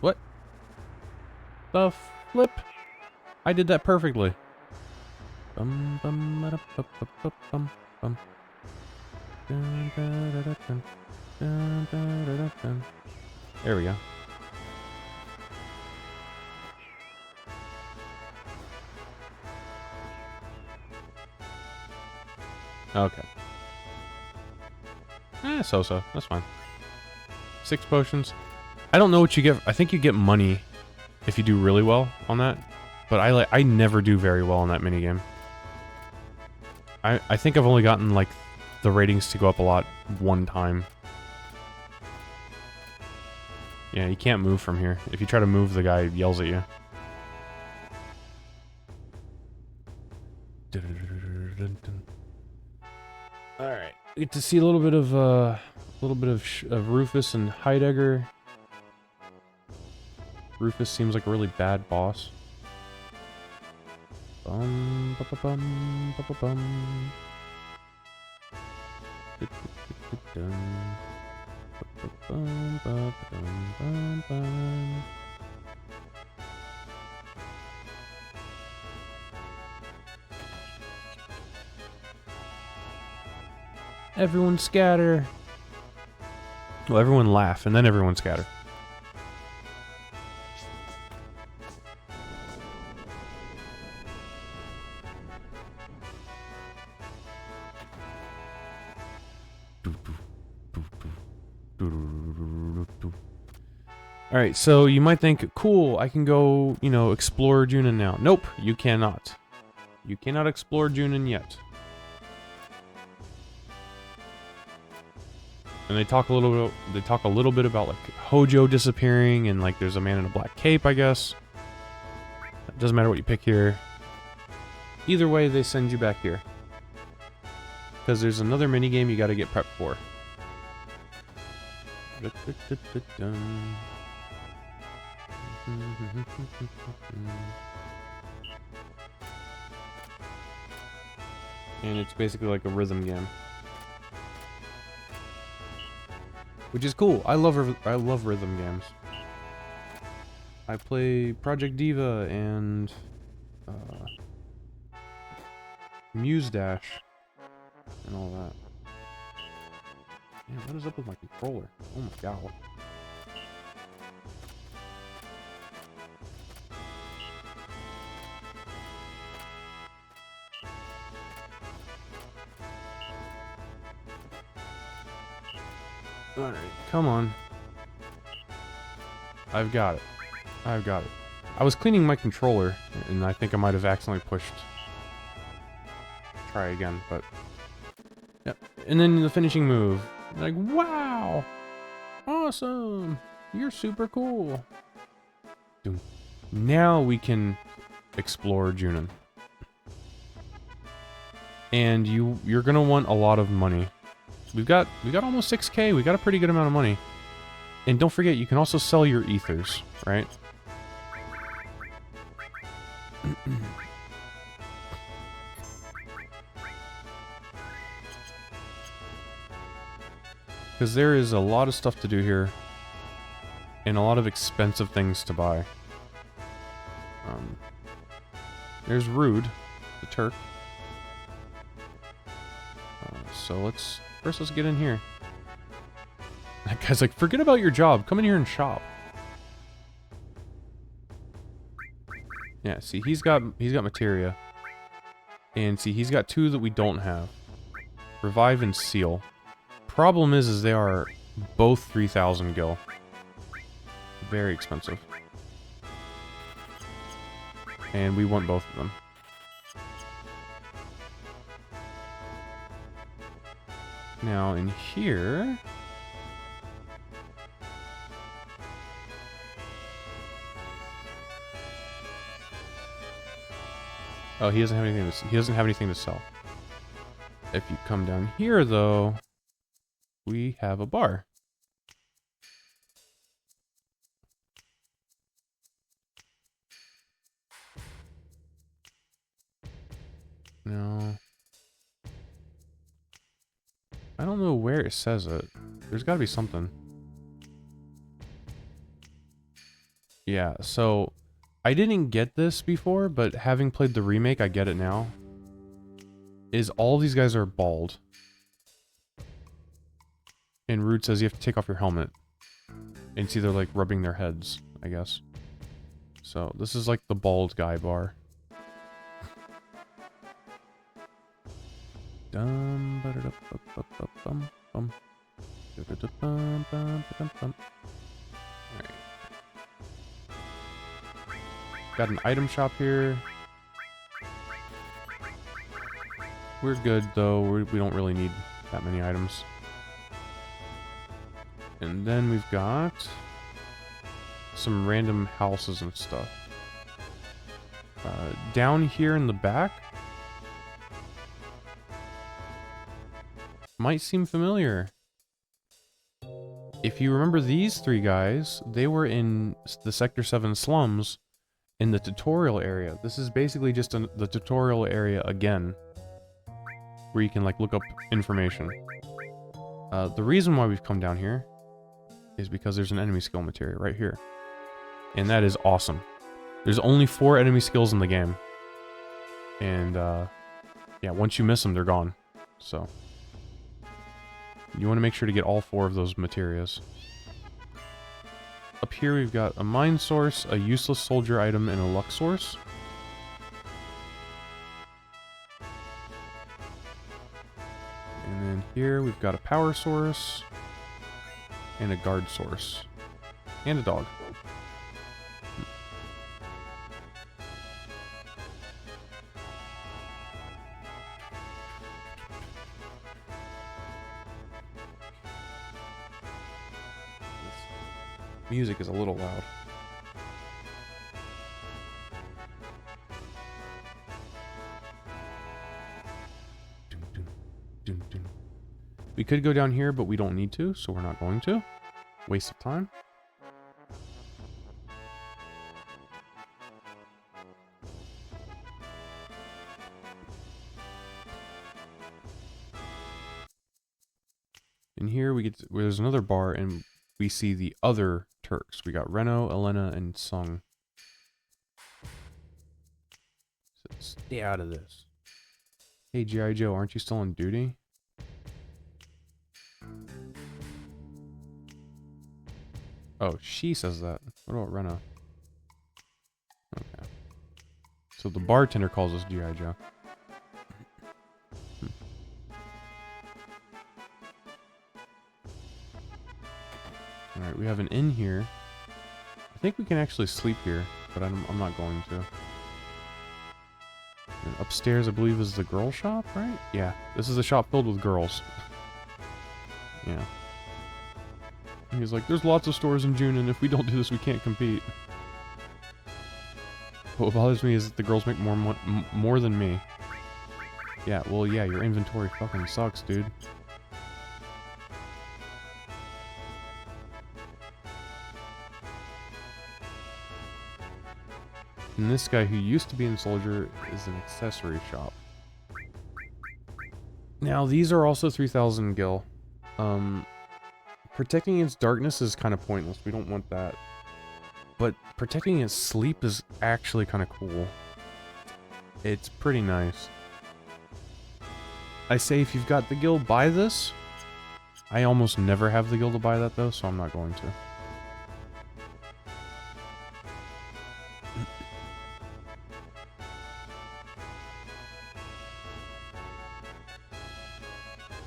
What? The flip? I did that perfectly. There we go. Okay. So-so. That's fine. 6 potions. I don't know what you get. I think you get money if you do really well on that. But I never do very well on that minigame. I think I've only gotten, like, the ratings to go up a lot one time. Yeah, you can't move from here. If you try to move, the guy yells at you. Alright. We get to see a little bit of Rufus and Heidegger. Rufus seems like a really bad boss. Bum, ba, ba, bum, ba, ba, bum. Bum, ba, ba, dum, bum, bum. Everyone scatter. Well, everyone laugh, and then everyone scatter. Alright, so you might think, cool, I can go, you know, explore Junon now. Nope, you cannot. You cannot explore Junon yet. And they talk a little bit about like Hojo disappearing and like there's a man in a black cape, I guess. It doesn't matter what you pick here. Either way, they send you back here. Because there's another minigame you gotta get prepped for. And it's basically like a rhythm game. Which is cool. I love rhythm games. I play Project Diva and Muse Dash and all that. Man, what is up with my controller? Oh my god. Alright, come on. I've got it. I've got it. I was cleaning my controller, and I think I might have accidentally pushed... Try again, but... Yep. And then the finishing move. Like, wow! Awesome! You're super cool! Dude. Now we can explore Junon. And you're gonna want a lot of money. We got almost 6K. We got a pretty good amount of money. And don't forget, you can also sell your ethers, right? Because there is a lot of stuff to do here. And a lot of expensive things to buy. There's Rude, the Turk. So first let's get in here. That guy's like, forget about your job. Come in here and shop. Yeah, see, he's got materia. And see, he's got two that we don't have. Revive and Seal. Problem is they are both 3,000 gil. Very expensive. And we want both of them. Now, in here... Oh, he doesn't have anything to sell. If you come down here, though, we have a bar. No. I don't know where it says it. There's gotta be something. Yeah, so... I didn't get this before, but having played the remake, I get it now. Is all these guys are bald. And Rude says you have to take off your helmet. And see, they're like rubbing their heads, I guess. So, this is like the bald guy bar. Alright. Got an item shop here. We're good, though. We don't really need that many items. And then we've got some random houses and stuff. Down here in the back might seem familiar. If you remember these three guys, they were in the Sector 7 slums in the tutorial area. This is basically just the tutorial area again, where you can like look up information. The reason why we've come down here is because there's an enemy skill materia right here. And that is awesome. There's only 4 enemy skills in the game. And yeah, once you miss them, they're gone. So you want to make sure to get all 4 of those materias. Up here we've got a mine source, a useless soldier item, and a luck source. And then here we've got a power source, and a guard source, and a dog. Music is a little loud. Dun, dun, dun, dun. We could go down here, but we don't need to, so we're not going to. Waste of time. In here, we get there's another bar, and we see the other Turks. We got Reno, Elena, and Sung. So stay out of this. Hey, G.I. Joe, aren't you still on duty? Oh, she says that. What about Reno? Okay. So the bartender calls us G.I. Joe. Alright, we have an inn here. I think we can actually sleep here, but I'm not going to. And upstairs, I believe, is the girl shop, right? Yeah, this is a shop filled with girls. Yeah. And he's like, there's lots of stores in June, and if we don't do this, we can't compete. What bothers me is that the girls make more than me. Yeah, well, yeah, your inventory fucking sucks, dude. And this guy who used to be in Soldier is an accessory shop. Now, these are also 3,000 gil. Protecting against darkness is kind of pointless. We don't want that. But protecting against sleep is actually kind of cool. It's pretty nice. I say if you've got the gil, buy this. I almost never have the gil to buy that though, so I'm not going to.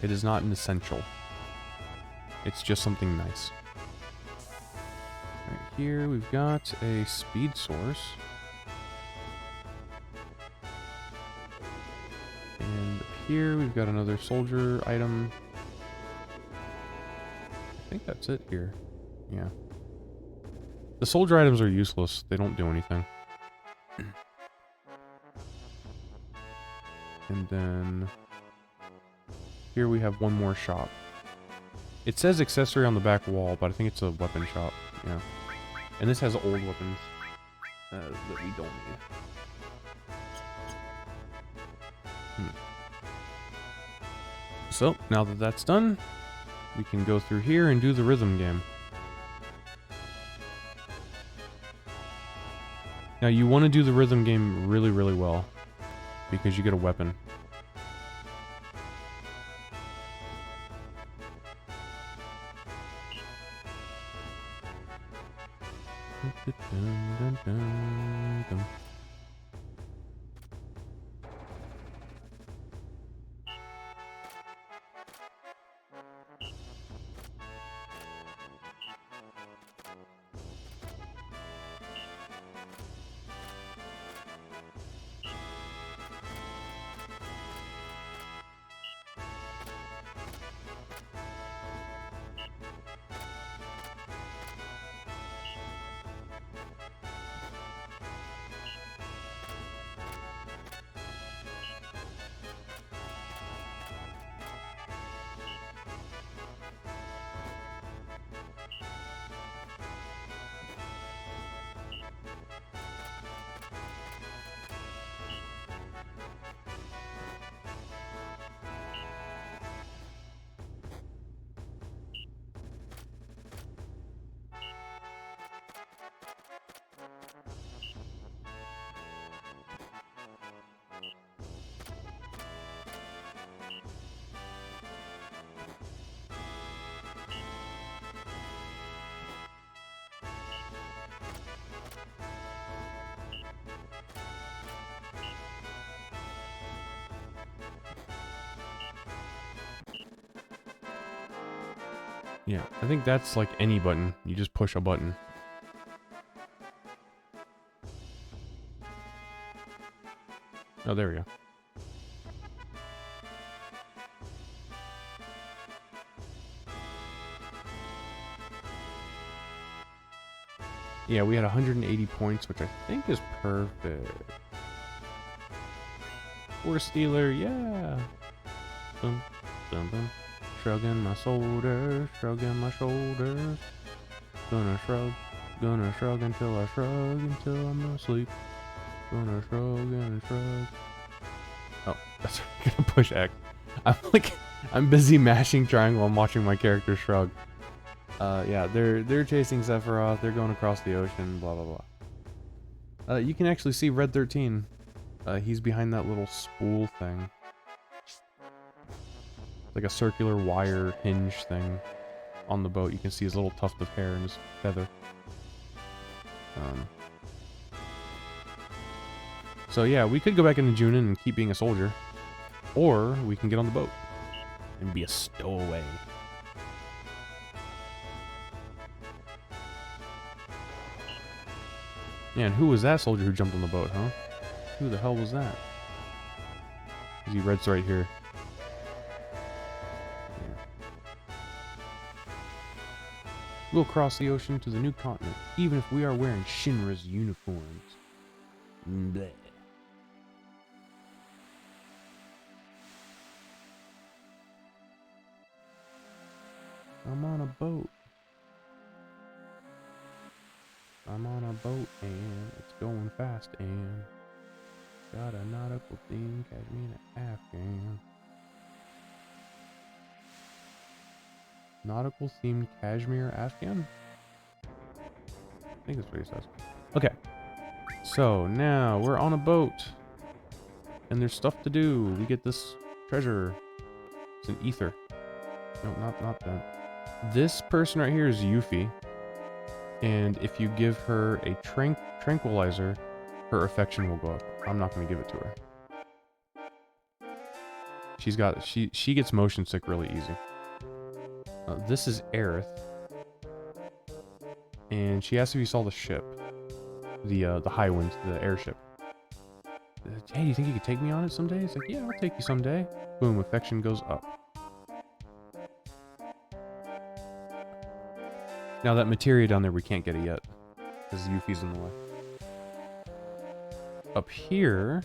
It is not an essential. It's just something nice. Right here we've got a speed source. And up here we've got another soldier item. I think that's it here. Yeah. The soldier items are useless. They don't do anything. And then here we have one more shop. It says accessory on the back wall, but I think it's a weapon shop. Yeah. And this has old weapons that we don't need. So, now that that's done, we can go through here and do the rhythm game. Now, you want to do the rhythm game really, really well, because you get a weapon. Yeah, I think that's like any button. You just push a button. Oh, there we go. Yeah, we had 180 points, which I think is perfect. Force Stealer, yeah. Boom, boom, boom. Shrugging my shoulders, shrugging my shoulders. Gonna shrug until I shrug until I'm asleep. Gonna shrug and shrug. Oh, that's right. Gonna push X. I'm busy mashing triangle. I'm watching my character shrug. Yeah, they're chasing Sephiroth. They're going across the ocean. Blah blah blah. You can actually see Red 13. He's behind that little spool thing. Like a circular wire hinge thing on the boat. You can see his little tuft of hair and his feather. So yeah, we could go back into Junin and keep being a soldier. Or we can get on the boat and be a stowaway. Man, who was that soldier who jumped on the boat, huh? Who the hell was that? He Red's right here. We'll cross the ocean to the new continent, even if we are wearing Shinra's uniforms. Bleh. I'm on a boat. I'm on a boat and it's going fast and got a nautical theme, Kashmir Afghan. Nautical themed Kashmir Afghan? I think that's what he says. Okay. So now we're on a boat. And there's stuff to do. We get this treasure. It's an ether. No, not that. This person right here is Yuffie. And if you give her a tranquilizer, her affection will go up. I'm not going to give it to her. She gets motion sick really easy. This is Aerith. And she asked if you saw the ship. The High Wind, the airship. Hey, do you think you could take me on it someday? It's like, yeah, I'll take you someday. Boom, affection goes up. Now that materia down there, we can't get it yet. Because Yuffie's in the way. Up here,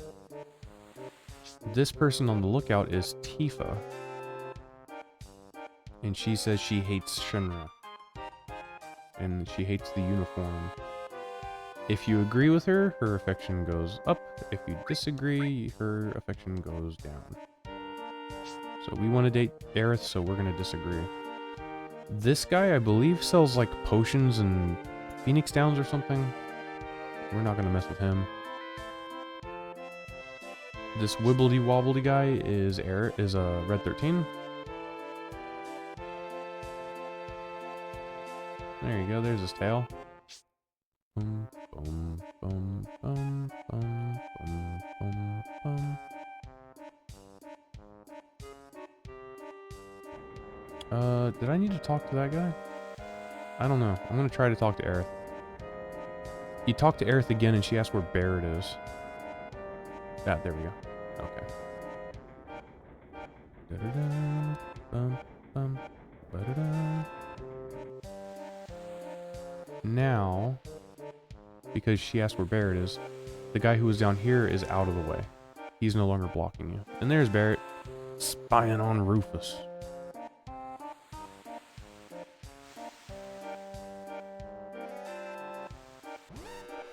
this person on the lookout is Tifa. And she says she hates Shinra. And she hates the uniform. If you agree with her, her affection goes up. If you disagree, her affection goes down. So we want to date Aerith, so we're going to disagree. This guy, I believe, sells like potions and Phoenix Downs or something. We're not going to mess with him. This wibbly wobbly guy is Red 13. There you go, there's his tail. Boom, boom, boom, boom, boom, boom, boom, boom. Did I need to talk to that guy? I don't know. I'm gonna try to talk to Aerith. He talked to Aerith again and she asked where Barret is. Ah, there we go. Okay. Da-da-da, bum, bum, ba-da-da. Now, because she asked where Barret is, the guy who was down here is out of the way. He's no longer blocking you. And there's Barret, spying on Rufus.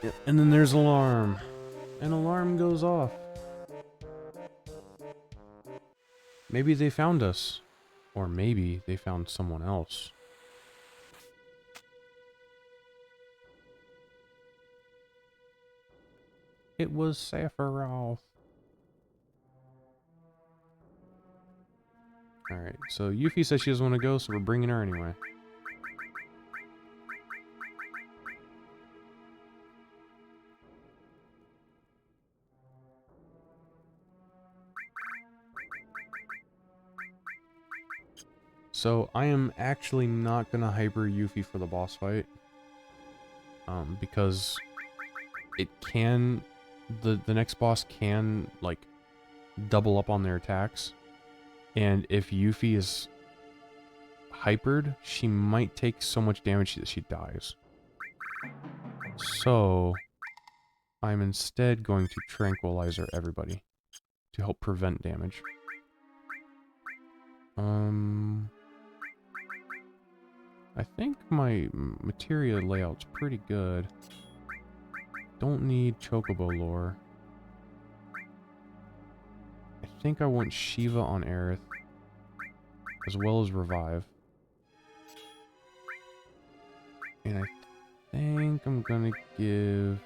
Yep. And then there's alarm. An alarm goes off. Maybe they found us. Or maybe they found someone else. It was Sephiroth. Alright, so Yuffie says she doesn't want to go, so we're bringing her anyway. So I am actually not gonna hyper Yuffie for the boss fight. Because it can... The next boss can, like, double up on their attacks. And if Yuffie is hypered, she might take so much damage that she dies. So, I'm instead going to Tranquilizer everybody to help prevent damage. I think my materia layout's pretty good. Don't need Chocobo lore. I think I want Shiva on Aerith, as well as Revive. And I think I'm gonna give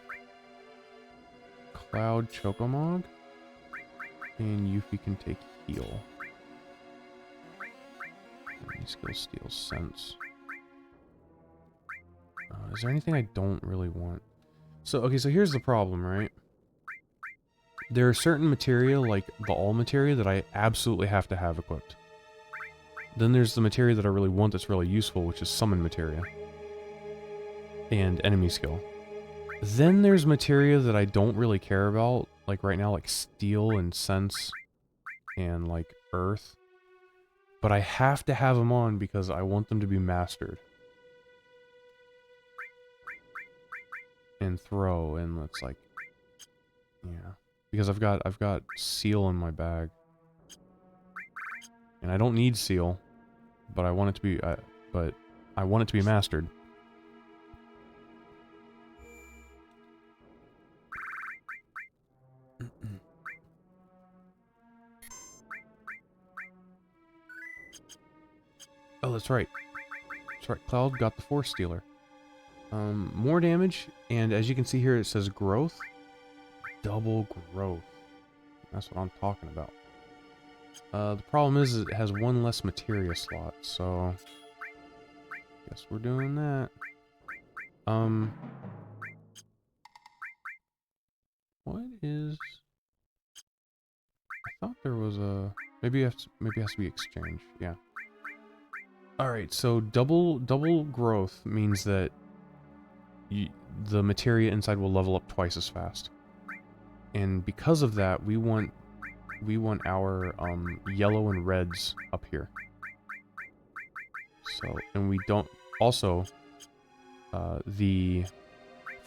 Cloud Chocomog, and Yuffie can take Heal. Any skill steals Sense. Is there anything I don't really want? So, okay, so here's the problem, right? There are certain materia, like the all materia, that I absolutely have to have equipped. Then there's the materia that I really want that's really useful, which is summon materia. And enemy skill. Then there's materia that I don't really care about, like right now, like steel and sense and like earth. But I have to have them on because I want them to be mastered. And throw, and it's like, yeah, because I've got seal in my bag, and I don't need seal, but I want it to be, but I want it to be mastered. Oh, that's right. That's right. Cloud got the Force Stealer. More damage, and as you can see here, it says growth. Double growth. That's what I'm talking about. The problem is it has one less materia slot, so guess we're doing that. What is? I thought there was a maybe it has to be exchange. Yeah. All right, so double growth means that the materia inside will level up twice as fast, and because of that, we want our yellow and reds up here. So, and we don't also the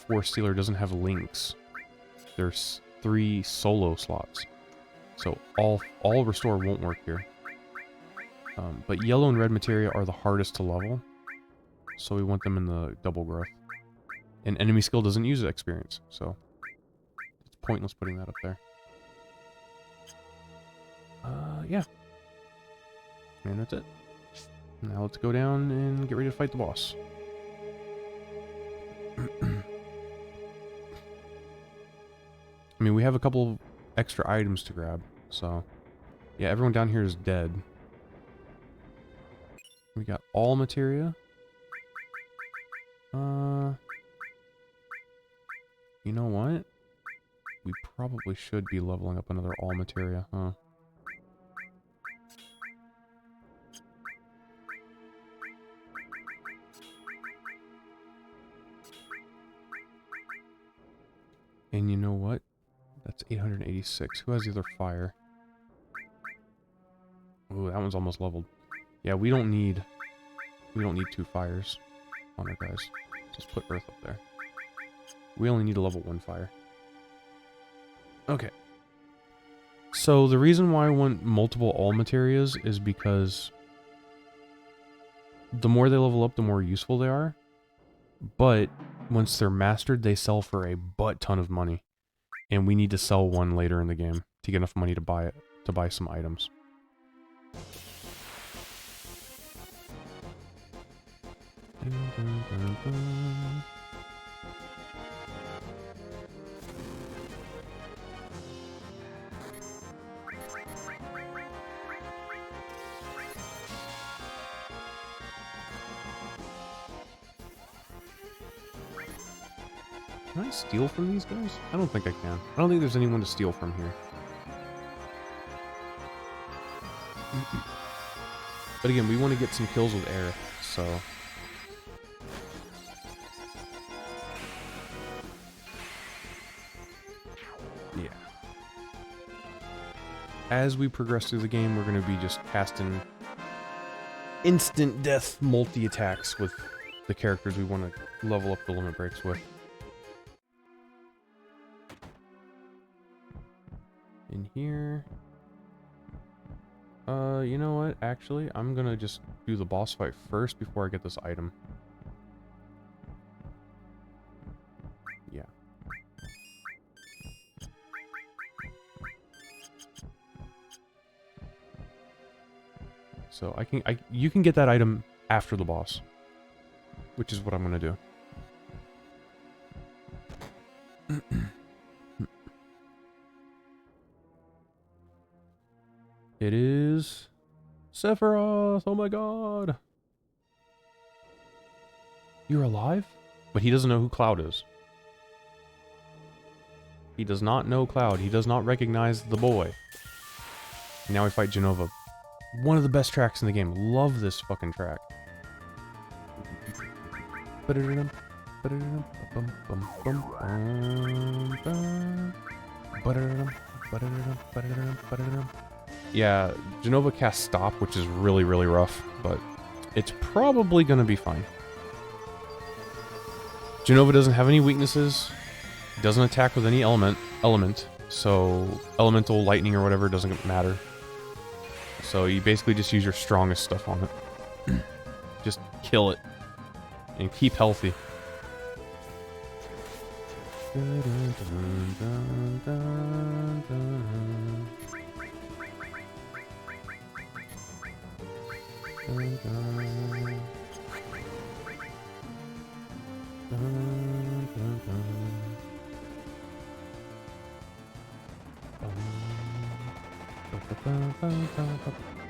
Force Stealer doesn't have links. There's 3 solo slots, so all restore won't work here. But yellow and red materia are the hardest to level, so we want them in the double growth. And enemy skill doesn't use experience, so it's pointless putting that up there. Yeah. And that's it. Now let's go down and get ready to fight the boss. I mean, we have a couple extra items to grab, so... Yeah, everyone down here is dead. We got all materia. You know what? We probably should be leveling up another all materia, huh? And you know what? That's 886. Who has the other fire? Ooh, that one's almost leveled. Yeah, we don't need 2 fires on our guys. Just put Earth up there. We only need a level 1 fire. Okay. So the reason why I want multiple all materias is because the more they level up, the more useful they are. But once they're mastered, they sell for a butt ton of money. And we need to sell one later in the game to get enough money to buy it, to buy some items. Can I steal from these guys? I don't think I can. I don't think there's anyone to steal from here. But again, we want to get some kills with Aerith, so... yeah. As we progress through the game, we're going to be just casting instant death multi-attacks with the characters we want to level up the limit breaks with. in here. You know what? Actually, I'm gonna just do the boss fight first before I get this item. Yeah. So you can get that item after the boss, which is what I'm gonna do. It is Sephiroth. Oh my god. You're alive? But he doesn't know who Cloud is. He does not know Cloud. He does not recognize the boy. Now we fight Jenova. One of the best tracks in the game. Love this fucking track. Yeah, Jenova casts Stop, which is really, really rough, but it's probably gonna be fine. Jenova doesn't have any weaknesses, doesn't attack with any element, so elemental, lightning, or whatever doesn't matter. So you basically just use your strongest stuff on it. Just kill it. And keep healthy.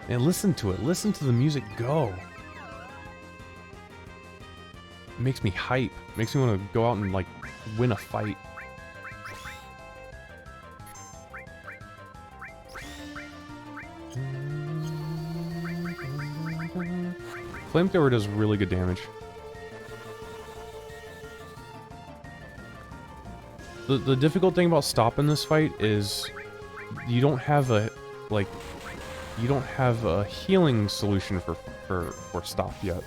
And listen to it. Listen to the music go. It makes me hype. It makes me want to go out and, like, win a fight. Flamethrower does really good damage. The difficult thing about stopping this fight is you don't have a, like, you don't have a healing solution for stop yet.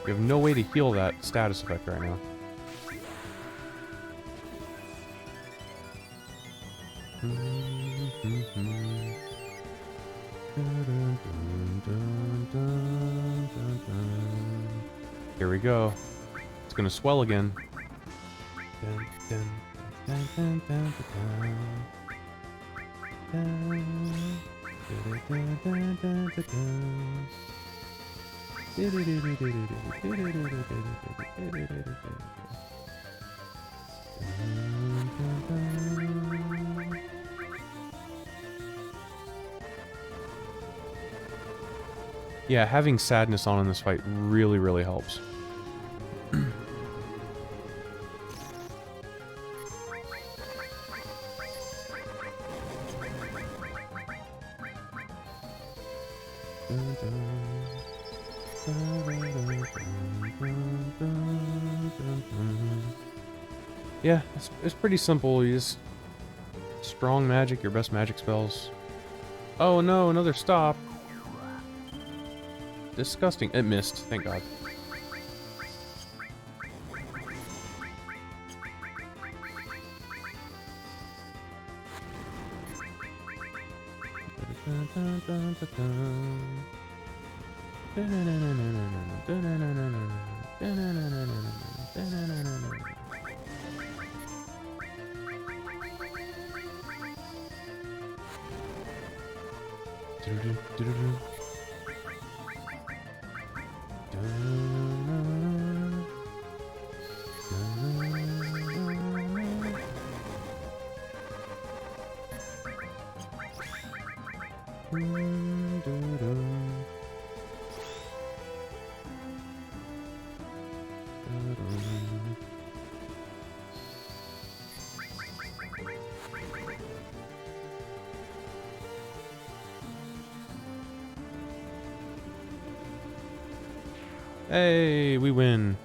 You have no way to heal that status effect right now. Here we go. It's gonna swell again. Yeah, having sadness on in this fight really, really helps. Yeah, it's pretty simple. You just strong magic, your best magic spells. Oh no, another stop. Disgusting. It missed, thank God. Hey, we win.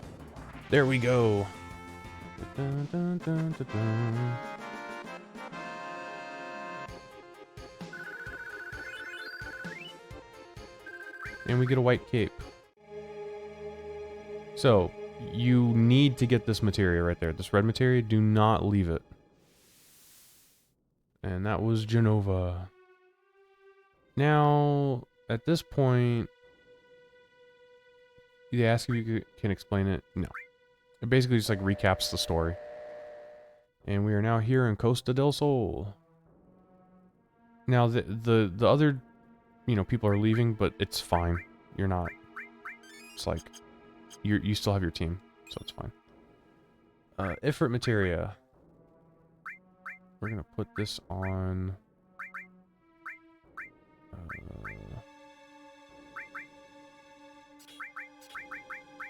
There we go. And we get a white cape. So, you need to get this materia right there. This red materia, do not leave it. And that was Genova. Now, at this point, they ask if you can explain it. No. It basically just like recaps the story. And we are now here in Costa del Sol. Now, the other, you know, people are leaving, but it's fine. You're not. It's like, you still have your team, so it's fine. Ifrit materia. We're gonna put this on.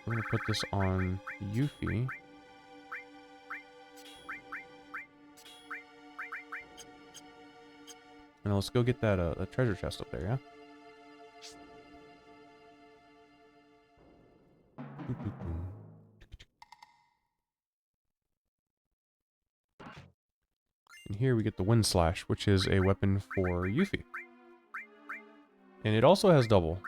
We're gonna put this on Yuffie. And let's go get that treasure chest up there, yeah? And here we get the Wind Slash, which is a weapon for Yuffie. And it also has double.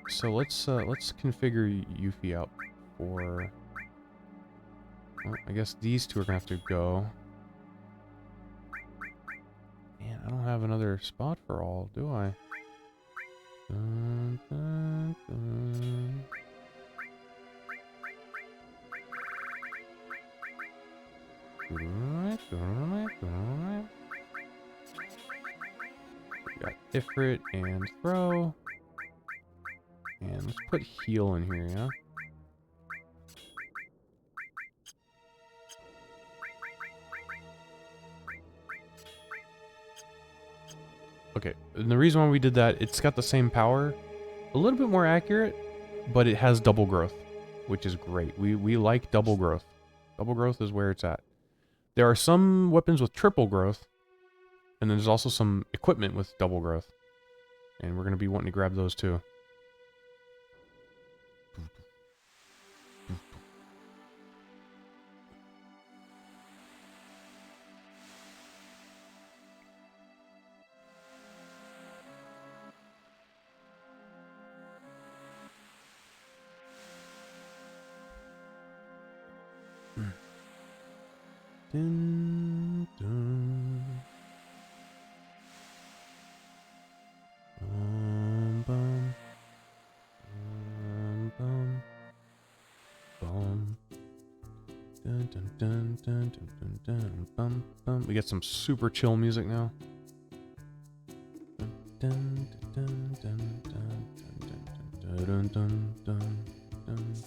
So let's configure Yuffie out for... Well, I guess these two are gonna have to go. Man, I don't have another spot for all, do I? Dun, dun, dun. We got Ifrit and Throw. And let's put Heal in here, yeah? Okay, and the reason why we did that, it's got the same power, a little bit more accurate, but it has double growth, which is great. We like double growth. Double growth is where it's at. There are some weapons with triple growth, and then there's also some equipment with double growth. And we're going to be wanting to grab those too. Dun, dun. Bum, bum. Bum, bum. Dun, dun, dun, dun, dun, dun, dun, bum, bum. We get some super chill music now. Dun, dun, dun, dun, dun, dun, dun, dun, dun, dun, dun, dun, dun.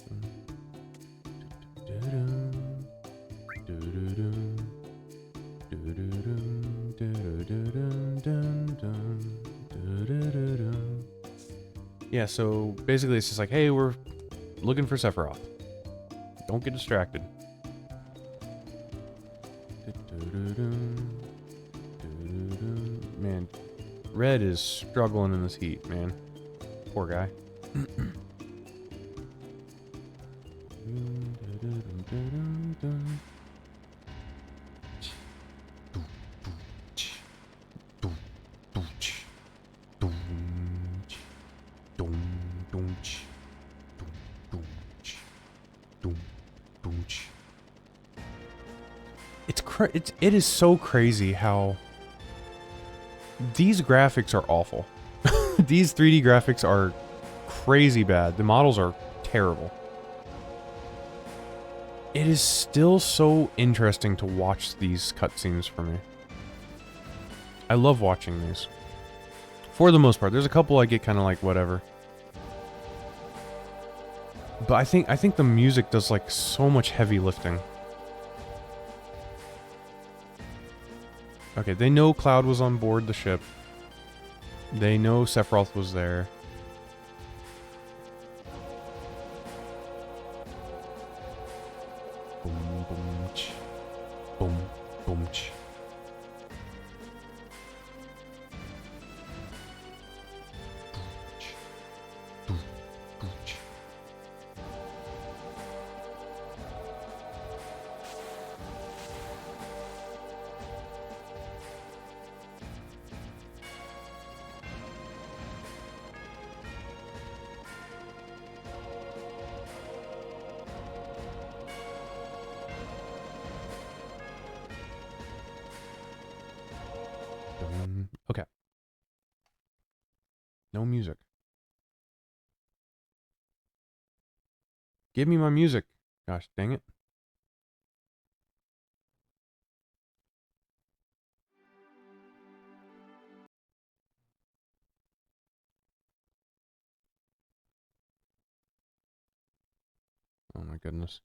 Yeah, so basically it's just like, hey, we're looking for Sephiroth. Don't get distracted. Man, Red is struggling in this heat, man. Poor guy. It is so crazy how these graphics are awful. These 3D graphics are crazy bad. The models are terrible. It is still so interesting to watch these cutscenes for me. I love watching these. For the most part. There's a couple I get kind of like whatever. But I think the music does like so much heavy lifting. Okay, they know Cloud was on board the ship. They know Sephiroth was there. Boom, boom, ch. Boom, boom, ch. Give me my music. Gosh, dang it. Oh my goodness.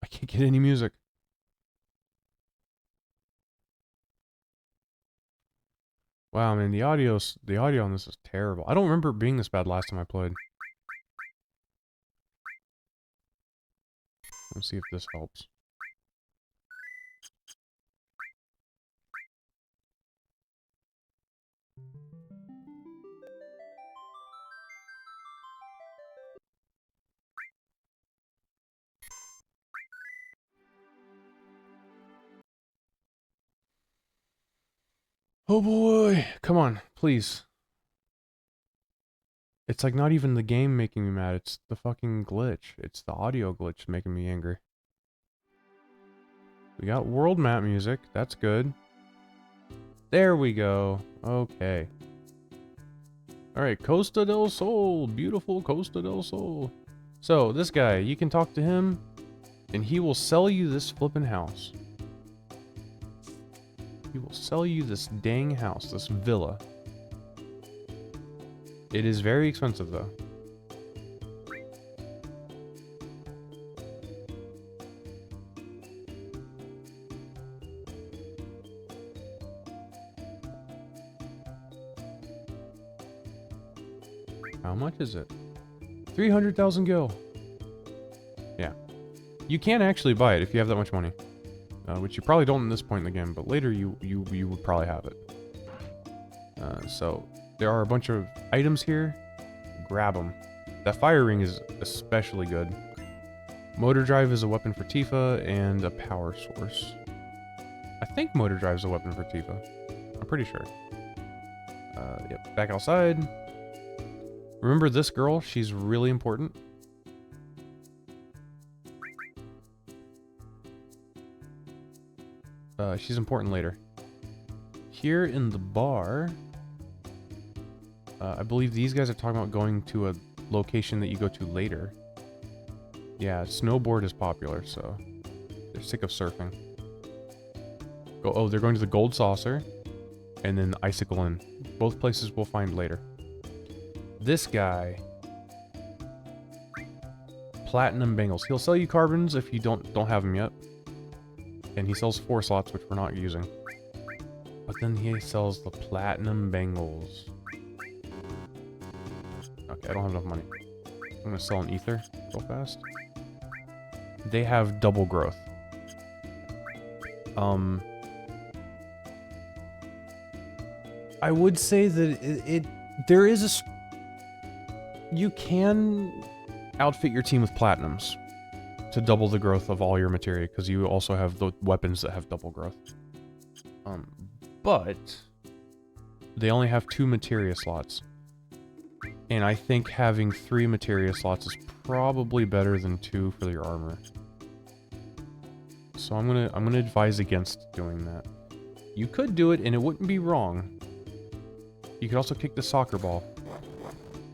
I can't get any music. Wow, man, the audio on this is terrible. I don't remember it being this bad last time I played. Let's see if this helps. Oh boy, come on, please. It's like not even the game making me mad, it's the fucking glitch. It's the audio glitch making me angry. We got world map music, that's good. There we go, okay. Alright, Costa del Sol, beautiful Costa del Sol. So, this guy, you can talk to him, and he will sell you this flippin' house. He will sell you this dang house, this villa. It is very expensive, though. How much is it? 300,000 gil. Yeah. You can actually buy it if you have that much money. Which you probably don't in this point in the game, but later you would probably have it. So, there are a bunch of items here. Grab them. That fire ring is especially good. Motor drive is a weapon for Tifa, and a power source. I think motor drive is a weapon for Tifa. I'm pretty sure. Yep, back outside. Remember this girl? She's really important. She's important later. Here in the bar, I believe these guys are talking about going to a location that you go to later. Yeah, snowboard is popular, so they're sick of surfing. Oh, they're going to the Gold Saucer, and then the Icicle Inn. Both places we'll find later. This guy, Platinum Bangles. He'll sell you carbons if you don't have them yet. And he sells 4 slots, which we're not using. But then he sells the Platinum Bangles. Okay, I don't have enough money. I'm gonna sell an ether real fast. They have double growth. I would say that there is you can outfit your team with platinums to double the growth of all your materia, because you also have the weapons that have double growth. But they only have 2 materia slots. And I think having 3 materia slots is probably better than 2 for your armor. So I'm gonna advise against doing that. You could do it and it wouldn't be wrong. You could also kick the soccer ball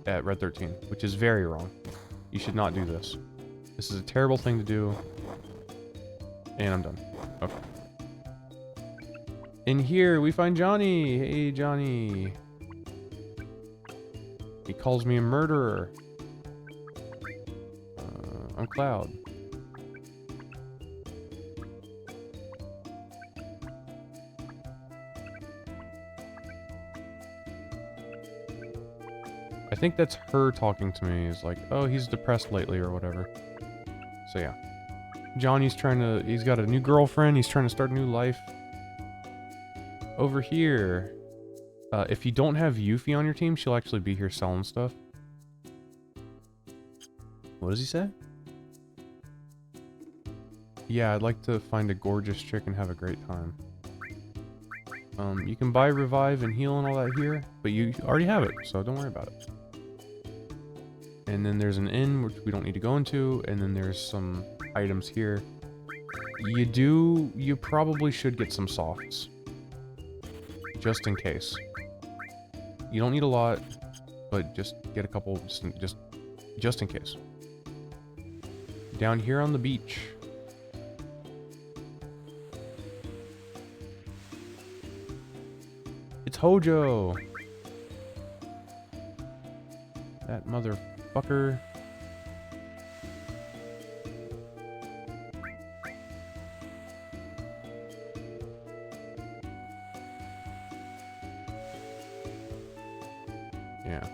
at Red 13, which is very wrong. You should not do this. This is a terrible thing to do. And I'm done. Okay. In here, we find Johnny. Hey, Johnny. He calls me a murderer. I'm Cloud. I think that's her talking to me. It's like, oh, he's depressed lately or whatever. So yeah. Johnny's he's got a new girlfriend. He's trying to start a new life. Over here. If you don't have Yuffie on your team, she'll actually be here selling stuff. What does he say? Yeah, I'd like to find a gorgeous chick and have a great time. You can buy revive and heal and all that here, but you already have it, so don't worry about it. And then there's an inn, which we don't need to go into, and then there's some items here. You probably should get some softs. Just in case. You don't need a lot, but just get a couple, just in case. Down here on the beach. It's Hojo! That motherfucker. Yeah.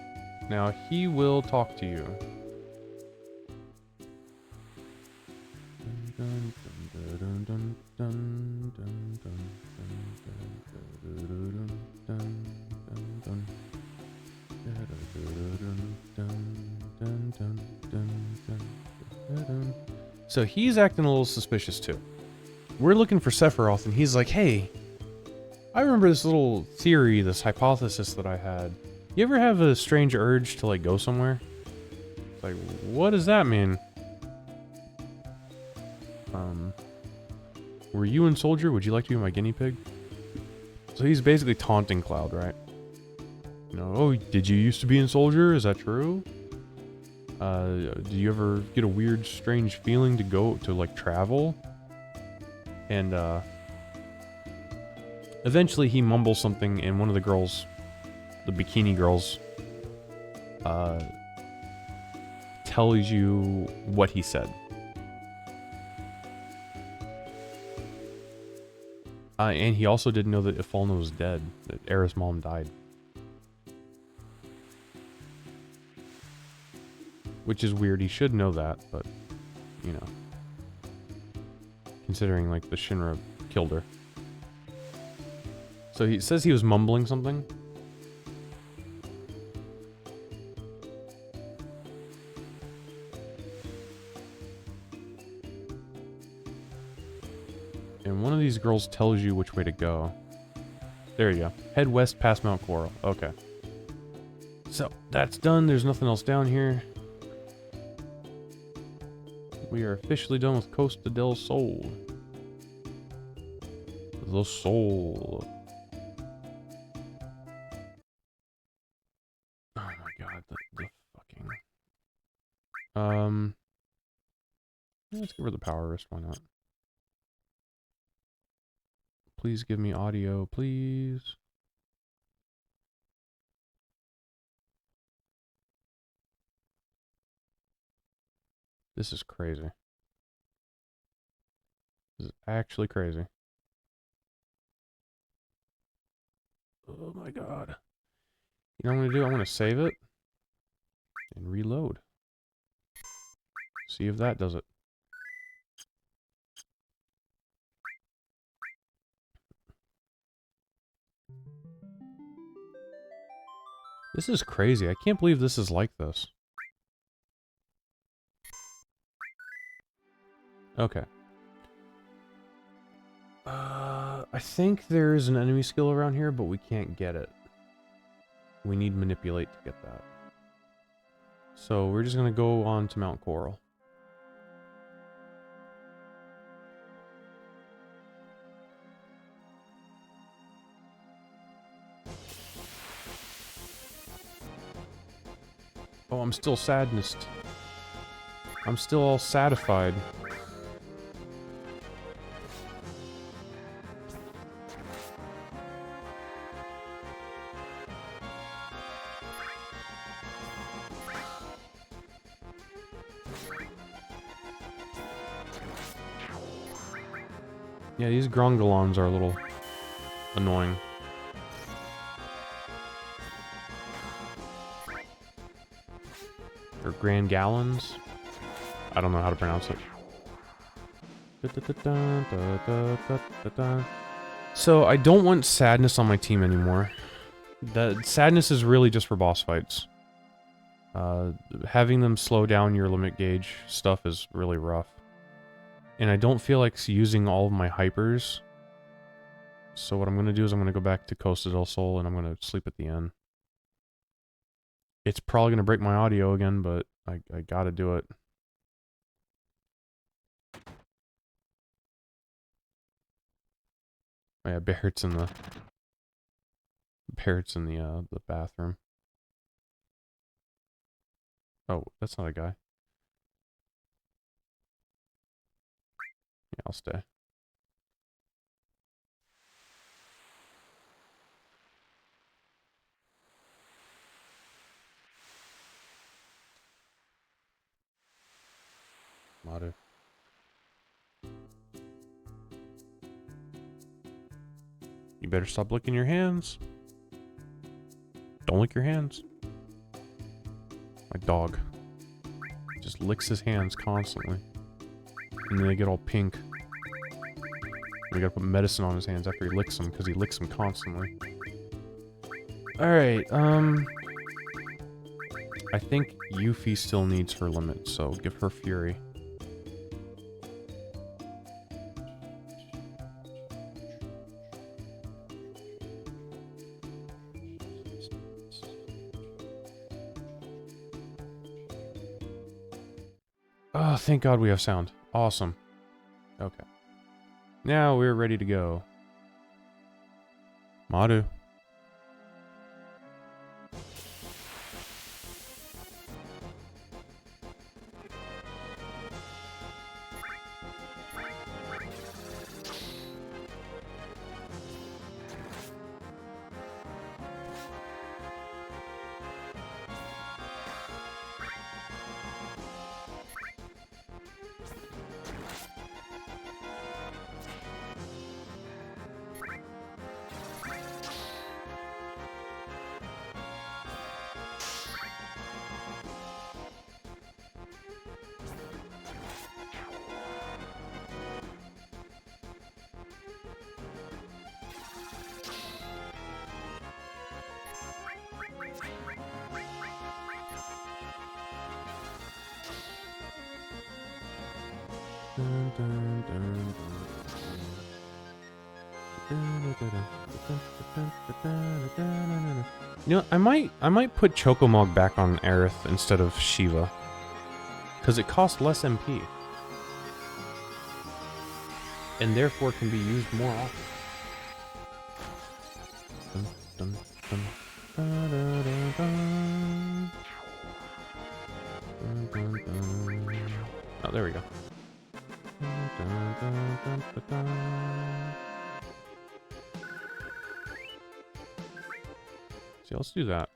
Now he will talk to you. So he's acting a little suspicious too. We're looking for Sephiroth, and he's like, hey, I remember this little theory, this hypothesis that I had. You ever have a strange urge to, like, go somewhere? It's like, what does that mean? Were you in Soldier? Would you like to be my guinea pig? So he's basically taunting Cloud, right? You know, oh, did you used to be in Soldier? Is that true? Do you ever get a weird, strange feeling to go, to, like, travel? And, eventually he mumbles something, and one of the girls, the bikini girls, tells you what he said. And he also didn't know that Ifalna was dead, that Aerith's mom died. Which is weird, he should know that, but, you know. Considering, like, the Shinra killed her. So he says he was mumbling something. And one of these girls tells you which way to go. There you go. Head west past Mount Coral. Okay. So, that's done. There's nothing else down here. We are officially done with Costa del Sol. The Soul. Oh my god, the fucking... Let's give her the power wrist, why not? Please give me audio, please. This is crazy. This is actually crazy. Oh my god. You know what I'm gonna do? I'm gonna save it and reload. See if that does it. This is crazy. I can't believe this is like this. Okay. I think there's an enemy skill around here, but we can't get it. We need Manipulate to get that. So we're just gonna go on to Mount Coral. Oh, I'm still sadnessed. I'm still all sadified. Yeah, these Grongolons are a little annoying. Or Grand Gallons? I don't know how to pronounce it. So, I don't want Sadness on my team anymore. The Sadness is really just for boss fights. Having them slow down your limit gauge stuff is really rough. And I don't feel like using all of my hypers. So what I'm going to do is I'm going to go back to Costa del Sol and I'm going to sleep at the inn. It's probably going to break my audio again, but I got to do it. Oh yeah, Barrett's in the bathroom. Oh, that's not a guy. Yeah, I'll stay. Maru. You better stop licking your hands. Don't lick your hands. My dog just licks his hands constantly. And then they get all pink. We gotta put medicine on his hands after he licks them, because he licks them constantly. Alright, I think Yuffie still needs her limit, so give her Fury. Oh, thank God we have sound. Awesome. Okay. Now we're ready to go. Maru. You know, I might put Chocomog back on Aerith instead of Shiva. Because it costs less MP. And therefore can be used more often. Dun, dun, dun, da, da, da, dun. Dun, dun, dun. Oh, there we go. Dun, dun, dun, dun, dun, dun. So let's do that.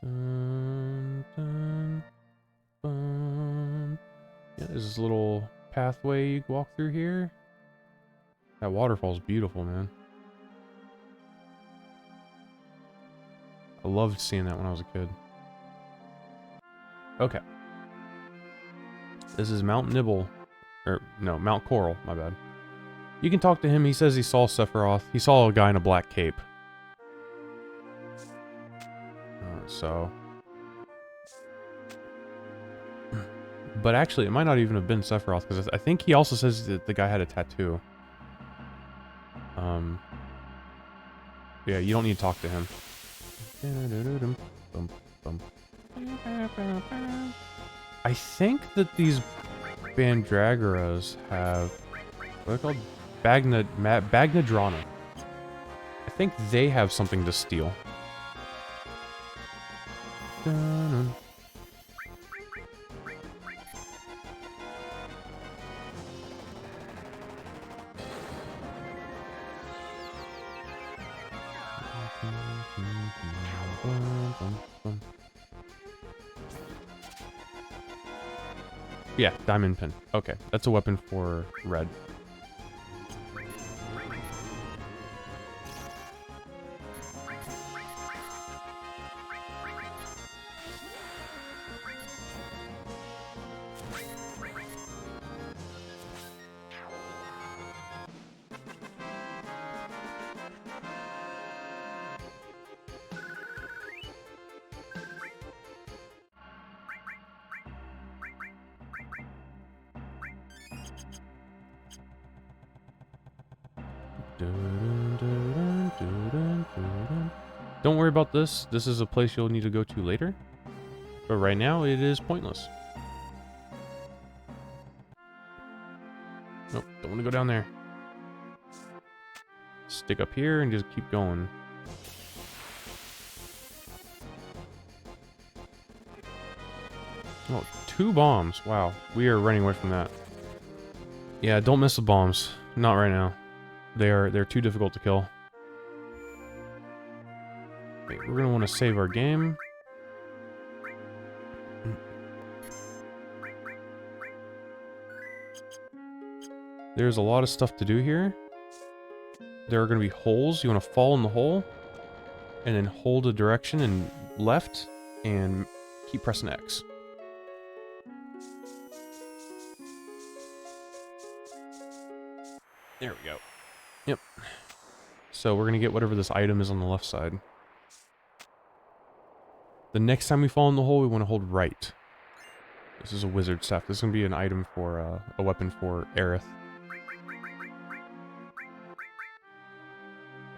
Dun, dun, dun. Yeah, there's this little pathway you can walk through here. That waterfall's beautiful, man. I loved seeing that when I was a kid. Okay. This is Mount Nibble. Or, no, Mount Coral, my bad. You can talk to him. He says he saw Sephiroth. He saw a guy in a black cape. So... But actually, it might not even have been Sephiroth, because I think he also says that the guy had a tattoo. Yeah, you don't need to talk to him. I think that these Bandragaras have... what are they called? Bagnadrana. I think they have something to steal. Yeah, diamond pin. Okay, that's a weapon for red. Don't worry about this. This is a place you'll need to go to later. But right now, it is pointless. Nope, don't want to go down there. Stick up here and just keep going. Oh, 2 bombs. Wow, we are running away from that. Yeah, don't miss the bombs. Not right now. They're too difficult to kill. Wait, we're gonna want to save our game. There's a lot of stuff to do here. There are going to be holes. You want to fall in the hole, and then hold a direction and left, and keep pressing X. There we go. Yep. So we're going to get whatever this item is on the left side. The next time we fall in the hole, we want to hold right. This is a wizard staff. This is going to be an item for, a weapon for Aerith.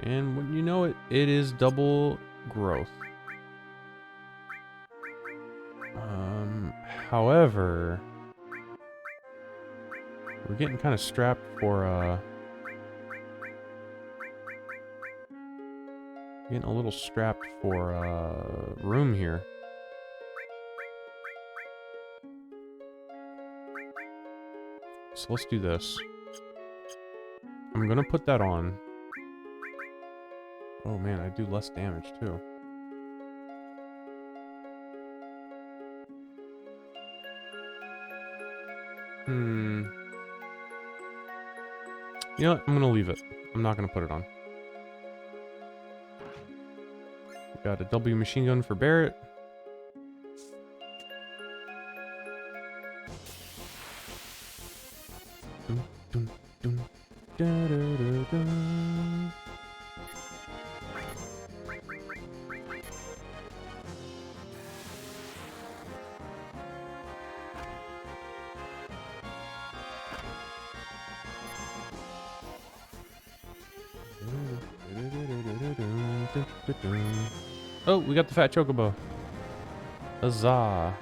And when you know it, it is double growth. However, we're getting kind of strapped for, getting a little strapped for, room here. So let's do this. I'm gonna put that on. Oh man, I do less damage too. You know what? I'm gonna leave it. I'm not gonna put it on. We got a W machine gun for Barret. Dun, dun, dun, da, da, da, da. Oh, we got the fat chocobo. Huzzah.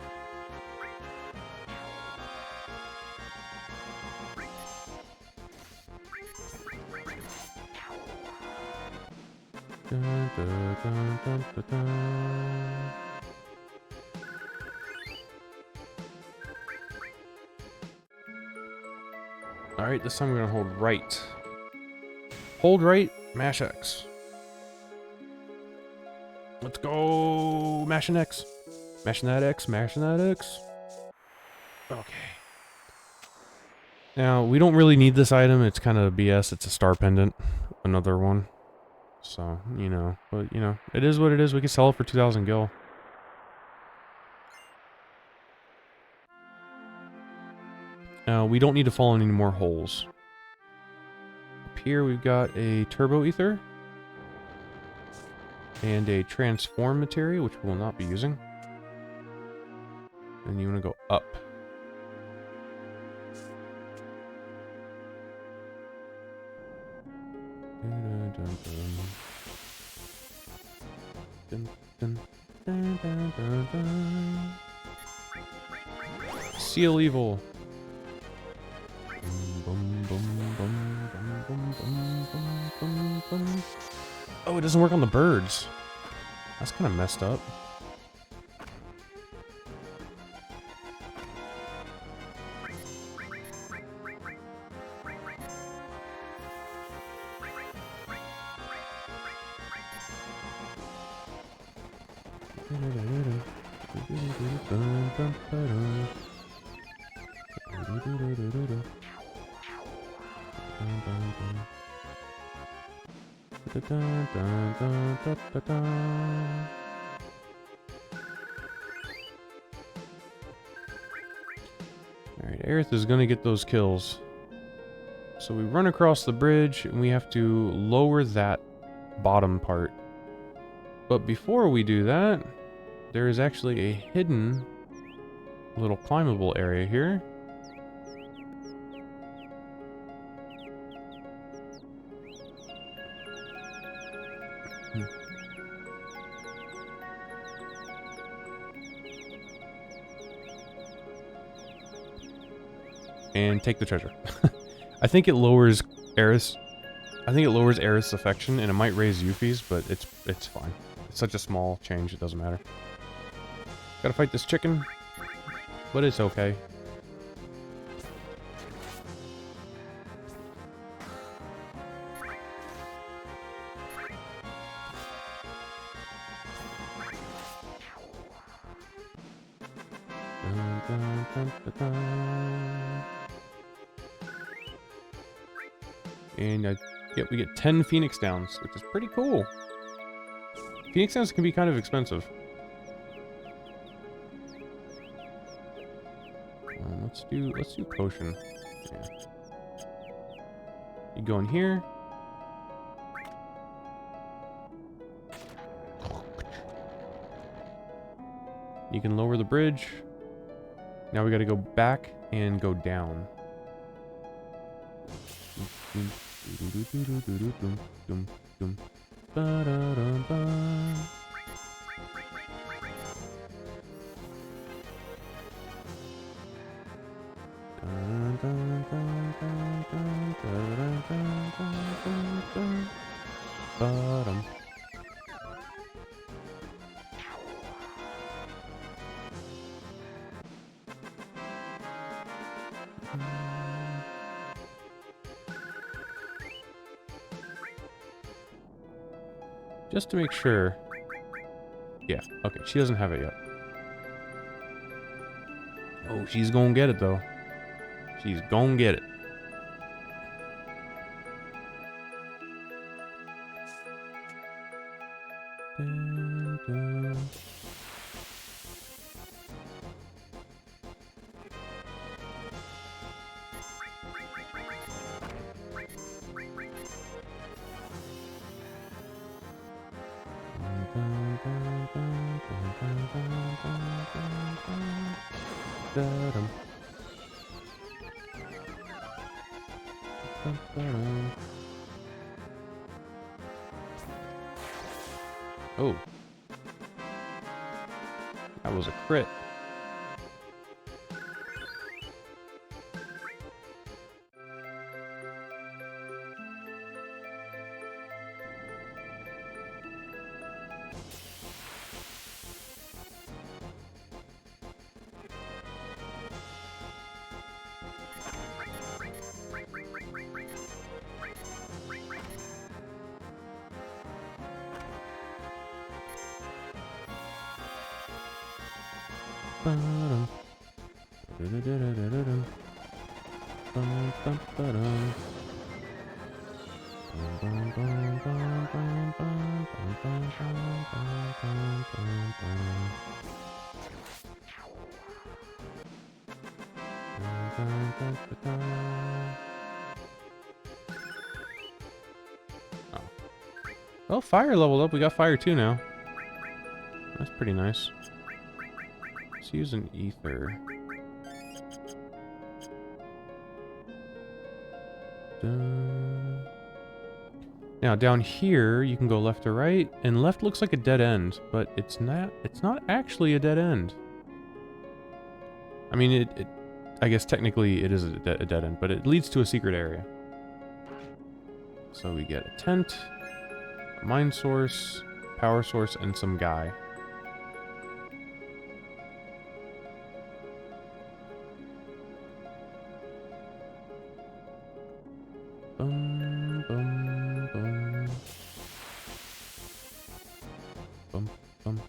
Dun, dun, dun, dun, dun, dun. Alright, this time we're gonna hold right. Hold right, mash X. Let's go! Mashing X. Mashing that X, mashing that X. Okay. Now, we don't really need this item. It's kind of BS. It's a star pendant. Another one. So, you know. But, you know, it is what it is. We can sell it for 2,000 gil. Now, we don't need to fall in any more holes. Up here, we've got a turbo ether. And a transform materia, which we will not be using. And you want to go up. Seal evil. Oh, it doesn't work on the birds. That's kind of messed up. Alright, Aerith is gonna get those kills. So we run across the bridge and we have to lower that bottom part. But before we do that, there is actually a hidden little climbable area here. and take the treasure. I think it lowers Eris. I think it lowers Eris' affection, and it might raise Yuffie's, but it's fine. It's such a small change, it doesn't matter. Gotta fight this chicken, but it's okay. And we get 10 Phoenix Downs, which is pretty cool. Phoenix Downs can be kind of expensive. Let's do potion. Yeah. You go in here. You can lower the bridge. Now we gotta go back and go down. Just to make sure. Yeah, okay, she doesn't have it yet. Oh, she's gonna get it, though. She's gonna get it. Dun, dun. Oh. That was a crit. Well, fire leveled up. We got fire 2 now. That's pretty nice. Let's use an ether. Dun. Now down here, you can go left or right, and left looks like a dead end, but it's not. It's not actually a dead end. I mean, I guess technically it is a dead end, but it leads to a secret area. So we get a tent, a mine source, power source, and some guy. Bum, bum, bum. Bum, bum,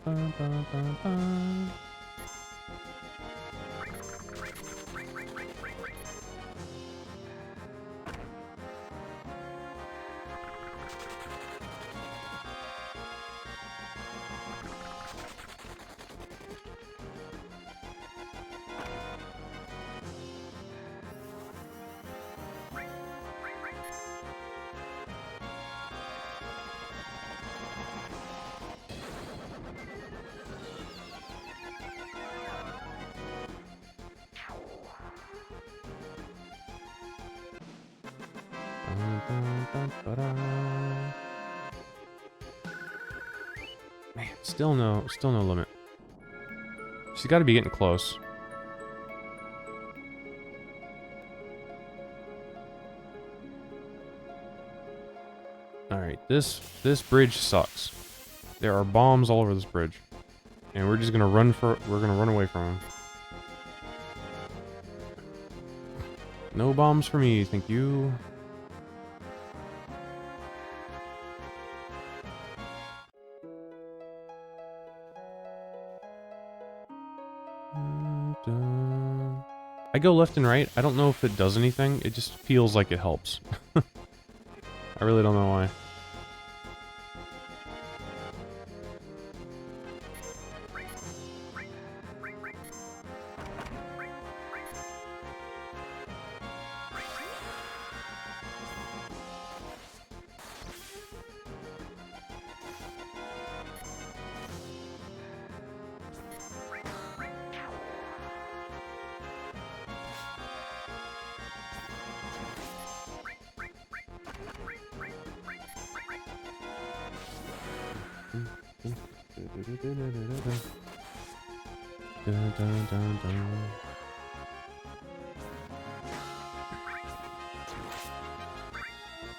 bum, bum, bum, bum. Man, still no limit. She's got to be getting close. Alright, this bridge sucks. There are bombs all over this bridge. And we're just gonna we're gonna run away from them. No bombs for me, thank you. I go left and right. I don't know if it does anything. It just feels like it helps. I really don't know why.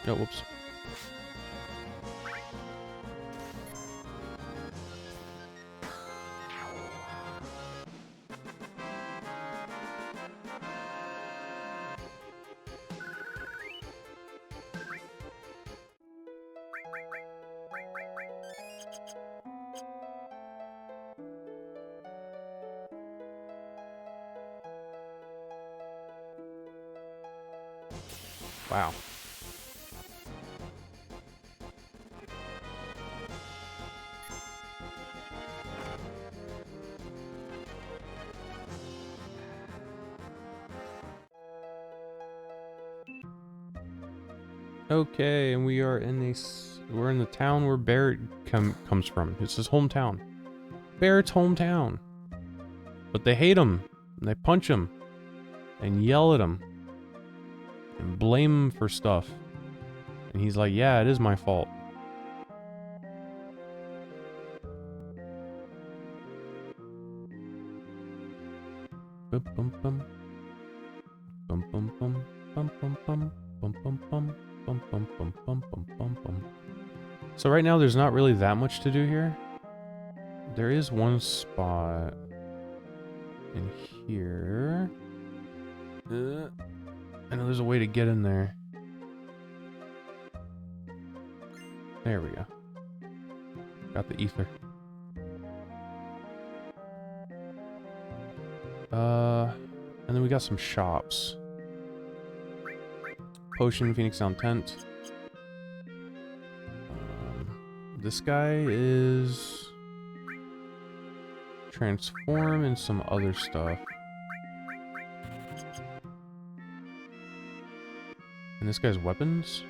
Oh, whoops. Wow. Okay, and we are in we're in the town where Barret comes from. It's his hometown. Barret's hometown. But they hate him, and they punch him, and yell at him, and blame him for stuff. And he's like, yeah, it is my fault. Bum bum bum. Bum bum bum. Bum bum bum. Bum bum bum. Bum bum bum bum bum bum bum. So right now there's not really that much to do here. There is one spot in here. I know there's a way to get in there. There we go. Got the ether. And then we got some shops. Potion, Phoenix Down Tent. This guy is transform and some other stuff. And this guy's weapons.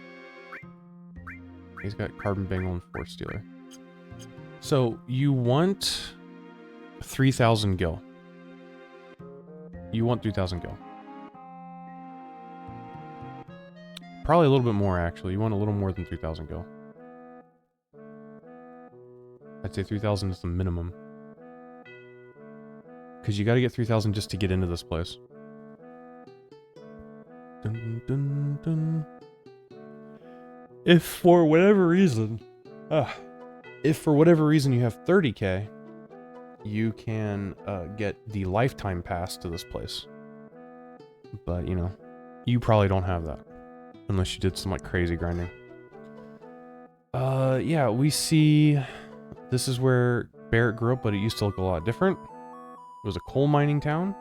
He's got Carbon Bangle and Force Stealer. So you want 3,000 gil. You want 3,000 gil. Probably a little bit more, actually. You want a little more than 3,000 gil. I'd say 3,000 is the minimum. Because you gotta get 3,000 just to get into this place. Dun, dun, dun. If for whatever reason... if for whatever reason you have 30k, you can get the lifetime pass to this place. But, you know, you probably don't have that. Unless you did some, like, crazy grinding. Yeah, we see... This is where Barret grew up, but it used to look a lot different. It was a coal mining town.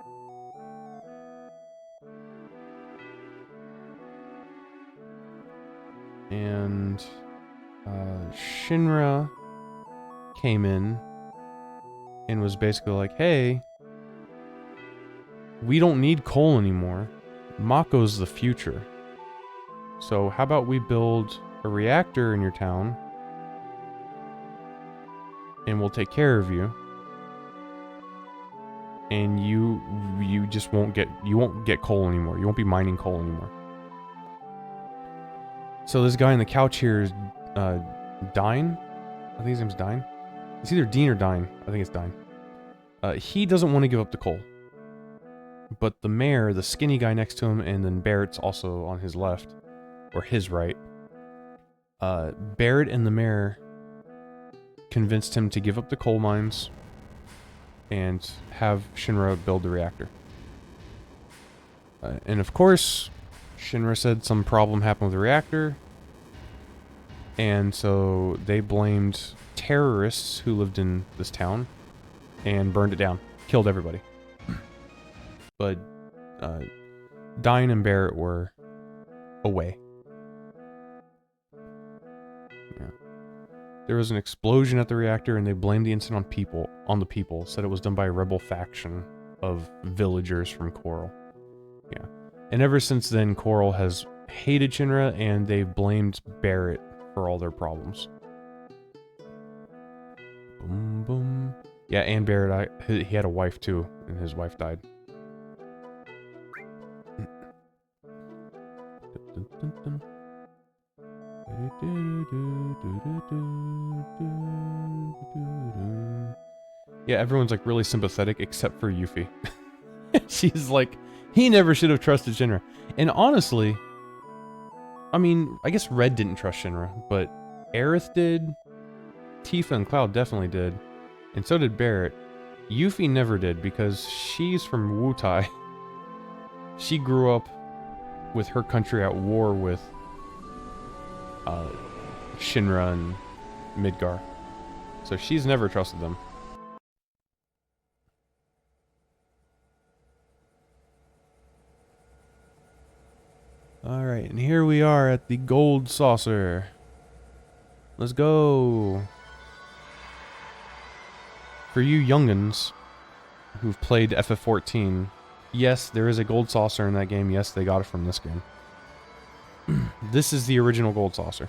And... Shinra came in and was basically like, hey, we don't need coal anymore. Mako's the future. So how about we build a reactor in your town and we'll take care of you. And you just won't get coal anymore. You won't be mining coal anymore. So this guy on the couch here is Dine. I think his name's Dine. It's either Dean or Dine. I think it's Dine. He doesn't want to give up the coal. But the mayor, the skinny guy next to him, and then Barret's also on his left. Or his right. Barrett and the mayor convinced him to give up the coal mines and have Shinra build the reactor. And of course, Shinra said some problem happened with the reactor, and so they blamed terrorists who lived in this town and burned it down, killed everybody. But Dine and Barrett were away. Yeah. There was an explosion at the reactor, and they blamed the incident on the people. Said it was done by a rebel faction of villagers from Coral. Yeah. And ever since then, Coral has hated Shinra, and they've blamed Barrett for all their problems. Boom, boom. Yeah, and Barrett, he had a wife too, and his wife died. Yeah, everyone's like really sympathetic except for Yuffie. She's like, he never should have trusted Shinra. And honestly, I mean, I guess Red didn't trust Shinra, but Aerith did, Tifa and Cloud definitely did, and so did Barrett. Yuffie never did because she's from Wutai. She grew up with her country at war with Shinra and Midgar. So she's never trusted them. Alright, and here we are at the Gold Saucer. Let's go! For you youngins who've played FF14, yes, there is a Gold Saucer in that game. Yes, they got it from this game. This is the original Gold Saucer.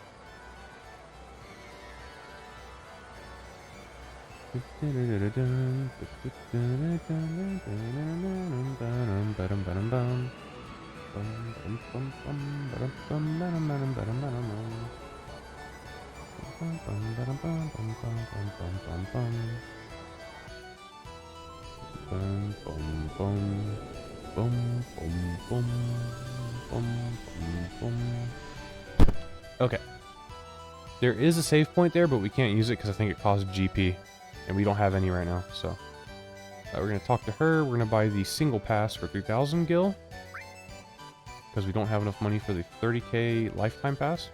Okay. There is a save point there, but we can't use it because I think it costs GP. And we don't have any right now, so... we're going to talk to her. We're going to buy the single pass for 3,000 gil. Because we don't have enough money for the 30k lifetime pass.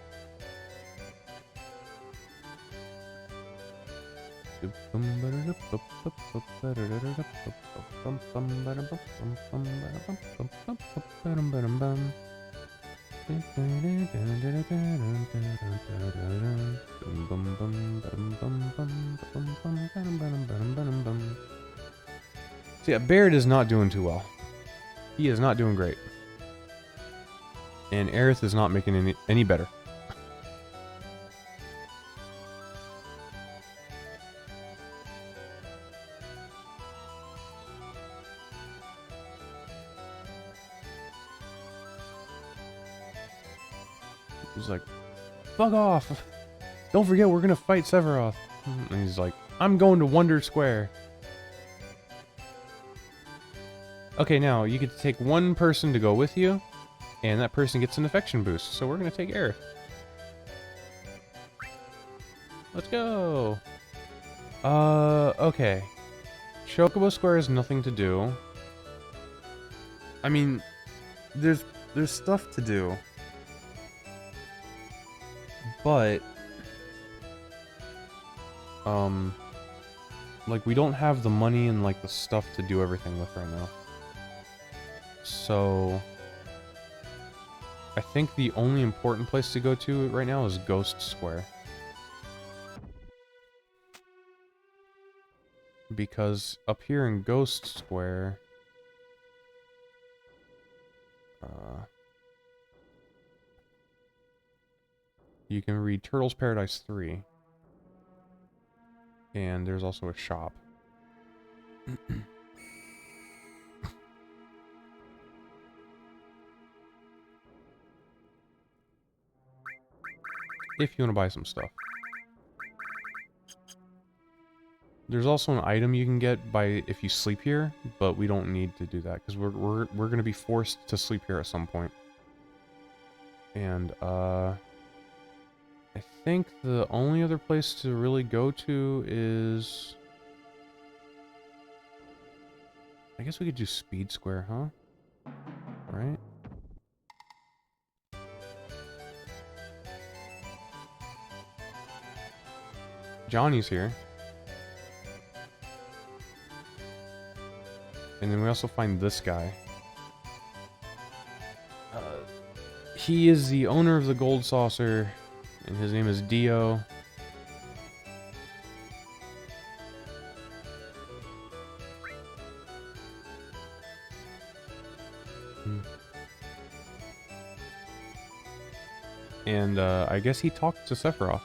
So yeah, Barrett is not doing too well. He is not doing great. And Aerith is not making any better. He's like, fuck off. Don't forget we're gonna fight Sephiroth. And he's like, I'm going to Wonder Square. Okay, now you get to take one person to go with you, and that person gets an affection boost. So we're gonna take Aerith. Let's go. Okay. Chocobo Square has nothing to do. I mean, there's stuff to do. But like we don't have the money and like the stuff to do everything with right now. So I think the only important place to go to right now is Ghost Square. Because up here in Ghost Square you can read Turtles Paradise 3. And there's also a shop. If you want to buy some stuff. There's also an item you can get by if you sleep here, but we don't need to do that because we're going to be forced to sleep here at some point. And I I think the only other place to really go to is... I guess we could do Speed Square, huh? Right? Johnny's here. And then we also find this guy. He is the owner of the Gold Saucer, and his name is Dio. And I guess he talked to Sephiroth.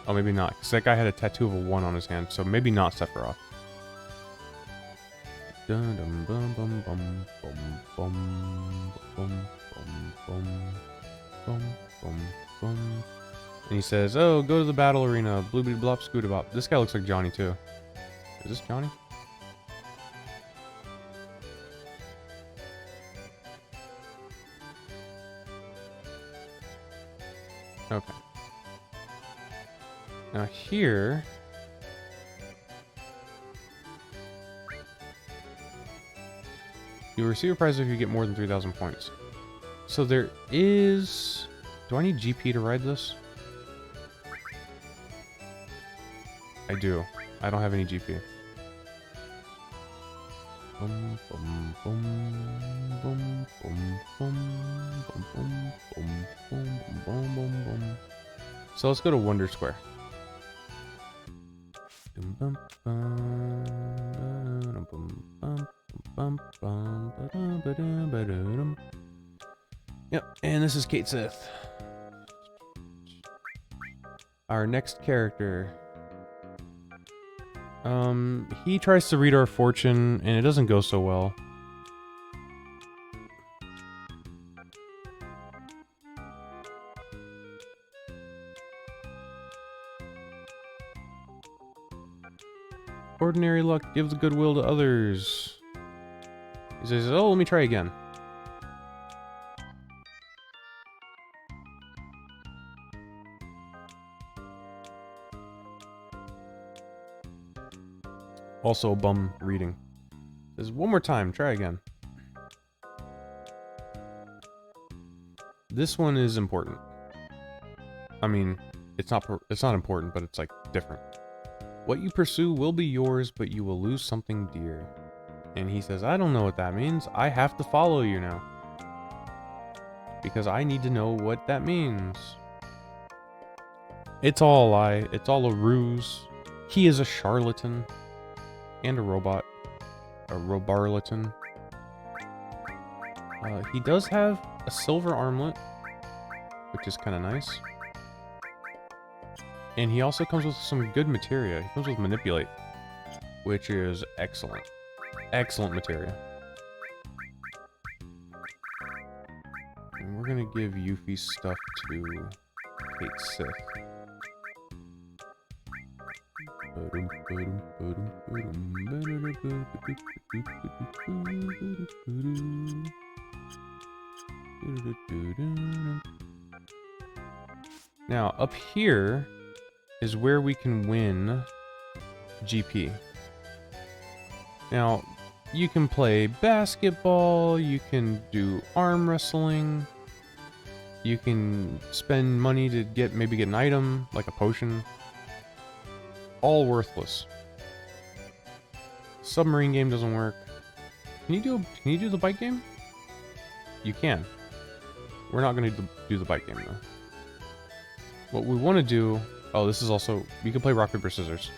Oh, maybe not, because that guy had a tattoo of a 1 on his hand, so maybe not Sephiroth. Dun dum bum bum bum bum bum bum bum bum bum bum. And he says, "Oh, go to the battle arena, bloobity blop scooter bop." This guy looks like Johnny too. Is this Johnny? Okay. Now here... you receive a prize if you get more than 3,000 points. So there is... do I need GP to ride this? I do. I don't have any GP. Bum, bum, bum, bum, bum, bum, bum, bum, bum, bum, bum, bum, bum. So let's go to Wonder Square. Yep, and this is Kate Sith. Our next character. He tries to read our fortune, and it doesn't go so well. Ordinary luck, give the goodwill to others. He says, "Oh, let me try again." Also a bum reading. Says, "One more time, try again." This one is important. I mean, it's not important, but it's like different. What you pursue will be yours, but you will lose something dear. And he says, "I don't know what that means. I have to follow you now. Because I need to know what that means." It's all a lie. It's all a ruse. He is a charlatan. And a robot. A robarlatan. He does have a silver armlet, which is kind of nice. And he also comes with some good materia. He comes with Manipulate, which is excellent. Excellent materia. And we're gonna give Yuffie stuff to Kate Sith. Now, up here is where we can win GP. Now, you can play basketball, you can do arm wrestling, you can spend money to maybe get an item, like a potion. All worthless. Submarine game doesn't work. Can you do the bike game? You can. We're not gonna do the bike game though. What we want to do... oh, this is also... we can play rock, paper, scissors.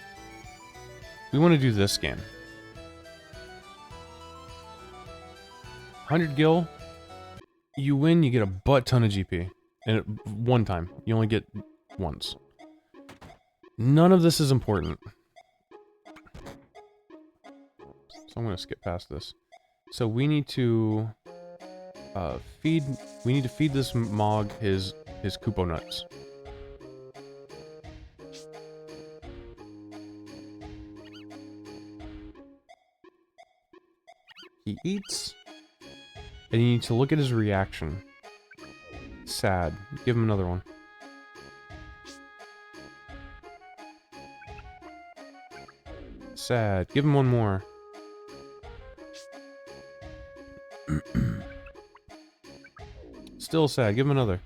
We want to do this game. 100 gil. You win, you get a butt ton of GP. And one time. You only get once. None of this is important. So I'm going to skip past this. So we need to... feed this Mog his Koopo nuts. He eats, and you need to look at his reaction. Sad. Give him another one. sad. Give him one more. Still sad. Give him another.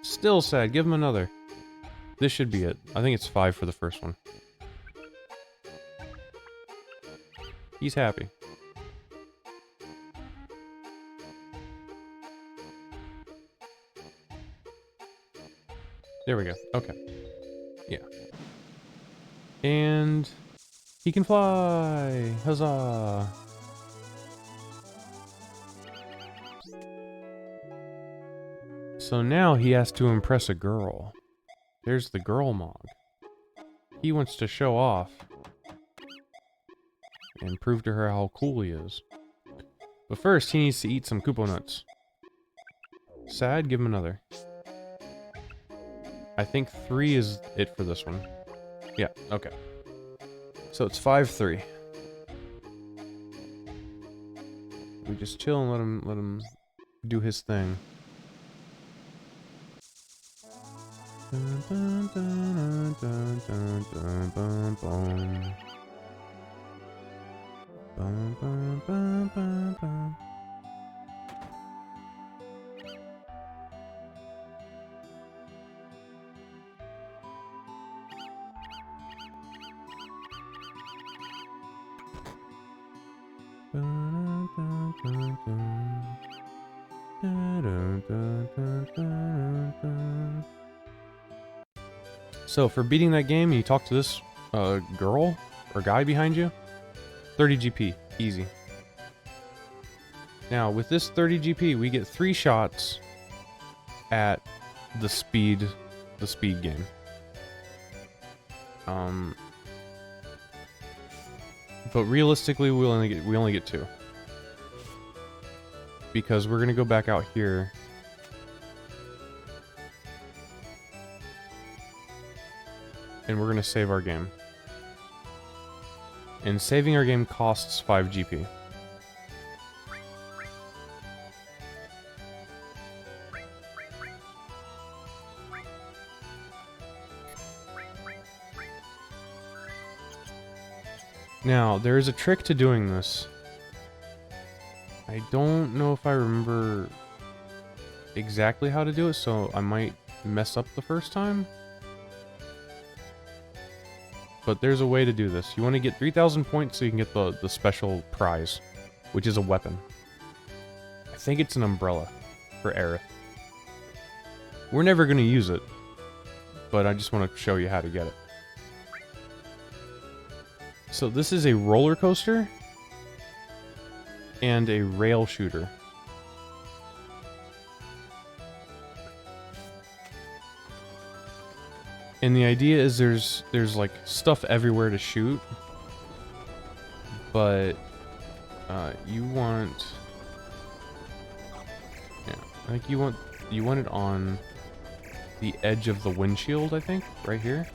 Still sad. Give him another. This should be it. I think it's 5 for the first one. He's happy. There we go. Okay. Yeah. And he can fly! Huzzah! So now he has to impress a girl. There's the girl Mog. He wants to show off and prove to her how cool he is. But first, he needs to eat some Koopo nuts. Sad, give him another. I think 3 is it for this one. Yeah, okay. So it's 5-3. We just chill and let him do his thing. Dun, dun, dun, dun, dun, dun, bum, bum. Bum, bum, bum, bum, bum. Dun, dun, dun, dun. Dun, dun, dun, dun, dun, dun. So for beating that game, you talk to this girl or guy behind you. 30 GP, easy. Now with this 30 GP, we get 3 shots at the speed game. But realistically, we only get 2 because we're gonna go back out here. And we're gonna save our game. And saving our game costs 5 GP. Now, there is a trick to doing this. I don't know if I remember exactly how to do it, so I might mess up the first time. But there's a way to do this. You want to get 3,000 points so you can get the special prize, which is a weapon. I think it's an umbrella for Aerith. We're never going to use it, but I just want to show you how to get it. So this is a roller coaster and a rail shooter. And the idea is there's like stuff everywhere to shoot, but you want, yeah, I think you want it on the edge of the windshield, I think, right here.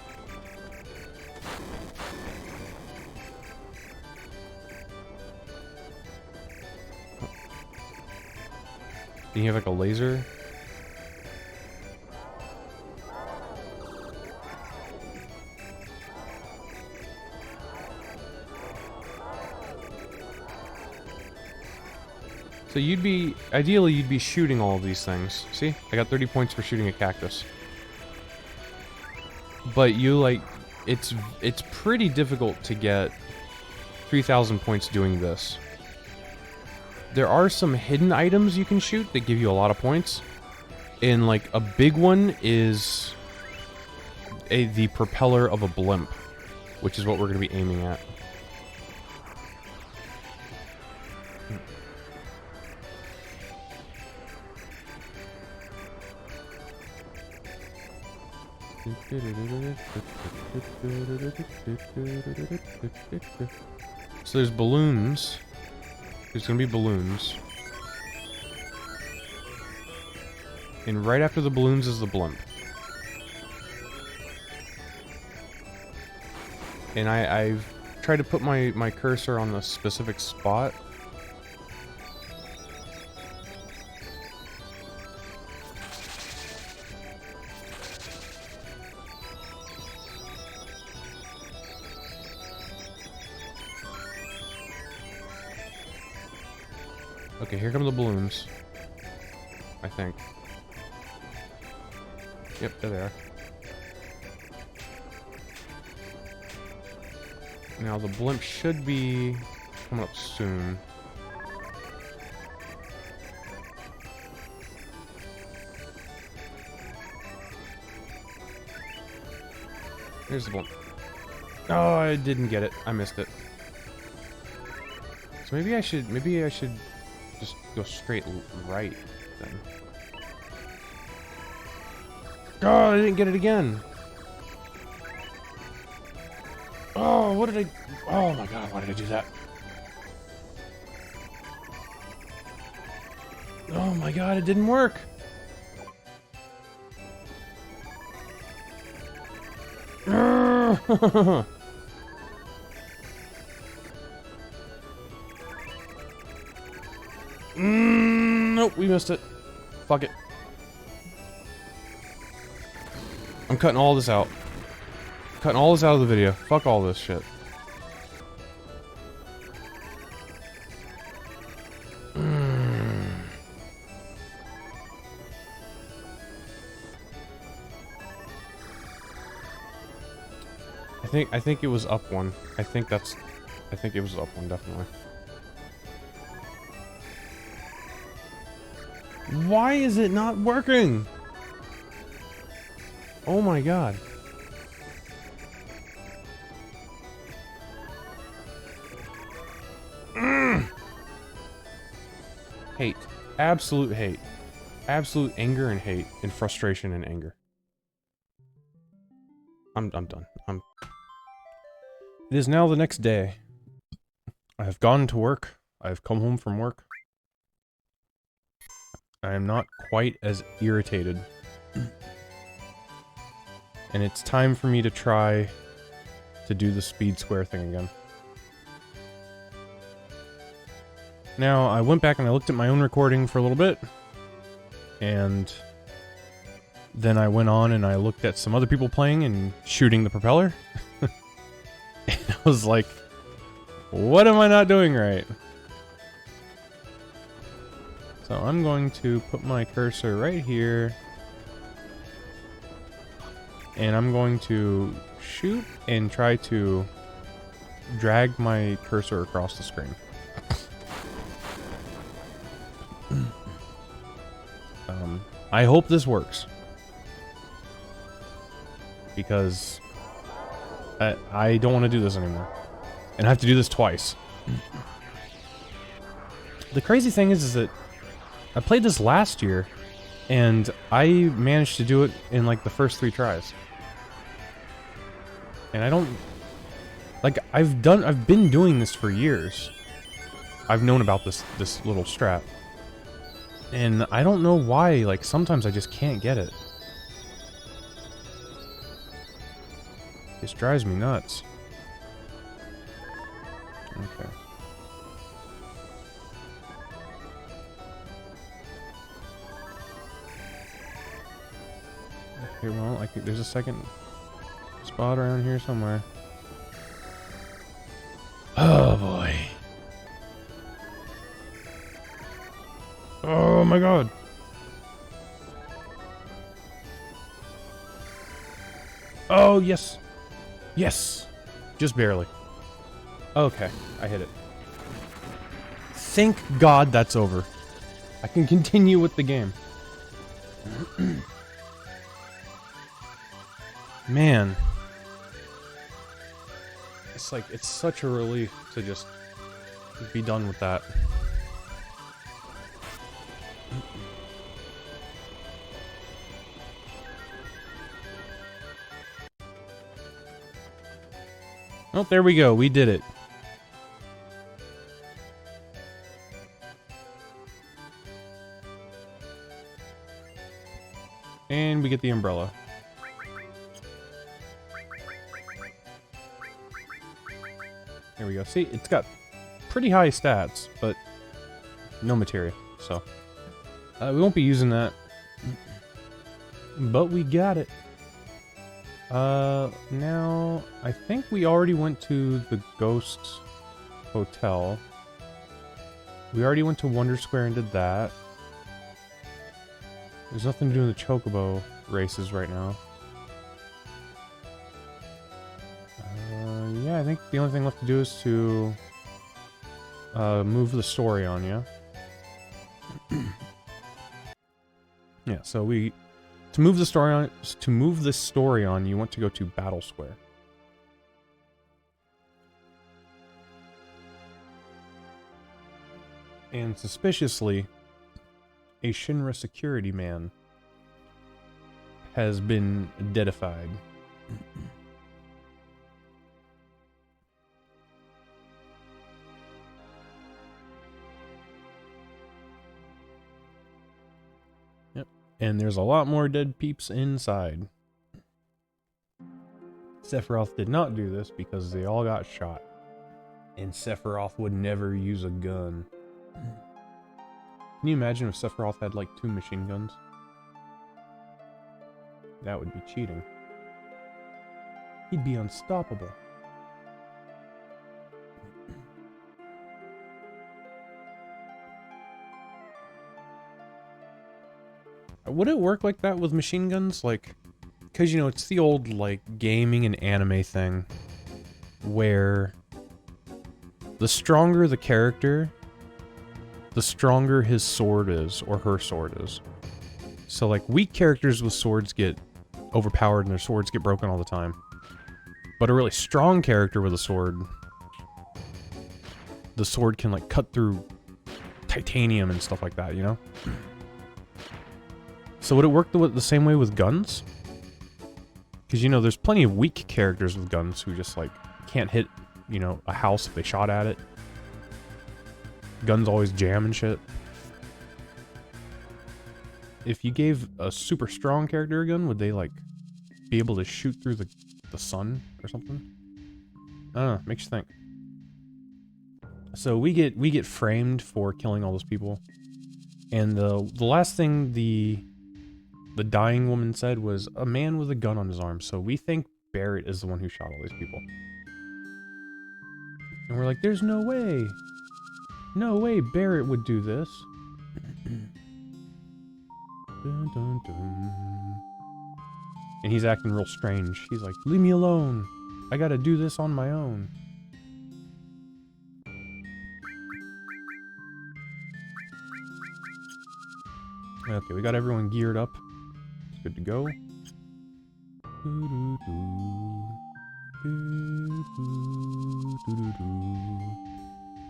And you have like a laser. So ideally you'd be shooting all of these things. See? I got 30 points for shooting a cactus. But it's pretty difficult to get 3,000 points doing this. There are some hidden items you can shoot that give you a lot of points. And like a big one is the propeller of a blimp, which is what we're going to be aiming at. So there's balloons. There's gonna be balloons. And right after the balloons is the blimp. And I've tried to put my cursor on a specific spot. Okay, here come the balloons. I think. Yep, there they are. Now the blimp should be coming up soon. Here's the blimp. Oh, I didn't get it. I missed it. So maybe I should just go straight right then. Oh, I didn't get it again. Oh, what did I... Oh my god, why did I do that? Oh my god, it didn't work. Nope, we missed it. Fuck it. I'm cutting all this out. Cutting all this out of the video. Fuck all this shit. I think it was up one. I think it was up one, definitely. Why is it not working? Oh my god. Hate. Absolute hate. Absolute anger and hate. And frustration and anger. I'm done. It is now the next day. I have gone to work. I have come home from work. I am not quite as irritated. And it's time for me to try to do the speed square thing again. Now, I went back and I looked at my own recording for a little bit. And then I went on and I looked at some other people playing and shooting the propeller. And I was like, what am I not doing right? So I'm going to put my cursor right here. And I'm going to shoot and try to drag my cursor across the screen. I hope this works. Because I don't want to do this anymore. And I have to do this twice. The crazy thing is that I played this last year, and I managed to do it in like the first 3 tries. And I don't... Like, I've been doing this for years. I've known about this little strat. And I don't know why, like, sometimes I just can't get it. This drives me nuts. Okay. Okay, well, there's a second spot around here somewhere. Oh boy. Oh my god. Oh, yes. Yes. Just barely. Okay, I hit it. Thank God that's over. I can continue with the game. Man. It's like, it's such a relief to just be done with that. Oh, there we go. We did it. And we get the umbrella. There we go. See, it's got pretty high stats, but no materia, so we won't be using that. But we got it. Now, I think we already went to the Ghost Hotel. We already went to Wonder Square and did that. There's nothing to do in the Chocobo races right now. Yeah, I think the only thing left to do is to move the story on you. Yeah, so to move the story on, you want to go to Battle Square. And suspiciously, a Shinra security man has been deadified. Yep. And there's a lot more dead peeps inside. Sephiroth did not do this because they all got shot. And Sephiroth would never use a gun. Can you imagine if Sephiroth had like 2 machine guns? That would be cheating. He'd be unstoppable. Would it work like that with machine guns? Like, because, you know, it's the old, like, gaming and anime thing where the stronger the character, the stronger his sword is, or her sword is. So, like, weak characters with swords get overpowered and their swords get broken all the time. But a really strong character with a sword, the sword can, like, cut through titanium and stuff like that, you know? So would it work the same way with guns? Because, you know, there's plenty of weak characters with guns who just, like, can't hit, you know, a house if they shot at it. Guns always jam and shit. If you gave a super strong character a gun, would they, like, be able to shoot through the sun or something? I don't know, makes you think. So we get framed for killing all those people. And the last thing the dying woman said was a man with a gun on his arm. So we think Barret is the one who shot all these people. And we're like, there's no way. No way Barret would do this. Dun, dun, dun. And he's acting real strange. He's like, leave me alone. I gotta do this on my own. Okay, we got everyone geared up. It's good to go.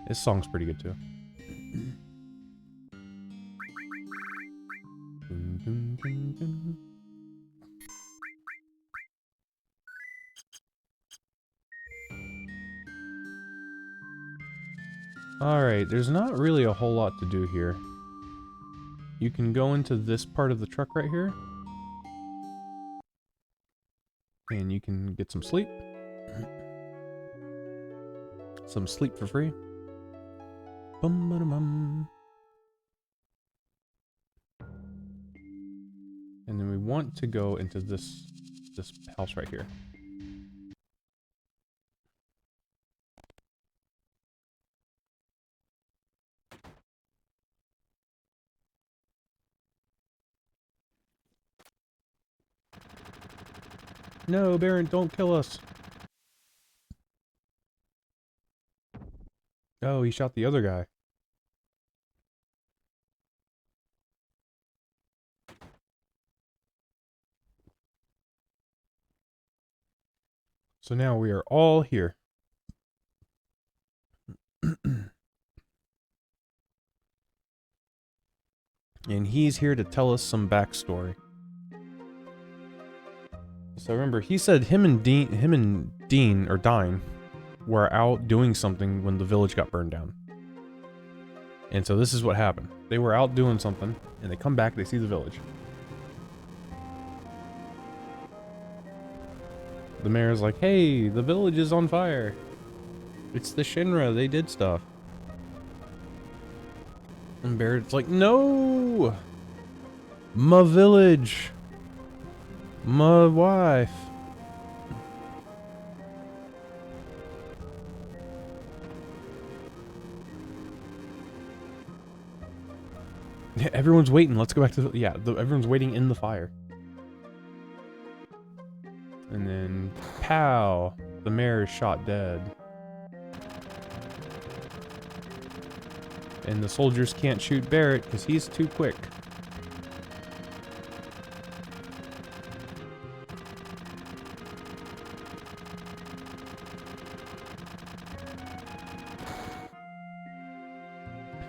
This song's pretty good too. Alright, there's not really a whole lot to do here. You can go into this part of the truck right here. And you can get some sleep. Some sleep for free. Bum ba bum. And then we want to go into this house right here. No, Barret, don't kill us. Oh, he shot the other guy. So now we are all here. And he's here to tell us some backstory. So remember, he said him and Dean or Dine were out doing something when the village got burned down. And so this is what happened. They were out doing something, and they come back, they see the village. The mayor's like, hey, the village is on fire. It's the Shinra, they did stuff. And Barret's like, no! My village! My wife! Everyone's waiting. Let's go back to the... Yeah, everyone's waiting in the fire. And then... Pow! The mayor is shot dead. And the soldiers can't shoot Barrett because he's too quick.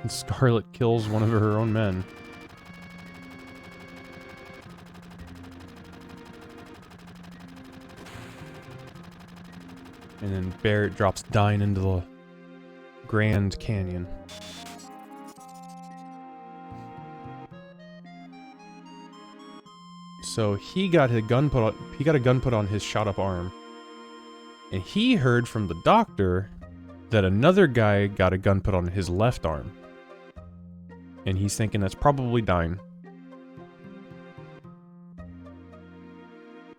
And Scarlet kills one of her own men. And then Barrett drops dying into the Grand Canyon. So he got a gun put on his shot up arm. And he heard from the doctor that another guy got a gun put on his left arm. And he's thinking that's probably Dyne.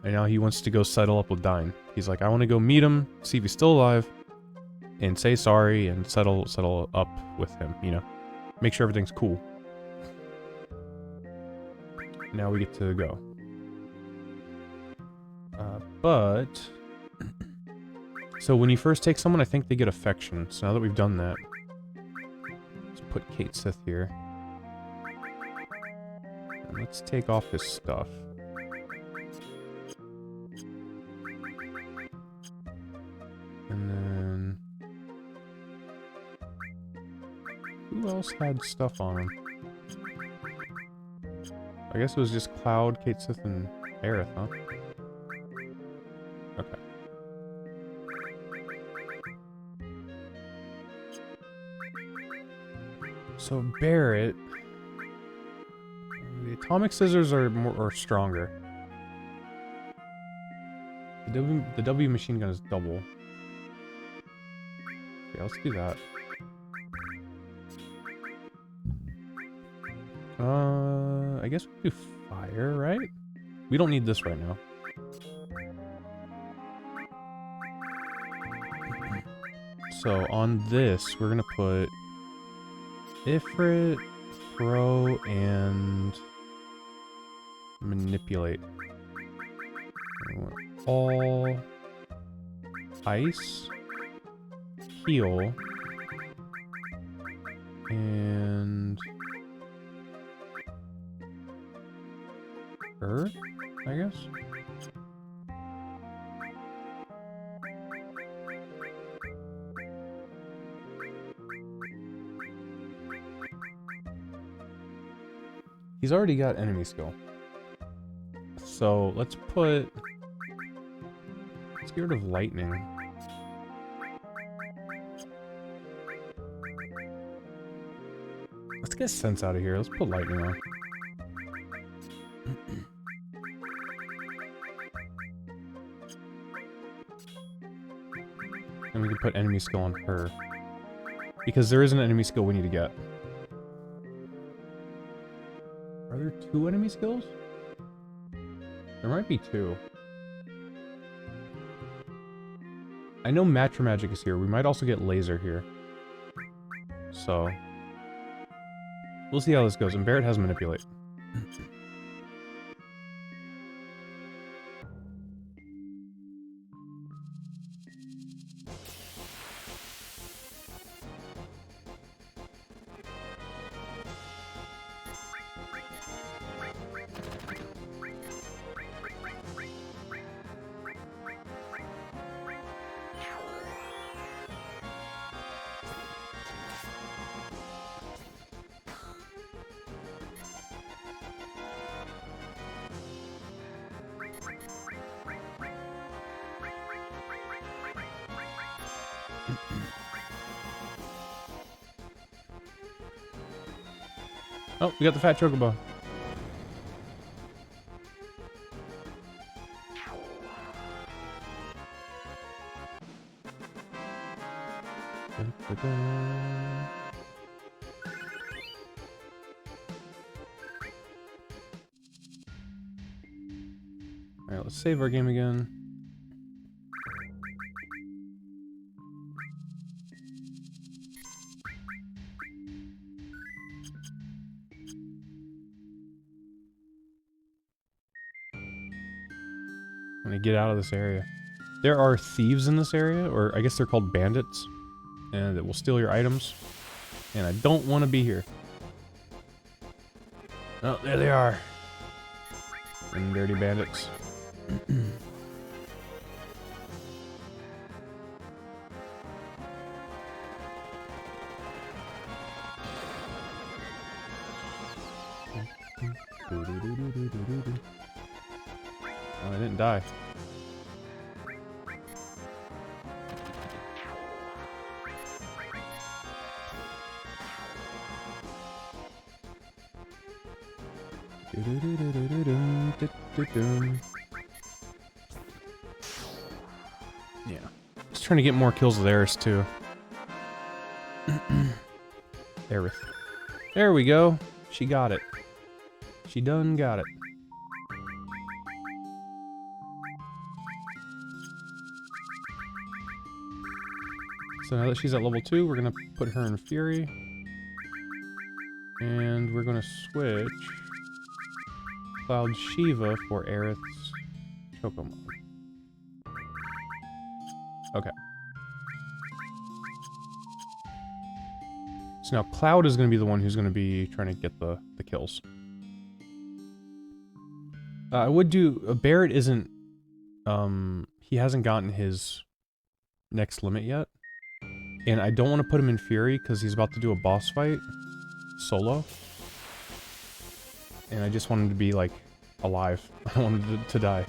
And now he wants to go settle up with Dyne. He's like, I want to go meet him, see if he's still alive, and say sorry and settle up with him, you know. Make sure everything's cool. Now we get to go. But... So when you first take someone, I think they get affection. So now that we've done that, let's put Cait Sith here. And let's take off his stuff. And then... Who else had stuff on him? I guess it was just Cloud, Cait Sith, and Aerith, huh? Okay. So Barrett, the atomic scissors are stronger. The W machine gun is double. Yeah, let's do that. I guess we do fire, right? We don't need this right now. So on this, we're gonna put Ifrit, throw, and manipulate. All ice, heal, and earth, I guess. He's already got enemy skill. So let's get rid of lightning. Let's get sense out of here. Let's put lightning on. And we can put enemy skill on her. Because there is an enemy skill we need to get. Are there 2 enemy skills? There might be 2. I know Matra Magic is here. We might also get Laser here. So... we'll see how this goes. And Barrett has Manipulate. Oh, we got the fat chocobo. Dun, dun, dun. Alright, let's save our game again. I'm gonna get out of this area. There are thieves in this area, or I guess they're called bandits, and that will steal your items. And I don't want to be here. Oh, there they are. And dirty bandits. Oh, I didn't die. Yeah. Just trying to get more kills with Aerith too. Aerith. There we go. She got it. She done got it. So now that she's at level 2, we're gonna put her in Fury. And we're gonna switch Cloud Shiva for Aerith's Chocomon. Okay. So now Cloud is gonna be the one who's gonna be trying to get the kills. I would do... Barret isn't... he hasn't gotten his next limit yet. And I don't want to put him in Fury because he's about to do a boss fight solo. And I just want him to be, like, alive. I don't want him to die.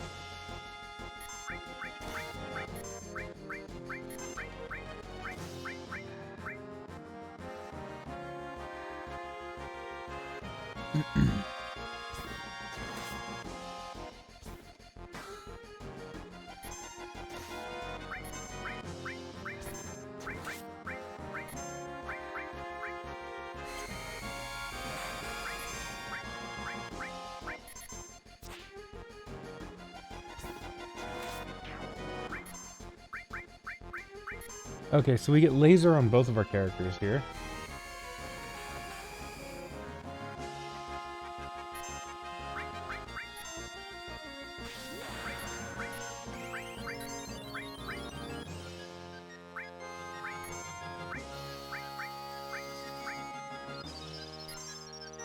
Okay, so we get laser on both of our characters here.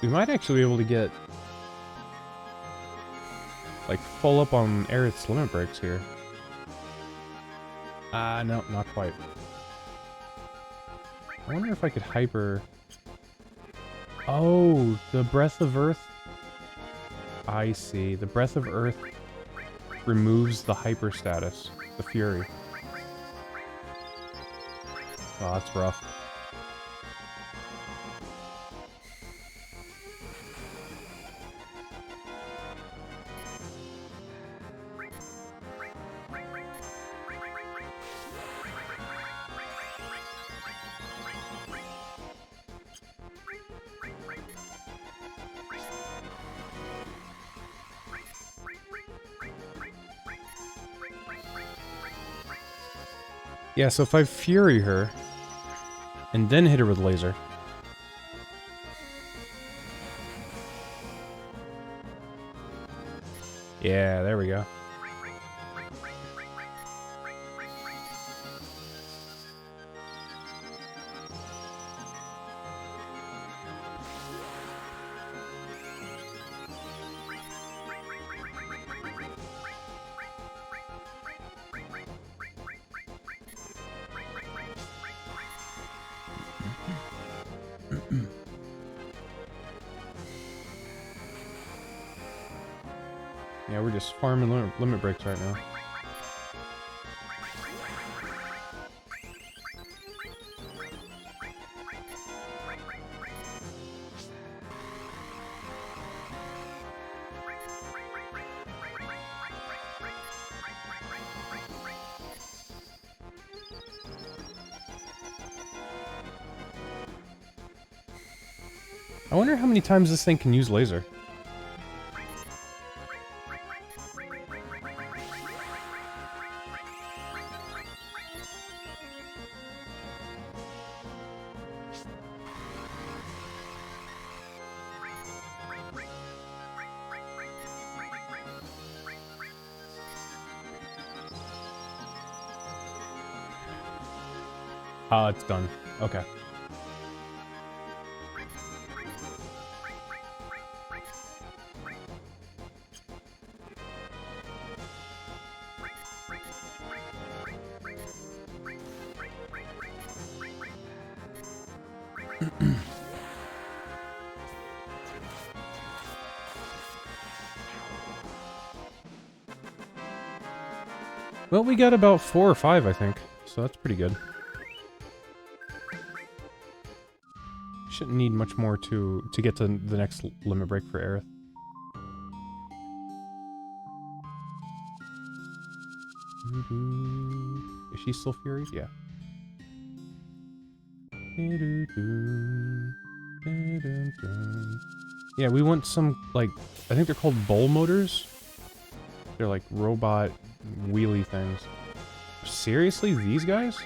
We might actually be able to get like full up on Aerith's limit breaks here. No, not quite. I wonder if I could hyper... Oh, the Breath of Earth? I see. The Breath of Earth removes the hyper status, the Fury. Oh, that's rough. Yeah, so if I Fury her, and then hit her with laser... Yeah, there we go. Yeah, we're just farming limit breaks right now. I wonder how many times this thing can use laser. It's done. Okay. Well, we got about 4 or 5, I think. So that's pretty good. Shouldn't need much more to get to the next limit break for Aerith. Is she still furious? Yeah. Yeah, we want some, like, I think they're called bowl motors. They're like robot wheelie things. Seriously, these guys?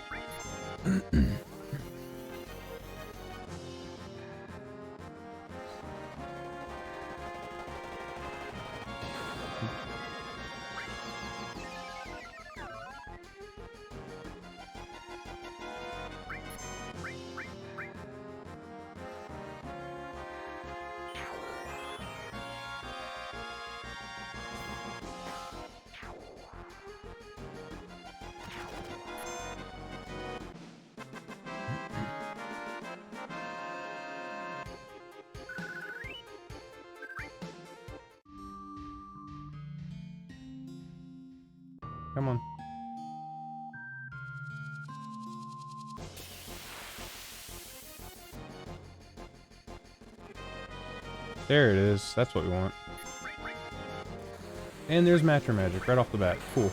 Come on. There it is. That's what we want. And there's Matcher Magic right off the bat. Cool.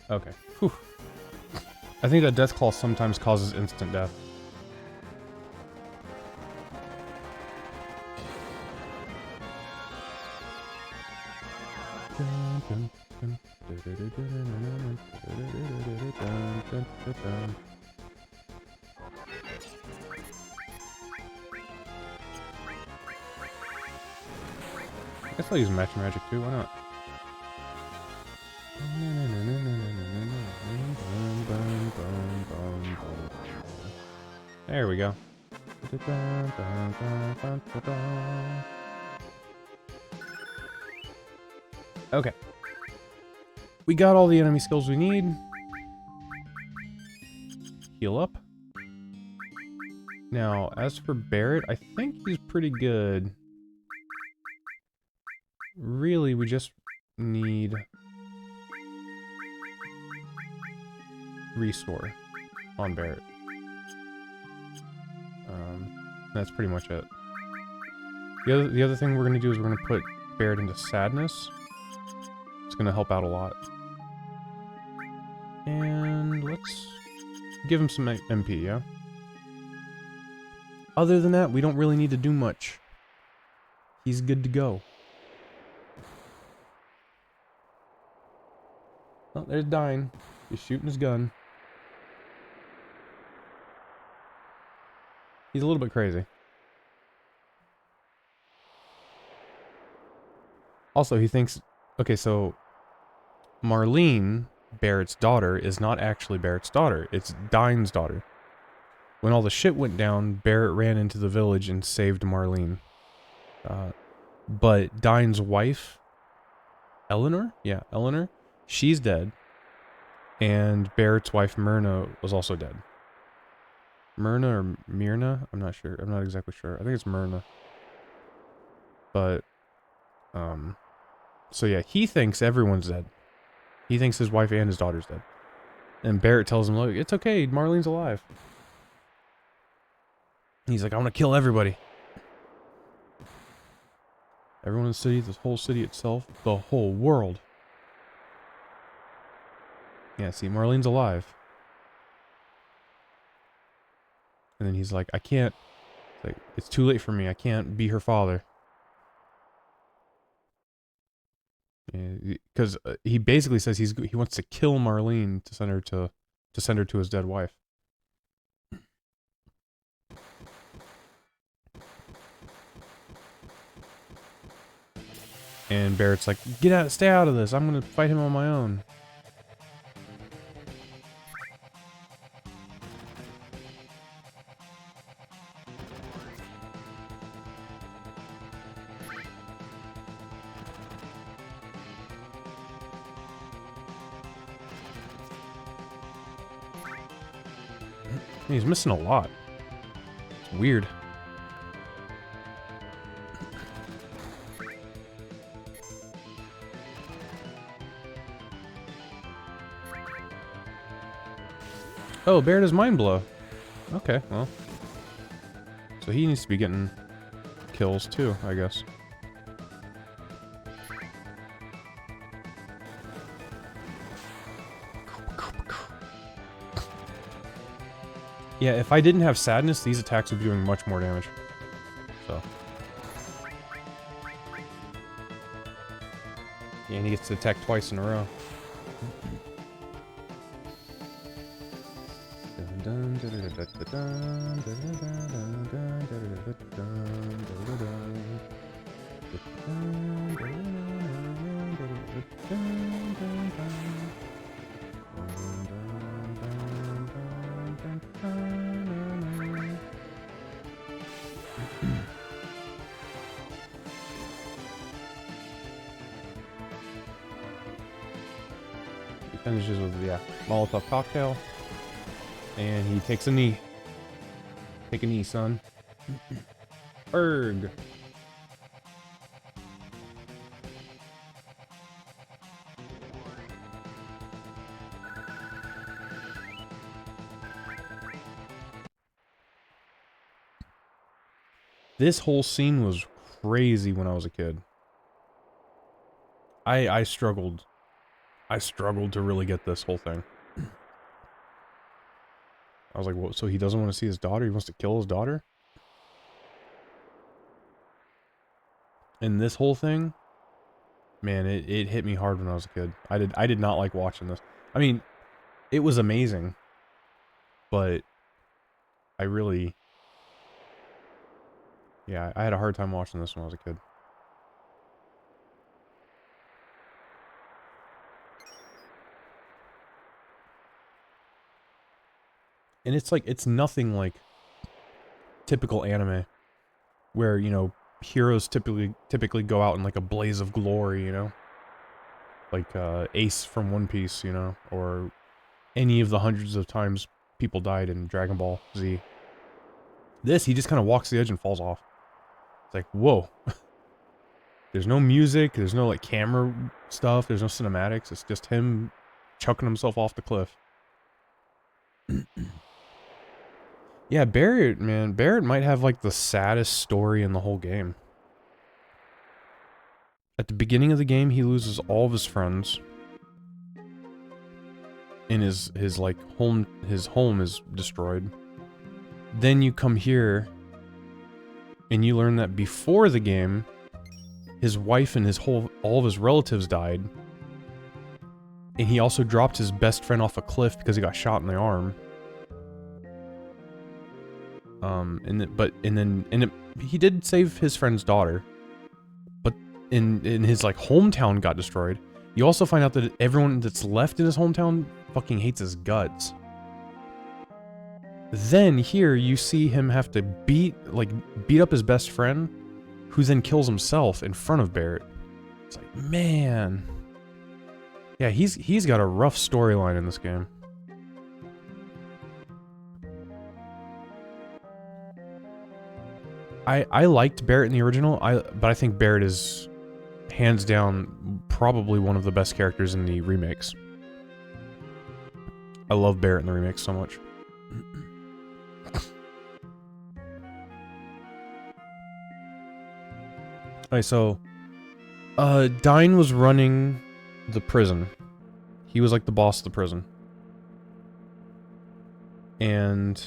Okay. Whew. I think that Death Claw sometimes causes instant death. I guess I'll use Matcher Magic too, why not? There we go. Okay. We got all the enemy skills we need. Heal up. Now, as for Barret, I think he's pretty good. Really, we just need Restore on Barret. That's pretty much it. The other thing we're gonna do is we're gonna put Barret into Sadness. It's gonna help out a lot. And let's give him some MP, yeah? Other than that, we don't really need to do much. He's good to go. Oh, there's Dyne. He's shooting his gun. He's a little bit crazy. Also, he thinks... Okay, so... Marlene, Barret's daughter, is not actually Barret's daughter. It's Dyne's daughter. When all the shit went down, Barret ran into the village and saved Marlene. But Dyne's wife... Eleanor? Yeah, Eleanor. She's dead. And Barret's wife, Myrna, was also dead. Myrna or Myrna? I'm not sure. I'm not exactly sure. I think it's Myrna. But, so yeah, he thinks everyone's dead. He thinks his wife and his daughter's dead. And Barret tells him, look, it's okay, Marlene's alive. He's like, I want to kill everybody. Everyone in the city, this whole city itself, the whole world. Yeah, see, Marlene's alive. And then he's like, I can't, like, it's too late for me. I can't be her father. Because he basically says he wants to kill Marlene to send her to his dead wife. And Barrett's like, get out, stay out of this. I'm gonna fight him on my own. He's missing a lot. It's weird. Oh, Barrett has Mind Blow. Okay, well. So he needs to be getting kills too, I guess. Yeah, if I didn't have Sadness, these attacks would be doing much more damage. So. Yeah, and he gets to attack twice in a row. He finishes with, yeah, Molotov cocktail. And he takes a knee. Take a knee, son. Erg. This whole scene was crazy when I was a kid. I struggled. I struggled to really get this whole thing. I was like, well, so he doesn't want to see his daughter? He wants to kill his daughter? And this whole thing, man, it hit me hard when I was a kid. I did not like watching this. I mean, it was amazing, but I really, yeah, I had a hard time watching this when I was a kid. And it's like, it's nothing like typical anime where, you know, heroes typically go out in like a blaze of glory, you know? Like Ace from One Piece, you know, or any of the hundreds of times people died in Dragon Ball Z. This, he just kind of walks the edge and falls off. It's like, whoa. There's no music, there's no like camera stuff, there's no cinematics, it's just him chucking himself off the cliff. Yeah, Barrett, man. Barrett might have, like, the saddest story in the whole game. At the beginning of the game, he loses all of his friends. And his home is destroyed. Then you come here, and you learn that before the game, his wife and all of his relatives died. And he also dropped his best friend off a cliff because he got shot in the arm. He did save his friend's daughter, but in his like hometown got destroyed. You also find out that everyone that's left in his hometown fucking hates his guts. Then here you see him have to beat up his best friend, who then kills himself in front of Barrett. It's like, man, yeah, he's got a rough storyline in this game. I liked Barrett in the original, but I think Barrett is, hands down, probably one of the best characters in the remakes. I love Barrett in the remakes so much. Alright, so, Dyne was running the prison. He was like the boss of the prison. And...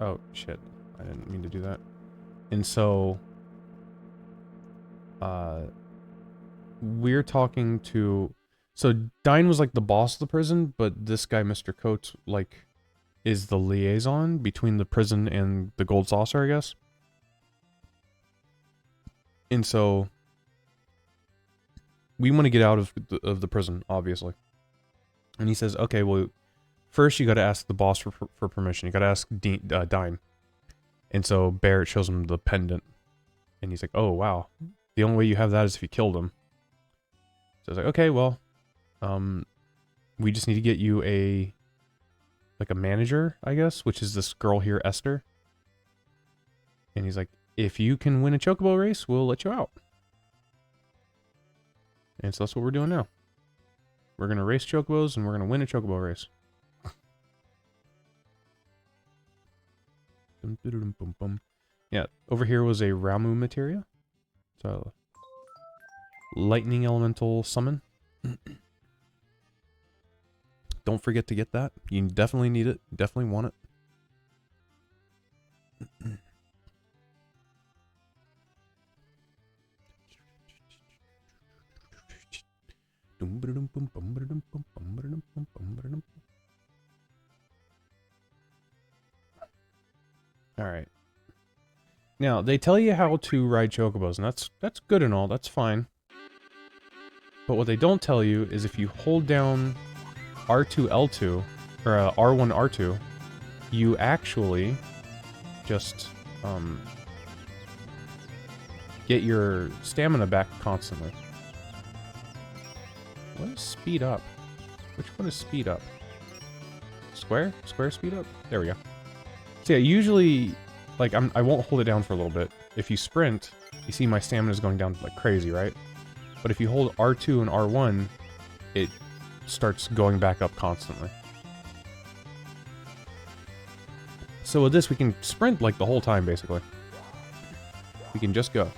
oh, shit. I didn't mean to do that. And so... we're talking to... so, Dyne was like the boss of the prison, but this guy, Mr. Coates, like, is the liaison between the prison and the Gold Saucer, I guess. And so, we want to get out of the prison, obviously. And he says, okay, well, first you got to ask the boss for permission. You got to ask Dime. And so Barrett shows him the pendant. And he's like, oh, wow. The only way you have that is if you killed him. So I was like, okay, well, we just need to get you a manager, I guess, which is this girl here, Esther. And he's like, if you can win a chocobo race, we'll let you out. And so that's what we're doing now. We're going to race chocobos, and we're going to win a chocobo race. Yeah, over here was a Ramu materia. So, lightning elemental summon. Don't forget to get that. You definitely need it. Definitely want it. Alright. Now, they tell you how to ride chocobos, and that's good and all, that's fine. But what they don't tell you is if you hold down R2, L2, or R1, R2, you actually just get your stamina back constantly. What is speed up? Which one is speed up? Square? Square speed up? There we go. So yeah, usually, like, I won't hold it down for a little bit. If you sprint, you see my stamina is going down like crazy, right? But if you hold R2 and R1, it starts going back up constantly. So with this, we can sprint like the whole time, basically. We can just go.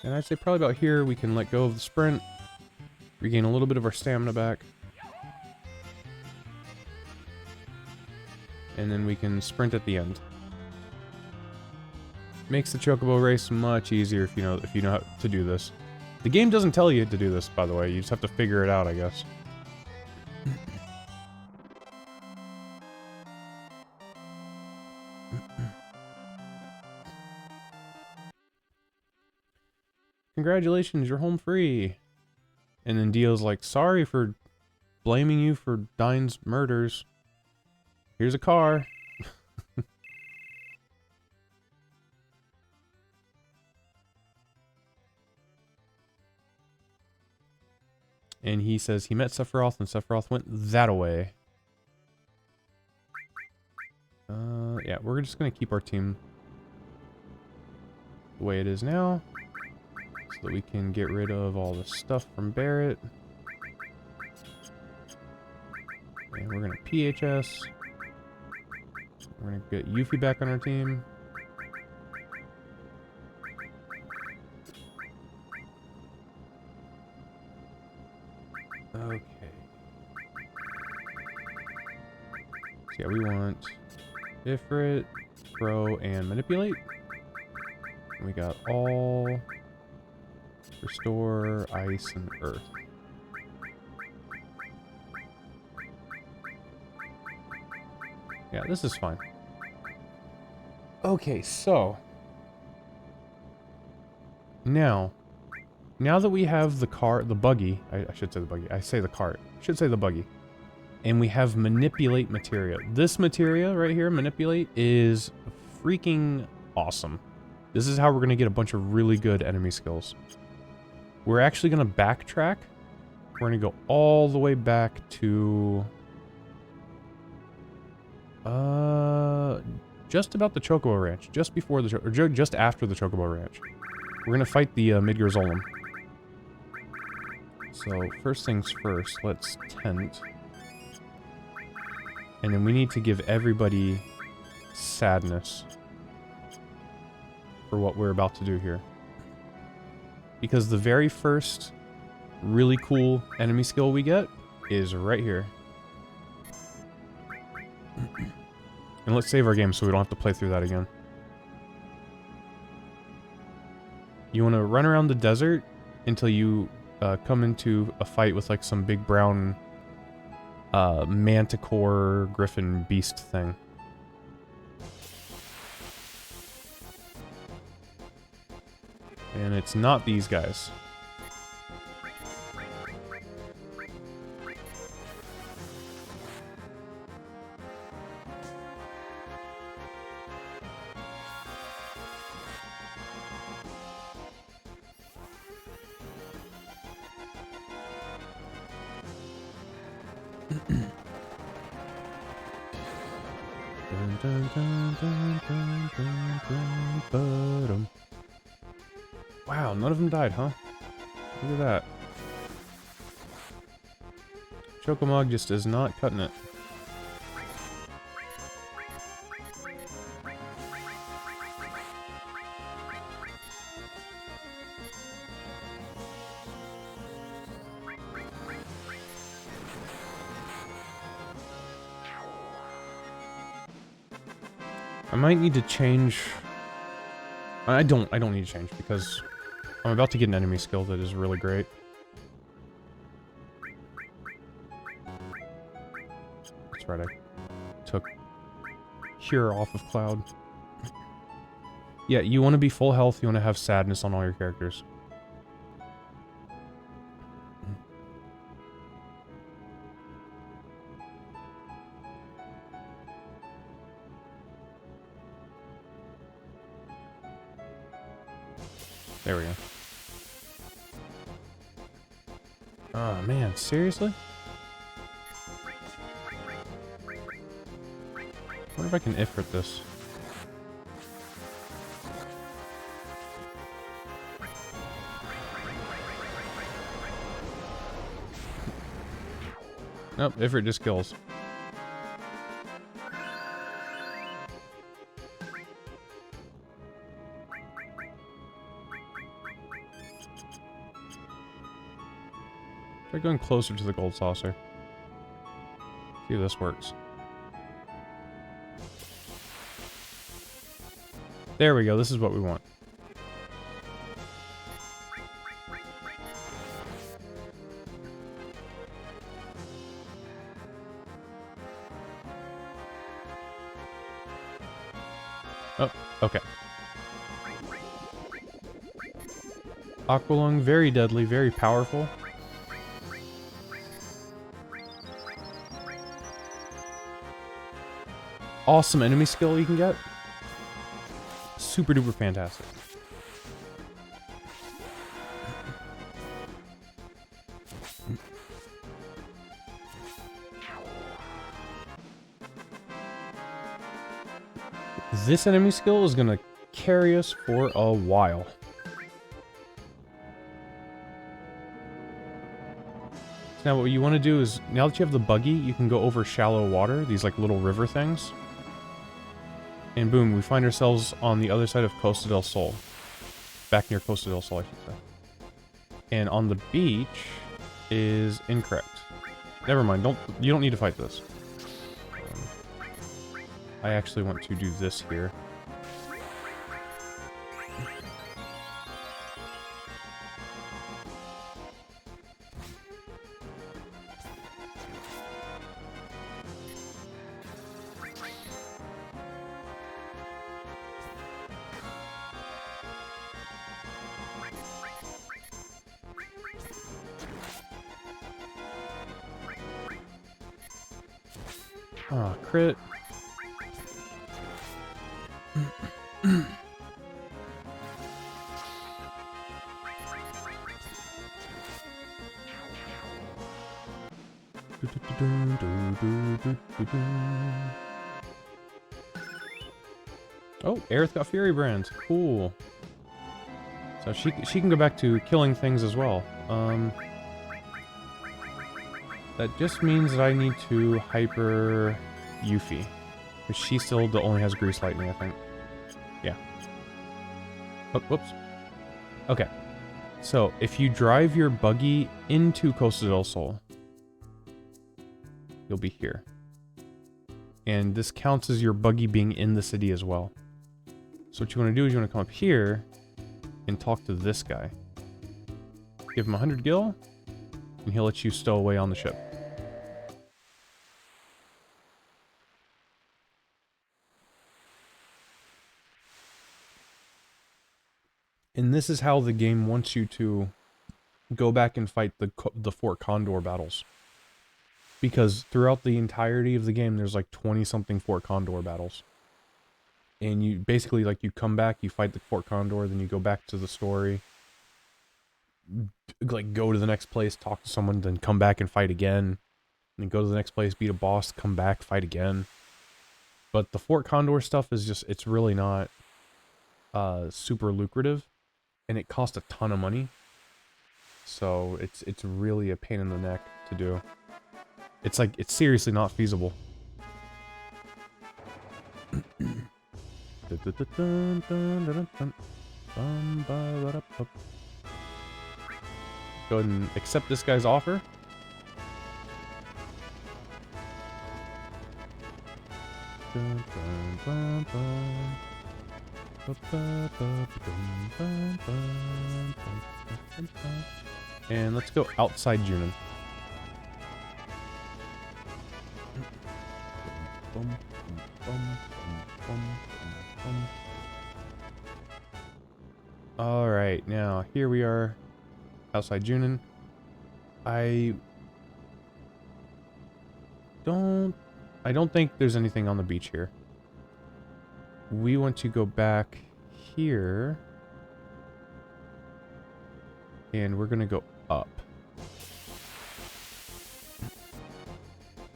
And I'd say probably about here, we can let go of the sprint, regain a little bit of our stamina back. And then we can sprint at the end. Makes the chocobo race much easier if you know how to do this. The game doesn't tell you to do this, by the way. You just have to figure it out, I guess. Congratulations, you're home free. And then Dio's like, sorry for blaming you for Dine's murders. Here's a car. And he says he met Sephiroth and Sephiroth went that-a-way. Yeah, we're just gonna keep our team the way it is now. So that we can get rid of all the stuff from Barrett. And we're gonna PHS. We're gonna get Yuffie back on our team. Okay. So yeah, we want Ifrit, Throw, and Manipulate. And we got all Restore, Ice, and Earth. Yeah, this is fine. Okay, so now that we have the buggy, I should say the buggy. I say the cart. I should say the buggy. And we have Manipulate materia. This materia right here, Manipulate, is freaking awesome. This is how we're going to get a bunch of really good enemy skills. We're actually going to backtrack. We're going to go all the way back to just about the Chocobo Ranch, just before the or just after the Chocobo Ranch. We're going to fight the Midgar Zolom. So, first things first, let's tent. And then we need to give everybody sadness for what we're about to do here. Because the very first really cool enemy skill we get is right here. And let's save our game so we don't have to play through that again. You want to run around the desert until you come into a fight with like some big brown manticore griffin beast thing. And it's not these guys. Wow, none of them died, huh? Look at that. Chocomog just is not cutting it. I might need to change. I don't need to change because I'm about to get an enemy skill that is really great. That's right, I took Cure off of Cloud. Yeah, you want to be full health, you want to have sadness on all your characters. There we go. Oh man, seriously? I wonder if I can Ifrit this. Nope, Ifrit just kills. Try going closer to the gold saucer. See if this works. There we go, this is what we want. Oh, okay. Aqualung, very deadly, very powerful. Awesome enemy skill you can get. Super duper fantastic. This enemy skill is gonna carry us for a while. Now what you want to do is, now that you have the buggy, you can go over shallow water, these like little river things. And boom, we find ourselves on the other side of Costa del Sol. Back near Costa del Sol, I should say. And on the beach is incorrect. Never mind, you don't need to fight this. I actually want to do this here. Ah, oh, crit. Oh, Aerith got Fury Brands. Cool. So she can go back to killing things as well. That just means that I need to hyper Yuffie. Because she still only has Grease Lightning, I think. Yeah. Oh, whoops. Okay. So, if you drive your buggy into Costa del Sol, you'll be here. And this counts as your buggy being in the city as well. So what you want to do is you want to come up here and talk to this guy. Give him 100 gil, and he'll let you stow away on the ship. And this is how the game wants you to go back and fight the Fort Condor battles. Because throughout the entirety of the game, there's like 20-something Fort Condor battles. And you basically, like, you come back, you fight the Fort Condor, then you go back to the story. Like, go to the next place, talk to someone, then come back and fight again. Then go to the next place, beat a boss, come back, fight again. But the Fort Condor stuff is just, it's really not super lucrative. And it costs a ton of money. So it's really a pain in the neck to do. It's like, it's seriously not feasible. Go ahead and accept this guy's offer. And let's go outside Junin. Alright, now here we are outside Junin. I don't think there's anything on the beach here. We want to go back here. And we're gonna go up.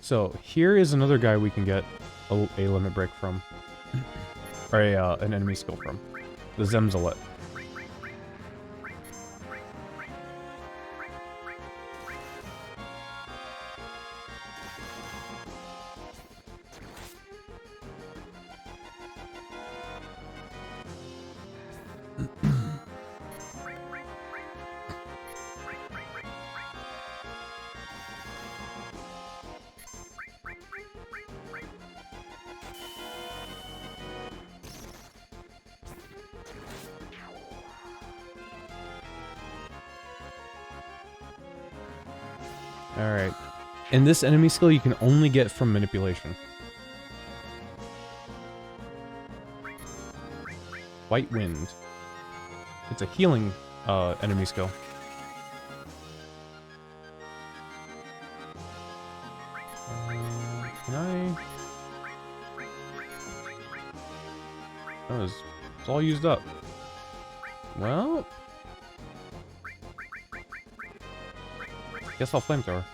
So here is another guy we can get a limit break from. Or an enemy skill from. The Zemzalet. Alright. And this enemy skill you can only get from manipulation. White Wind. It's a healing enemy skill. Can I... Oh, it's all used up. Well... Guess I'll flamethrower.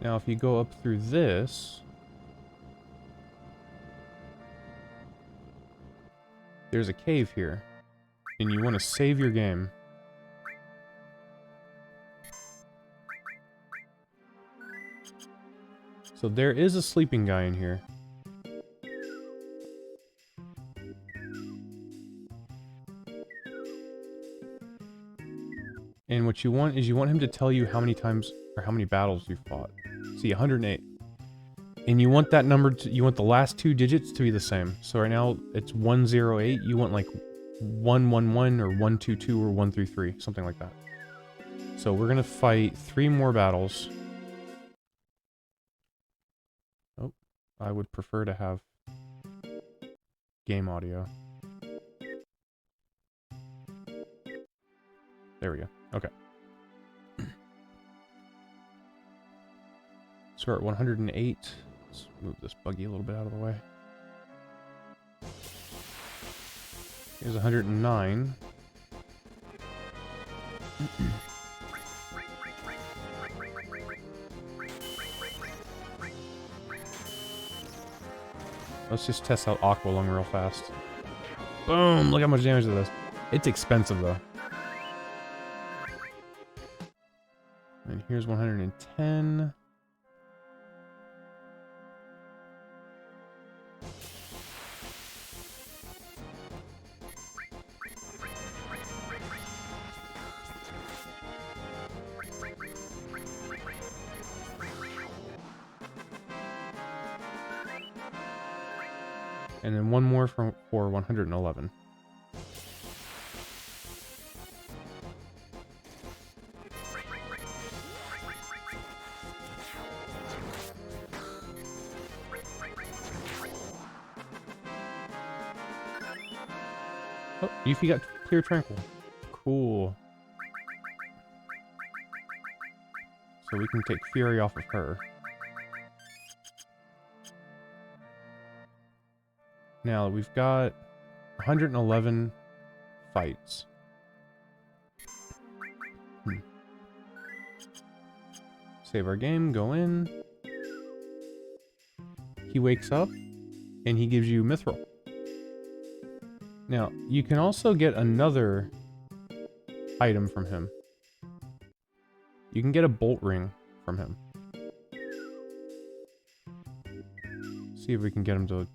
Now, if you go up through this, there's a cave here, and you want to save your game. So there is a sleeping guy in here. And what you want is you want him to tell you how many times or how many battles you fought. See, 108. And you want that number to, you want the last two digits to be the same. So right now it's 108. You want like 111 or 122 or 133, something like that. So we're gonna fight 3 more battles. Oh, I would prefer to have game audio. There we go. Okay. So we're at 108. Let's move this buggy a little bit out of the way. Here's 109. Let's just test out Aqua Lung real fast. Boom! Look how much damage it does. It's expensive though. And here's 110. And then one more for 111. Oh, Yuffie got Clear Tranquil. Cool. So we can take Fury off of her. Now, we've got 111 fights. Save our game, go in. He wakes up, and he gives you Mithril. Now, you can also get another item from him. You can get a bolt ring from him. See if we can get him to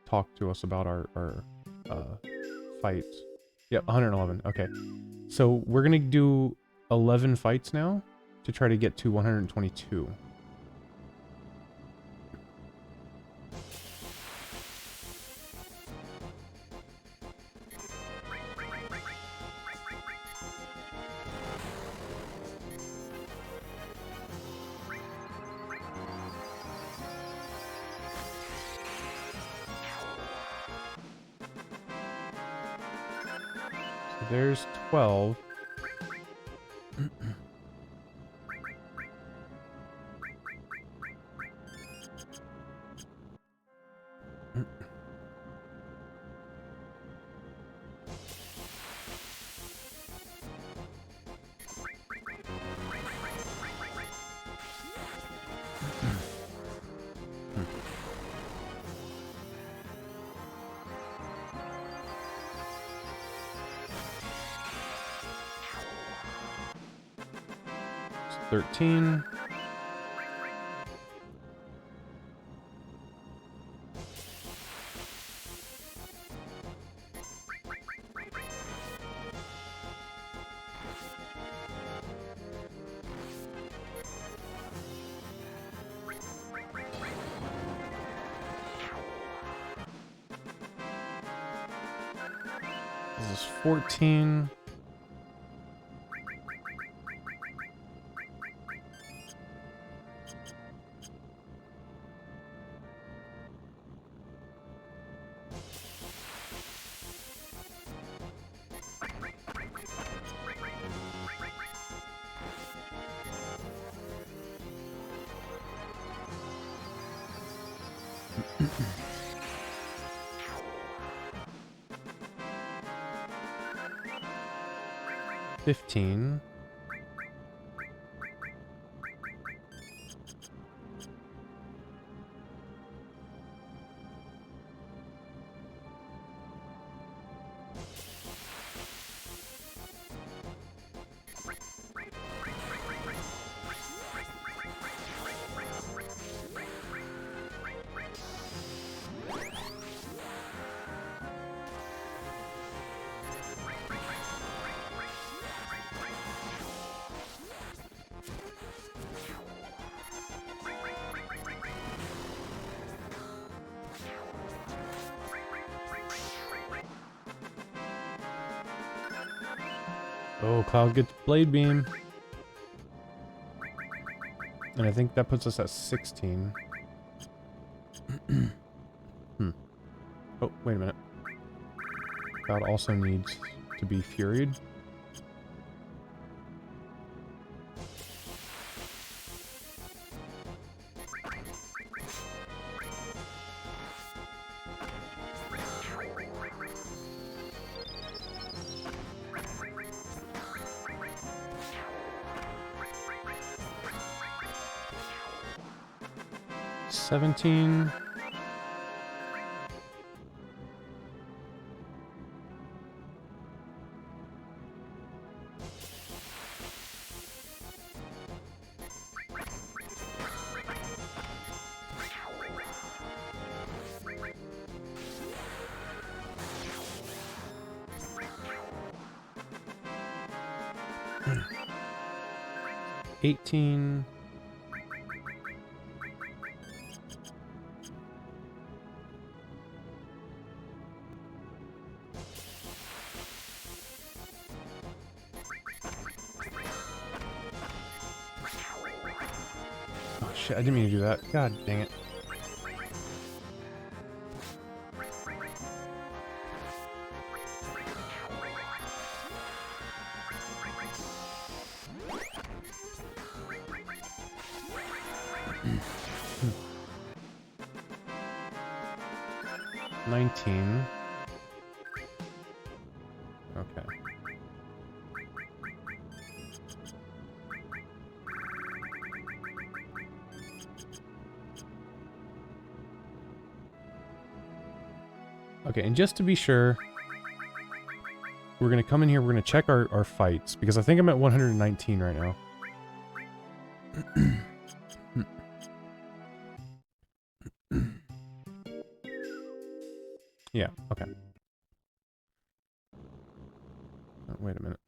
talk to us about our fights. Yep, 111. Okay. So we're going to do 11 fights now to try to get to 122. There's 12. It's 13. This is 14. $15. Oh, Cloud gets Blade Beam. And I think that puts us at 16. Oh, wait a minute. Cloud also needs to be Furied. $17. $18. Oh shit, I didn't mean to do that. God dang it. $19. Okay. Okay, and just to be sure, we're going to come in here, we're going to check our fights, because I think I'm at 119 right now. Yeah, okay. Oh, wait a minute.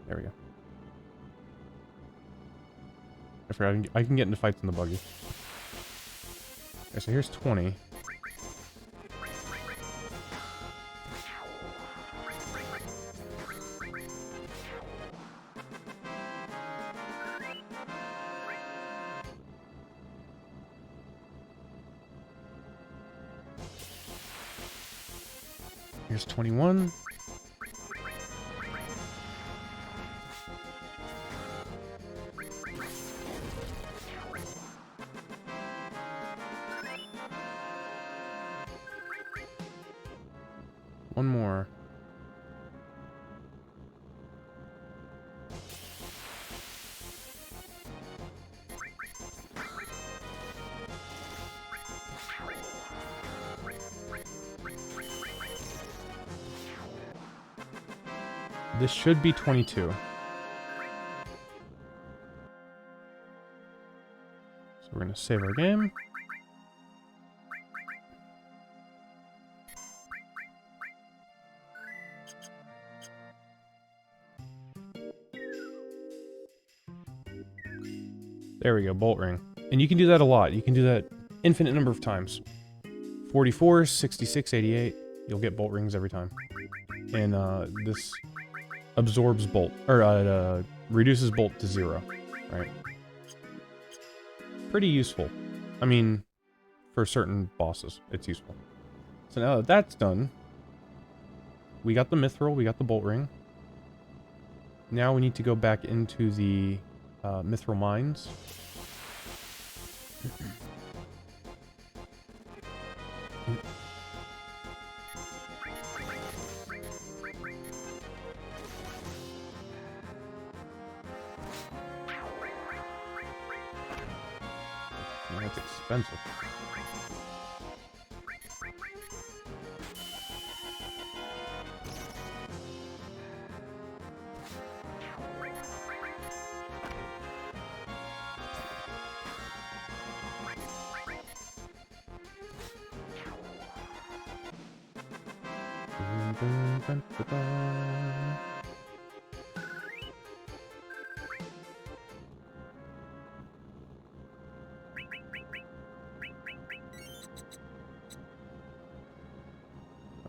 There we go. I forgot I can get into fights in the buggy. Okay, so here's 20. Here's 21. One more. This should be 22. So we're going to save our game. There we go, bolt ring. And you can do that a lot. You can do that infinite number of times. 44, 66, 88. You'll get bolt rings every time. And this absorbs bolt, or reduces bolt to 0, right? Pretty useful. I mean, for certain bosses, it's useful. So now that that's done, we got the mithril, we got the bolt ring. Now we need to go back into the mithril mines. That's expensive.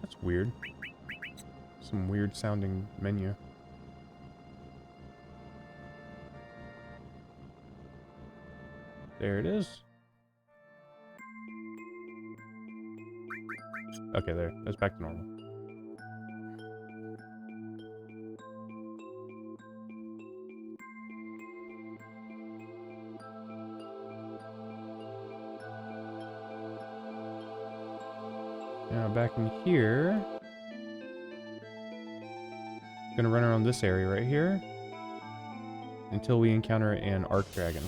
That's weird. Some weird sounding menu. There it is. Okay, there. That's back to normal. Now back in here, gonna run around this area right here until we encounter an arc dragon.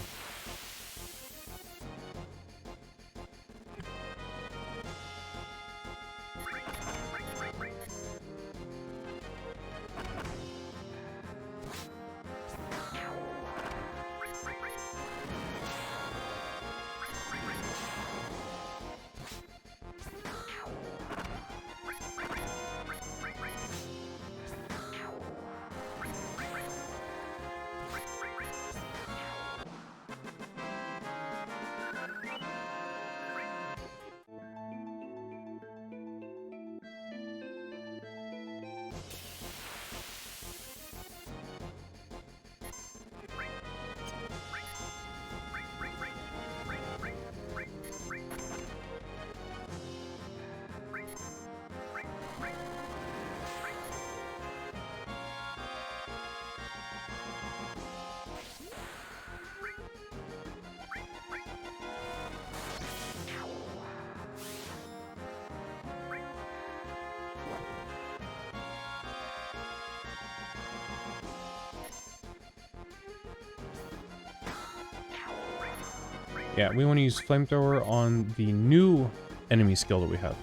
Yeah, we want to use Flamethrower on the new enemy skill that we have.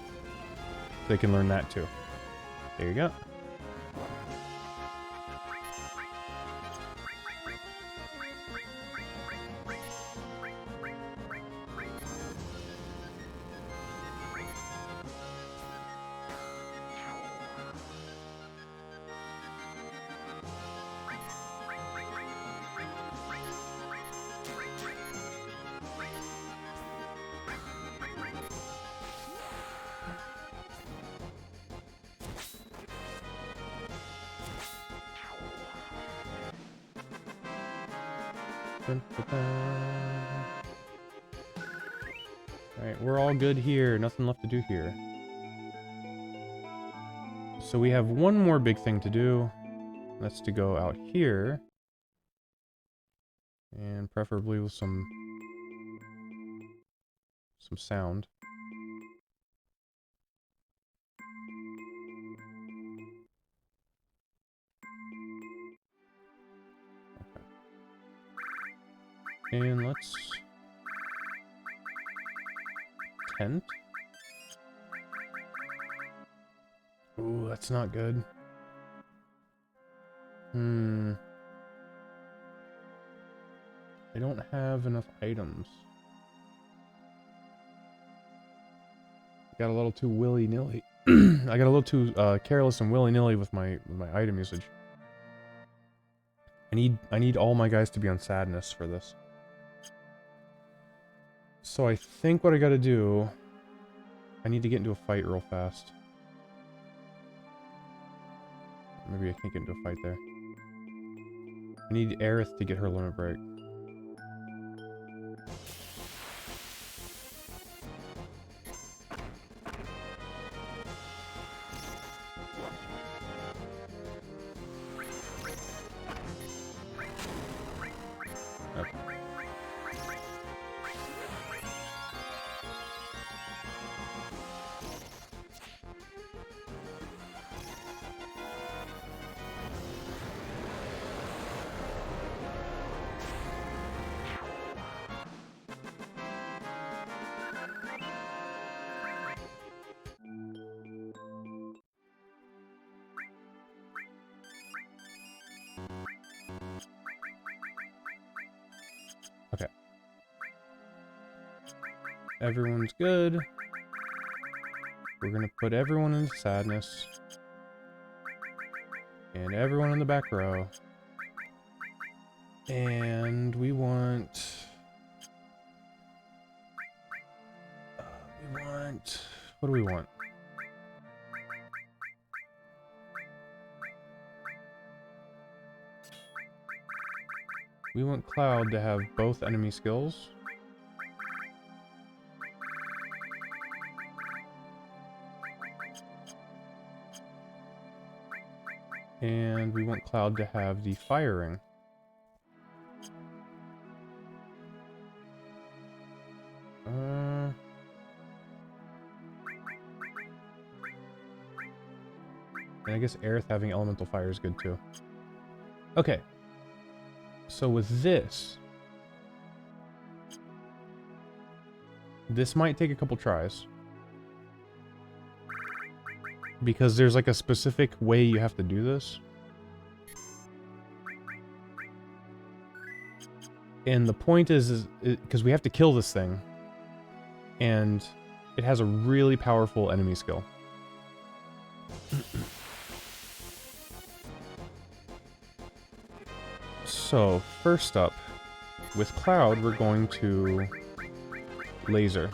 They can learn that too. There you go. Alright, we're all good here. Nothing left to do here. So we have one more big thing to do. That's to go out here. And preferably with some sound. Okay. And let's... tent? Ooh, that's not good. I don't have enough items. I got a little too willy-nilly. I got a little too careless and willy-nilly with my item usage. I need all my guys to be on sadness for this. So I think what I gotta do... I need to get into a fight real fast. Maybe I can't get into a fight there. I need Aerith to get her limit break. Okay. Okay. Everyone's good. We're gonna put everyone into sadness. And everyone in the back row. And we want... What do we want? We want Cloud to have both enemy skills. And we want Cloud to have the firing. And I guess Aerith having elemental fire is good too. Okay. So with this might take a couple tries. Because there's like a specific way you have to do this. And the point is because we have to kill this thing. And it has a really powerful enemy skill. So, first up, with Cloud, we're going to laser.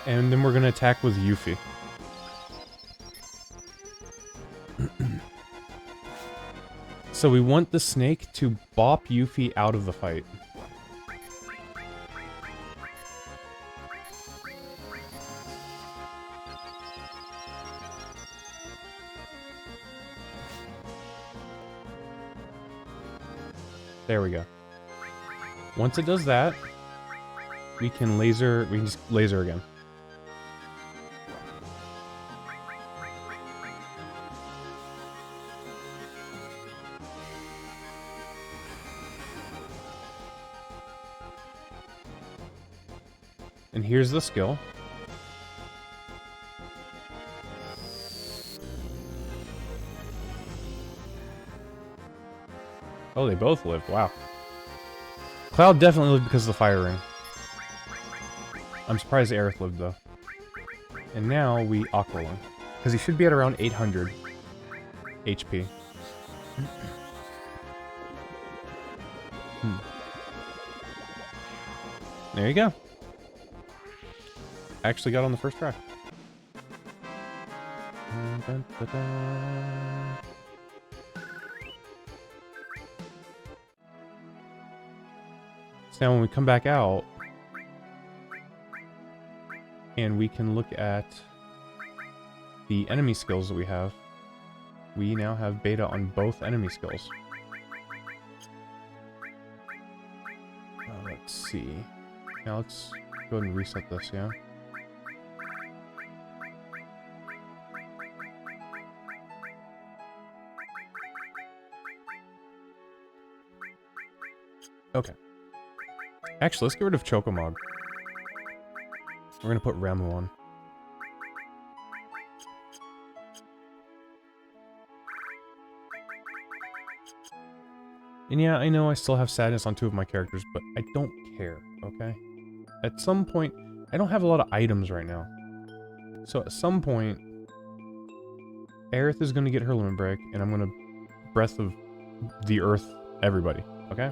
And then we're going to attack with Yuffie. So we want the snake to bop Yuffie out of the fight. There we go. Once it does that, we can just laser again. And here's the skill. Oh, they both lived. Wow. Cloud definitely lived because of the fire ring. I'm surprised Aerith lived, though. And now we Aqua Lung. Because he should be at around 800 HP. There you go. Actually got on the first try. So now when we come back out, and we can look at the enemy skills that we have, we now have beta on both enemy skills. Let's see. Now let's go ahead and reset this, yeah? Okay. Actually, let's get rid of Chocomog. We're gonna put Ramu on. And yeah, I know I still have sadness on 2 of my characters, but I don't care, okay? At some point, I don't have a lot of items right now. So at some point, Aerith is gonna get her limit break, and I'm gonna Breath of the Earth everybody, okay?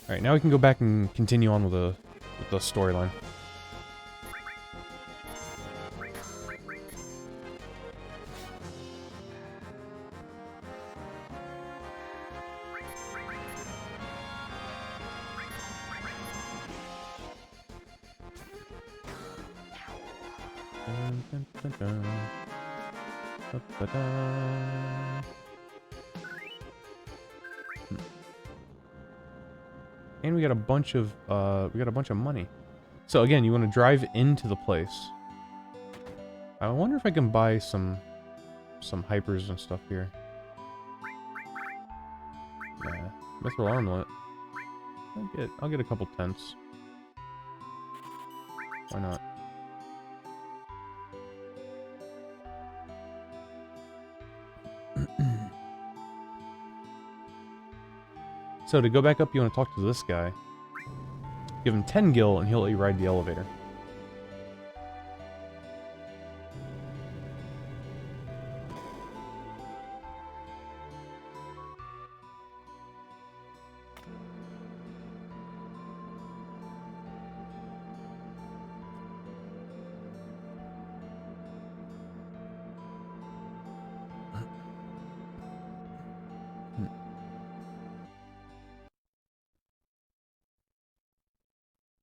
Alright, now we can go back and continue on with the storyline. And we got a bunch of money. So again, you want to drive into the place. I wonder if I can buy some hypers and stuff here. Nah, mithril armlet. I'll get a couple tents. Why not? So to go back up, you want to talk to this guy. Give him 10 gil, and he'll let you ride the elevator.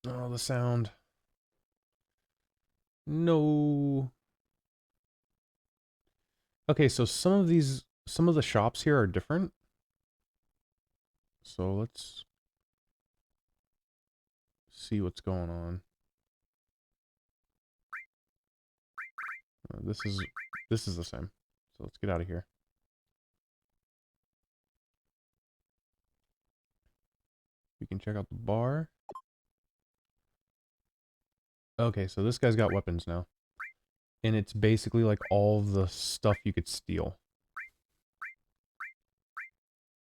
Oh, the sound. No. Okay, so some of the shops here are different. So let's see what's going on. This is the same. So let's get out of here. We can check out the bar. Okay, so this guy's got weapons now. And it's basically like all the stuff you could steal.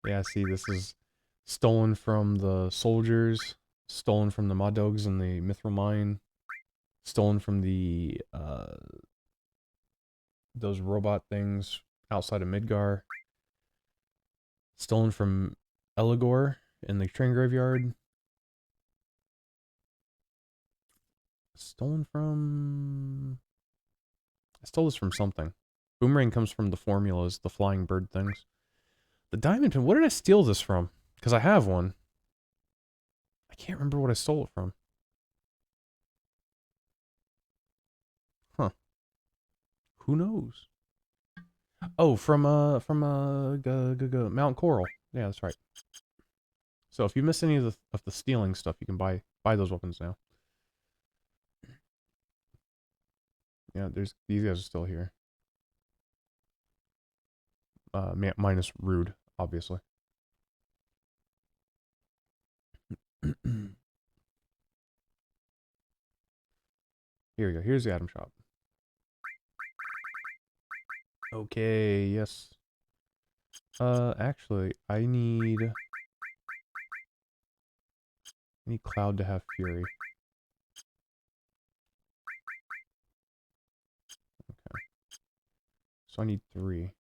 Yeah, see, this is stolen from the soldiers, stolen from the Modogs in the Mithril Mine, stolen from the, those robot things outside of Midgar, stolen from Eligor in the train graveyard, stolen from... I stole this from something. Boomerang comes from the formulas, the flying bird things. The diamond pin. Where did I steal this from? Because I have one. I can't remember what I stole it from. Huh. Who knows? Oh, from Mount Coral. Yeah, that's right. So if you miss any of the stealing stuff, you can buy those weapons now. Yeah, these guys are still here. Minus Rude, obviously. Here we go. Here's the item shop. Okay, yes. Actually, I need Cloud to have Fury. Okay. So I need 3.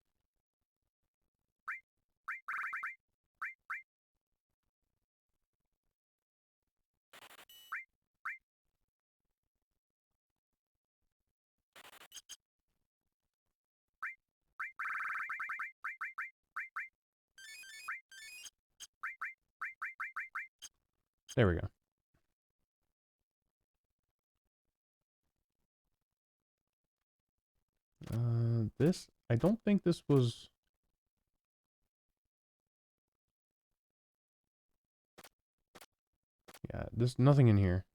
There we go. I don't think this was... Yeah, there's nothing in here.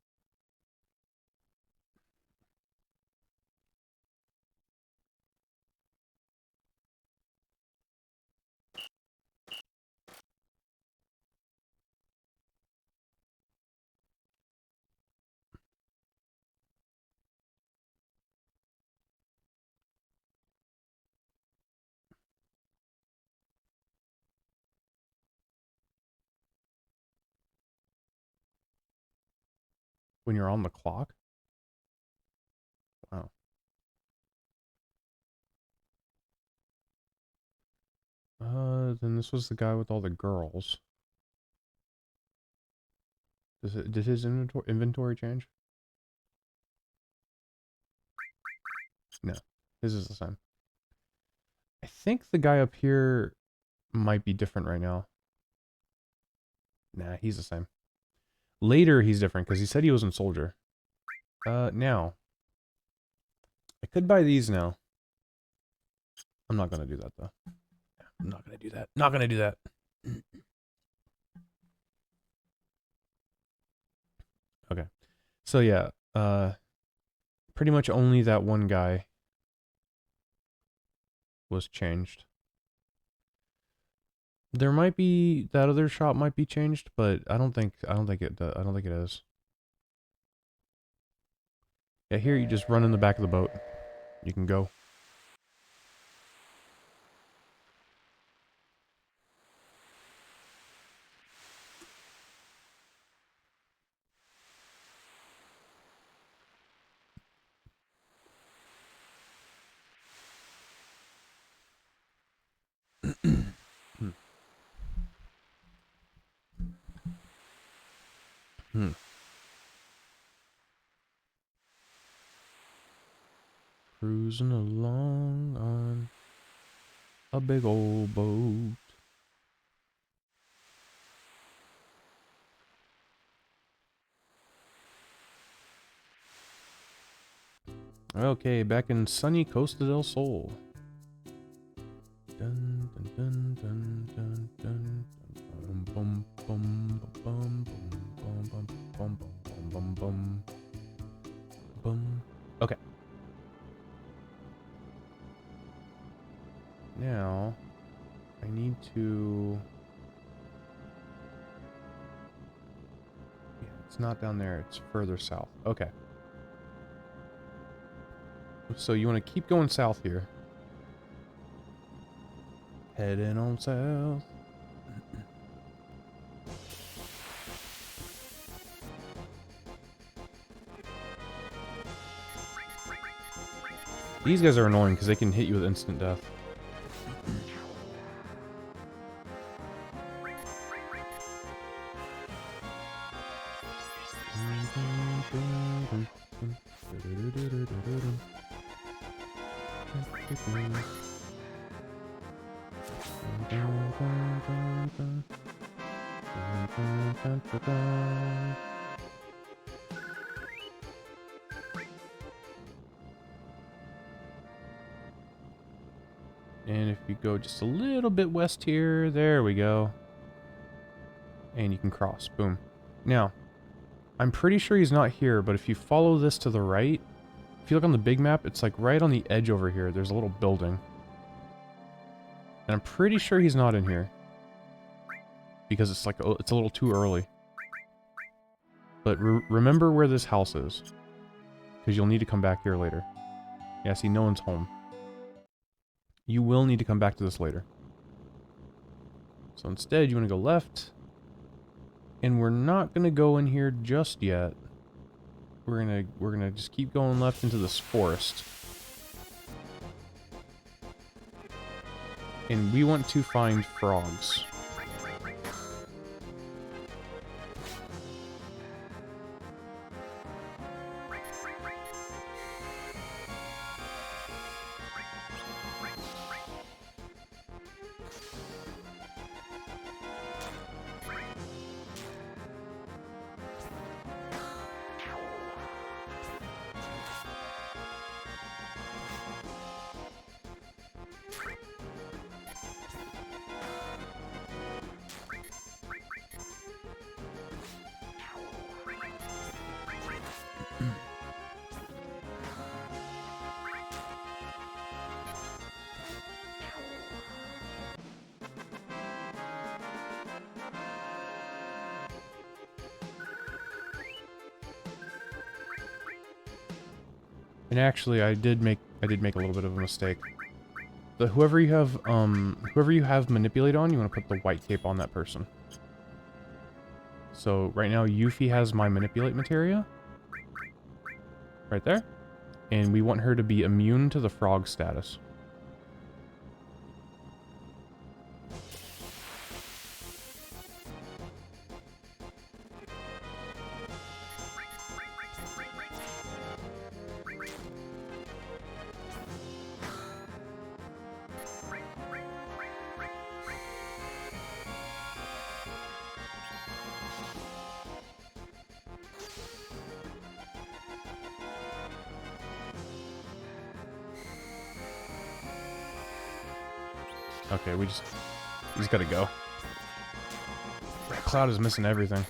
When you're on the clock? Wow. Then this was the guy with all the girls. Did his inventory change? No. His is the same. I think the guy up here might be different right now. Nah, he's the same. Later, he's different, because he said he was in Soldier. Now. I could buy these now. I'm not gonna do that, though. I'm not gonna do that. Not gonna do that. Okay. So, yeah. Pretty much only that one guy was changed. There might be... That other shop might be changed, but I don't think it is. Yeah, here you just run in the back of the boat. You can go. Cruising along on a big old boat. Okay, back in sunny Costa del Sol. Dun dun dun dun dun dun bum bum bum bum bum bum bum bum bum bum. Okay. Now I need to... Yeah, it's not down there, it's further south. Okay. So you want to keep going south here. Heading on south. These guys are annoying because they can hit you with instant death. And if you go just a little bit west here, there we go. And you can cross. Boom. Now, I'm pretty sure he's not here, but if you follow this to the right, if you look on the big map, it's like right on the edge over here. There's a little building. And I'm pretty sure he's not in here. Because it's like, it's a little too early. But remember where this house is. Because you'll need to come back here later. Yeah, see, no one's home. You will need to come back to this later. So instead, you want to go left. And we're not going to go in here just yet. We're gonna just keep going left into this forest. And we want to find frogs. And actually, I did make a little bit of a mistake. Whoever you have manipulate on, you want to put the white cape on that person. So right now, Yuffie has my manipulate materia. Right there. And we want her to be immune to the frog status. Okay, we just gotta go. That cloud is missing everything.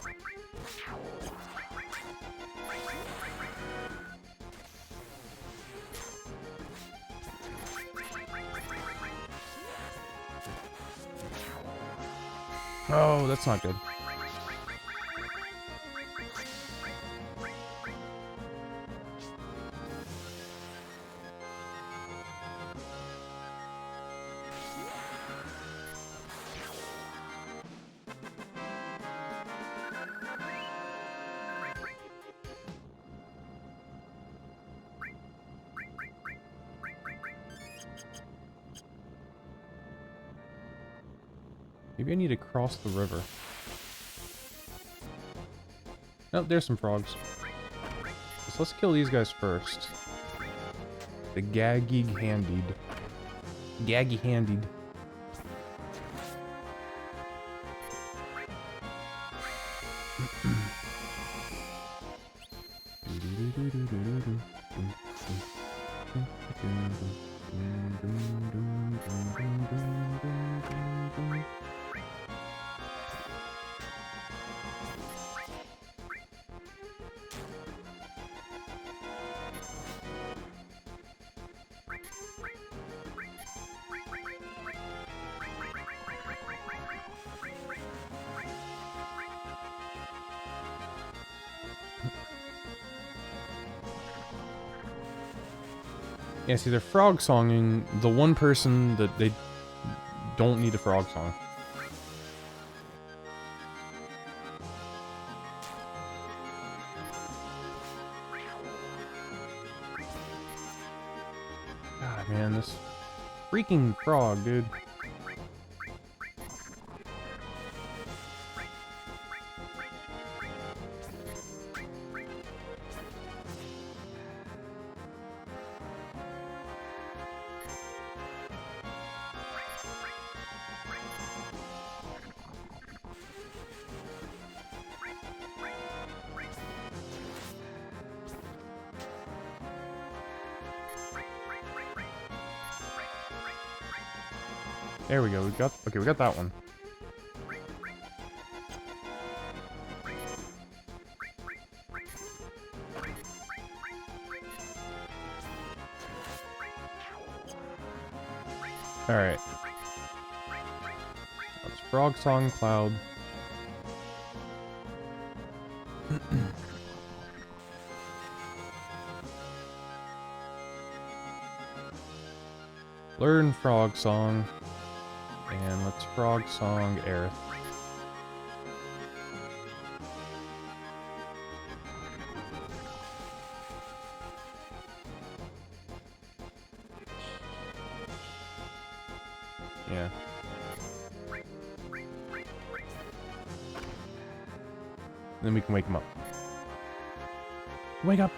Oh, that's not good. Maybe I need to cross the river. Oh, there's some frogs. So let's kill these guys first. The Gaggy-Handied. Gaggy-Handied. Yeah, see, they're frog songing the one person that they don't need a frog song. God, man, this freaking frog, dude. There we go. We got that one. All right. That's Frog Song Cloud. Learn Frog Song. And let's Frog Song Aerith. Yeah. Then we can wake him up. Wake up!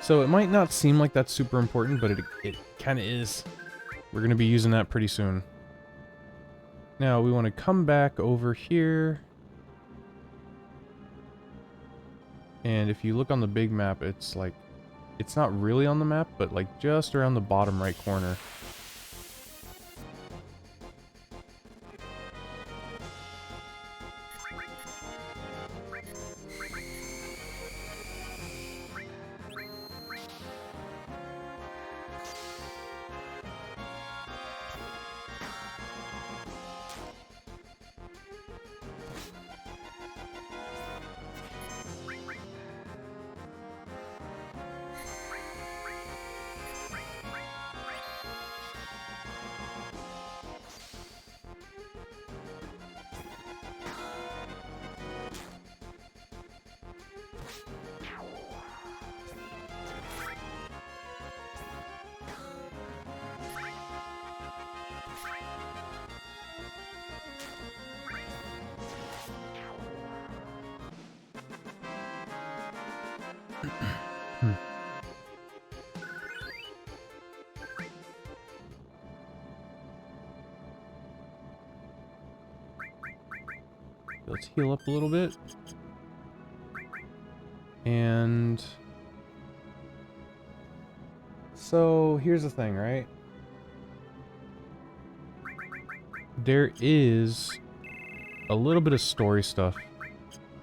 So it might not seem like that's super important, but it kind of is. We're going to be using that pretty soon. Now we want to come back over here. And if you look on the big map, it's like, it's not really on the map, but like just around the bottom right corner. Let's heal up a little bit. And so here's the thing, right? There is a little bit of story stuff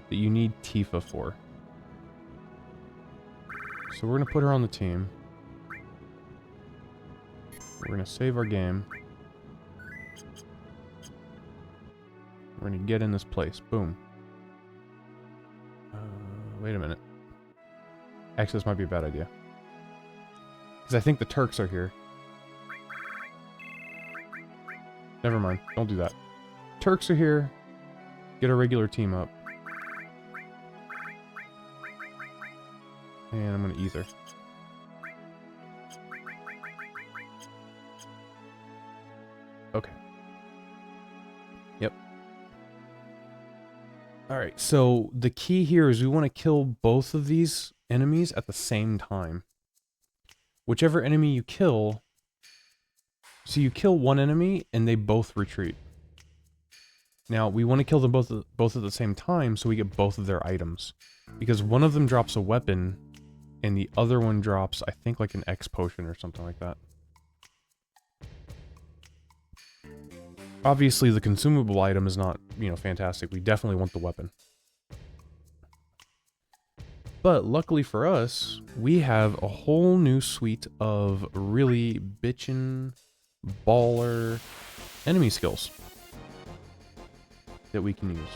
that you need Tifa for. So we're going to put her on the team. We're going to save our game. We're going to get in this place. Boom. Wait a minute. Actually, this might be a bad idea. Because I think the Turks are here. Never mind. Don't do that. Turks are here. Get a regular team up. And I'm going to Ether. Okay. Yep. Alright, so the key here is we want to kill both of these enemies at the same time. Whichever enemy you kill... So you kill one enemy, and they both retreat. Now, we want to kill them both at the same time, so we get both of their items. Because one of them drops a weapon, and the other one drops, I think, like an X potion or something like that. Obviously, the consumable item is not, you know, fantastic. We definitely want the weapon. But luckily for us, we have a whole new suite of really bitchin', baller enemy skills that we can use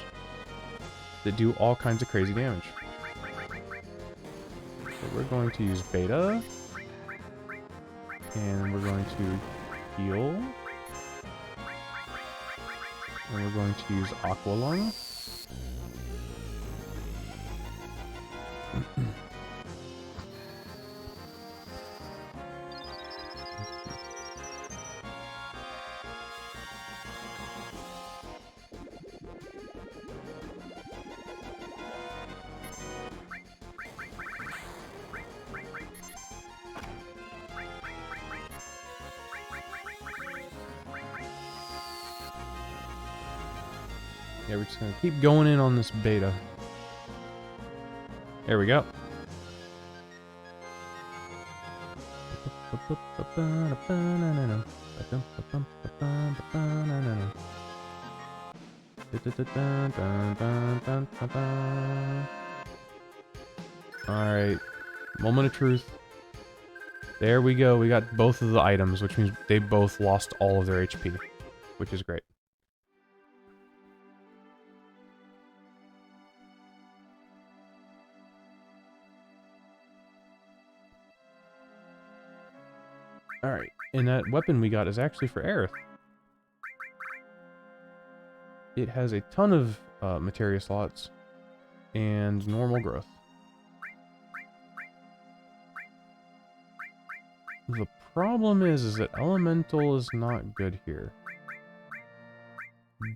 that do all kinds of crazy damage. So we're going to use Beta, and we're going to heal. And we're going to use Aqua Lung. Yeah, we're just gonna keep going in on this beta. There we go. Alright. Moment of truth. There we go. We got both of the items, which means they both lost all of their HP, which is great. Alright, and that weapon we got is actually for Aerith. It has a ton of materia slots and normal growth. The problem is that Elemental is not good here.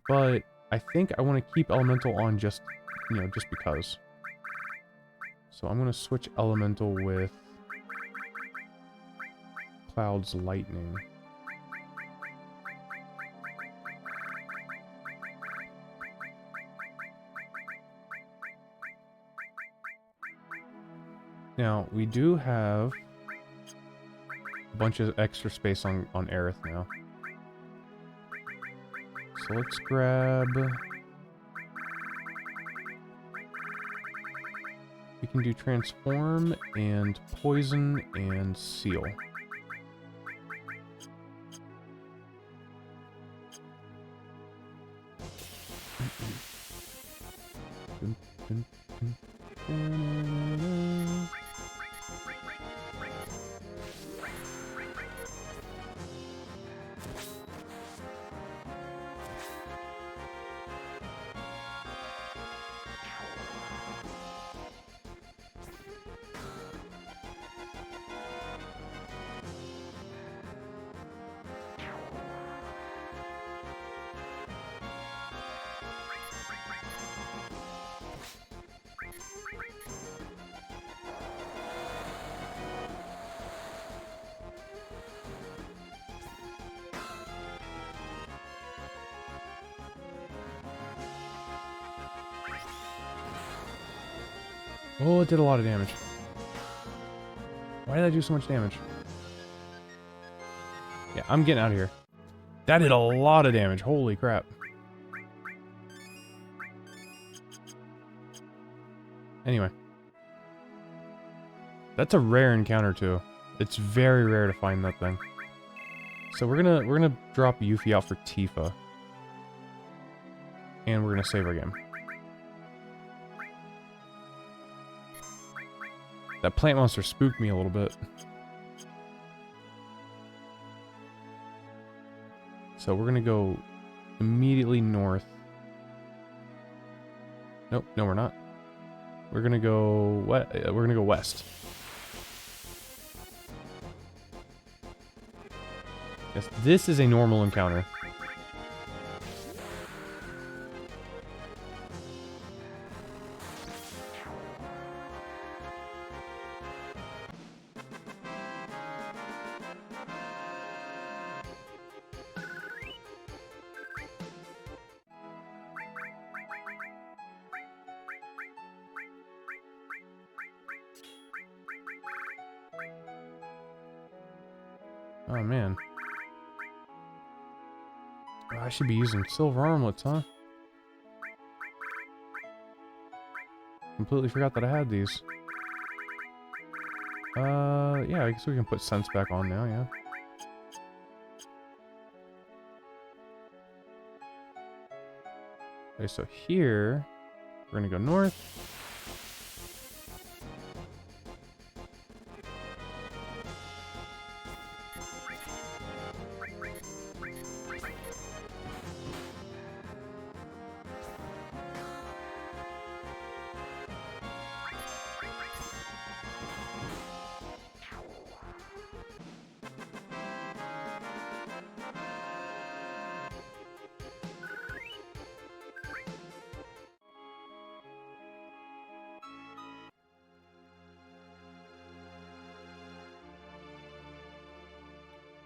But I think I want to keep Elemental on just, just because. So I'm going to switch Elemental with Cloud's Lightning. Now, we do have a bunch of extra space on Aerith now. So let's grab... We can do Transform and Poison and Seal. Oh, it did a lot of damage. Why did I do so much damage? Yeah, I'm getting out of here. That did a lot of damage. Holy crap. Anyway. That's a rare encounter too. It's very rare to find that thing. So we're gonna drop Yuffie out for Tifa. And we're gonna save our game. That plant monster spooked me a little bit. So we're gonna go immediately north. Nope, no we're not. We're gonna go west. Yes, this is a normal encounter. Oh man. Oh, I should be using silver armlets, huh? Completely forgot that I had these. Yeah, I guess we can put sense back on now, yeah. Okay, so here, we're gonna go north.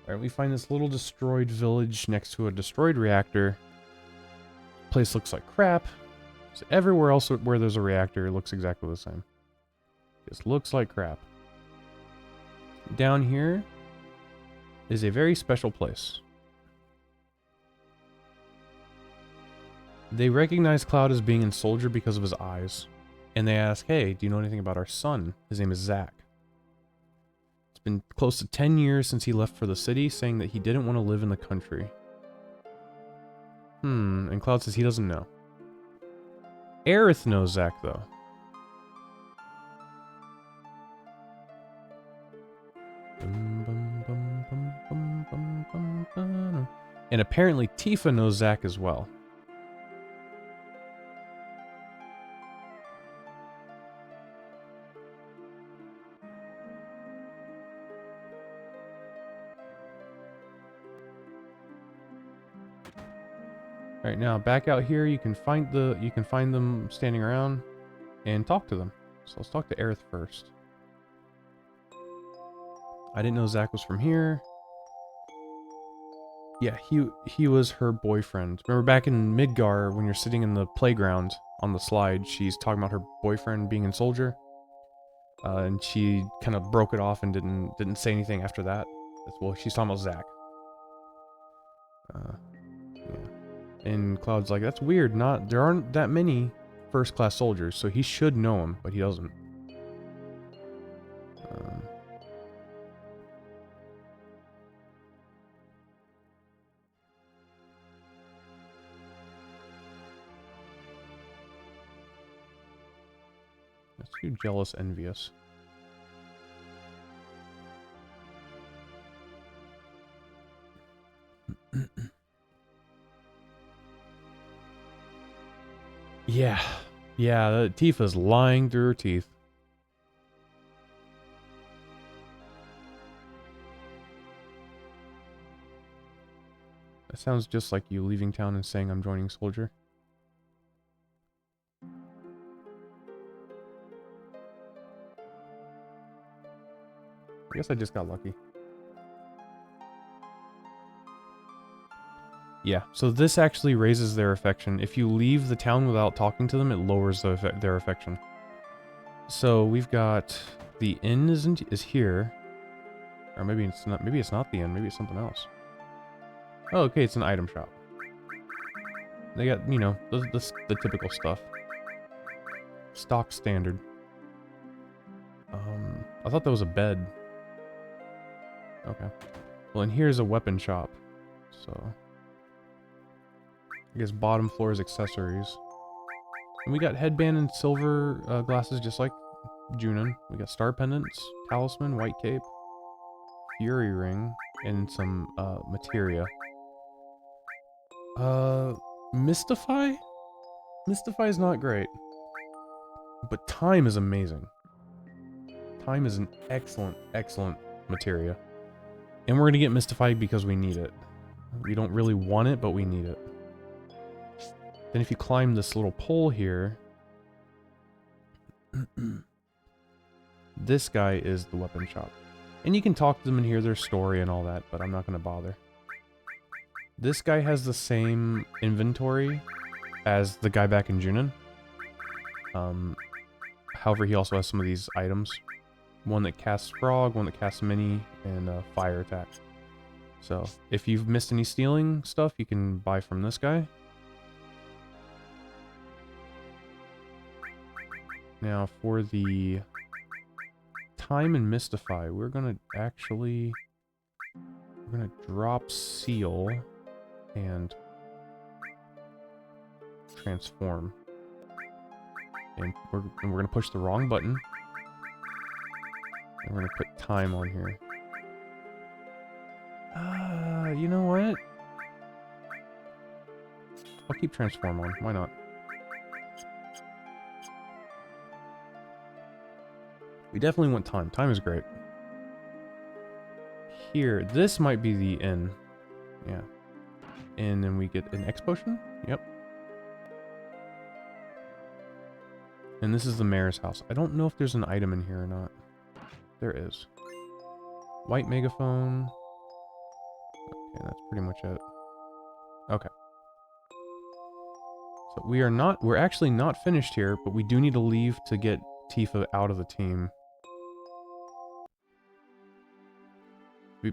Alright, we find this little destroyed village next to a destroyed reactor. place looks like crap. So everywhere else where there's a reactor, it looks exactly the same. Just looks like crap. Down here is a very special place. They recognize Cloud as being in Soldier because of his eyes. And they ask, hey, do you know anything about our son? His name is Zach. It's been close to 10 years since he left for the city, saying that he didn't want to live in the country. And Cloud says he doesn't know. Aerith knows Zach, though. And apparently Tifa knows Zach as well. Right now, back out here, you can find them standing around and talk to them. So let's talk to Aerith first. I didn't know Zach was from here. Yeah, he was her boyfriend. Remember back in Midgar when you're sitting in the playground on the slide, she's talking about her boyfriend being in Soldier, and she kind of broke it off and didn't say anything after that. Well, she's talking about Zach. Yeah. And Cloud's like, that's weird. There aren't that many first-class soldiers, so he should know him, but he doesn't. That's too jealous, envious. Yeah, Tifa's lying through her teeth. That sounds just like you leaving town and saying I'm joining Soldier. I guess I just got lucky. Yeah, so this actually raises their affection. If you leave the town without talking to them, it lowers their affection. So we've got the inn is here, or maybe it's not. Maybe it's not the inn. Maybe it's something else. Oh, okay, it's an item shop. They got, you know, the typical stuff. Stock standard. I thought that was a bed. Okay. Well, and here's a weapon shop. So I guess bottom floor is accessories. And we got headband and silver glasses just like Junon. We got star pendants, talisman, white cape, fury ring, and some materia. Mystify? Mystify is not great. But time is amazing. Time is an excellent, excellent materia. And we're going to get Mystify because we need it. We don't really want it, but we need it. Then if you climb this little pole here, this guy is the weapon shop. And you can talk to them and hear their story and all that, but I'm not going to bother. This guy has the same inventory as the guy back in Junon. However, he also has some of these items. One that casts Frog, one that casts Mini, and Fire Attack. So, if you've missed any stealing stuff, you can buy from this guy. Now, for the time and Mystify, we're gonna drop Seal and transform. And we're gonna push the wrong button. And we're gonna put time on here. You know what? I'll keep transform on. Why not? We definitely want time. Time is great. Here, this might be the inn. Yeah. And then we get an X potion? Yep. And this is the mayor's house. I don't know if there's an item in here or not. There is. White megaphone. Okay, that's pretty much it. Okay. So we're actually not finished here, but we do need to leave to get Tifa out of the team.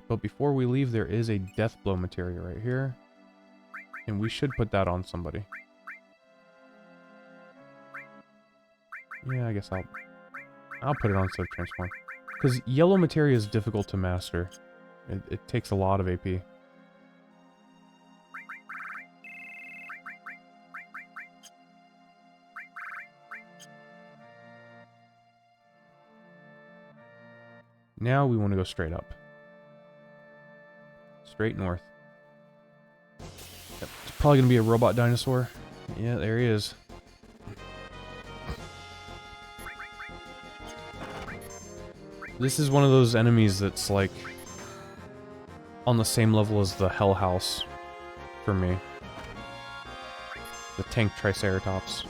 But before we leave, there is a death blow materia right here. And we should put that on somebody. Yeah, I guess I'll put it on Sub Transform. Because yellow materia is difficult to master. It takes a lot of AP. Now we want to go straight up. Straight north. Yep. It's probably going to be a robot dinosaur. Yeah, there he is. This is one of those enemies that's like on the same level as the Hell House for me. The tank Triceratops.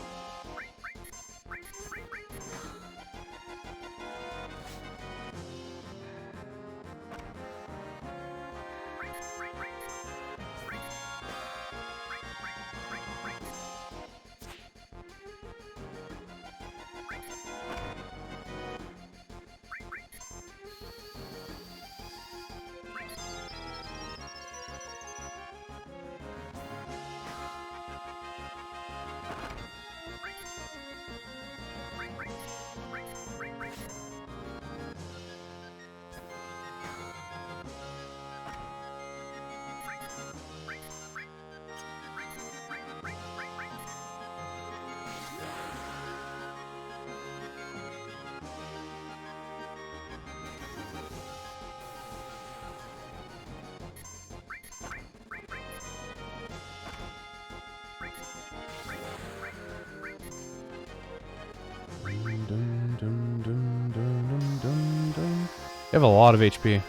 You have a lot of HP.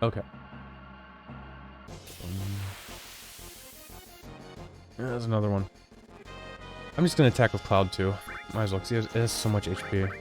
Okay. There's another one. I'm just gonna attack with Cloud too. Might as well, because it has so much HP.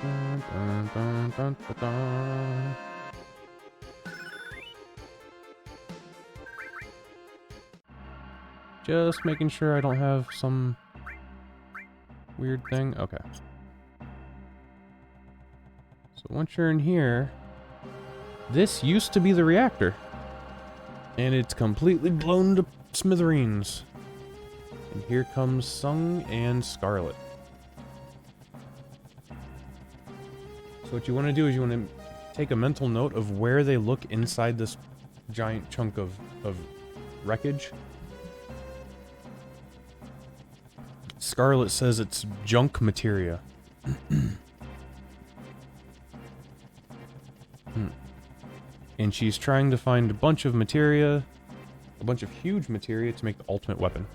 Dun, dun, dun, dun, dun. Just making sure I don't have some weird thing. Okay. So once you're in here, this used to be the reactor. And it's completely blown to smithereens. And here comes Sung and Scarlet. So what you want to do is you want to take a mental note of where they look inside this giant chunk of wreckage. Scarlet says it's junk materia. And she's trying to find a bunch of materia, a bunch of huge materia to make the ultimate weapon.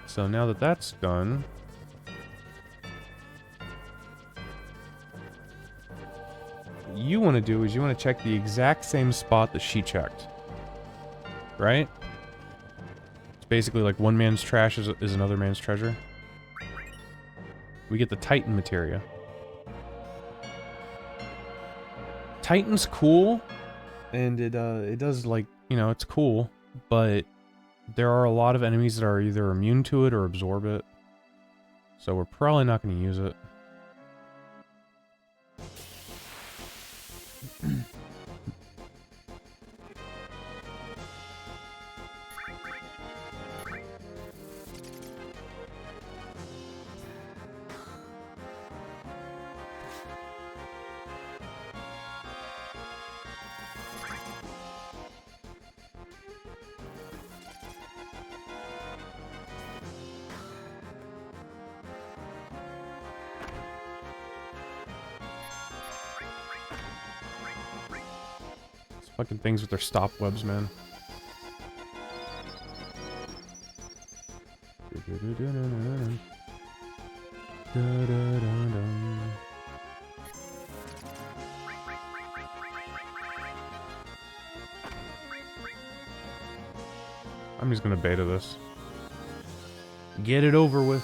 So now that that's done, what you want to do is you want to check the exact same spot that she checked. Right? It's basically like one man's trash is another man's treasure. We get the Titan materia. Titan's cool, and it does, like, you know, it's cool, but there are a lot of enemies that are either immune to it or absorb it. So we're probably not going to use it. Fucking things with their stop webs, man. I'm just gonna beta this. Get it over with.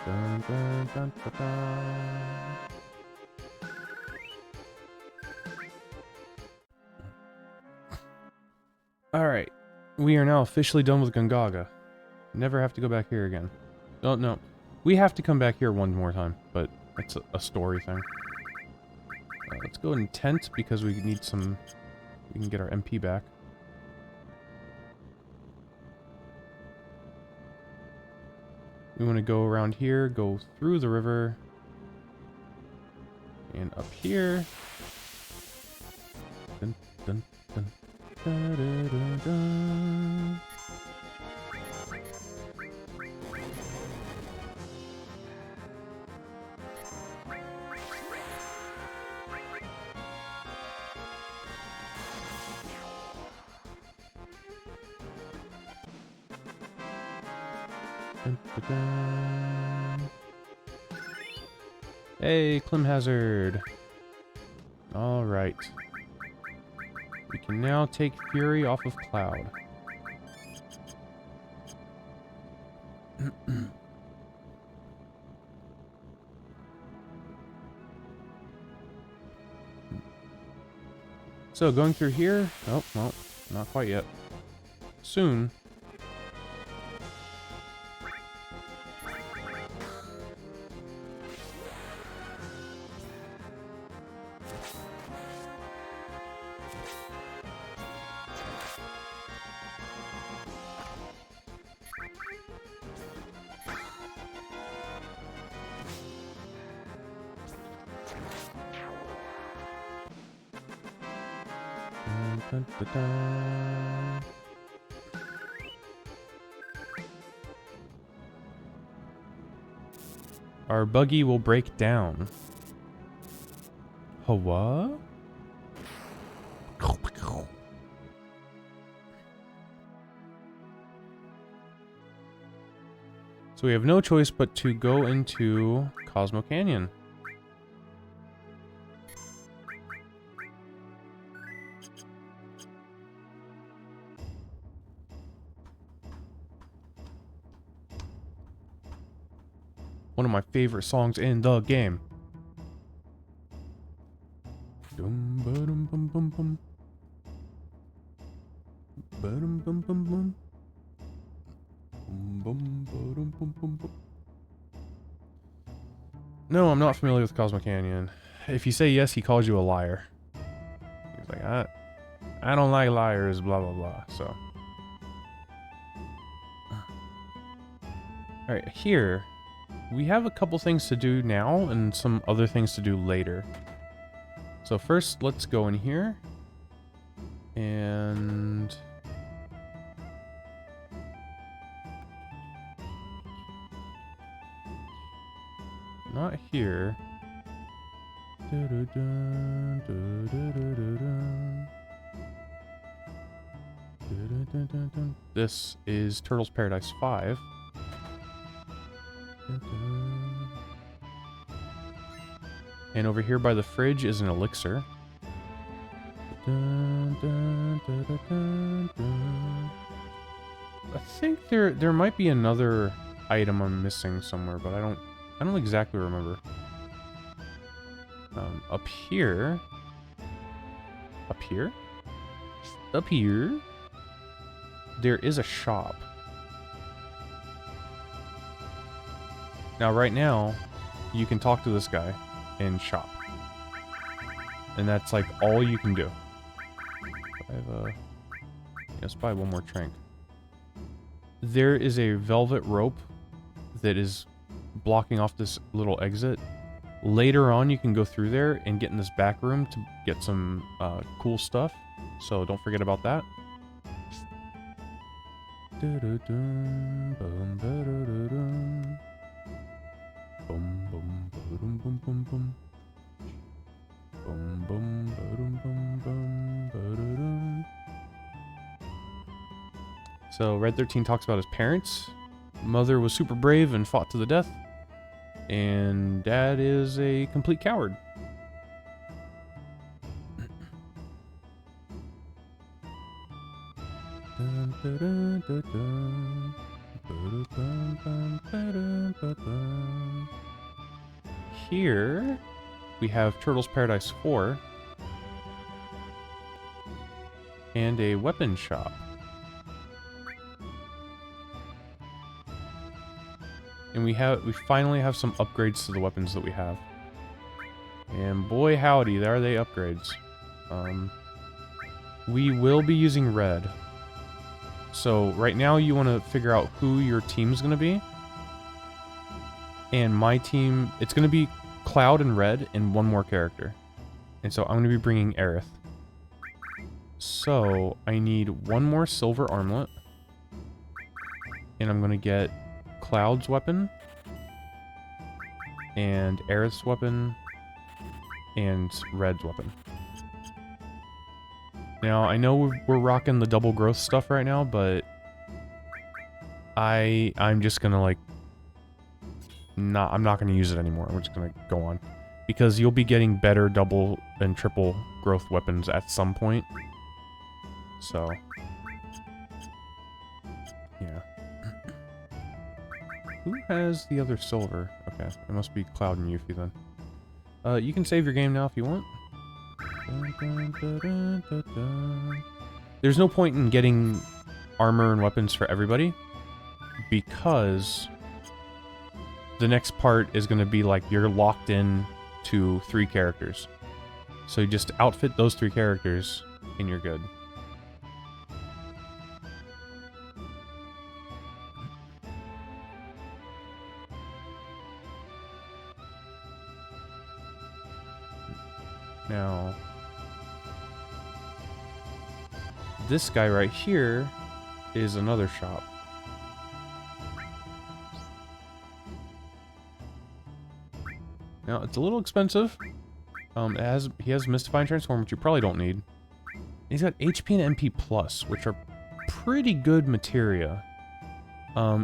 Dun, dun, dun, dun, dun. Alright. We are now officially done with Gongaga. Never have to go back here again. Oh, no. We have to come back here one more time, but that's a story thing. Let's go in tent because we need some... We can get our MP back. We want to go around here, go through the river, and up here. Dun, dun, dun, da, da, da, da. Dun, dun, dun. Hey, Clem Hazard. All right. We can now take Fury off of Cloud. So, going through here... Oh, well, not quite yet. Soon. Dun, dun, dun. Our buggy will break down. What? So we have no choice but to go into Cosmo Canyon. One of my favorite songs in the game. Dum ba-dum bum bum bum. Ba-dum bum bum bum. Bum bum ba-dum bum bum bum. No, I'm not familiar with Cosmo Canyon. If you say yes, he calls you a liar. He's like, I don't like liars, blah blah blah. So, all right, here. We have a couple things to do now and some other things to do later. So first, let's go in here. And... Not here. This is Turtles Paradise 5. And over here by the fridge is an elixir. I think there might be another item I'm missing somewhere, but I don't exactly remember. Up here. there is a shop. Now, right now, you can talk to this guy and shop. And that's like all you can do. I have let's buy one more trank. There is a velvet rope that is blocking off this little exit. Later on, you can go through there and get in this back room to get some cool stuff. So don't forget about that. So Red 13 talks about his parents. Mother was super brave and fought to the death. And Dad is a complete coward. Here we have Turtles Paradise 4 and a weapon shop. And we finally have some upgrades to the weapons that we have. And boy howdy, there are they upgrades. We will be using red. So right now you want to figure out who your team's going to be. And my team, it's going to be Cloud and Red and one more character. And so I'm going to be bringing Aerith. So I need one more silver armlet. And I'm going to get Cloud's weapon. And Aerith's weapon. And Red's weapon. Now, I know we're rocking the double growth stuff right now, but I'm just gonna like I'm not gonna use it anymore. We're just gonna go on. Because you'll be getting better double and triple growth weapons at some point. So yeah. Who has the other silver? Okay, it must be Cloud and Yuffie then. You can save your game now if you want. There's no point in getting armor and weapons for everybody because the next part is going to be like you're locked in to 3 characters. So you just outfit those 3 characters and you're good. Now, this guy right here is another shop. Now, it's a little expensive. He has Mystifying Transform, which you probably don't need. He's got HP and MP+, which are pretty good materia.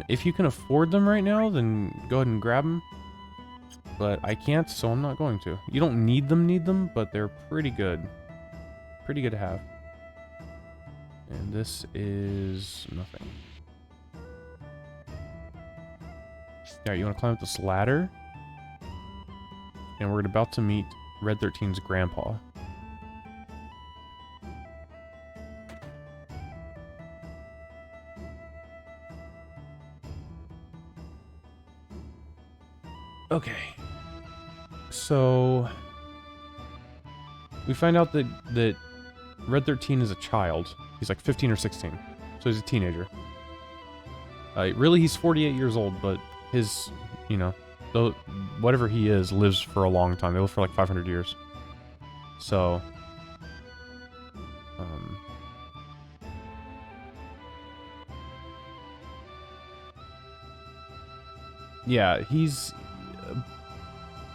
If you can afford them right now, then go ahead and grab them. But I can't, so I'm not going to. You don't need them, but they're pretty good. Pretty good to have. And this is nothing. Alright, you want to climb up this ladder? And we're about to meet Red 13's grandpa. Okay. So we find out that Red 13 is a child. He's like 15 or 16. So he's a teenager. Really, he's 48 years old, but his, you know, though whatever he is lives for a long time. They live for like 500 years. So yeah, he's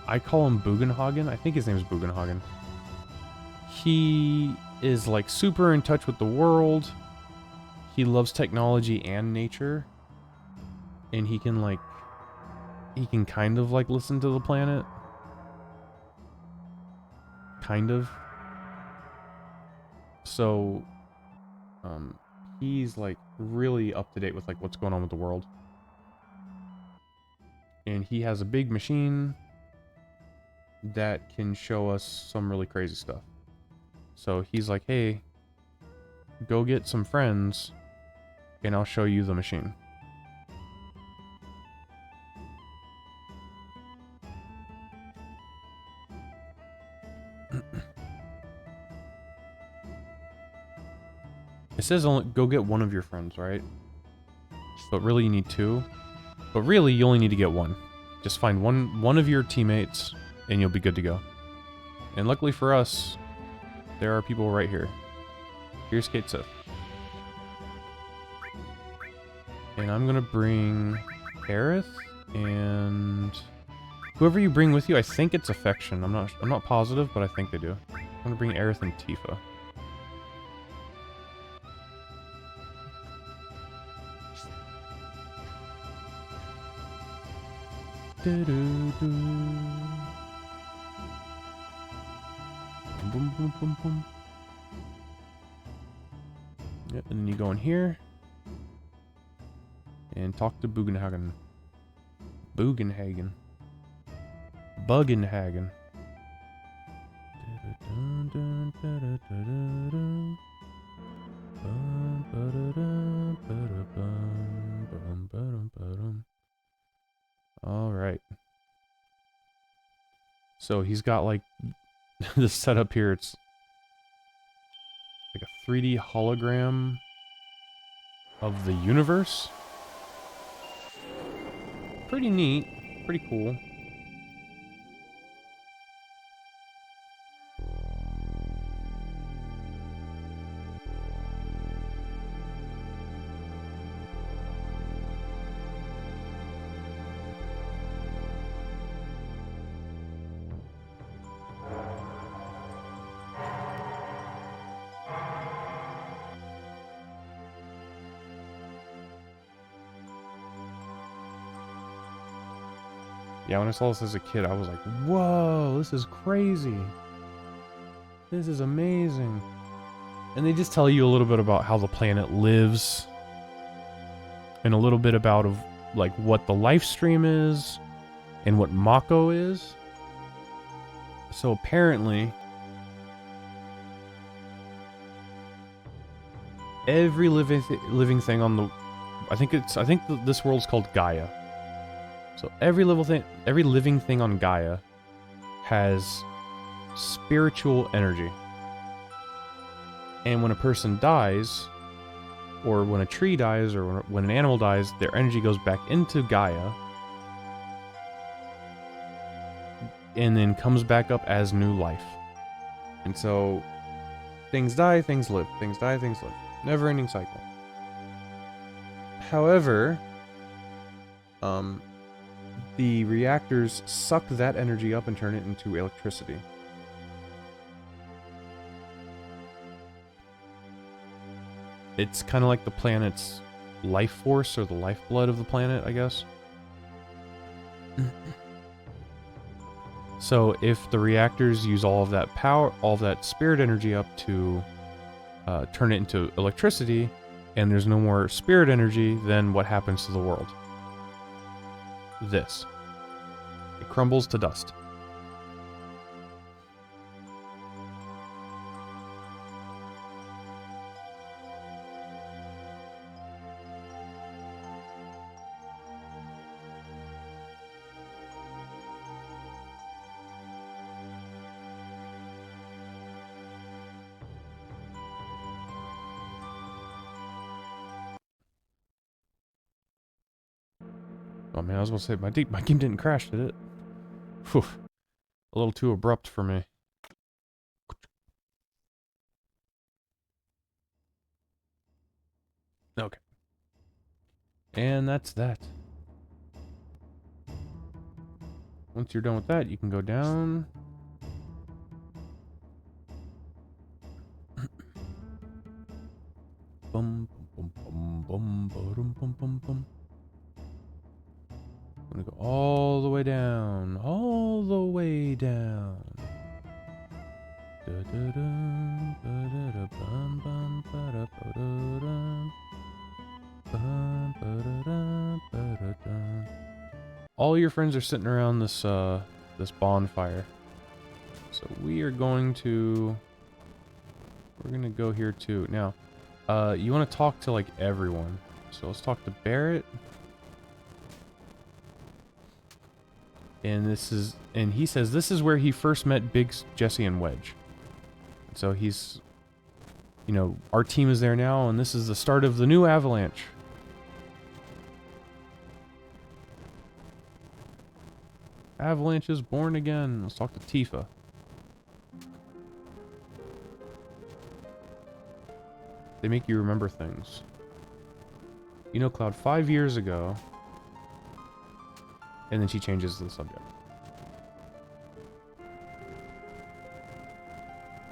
I call him Bugenhagen. I think his name is Bugenhagen. He is like super in touch with the world. He loves technology and nature. And he can kind of like listen to the planet. Kind of. So he's like really up to date with like what's going on with the world. And he has a big machine that can show us some really crazy stuff. So he's like, hey, go get some friends and I'll show you the machine. It says only go get one of your friends, right? But really you need two. But really you only need to get one. Just find one of your teammates and you'll be good to go. And luckily for us, there are people right here. Here's Kate Sith. And I'm gonna bring Aerith and whoever you bring with you. I think it's Affection. I'm not positive, but I think they do. I'm gonna bring Aerith and Tifa. Boom, boom, boom, boom. Yep, and then you go in here and talk to Bugenhagen. Bugenhagen. Bugenhagen. All right. So he's got like this setup here. It's like a 3D hologram of the universe. Pretty neat. Pretty cool. Yeah, when I saw this as a kid, I was like, whoa, this is crazy. This is amazing. And they just tell you a little bit about how the planet lives. And a little bit about like what the life stream is and what Mako is. So apparently every living thing on the I think this world's called Gaia. So every living thing on Gaia has spiritual energy. And when a person dies, or when a tree dies, or when an animal dies, their energy goes back into Gaia and then comes back up as new life. And so things die, things live. Things die, things live. Never-ending cycle. However, the reactors suck that energy up and turn it into electricity. It's kind of like the planet's life force, or the lifeblood of the planet, I guess. So if the reactors use all of that power, all of that spirit energy up to turn it into electricity, and there's no more spirit energy, then what happens to the world? This. It crumbles to dust. Oh man, I was gonna say, my game didn't crash, did it? Whew. A little too abrupt for me. Okay. And that's that. Once you're done with that, you can go down. Bum, bum, bum, bum, bum, bum, bum, bum. I'm gonna go all the way down. All the way down. All your friends are sitting around this this bonfire. So we're gonna go here too. Now, you want to talk to like everyone. So let's talk to Barret. And he says this is where he first met Biggs, Jesse, and Wedge. So he's, you know, our team is there now, and this is the start of the new Avalanche. Avalanche is born again. Let's talk to Tifa. They make you remember things. You know, Cloud, 5 years ago... And then she changes the subject.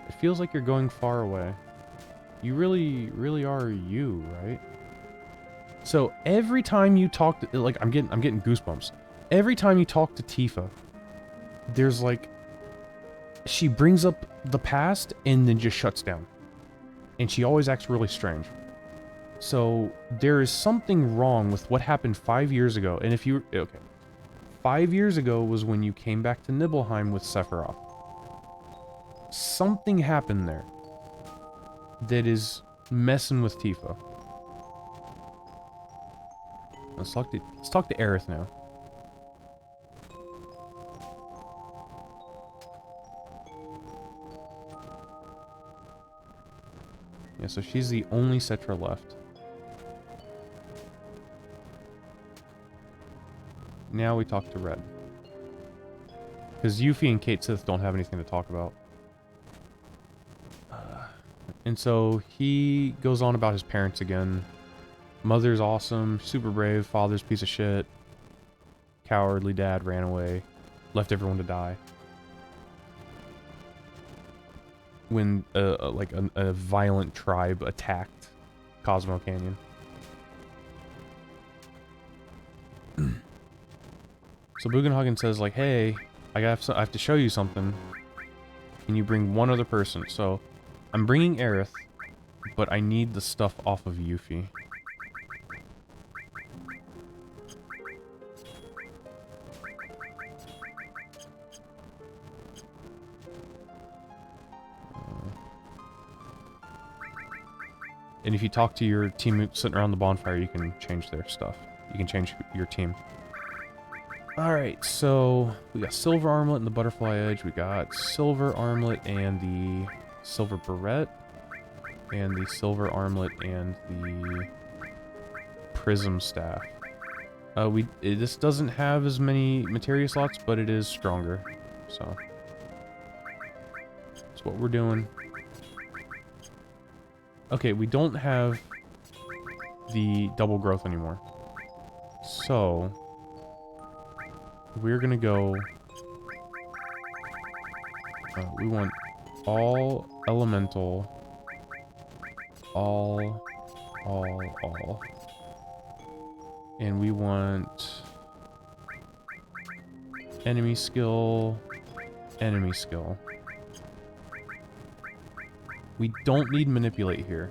It feels like you're going far away. You really, really are you, right? So every time you talk to, like, I'm getting goosebumps. Every time you talk to Tifa, there's like, she brings up the past and then just shuts down. And she always acts really strange. So there is something wrong with what happened 5 years ago. And if you, okay. 5 years ago was when you came back to Nibelheim with Sephiroth. Something happened there that is messing with Tifa. Let's talk to Aerith now. Yeah, so she's the only Cetra left. Now we talk to Red. Because Yuffie and Cait Sith don't have anything to talk about. And so he goes on about his parents again. Mother's awesome, super brave, father's piece of shit. Cowardly dad ran away, left everyone to die. When like a violent tribe attacked Cosmo Canyon. So Bugenhagen says, like, hey, I have to show you something. Can you bring one other person? So, I'm bringing Aerith, but I need the stuff off of Yuffie. And if you talk to your team sitting around the bonfire, you can change their stuff. You can change your team. Alright, so we got Silver Armlet and the Butterfly Edge. We got Silver Armlet and the Silver Barrette. And the Silver Armlet and the Prism Staff. This doesn't have as many materia slots, but it is stronger. So that's what we're doing. Okay, we don't have the double growth anymore. So we're gonna go... we want all elemental, all. And we want enemy skill, enemy skill. We don't need manipulate here.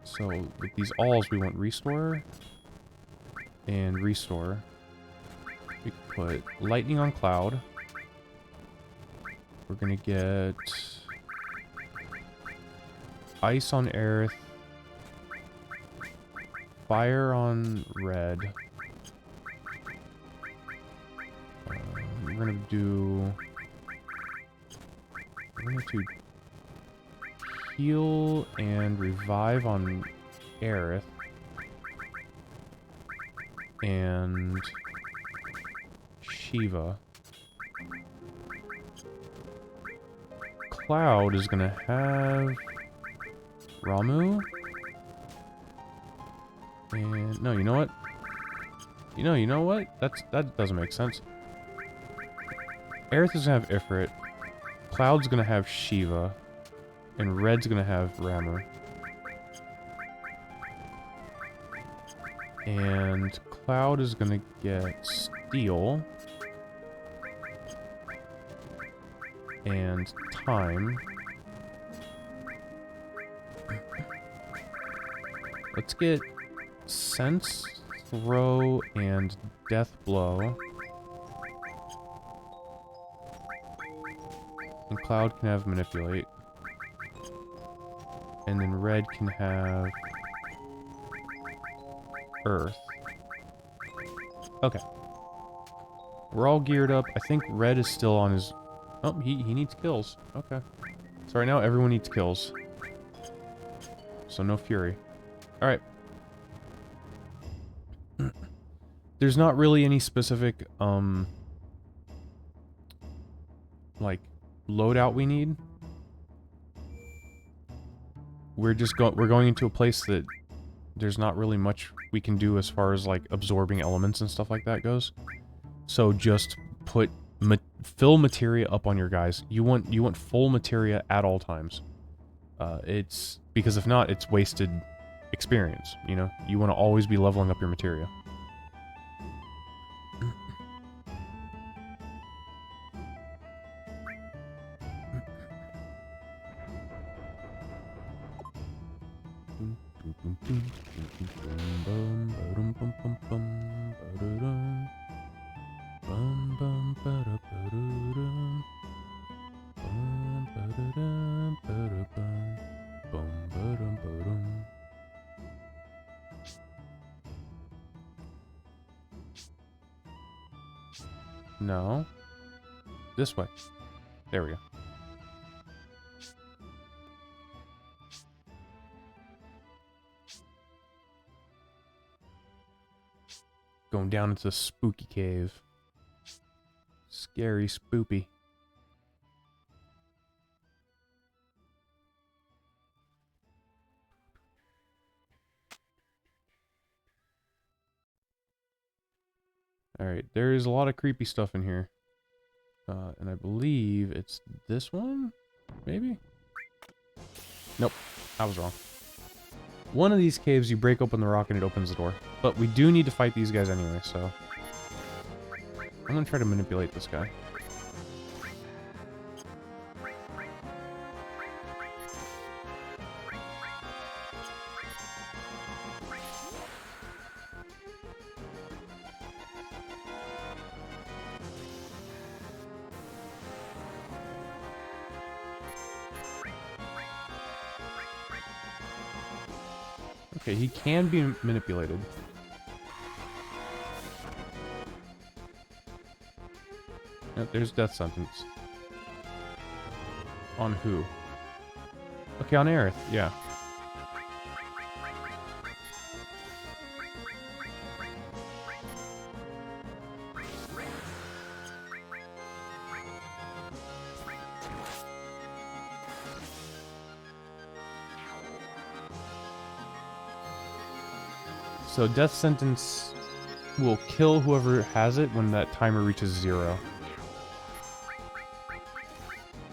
So with these alls, we want restore and restore. We can put lightning on Cloud. We're gonna get ice on Aerith, fire on Red. We're gonna do heal and revive on Aerith. And Shiva. Cloud is gonna have Ramu. And no, you know what? You know what? That doesn't make sense. Aerith is gonna have Ifrit. Cloud's gonna have Shiva. And Red's gonna have Ramu. And Cloud is gonna get Steel. And Time. Let's get Sense, Throw, and Death Blow. And Cloud can have Manipulate. And then red can have earth. Okay. We're all geared up. I think red is still on his... Oh, he needs kills. Okay. So right now everyone needs kills. So no fury. Alright. There's not really any specific, like, loadout we need. We're going into a place that there's not really much we can do as far as, like, absorbing elements and stuff like that goes. So just put, fill materia up on your guys. You want full materia at all times. It's, because if not, it's wasted experience, you know? You want to always be leveling up your materia. No. This way. There we go. Going down into the spooky cave. Scary spoopy. Alright, there is a lot of creepy stuff in here. And I believe it's this one? Maybe? Nope, I was wrong. One of these caves, you break open the rock and it opens the door. But we do need to fight these guys anyway, so... I'm gonna try to manipulate this guy. Okay, he can be manipulated. Yep, there's death sentence. On who? Okay, on Aerith, yeah. So death sentence will kill whoever has it when that timer reaches 0.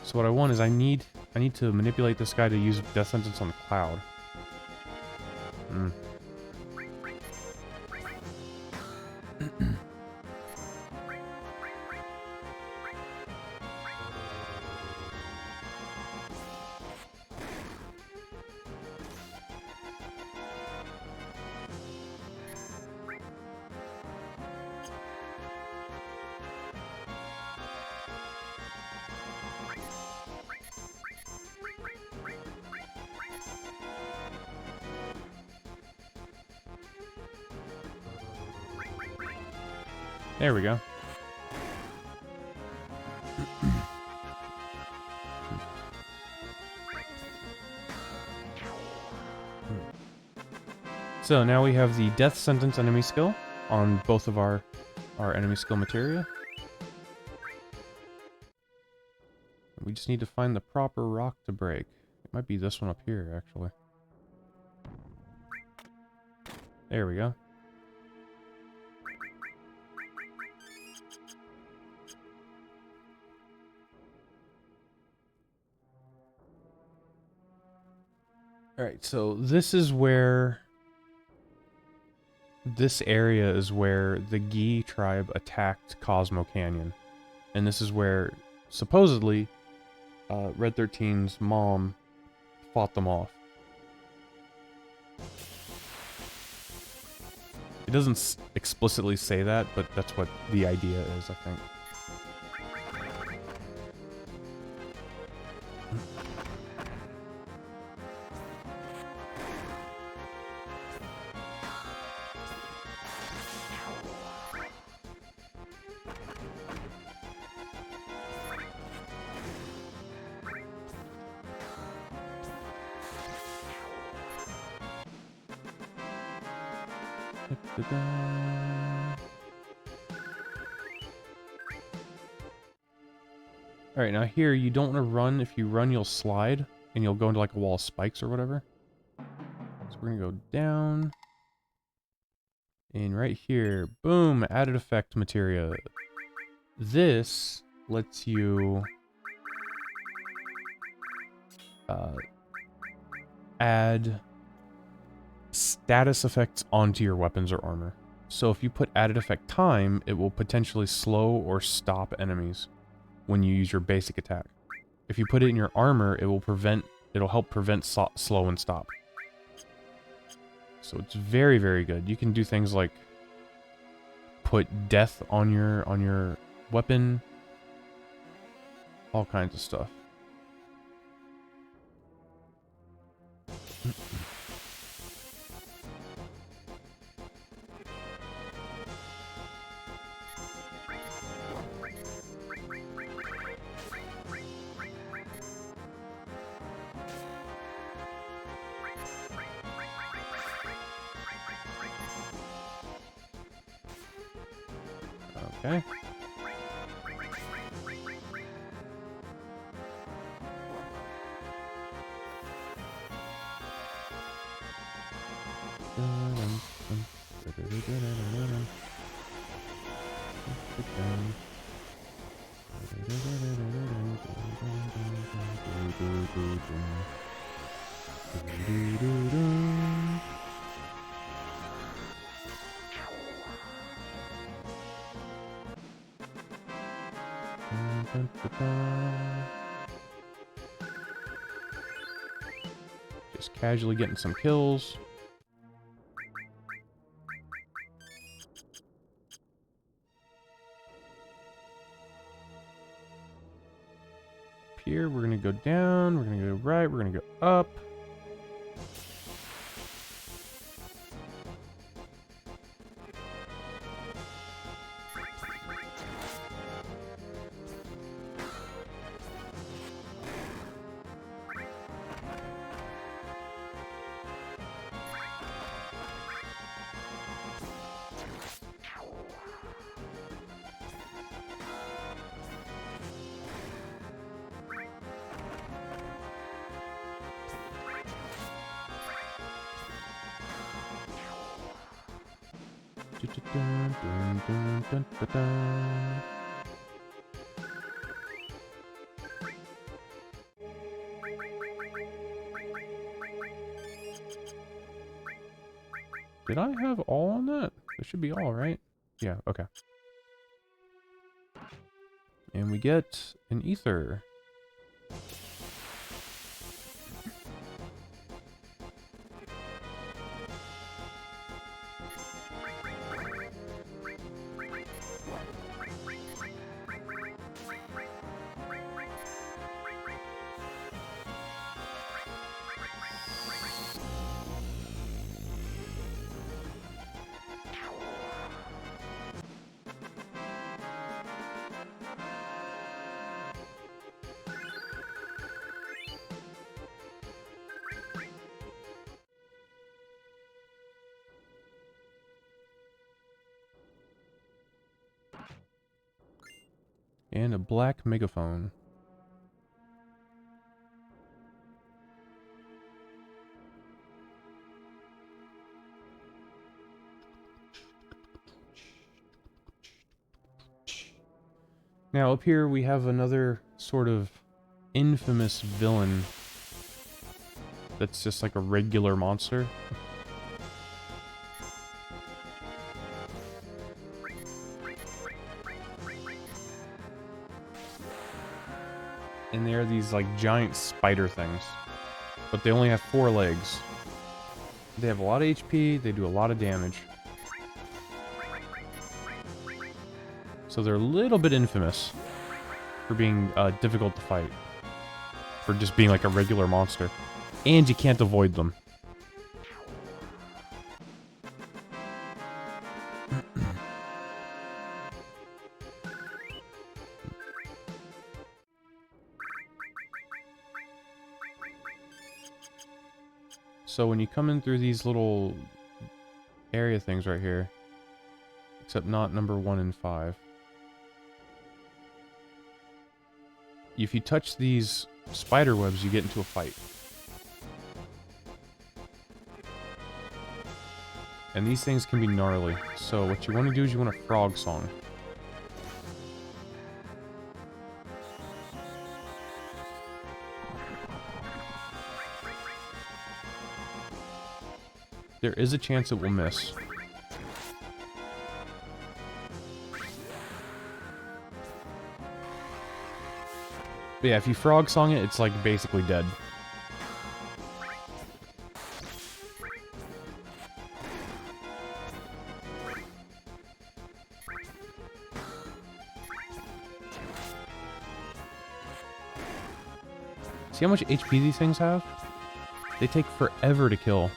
So what I want is I need to manipulate this guy to use death sentence on Cloud. There we go. So now we have the death sentence enemy skill on both of our enemy skill materia. We just need to find the proper rock to break. It might be this one up here, actually. There we go. Alright, so this is where... This area is where the Gi tribe attacked Cosmo Canyon. And this is where, supposedly, Red 13's mom fought them off. It doesn't explicitly say that, but that's what the idea is, I think. Alright, now here, you don't want to run. If you run, you'll slide, and you'll go into like a wall of spikes or whatever. So we're going to go down. And right here, boom, added effect materia. This lets you add status effects onto your weapons or armor. So if you put added effect time, it will potentially slow or stop enemies when you use your basic attack. If you put it in your armor, it'll help prevent slow and stop. So it's very, very good. You can do things like put death on your weapon, all kinds of stuff. Okay. Just casually getting some kills. Up here, we're gonna go down, we're gonna go right, we're gonna go up. Did I have all on that? It should be all, right? Yeah, okay. And we get an ether. And a black megaphone. Now up here we have another sort of infamous villain that's just like a regular monster. And they are these like giant spider things. But they only have 4 legs. They have a lot of HP, they do a lot of damage. So they're a little bit infamous for being difficult to fight. For just being like a regular monster. And you can't avoid them. So when you come in through these little area things right here. Except not number 1 and 5. If you touch these spider webs, you get into a fight. And these things can be gnarly. So what you want to do is you want a frog song. There is a chance it will miss. But yeah, if you frog song it, it's like basically dead. See how much HP these things have? They take forever to kill.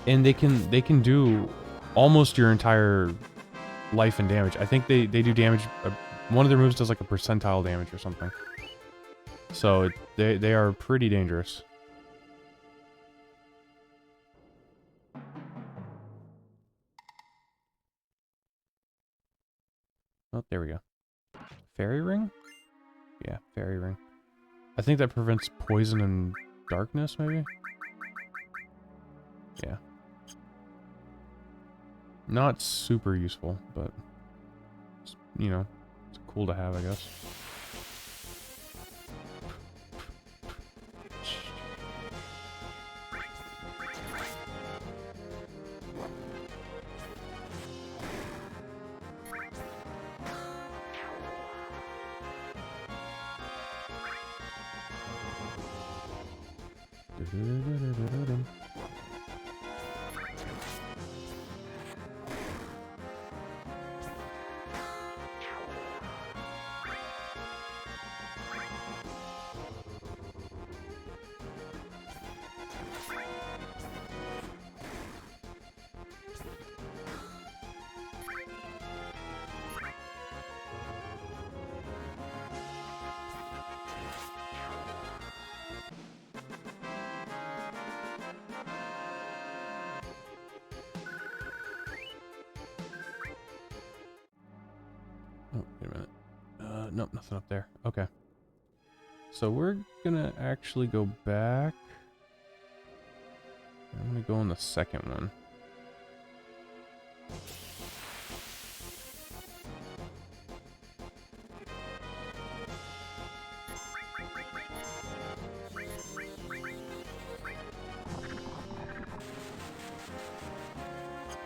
And they can do almost your entire life and damage. I think they do damage. One of their moves does like a percentile damage or something. So they are pretty dangerous. Oh, there we go. Fairy ring? Yeah, fairy ring. I think that prevents poison and darkness, maybe? Yeah. Not super useful, but, you know, it's cool to have, I guess. Oh, wait a minute. Nope, nothing up there. Okay. So we're gonna actually go back. I'm gonna go on the second one.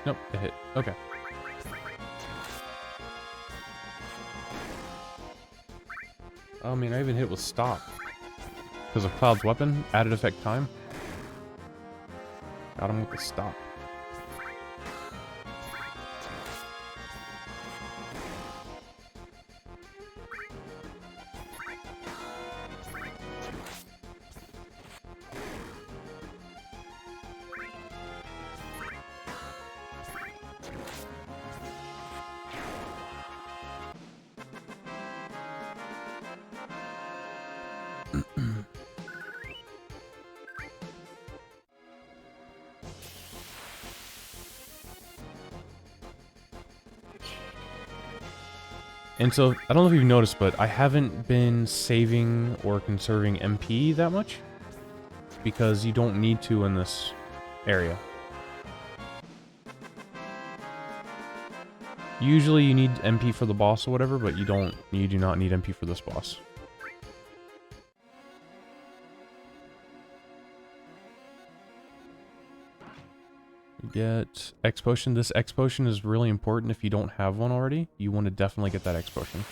Nope, it hit. Okay. Oh, man, I even hit with stop. Because of Cloud's weapon, added effect time. Got him with the stop. And so, I don't know if you've noticed, but I haven't been saving or conserving MP that much. Because you don't need to in this area. Usually you need MP for the boss or whatever, but you do not need MP for this boss. Get X potion. This X potion is really important if you don't have one already. You want to definitely get that X potion.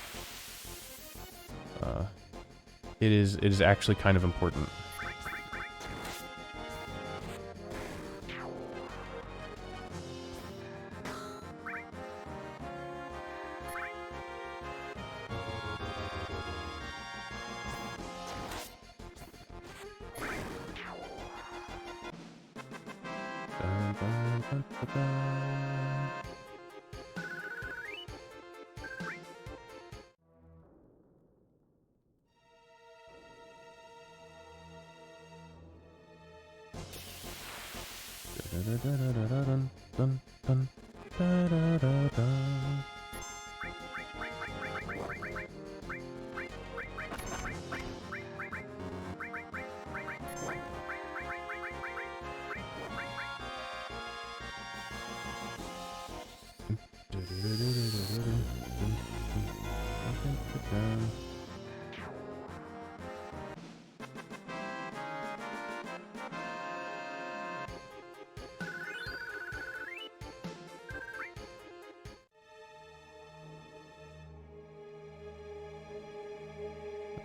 It is actually kind of important.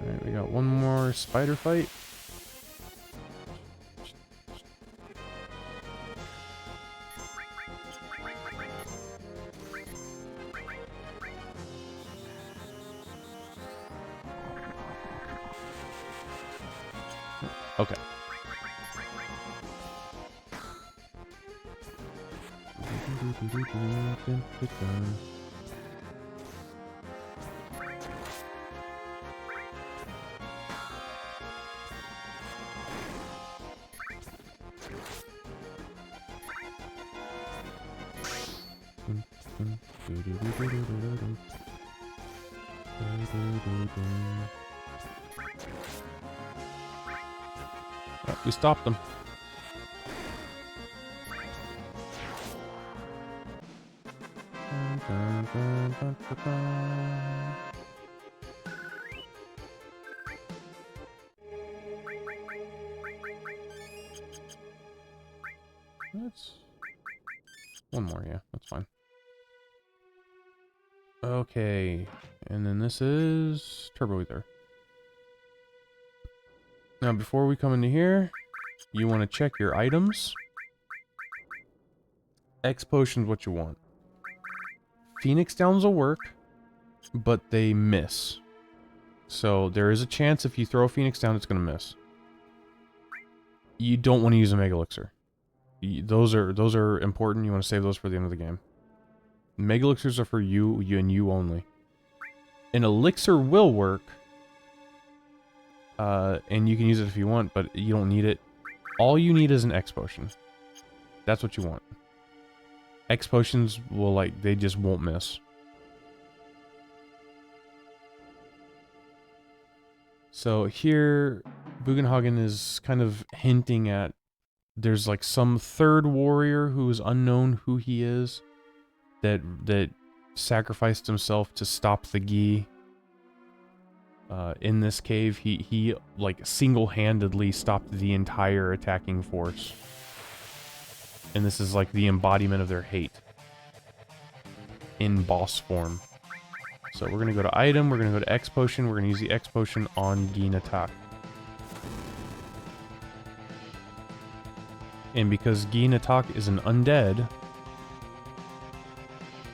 Alright, we got one more spider fight. Okay. Oh, we stopped them. That's one more, yeah, that's fine. Okay, and then this is Turbo Ether. Now, before we come into here, you want to check your items. X Potion's what you want. Phoenix Downs will work, but they miss. So there is a chance if you throw a Phoenix Down, it's going to miss. You don't want to use a Mega Elixir. Those are important. You want to save those for the end of the game. Mega Elixirs are for you and you only. An Elixir will work, and you can use it if you want, but you don't need it. All you need is an X Potion. That's what you want. X Potions will, like, they just won't miss. So here, Bugenhagen is kind of hinting at there's like some third warrior who is unknown who he is that sacrificed himself to stop the Gi. In this cave, he like single-handedly stopped the entire attacking force. And this is like the embodiment of their hate in boss form. So we're gonna go to item, we're gonna go to X Potion, we're gonna use the X Potion on Ginatak. And because Ginatak is an undead,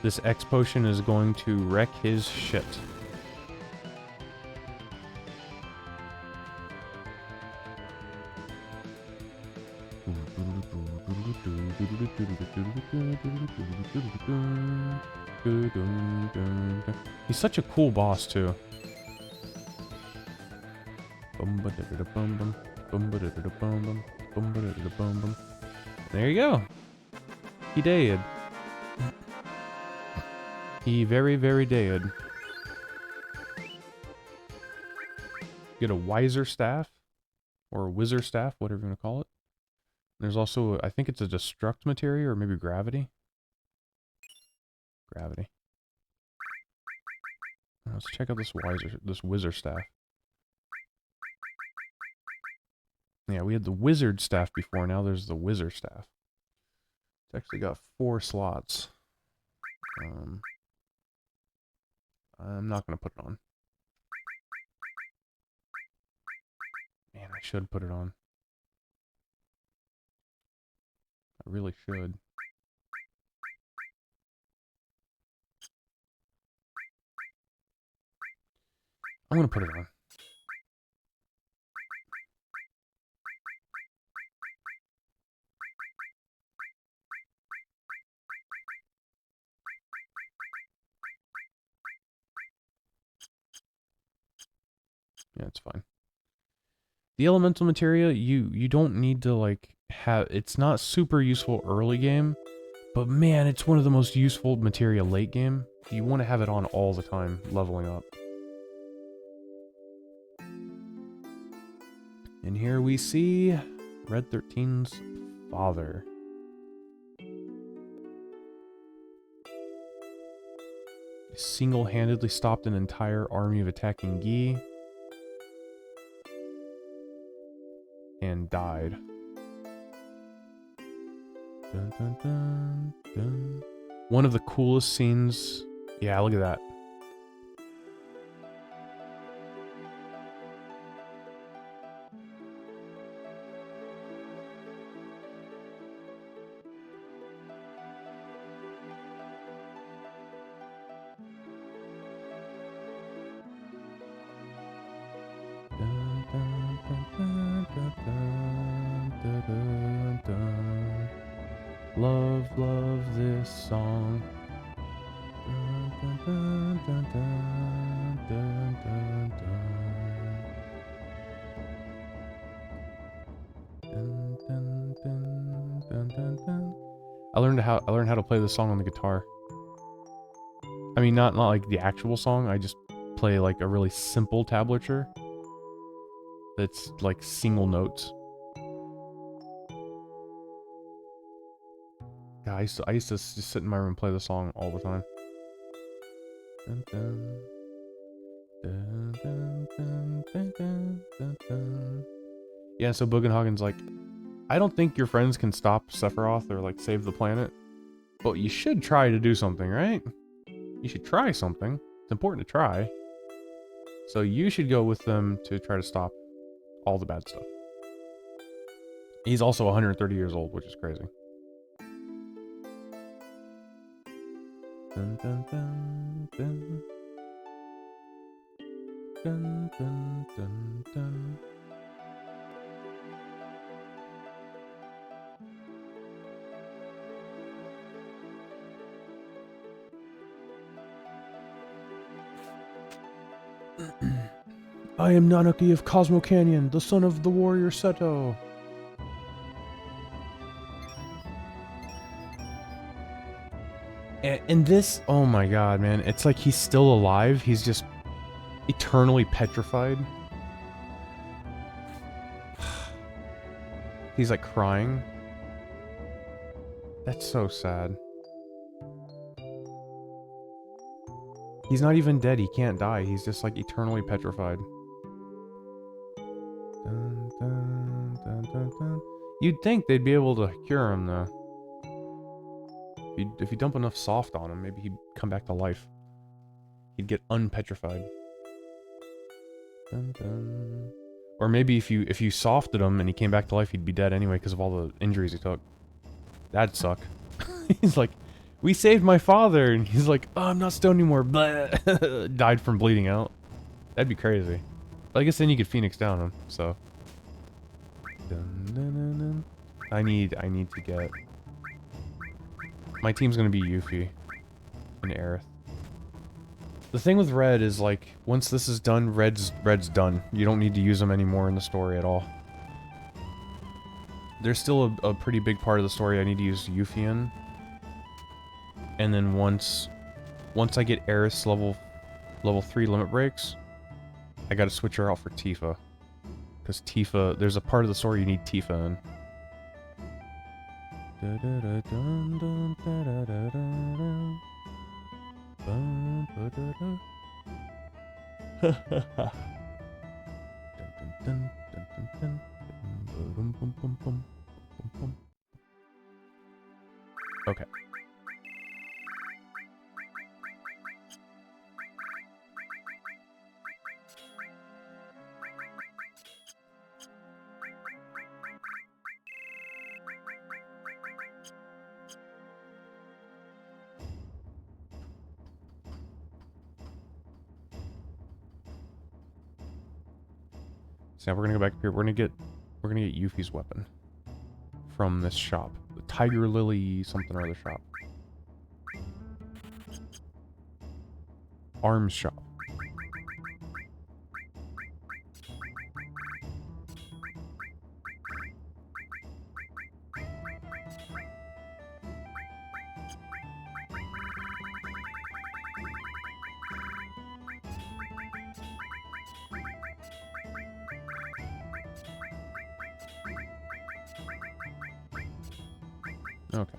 this X Potion is going to wreck his shit. He's such a cool boss, too. There you go. He did. He very, very did. Get a Wiser Staff. Or a Wizard Staff, whatever you want to call it. There's also, I think it's a Destruct Materia, or maybe Gravity. Gravity. Let's check out this Wizard Staff. Yeah, we had the Wizard Staff before, now there's the Wizard Staff. It's actually got 4 slots. I'm not going to put it on. Man, I should put it on. I really should. I'm going to put it on. Yeah, it's fine. The elemental materia, you don't need to, like, it's not super useful early game, but man, it's one of the most useful materia late game. You want to have it on all the time, leveling up. And here we see Red 13's father. Single-handedly stopped an entire army of attacking Gi. And died. Dun, dun, dun, dun. One of the coolest scenes. Yeah, look at that. Love, love this song. I learned how to play this song on the guitar. I mean, not like the actual song. I just play like a really simple tablature. That's like single notes. Yeah, I used to just sit in my room and play the song all the time. Dun, dun. Dun, dun, dun, dun, dun, dun, dun. Yeah, so Bugenhagen's like, I don't think your friends can stop Sephiroth or like save the planet, but you should try to do something, right? You should try something. It's important to try. So you should go with them to try to stop all the bad stuff. He's also 130 years old, which is crazy. Dun, dun, dun, dun. Dun, dun, dun, dun. I am Nanuki of Cosmo Canyon, the son of the warrior Seto. And this, oh my god, man, it's like he's still alive. He's just eternally petrified. He's like crying. That's so sad. He's not even dead. He can't die. He's just like eternally petrified. Dun, dun, dun, dun, dun. You'd think they'd be able to cure him though. If you dump enough soft on him, maybe he'd come back to life. He'd get unpetrified. Dun, dun. Or maybe if you softed him and he came back to life, he'd be dead anyway because of all the injuries he took. That'd suck. He's like, we saved my father, and he's like, oh, I'm not stoned anymore. Died from bleeding out. That'd be crazy. But I guess then you could Phoenix down him. So. Dun, dun, dun, dun. I need to get. My team's gonna be Yuffie and Aerith. The thing with Red is like, once this is done, Red's done. You don't need to use them anymore in the story at all. There's still a pretty big part of the story I need to use Yuffie in. And then once I get Aerith's level 3 limit breaks, I gotta switch her out for Tifa. Because Tifa, there's a part of the story you need Tifa in. Okay. So now we're gonna go back up here. We're gonna get Yuffie's weapon from this shop, the Tiger Lily something or other shop, arms shop. Okay.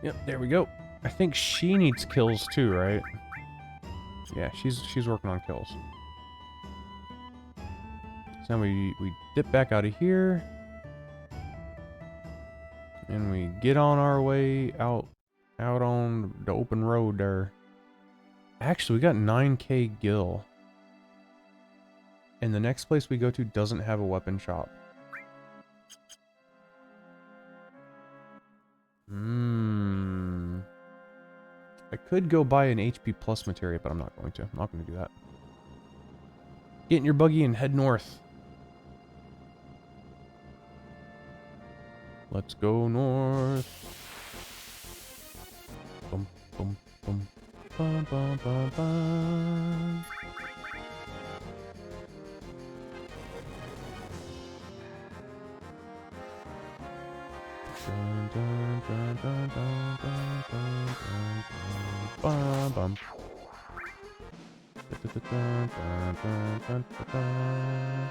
Yep, there we go. I think she needs kills too, right? Yeah, she's working on kills. So now we dip back out of here. And we get on our way out on the open road there. Actually, we got 9k gil. And the next place we go to doesn't have a weapon shop. I could go buy an HP plus materia, but I'm not going to. I'm not going to do that. Get in your buggy and head north. Let's go north. Bum, bum, bum. Bum, bum, bum, bum. Dun, dun, dun, dun, dun, dun, dun, dun, bum, bum. Dun, dun, dun, dun, dun, dun, dun.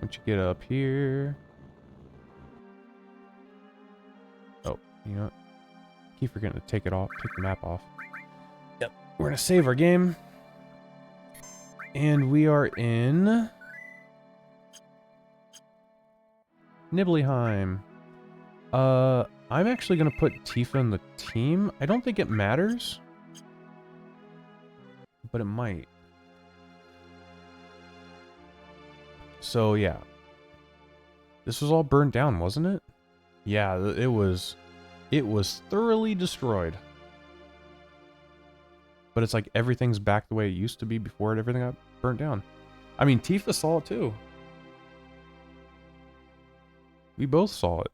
Once you get up here... Oh, you know what? Keep forgetting to take it off, take the map off. Yep. We're gonna save our game. And we are in... Nibelheim. I'm actually gonna put Tifa in the team. I don't think it matters. But it might. So, yeah. This was all burnt down, wasn't it? Yeah, it was thoroughly destroyed. But it's like everything's back the way it used to be before everything got burnt down. I mean, Tifa saw it too. We both saw it.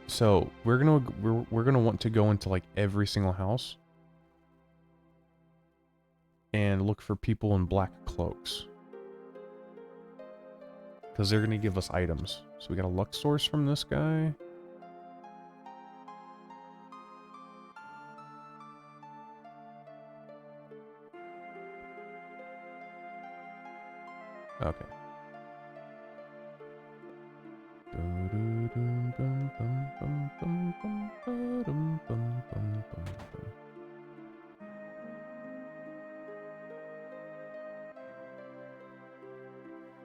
So, we're gonna want to go into like every single house and look for people in black cloaks. Because they're going to give us items. So we got a luck source from this guy. Okay.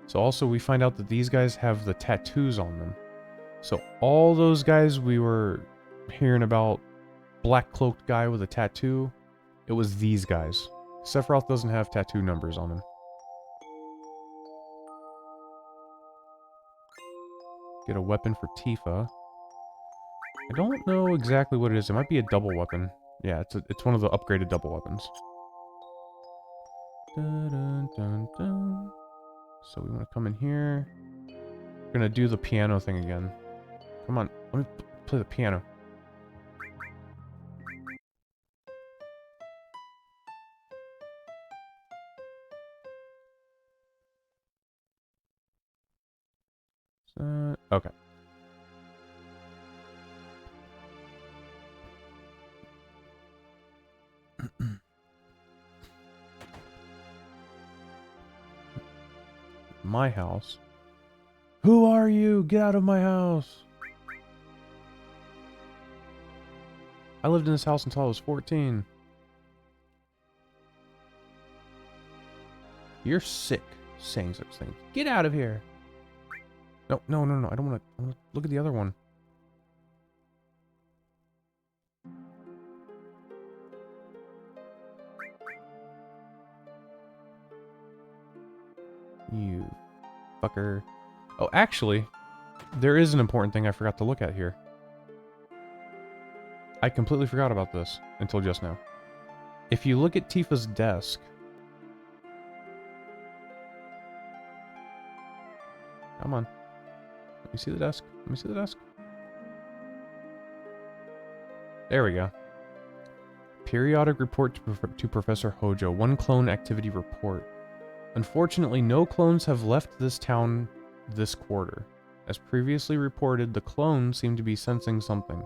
So also we find out that these guys have the tattoos on them. So all those guys we were hearing about, black cloaked guy with a tattoo, it was these guys. Sephiroth doesn't have tattoo numbers on him. Get a weapon for Tifa. I don't know exactly what it is. It might be a double weapon. Yeah, it's one of the upgraded double weapons. Dun, dun, dun, dun. So we want to come in here. We're gonna do the piano thing again. Come on, let me play the piano. Okay. My house. Who are you? Get out of my house. I lived in this house until I was 14. You're sick saying such things. Get out of here. No, no, no, no. I don't want to look at the other one. You fucker. Oh, actually, there is an important thing I forgot to look at here. I completely forgot about this until just now. If you look at Tifa's desk... Come on. Let me see the desk. Let me see the desk. There we go. Periodic report to Professor Hojo. One clone activity report. Unfortunately, no clones have left this town this quarter. As previously reported, the clones seem to be sensing something.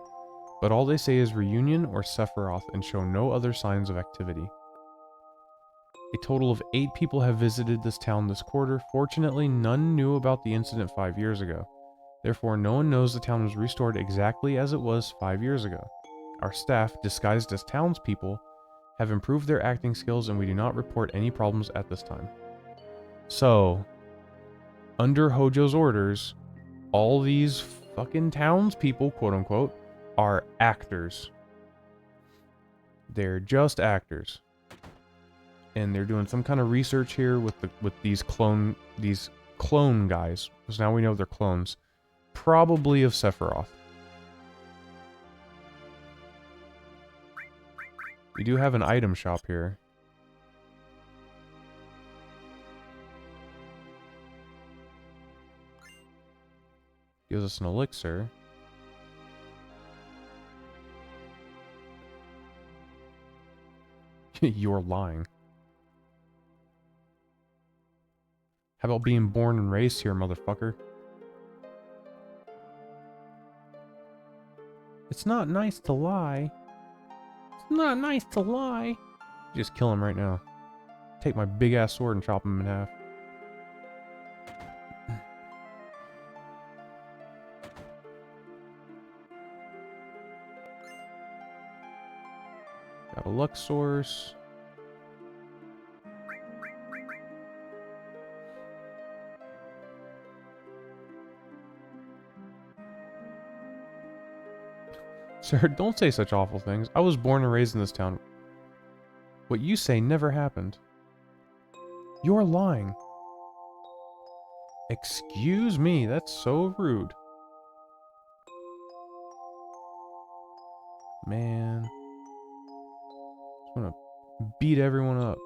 but all they say is Reunion or Sephiroth and show no other signs of activity. A total of 8 people have visited this town this quarter. Fortunately, none knew about the incident 5 years ago. Therefore, no one knows the town was restored exactly as it was 5 years ago. Our staff, disguised as townspeople, have improved their acting skills and we do not report any problems at this time. So, under Hojo's orders, all these fucking townspeople, quote unquote, are actors. They're just actors. And they're doing some kind of research here with these clone guys. Because now we know they're clones. Probably of Sephiroth. We do have an item shop here. Gives us an elixir. You're lying. How about being born and raised here, motherfucker? It's not nice to lie. It's not nice to lie. Just kill him right now. Take my big ass sword and chop him in half. Got a luck source. Sir, don't say such awful things. I was born and raised in this town. What you say never happened. You're lying. Excuse me, that's so rude. Man. Just wanna beat everyone up.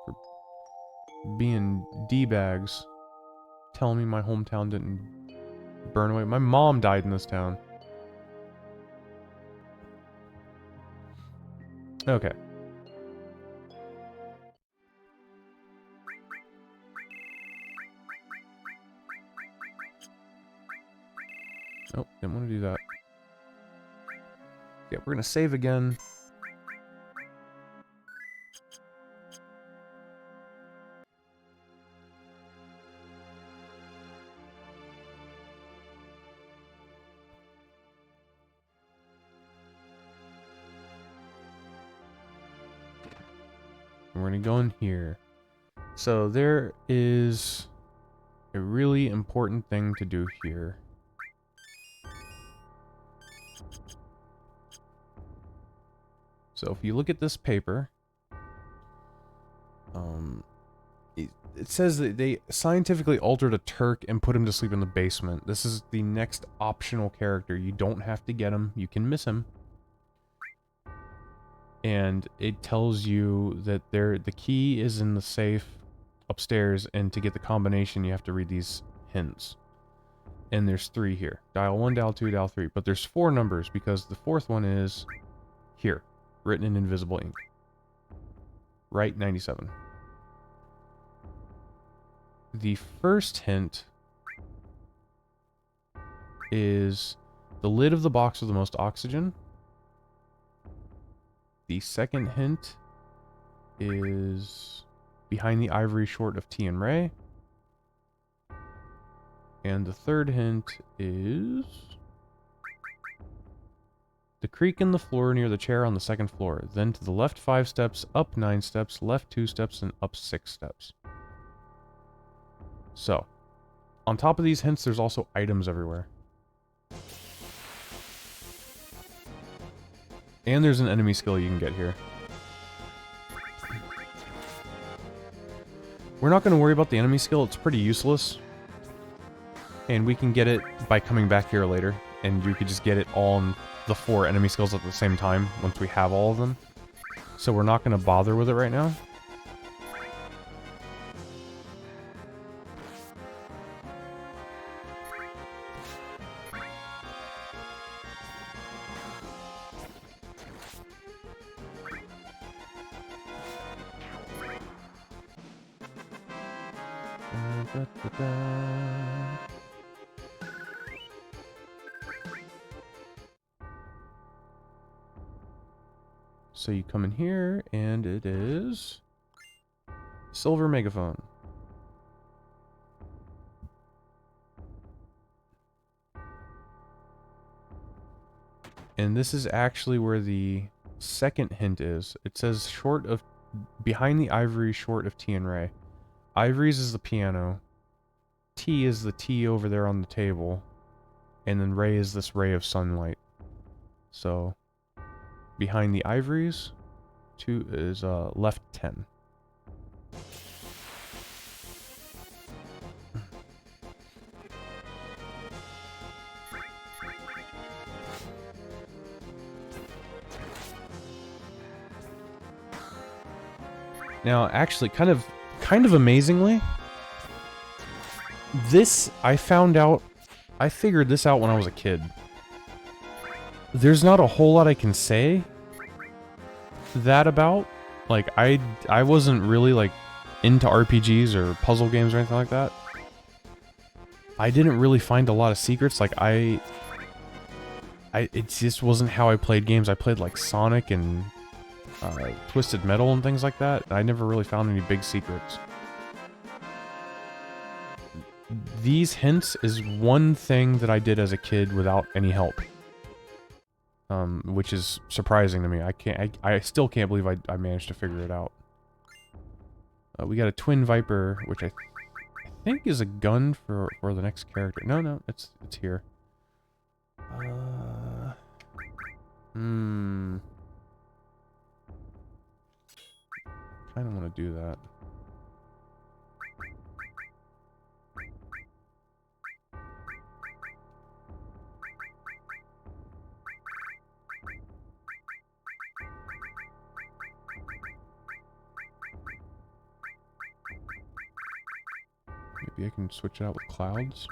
For being D-bags. Telling me my hometown didn't burn away. My mom died in this town. Okay. Oh, didn't want to do that. Yeah, we're gonna save again. We're gonna go in here. So there is a really important thing to do here. So if you look at this paper, it says that they scientifically altered a Turk and put him to sleep in the basement. This is the next optional character. You don't have to get him. You can miss him. And it tells you that the key is in the safe upstairs, and to get the combination you have to read these hints. And there's 3 here. Dial 1, dial 2, dial 3. But there's 4 numbers because the 4th one is here, written in invisible ink. Right 97. The first hint is the lid of the box with the most oxygen. The second hint is behind the ivory short of T and Ray. And the third hint is the creak in the floor near the chair on the 2nd floor. Then to the left 5 steps, up 9 steps, left 2 steps, and up 6 steps. So, on top of these hints, there's also items everywhere. And there's an enemy skill you can get here. We're not going to worry about the enemy skill, it's pretty useless. And we can get it by coming back here later. And you could just get it all on the 4 enemy skills at the same time, once we have all of them. So we're not going to bother with it right now. So you come in here, and it is silver megaphone. And this is actually where the second hint is. It says short of, behind the ivory, short of T and Ray. Ivory's is the piano. T is the T over there on the table. And then Ray is this ray of sunlight. So, behind the ivories, 2 is left 10. Now, actually, kind of amazingly, this I figured this out when I was a kid. There's not a whole lot I can say that about. Like, I wasn't really, like, into RPGs or puzzle games or anything like that. I didn't really find a lot of secrets. Like, it just wasn't how I played games. I played, like, Sonic and Twisted Metal and things like that. I never really found any big secrets. These hints is one thing that I did as a kid without any help. Which is surprising to me. I still can't believe I managed to figure it out. We got a Twin Viper, which I think is a gun for the next character. No, it's here. Kind of want to do that. Maybe I can switch it out with clouds.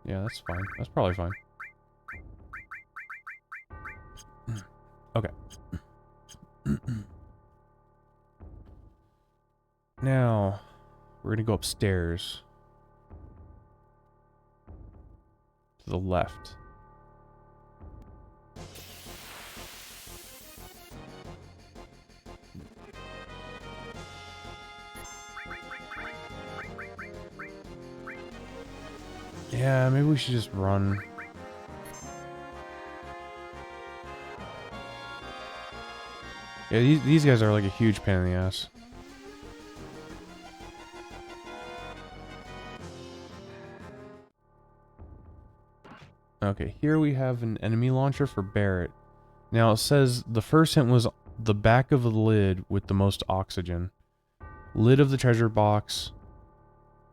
Yeah, that's fine. That's probably fine. Okay. Now, we're gonna go upstairs. To the left. Yeah, maybe we should just run. Yeah, these guys are like a huge pain in the ass. Okay, here we have an enemy launcher for Barret. Now it says the first hint was the back of the lid with the most oxygen. Lid of the treasure box.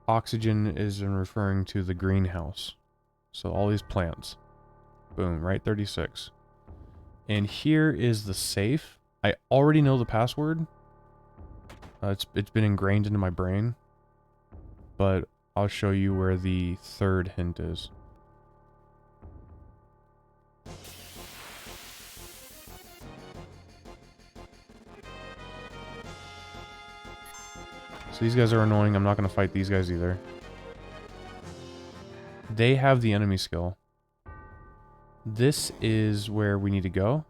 Oxygen is in referring to the greenhouse. So all these plants. Boom, right 36. And here is the safe. I already know the password. It's been ingrained into my brain. But I'll show you where the third hint is. So these guys are annoying. I'm not going to fight these guys either. They have the enemy skill. This is where we need to go.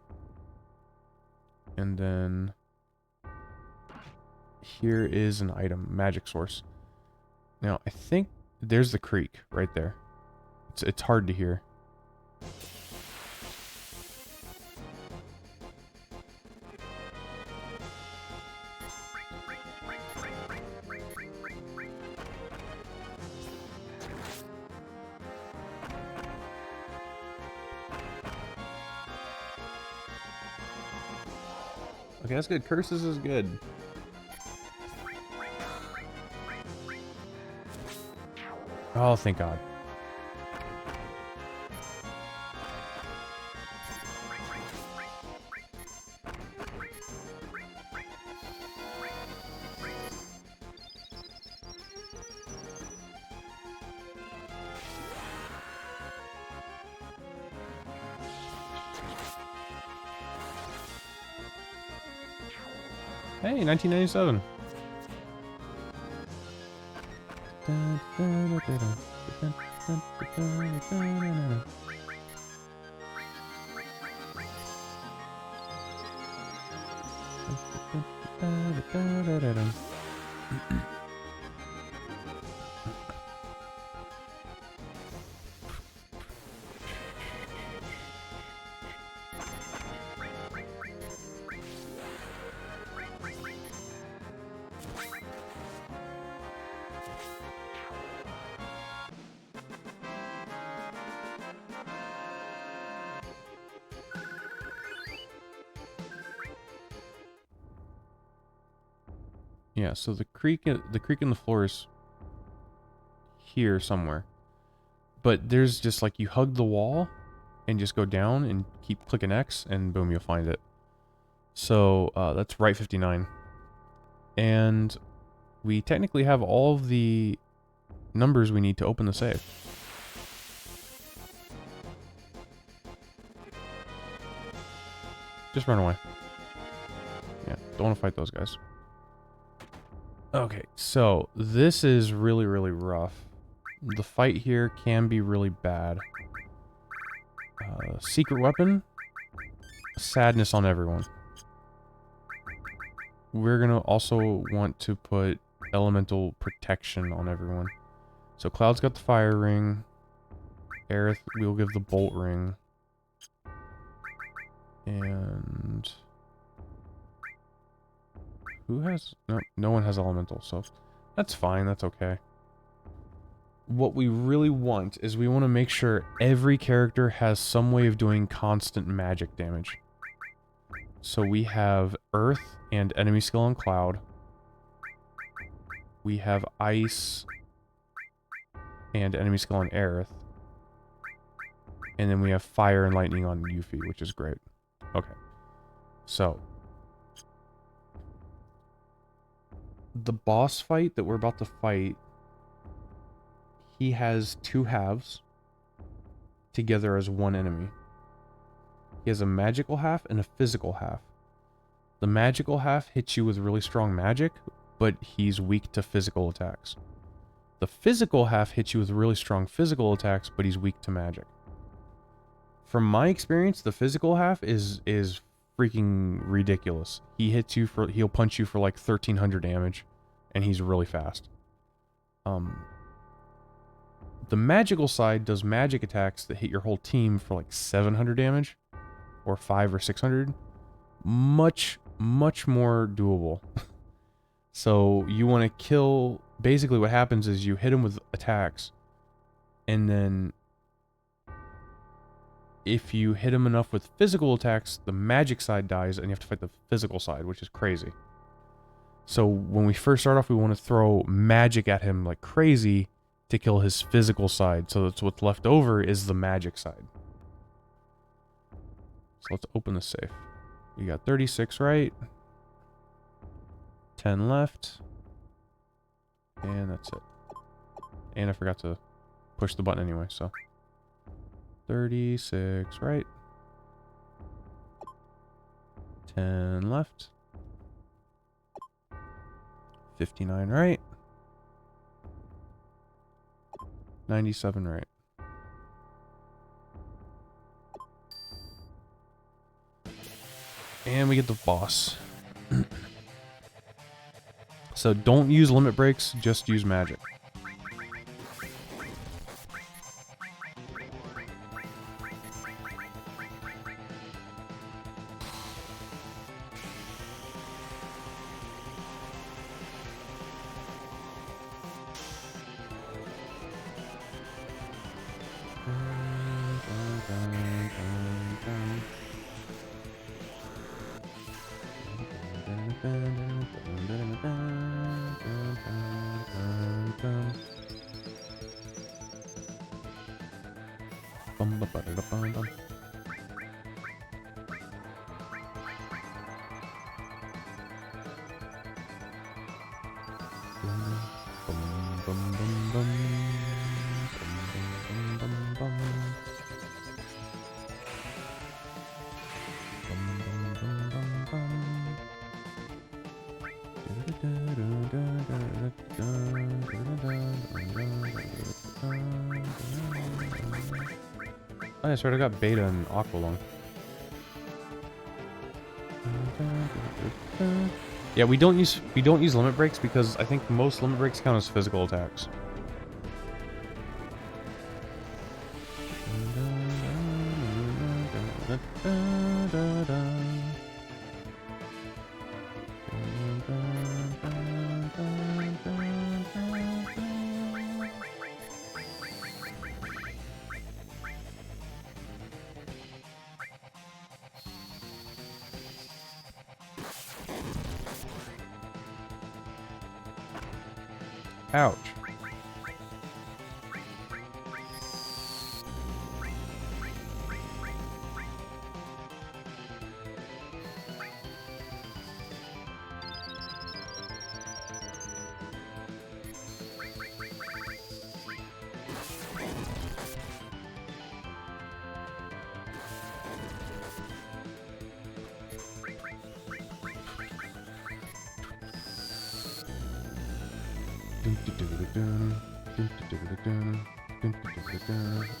And then here is an item, magic source. Now, I think there's the creek right there. It's hard to hear. Okay, that's good. Curses is good. Oh, thank God. Hey, 1997. Yeah, so the creek in the floor is here somewhere. But there's just like you hug the wall and just go down and keep clicking X and boom, you'll find it. So that's right 59. And we technically have all of the numbers we need to open the safe. Just run away. Yeah, don't want to fight those guys. Okay, so this is really, really rough. The fight here can be really bad. Secret weapon. Sadness on everyone. We're gonna also want to put elemental protection on everyone. So Cloud's got the fire ring. Aerith, we'll give the bolt ring. And... who has... no one has elemental, so that's fine, that's okay. What we really want is we want to make sure every character has some way of doing constant magic damage. So we have Earth and enemy skill on Cloud. We have Ice and enemy skill on Aerith. And then we have Fire and Lightning on Yuffie, which is great. Okay. So. The boss fight that we're about to fight, he has two halves together as one enemy. He has a magical half and a physical half. The magical half hits you with really strong magic, but he's weak to physical attacks. The physical half hits you with really strong physical attacks, but he's weak to magic. From my experience, the physical half is freaking ridiculous. He'll punch you for like 1300 damage, and he's really fast. The magical side does magic attacks that hit your whole team for like 700 damage, or 500 or 600. Much more doable. So you want to kill... basically what happens is you hit him with attacks, and then if you hit him enough with physical attacks, the magic side dies, and you have to fight the physical side, which is crazy. So when we first start off, we want to throw magic at him like crazy to kill his physical side, so that's what's left over is the magic side. So let's open the safe. We got 36 right, 10 left, and that's it. And I forgot to push the button anyway, so 36 right, 10 left, 59 right, 97 right. And we get the boss. So don't use limit breaks, just use magic. Oh, that's right. I got Beta and Aqualung. Yeah, we don't use limit breaks because I think most limit breaks count as physical attacks. Ouch.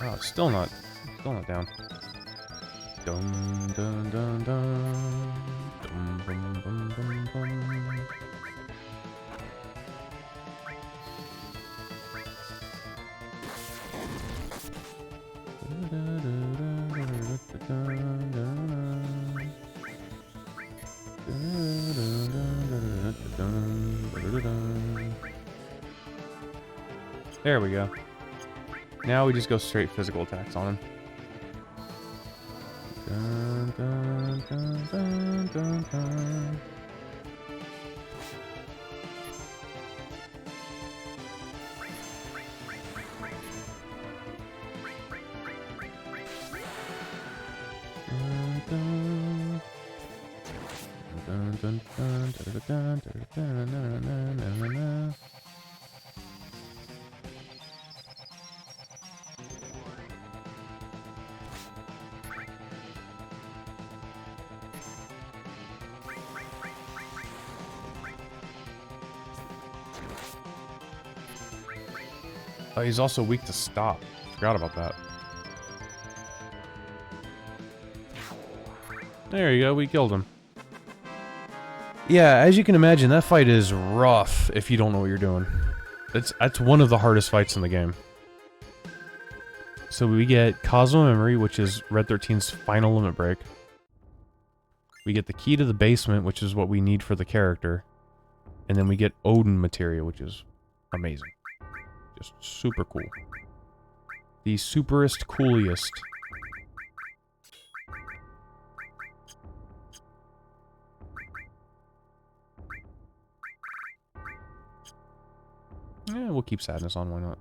Oh, it's still not down. Dum dum dum dum. Dum bum bum bum bum. There we go. Now we just go straight physical attacks on him. Dun, dun, dun, dun, dun, dun. Dun, dun, dun, dun, dun, dun, dun, dun, dun, dun, dun. He's also weak to stop. Forgot about that. There you go, we killed him. Yeah, as you can imagine, that fight is rough if you don't know what you're doing. That's one of the hardest fights in the game. So we get Cosmo Memory, which is Red 13's final limit break. We get the key to the basement, which is what we need for the character. And then we get Odin materia, which is amazing. Just super cool. The superest, coolest. Yeah, we'll keep sadness on, why not?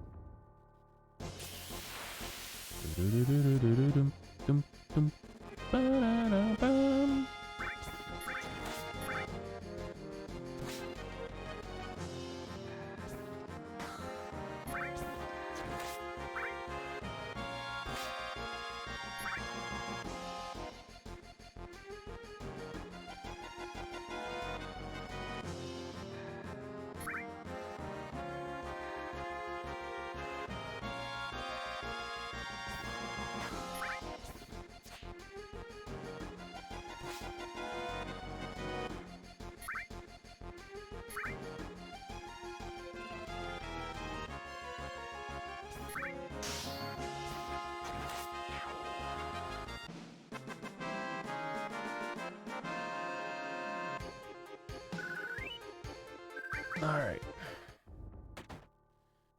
Alright.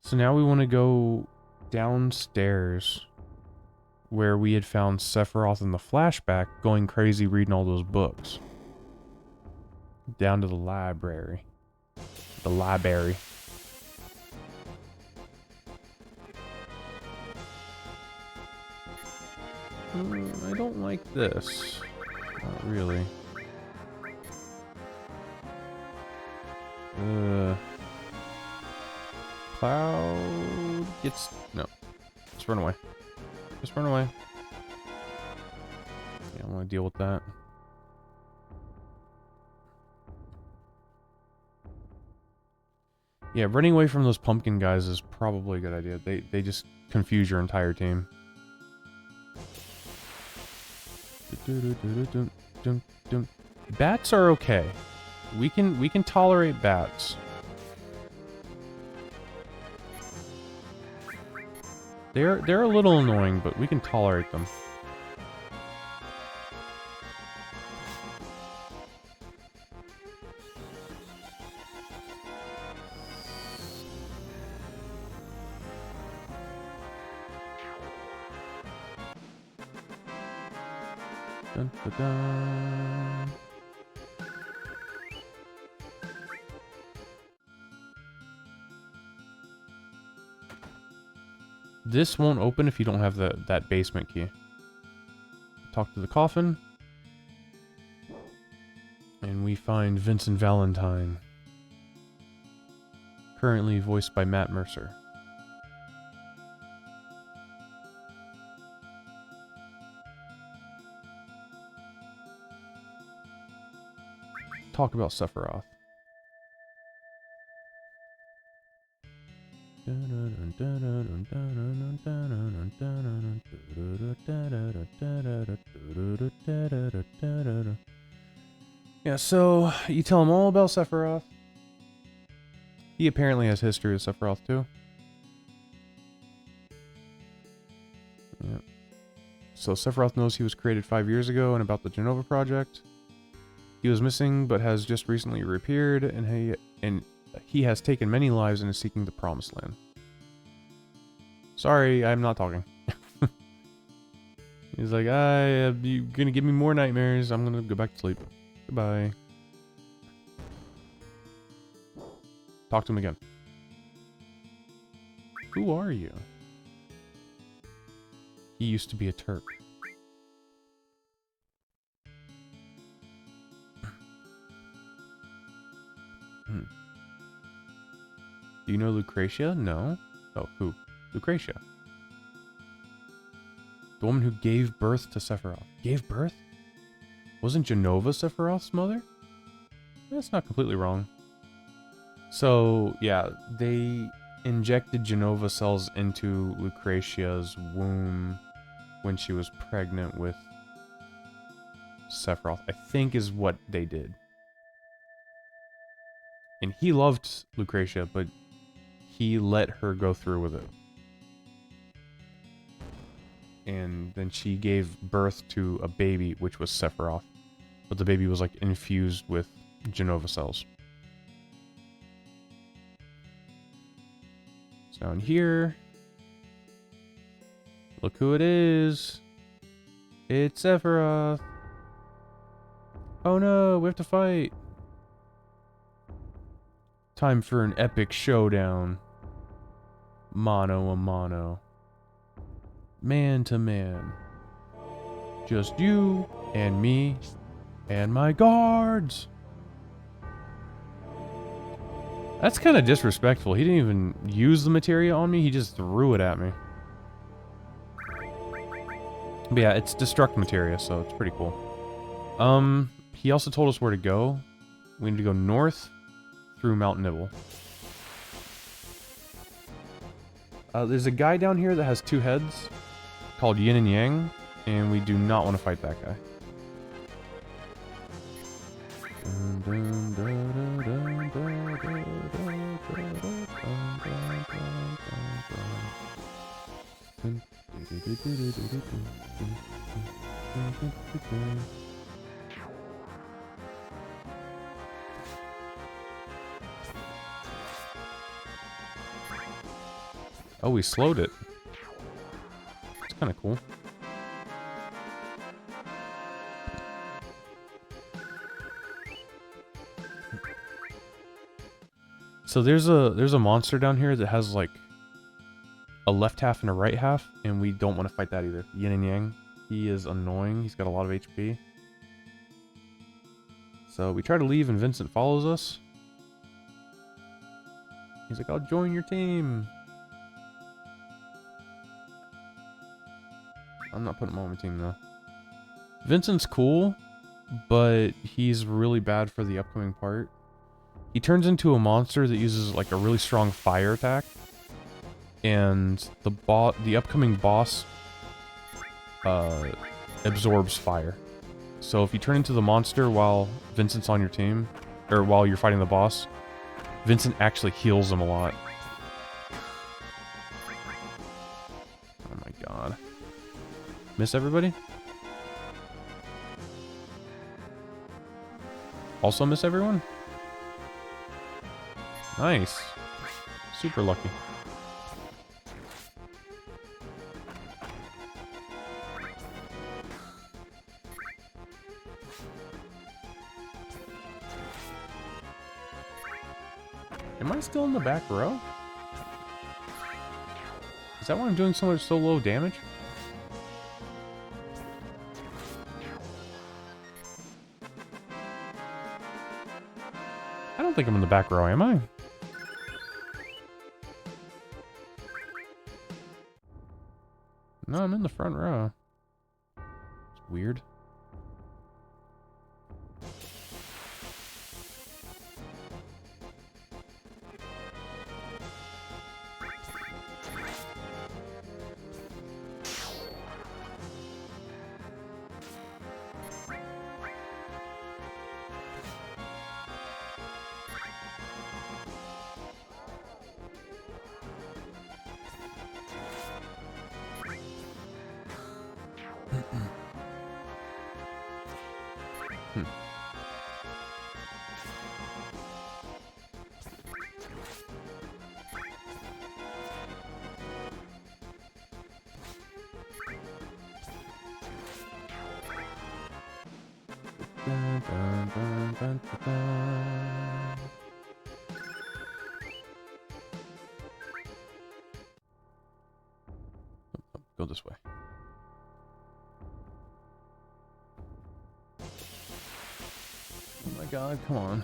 So now we want to go downstairs where we had found Sephiroth in the flashback going crazy reading all those books. Down to the library. The library. I don't like this. Not really. Cloud gets... No. Just run away. Just run away. Yeah, I don't want to deal with that. Yeah, running away from those pumpkin guys is probably a good idea. They just confuse your entire team. Bats are okay. We can tolerate bats. They're a little annoying, but we can tolerate them. Dun, dun, dun. This won't open if you don't have that basement key. Talk to the coffin. And we find Vincent Valentine. Currently voiced by Matt Mercer. Talk about Sephiroth. Yeah, so you tell him all about Sephiroth. He apparently has history with Sephiroth too. Yeah. So Sephiroth knows he was created 5 years ago and about the Jenova project. He was missing, but has just recently reappeared, and he has taken many lives and is seeking the Promised Land. Sorry, I'm not talking. He's like, you're gonna give me more nightmares. I'm gonna go back to sleep. Goodbye. Talk to him again. Who are you? He used to be a Turk. Do you know Lucretia? No. Oh, who? Lucretia. The woman who gave birth to Sephiroth. Gave birth? Wasn't Jenova Sephiroth's mother? That's not completely wrong. So, yeah, they injected Jenova cells into Lucretia's womb when she was pregnant with Sephiroth, I think is what they did. And he loved Lucretia, but he let her go through with it. And then she gave birth to a baby, which was Sephiroth. But the baby was like infused with Jenova cells. So down here, look who it is. It's Sephiroth. Oh no, we have to fight. Time for an epic showdown. Mano a mano. Man to man. Just you and me and my guards. That's kind of disrespectful. He didn't even use the materia on me. He just threw it at me. But yeah, it's destruct materia, so it's pretty cool. He also told us where to go. We need to go north through Mount Nibble. There's a guy down here that has 2 heads called Yin and Yang, and we do not want to fight that guy. Oh, we slowed it. It's kind of cool. So there's a monster down here that has like a left half and a right half, and we don't want to fight that either. Yin and Yang. He is annoying. He's got a lot of HP. So we try to leave and Vincent follows us. He's like, I'll join your team. I'm not putting him on my team though. Vincent's cool, but he's really bad for the upcoming part. He turns into a monster that uses like a really strong fire attack. And the upcoming boss absorbs fire. So if you turn into the monster while Vincent's on your team, or while you're fighting the boss, Vincent actually heals him a lot. Oh my god. Miss everybody? Also miss everyone? Nice. Super lucky. Am I still in the back row? Is that why I'm doing so low damage? I don't think I'm in the back row, am I? No, I'm in the front row. It's weird. Dun, dun, dun, dun, dun, dun. Go this way. Oh my god, come on.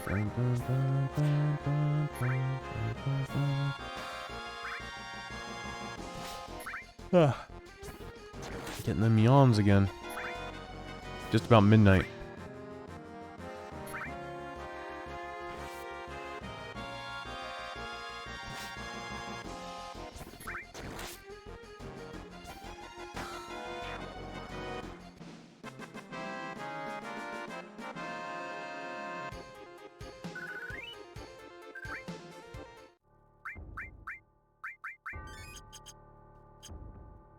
Dun, dun, dun, dun, dun, dun, dun, dun. Ah. Getting them yawns again. Just about midnight.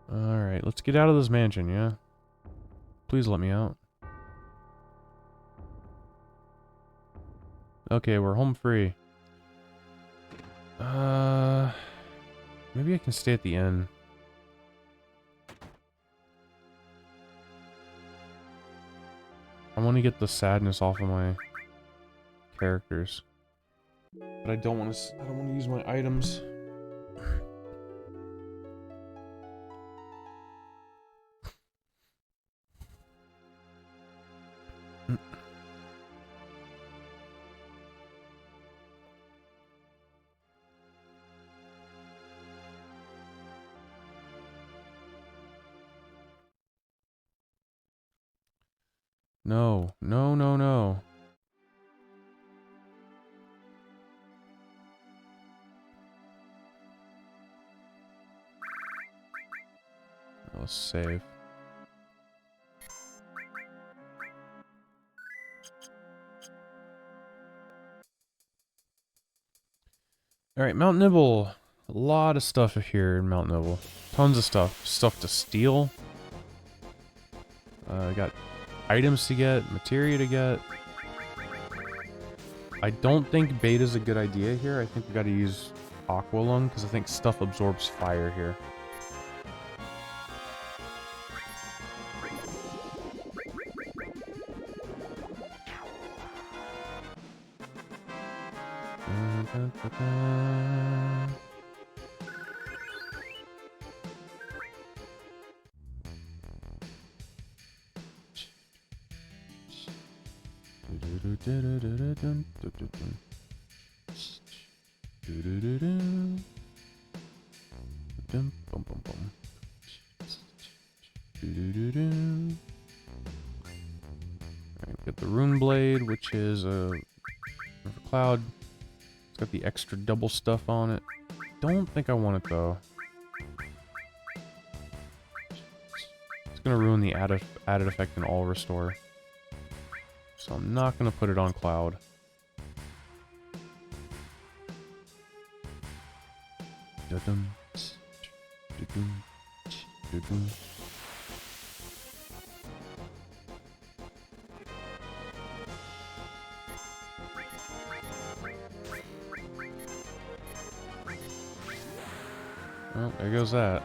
Alright, let's get out of this mansion, yeah? Please let me out. Okay, we're home free. Maybe I can stay at the inn. I want to get the sadness off of my characters. But I don't want to use my items. No, no, no, no. Let's save. Alright, Mount Nibble. A lot of stuff here in Mount Nibble. Tons of stuff. Stuff to steal. Got items to get, materia to get. I don't think beta's a good idea here. I think we gotta use Aqua Lung, because I think stuff absorbs fire here. Dun, dun, dun. Alright, get the Rune Blade, which is a River Cloud. It's got the extra double stuff on it. Don't think I want it though. It's gonna ruin the added effect in all restore. So I'm not gonna put it on Cloud. Da-dum, da-dum, da-dum. Well, there goes that.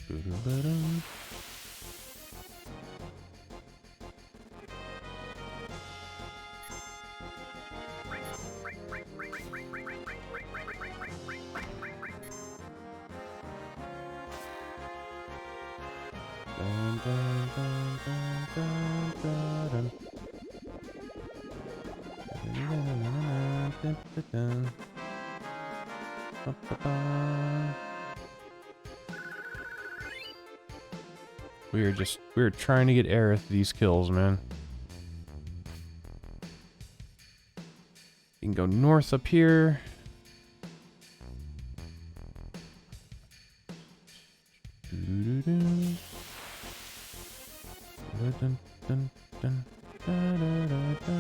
Ba-da-ba-dum. Dun, dun, dun, dun, dun, dun, dun. Dun, dun, dun. Ba-ba-ba. We're trying to get Aerith these kills, man. You can go north up here. Doo-doo-doo. Dun, dun, dun, dun, da, da, da.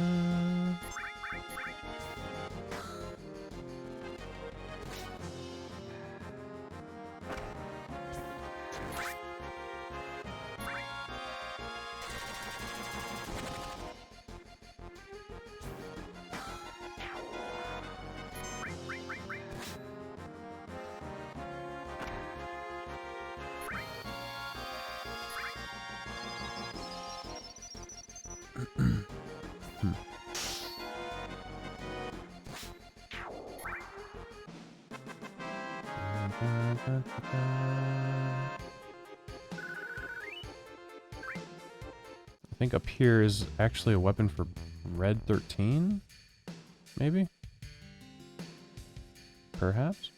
I think up here is actually a weapon for Red 13? Maybe? Perhaps?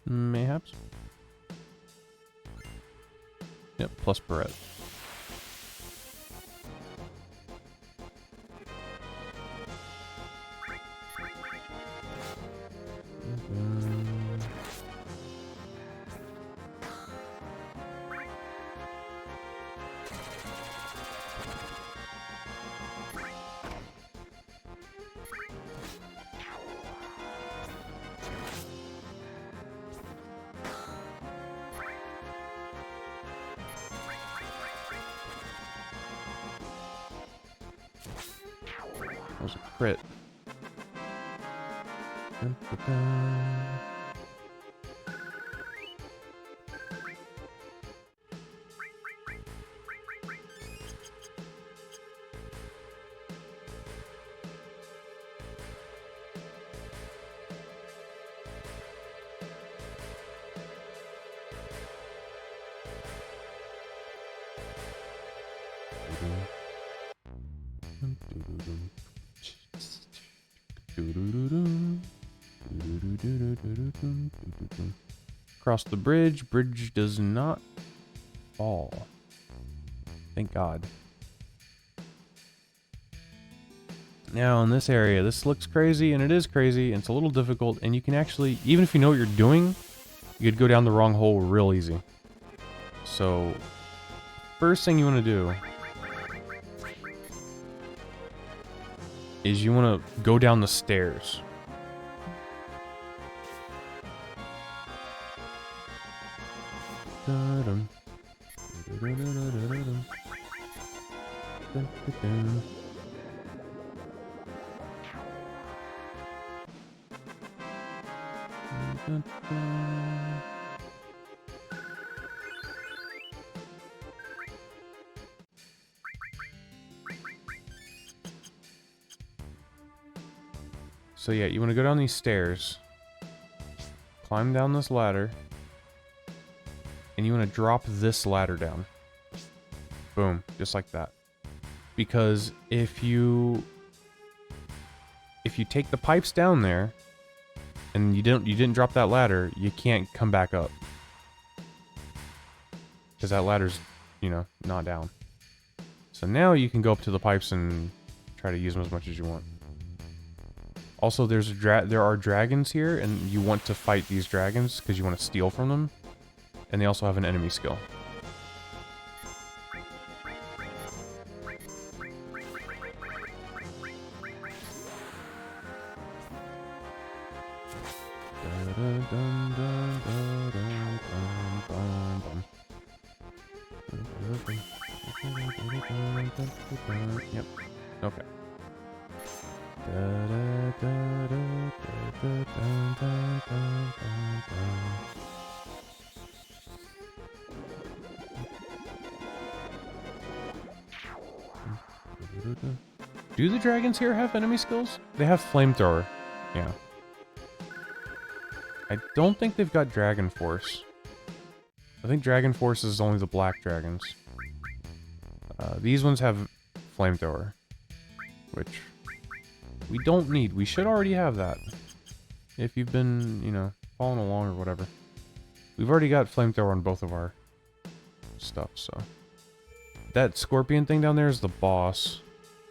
Mayhaps? Yep, plus Barret. That was a crit. Dun, dun, dun. Cross the bridge. Bridge does not fall. Thank God. Now in this area, this looks crazy, and it is crazy, and it's a little difficult, and you can actually, even if you know what you're doing, you could go down the wrong hole real easy. So, first thing you want to do is you want to go down the stairs. Da-dum. Da-da-da-da-da-dum. So yeah, you want to go down these stairs, climb down this ladder, and you want to drop this ladder down. Boom, just like that. Because if you take the pipes down there and you didn't drop that ladder, you can't come back up. Because that ladder's, you know, not down. So now you can go up to the pipes and try to use them as much as you want. Also, there are dragons here, and you want to fight these dragons because you want to steal from them. And they also have an enemy skill. Yep. Okay. Do the dragons here have enemy skills? They have flamethrower. Yeah. I don't think they've got Dragon Force. I think Dragon Force is only the black dragons. These ones have flamethrower, which we don't need. We should already have that. If you've been, you know, following along or whatever. We've already got flamethrower on both of our stuff, so. That scorpion thing down there is the boss.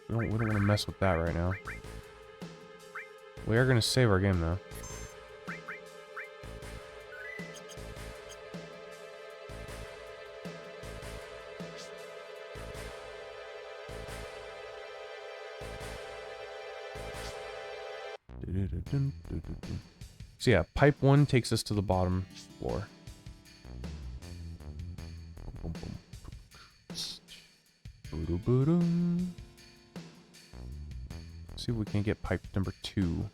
We don't want to mess with that right now. We are going to save our game, though. So yeah, pipe 1 takes us to the bottom floor. See if we can get pipe number 2.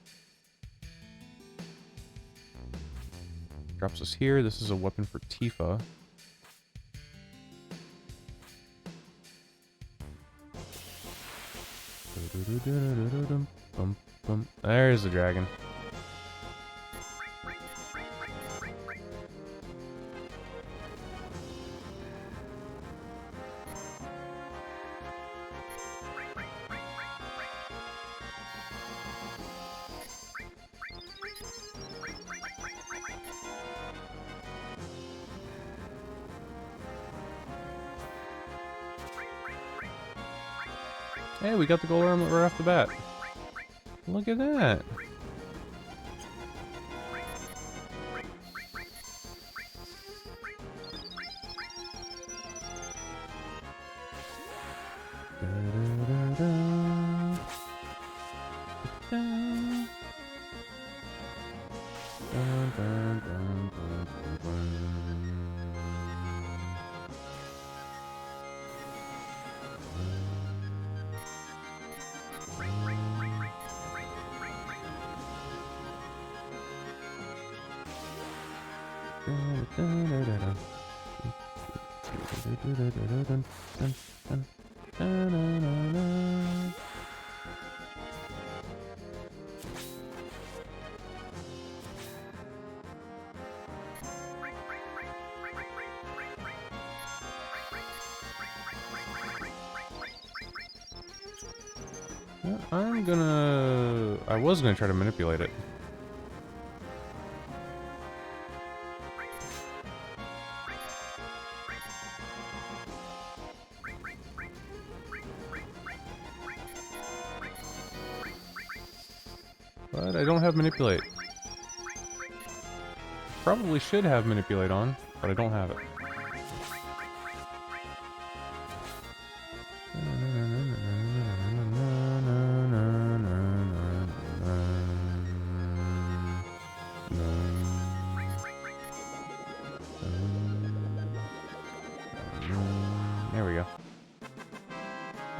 Drops us here. This is a weapon for Tifa. There's the dragon. Hey, we got the gold armlet right off the bat. Look at that. I was gonna try to manipulate it. But I don't have manipulate. Probably should have manipulate on, but I don't have it. There we go.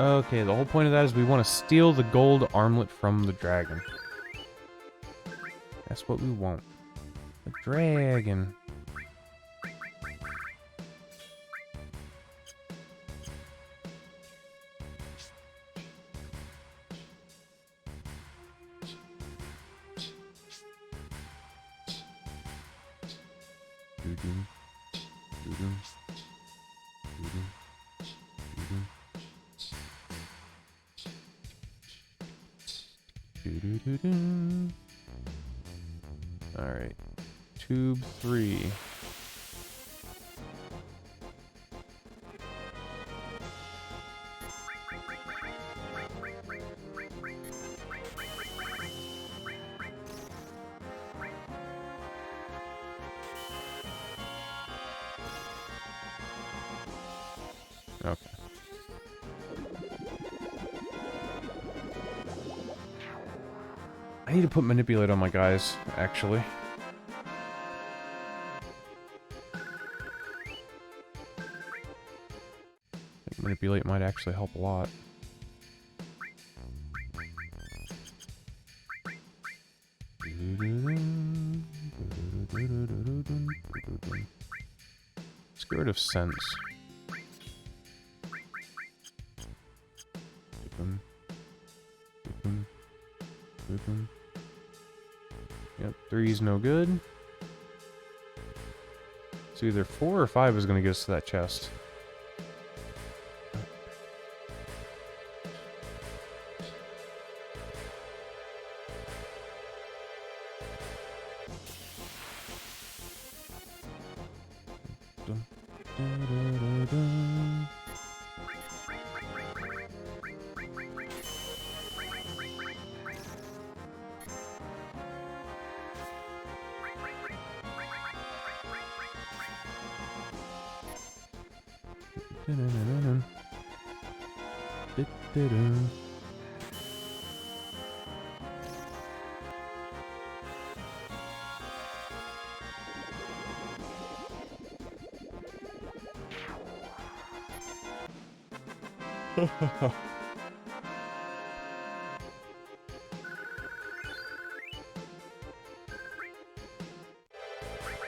Okay, the whole point of that is we want to steal the gold armlet from the dragon. That's what we want. The dragon. Doo-doo. Doo-doo. Doo-doo. Doo-doo. Doo-doo-doo-doo. Alright. Tube 3. Okay. I need to put manipulate on my guys, actually. I think manipulate might actually help a lot. Let's get rid of sense. Yep, 3's no good. So either 4 or 5 is going to get us to that chest.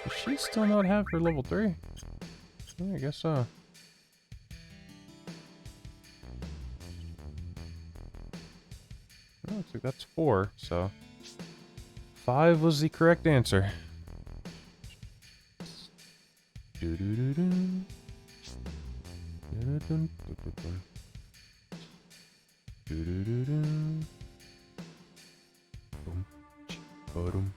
Does she still not have her level 3? Yeah, I guess so. Oh, looks like that's 4, so 5 was the correct answer. Doo-doo-doo-doo. Doo-doo-doo-doo-doo. Doo-doo-doo-doo. Boom. Ba-dum.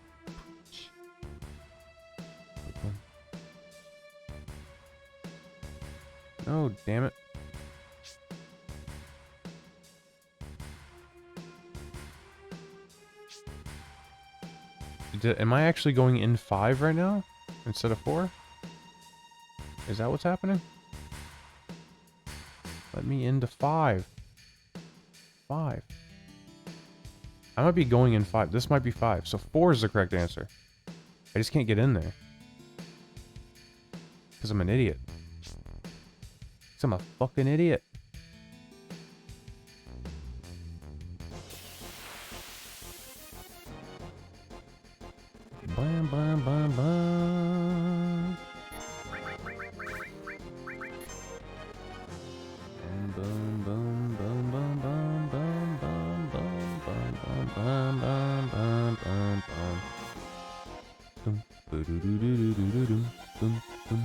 Oh, damn it. Am I actually going in 5 right now instead of 4? Is that what's happening? Let me into 5. 5. I might be going in 5. This might be 5. So 4 is the correct answer. I just can't get in there. Because I'm an idiot. Because I'm a fucking idiot. Bam, bam, bam, bam. Boom, boom, boom, boom, boom, boom, boom, boom, boom, boom, boom, boom, boom, boom. Boom, boo-doo-doo-doo-doo-doo-doo, boom, boom.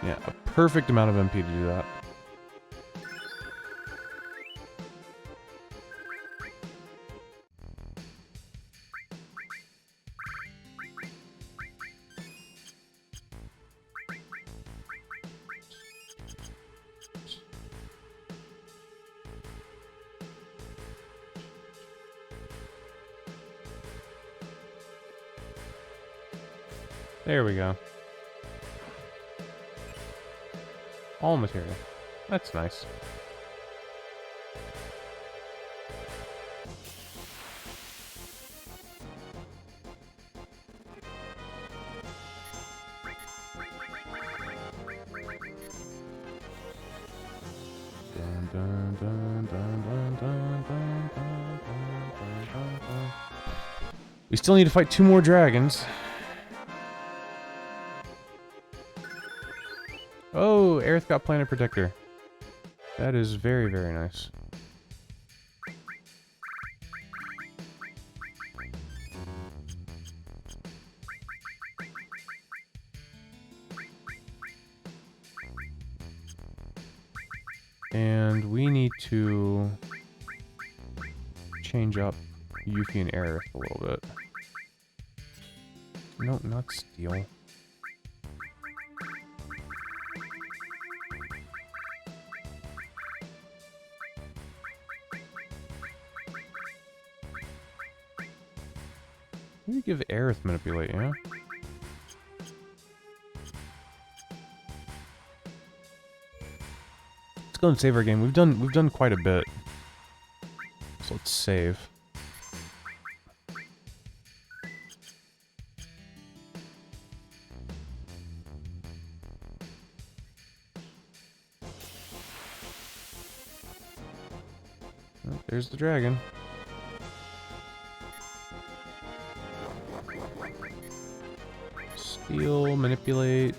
Yeah, a perfect amount of MP to do that. There we go. All material. That's nice. We still need to fight 2 more dragons. Oh, Aerith got Planet Protector. That is very, very nice. And we need to change up Yuffie and Aerith a little bit. No, not Steel. Maybe give Aerith Manipulate, yeah? Let's go and save our game. We've done quite a bit. So let's save. Oh, there's the dragon. Steal, manipulate.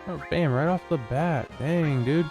Oh, bam, right off the bat. Dang, dude.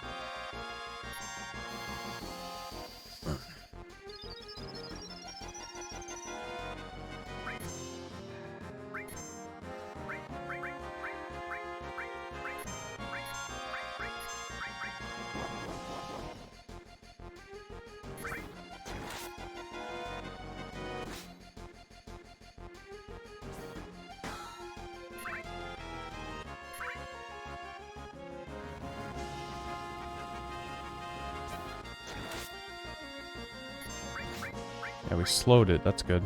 Yeah, we slowed it. That's good.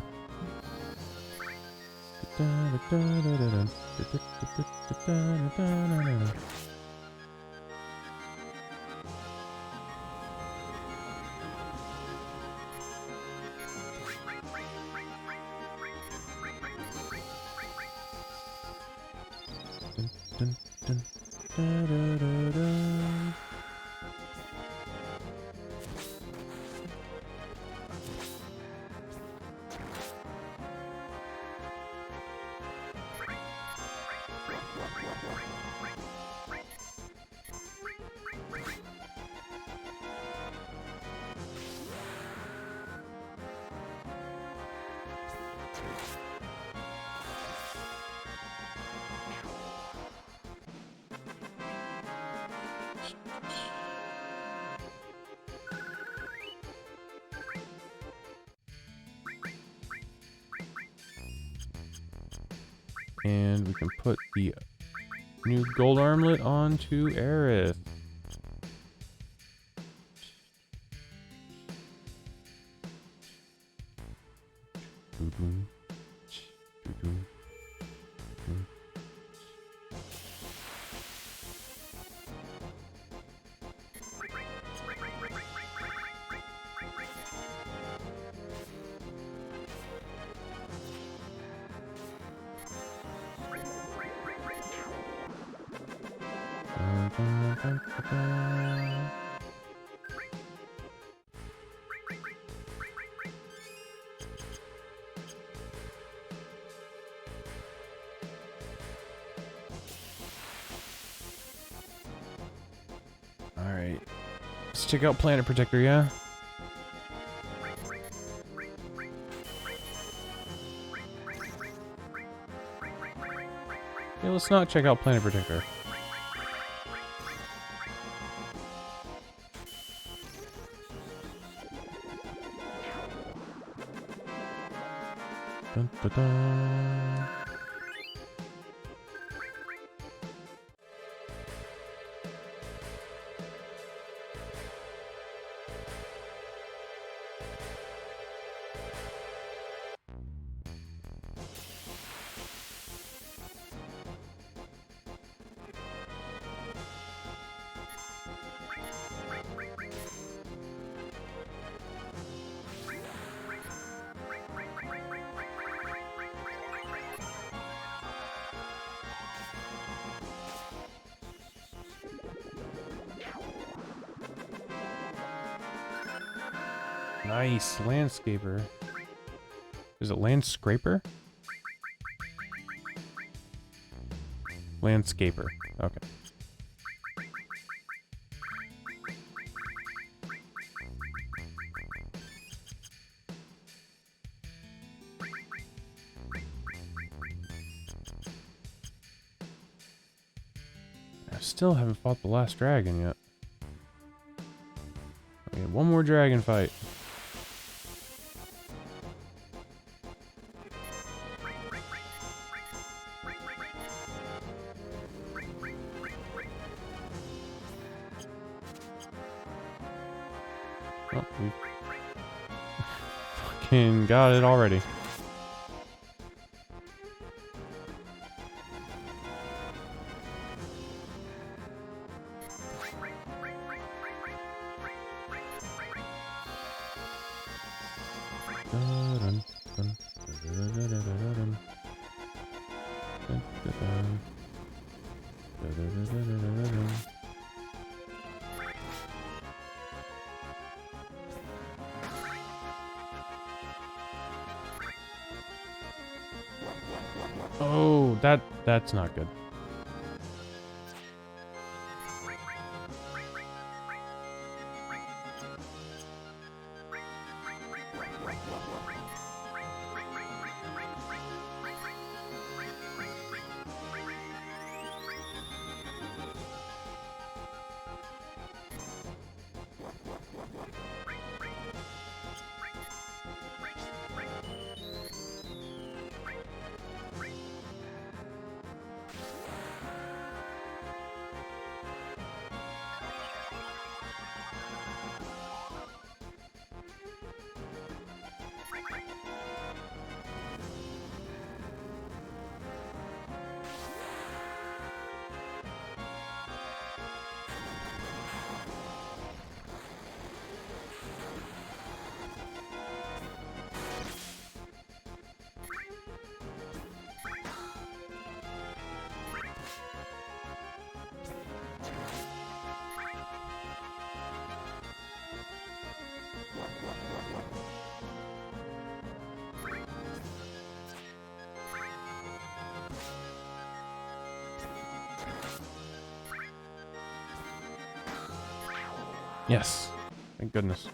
And we can put the new gold armlet onto Aerith. Alright. Let's check out Planet Protector, yeah? Yeah, let's not check out Planet Protector. Dun, dun, dun. Nice. Landscaper. Is it landscraper? Landscaper. Okay. I still haven't fought the last dragon yet. We have one more dragon fight. Oh, we fucking got it already. Oh, that's not good. Yes. Thank goodness.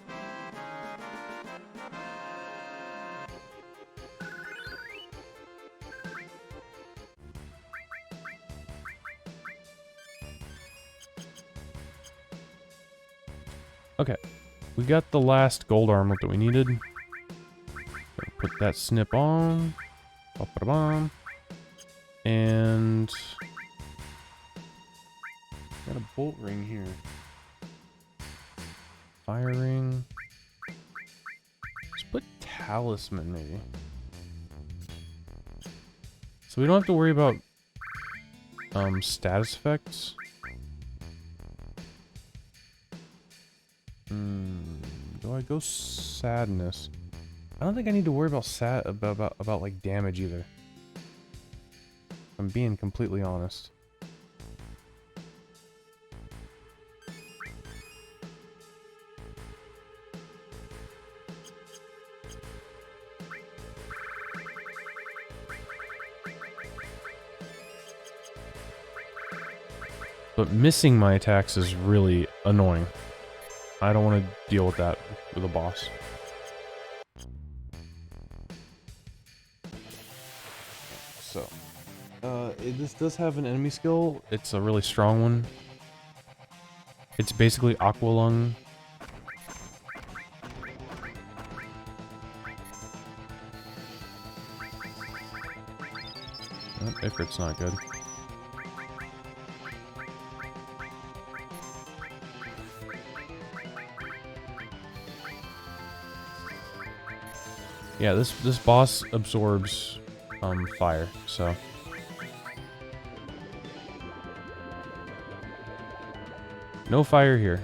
Okay. We got the last gold armlet that we needed. Gonna put that snip on. Ba-ba-da-bum. And got a bolt ring here. Fire ring. Let's put talisman maybe. So we don't have to worry about status effects. Do I go sadness? I don't think I need to worry about about like damage either. I'm being completely honest. But missing my attacks is really annoying. I don't want to deal with that with a boss. So, this does have an enemy skill. It's a really strong one. It's basically Aqua Lung. Oh, Ifrit's not good. Yeah, this boss absorbs fire, so no fire here.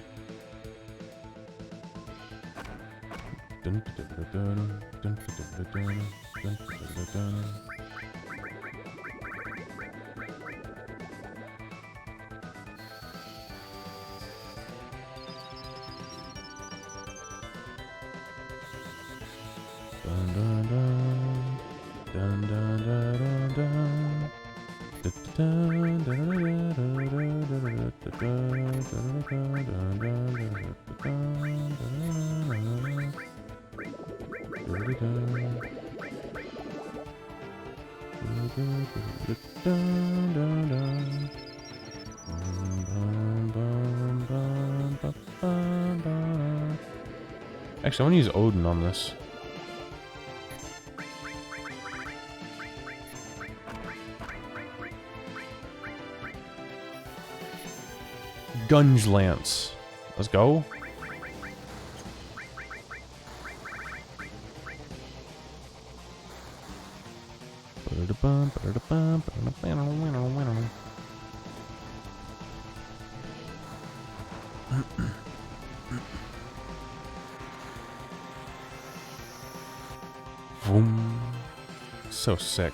Dun dun dun. Dun dun dun dun dun. Dun dun Actually, I want to use Odin on this. Gunge Lance. Let's go. Vroom. So sick.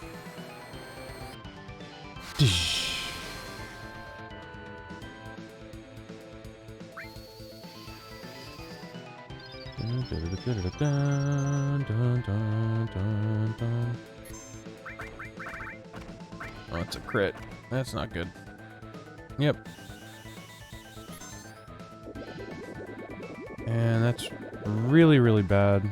Oh, it's a crit. That's not good. Yep. And that's really, really bad.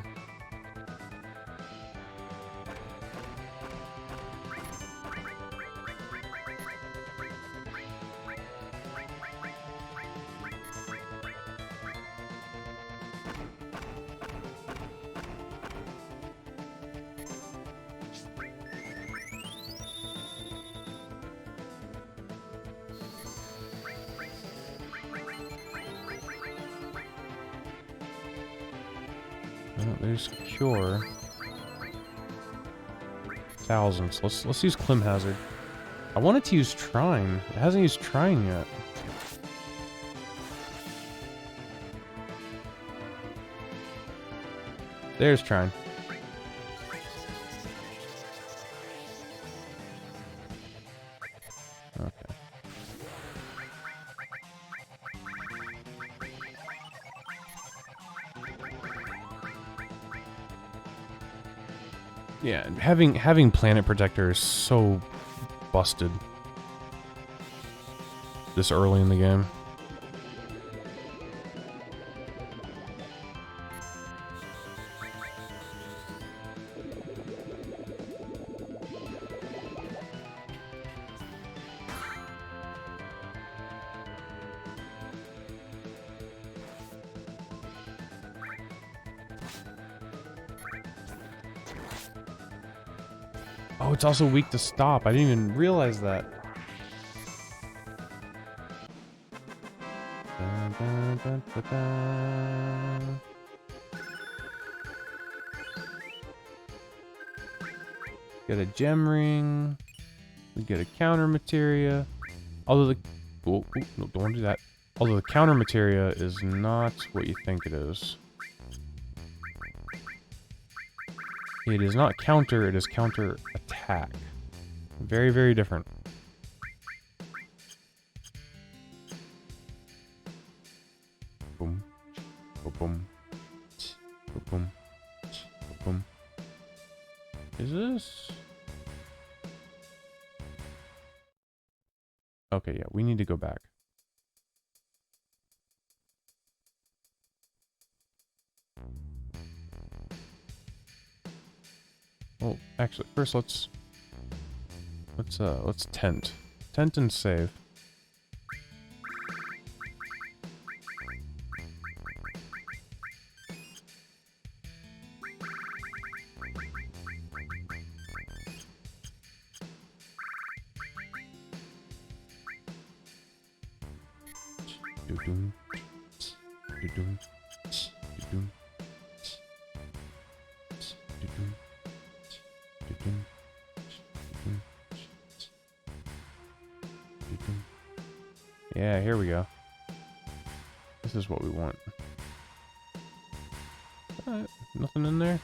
Well, there's Cure. Thousands. Let's use Clim Hazard. I wanted to use Trine. It hasn't used Trine yet. There's Trine. Okay. Yeah, having Planet Protector is so busted this early in the game. Oh, it's also weak to stop. I didn't even realize that. Dun, dun, dun, dun, dun. Get a gem ring. We get a counter materia. Although the no, don't want to do that. Although the counter materia is not what you think it is. It is not counter, it is counter attack. Very, very different. Boom. Boom. Boom. Boom. Is this? Okay, yeah, we need to go back. Well, actually, first let's tent and save. Doo-doom. Doo-doom. Doo-doom. Doo-doom. Yeah, here we go. This is what we want. Nothing in there?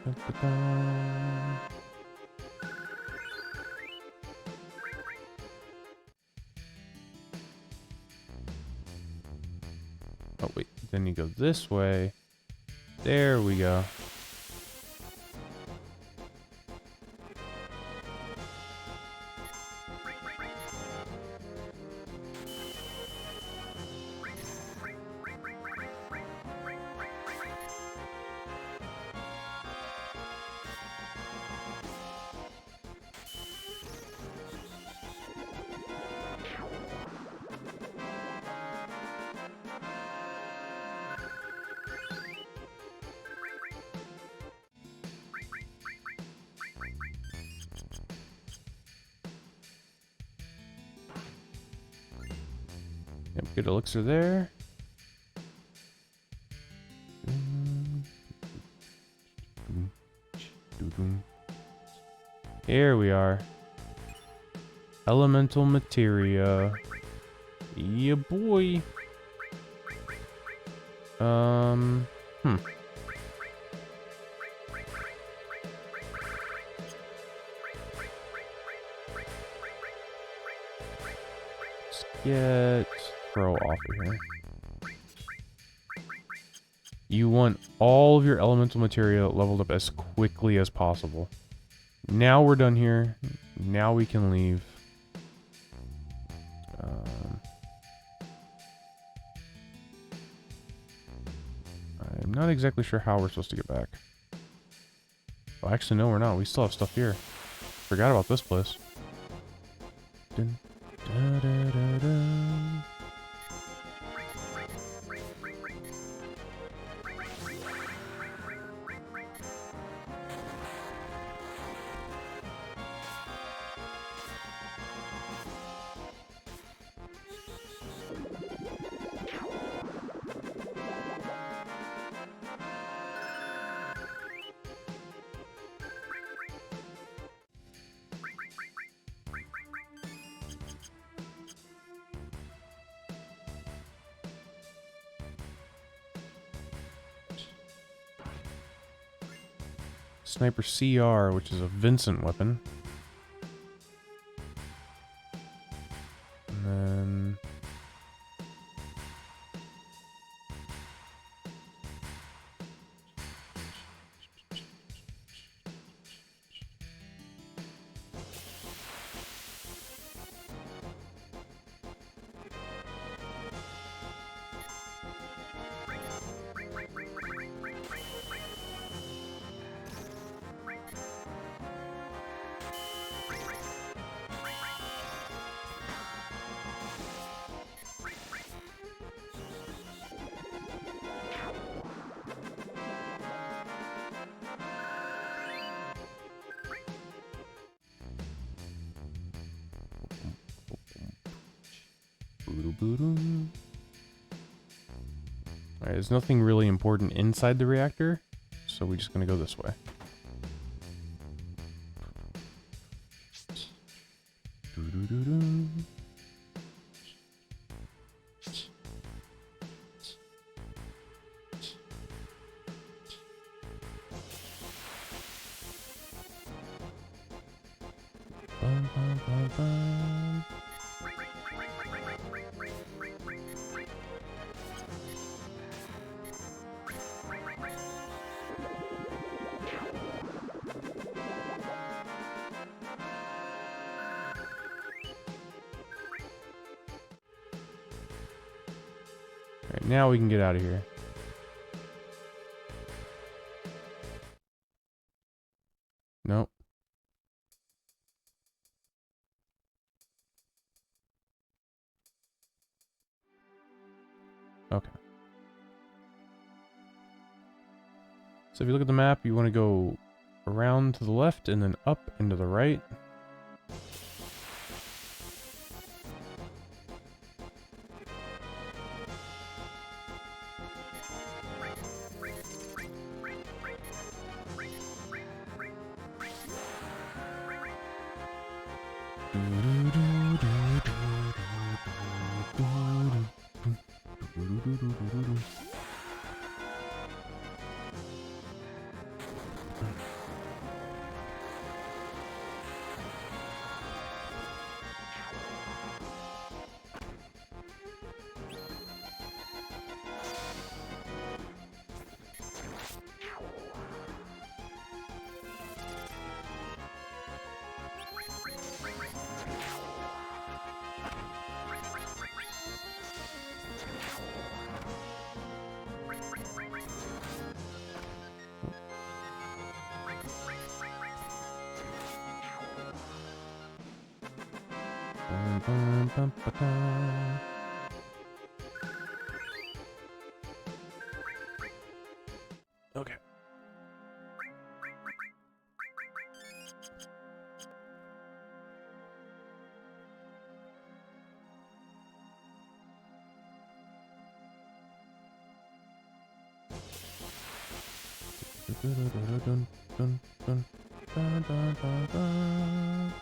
Da-da-da. Oh wait, then you go this way. There we go. Yep, good elixir there. Here we are. Elemental materia. Yeah, boy. Let's get Throw off of here. You want all of your elemental materia leveled up as quickly as possible. Now we're done here. Now we can leave. I'm not exactly sure how we're supposed to get back. Oh, actually, no, we're not. We still have stuff here. Forgot about this place. Dun, da, da, da, da. Sniper CR, which is a Vincent weapon. And then... Alright, there's nothing really important inside the reactor, so we're just gonna go this way. Bum, bum, bum, bum. Alright, now we can get out of here. Nope. Okay. So if you look at the map, you want to go around to the left and then up and to the right. Bum, bum, bum, ba-dum. Okay. Dun, dun, dun, dun, dun, dun, dun.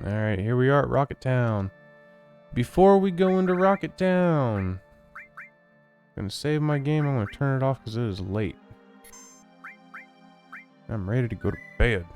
Alright, here we are at Rocket Town. Before we go into Rocket Town, I'm gonna save my game. I'm gonna turn it off because it is late. I'm ready to go to bed.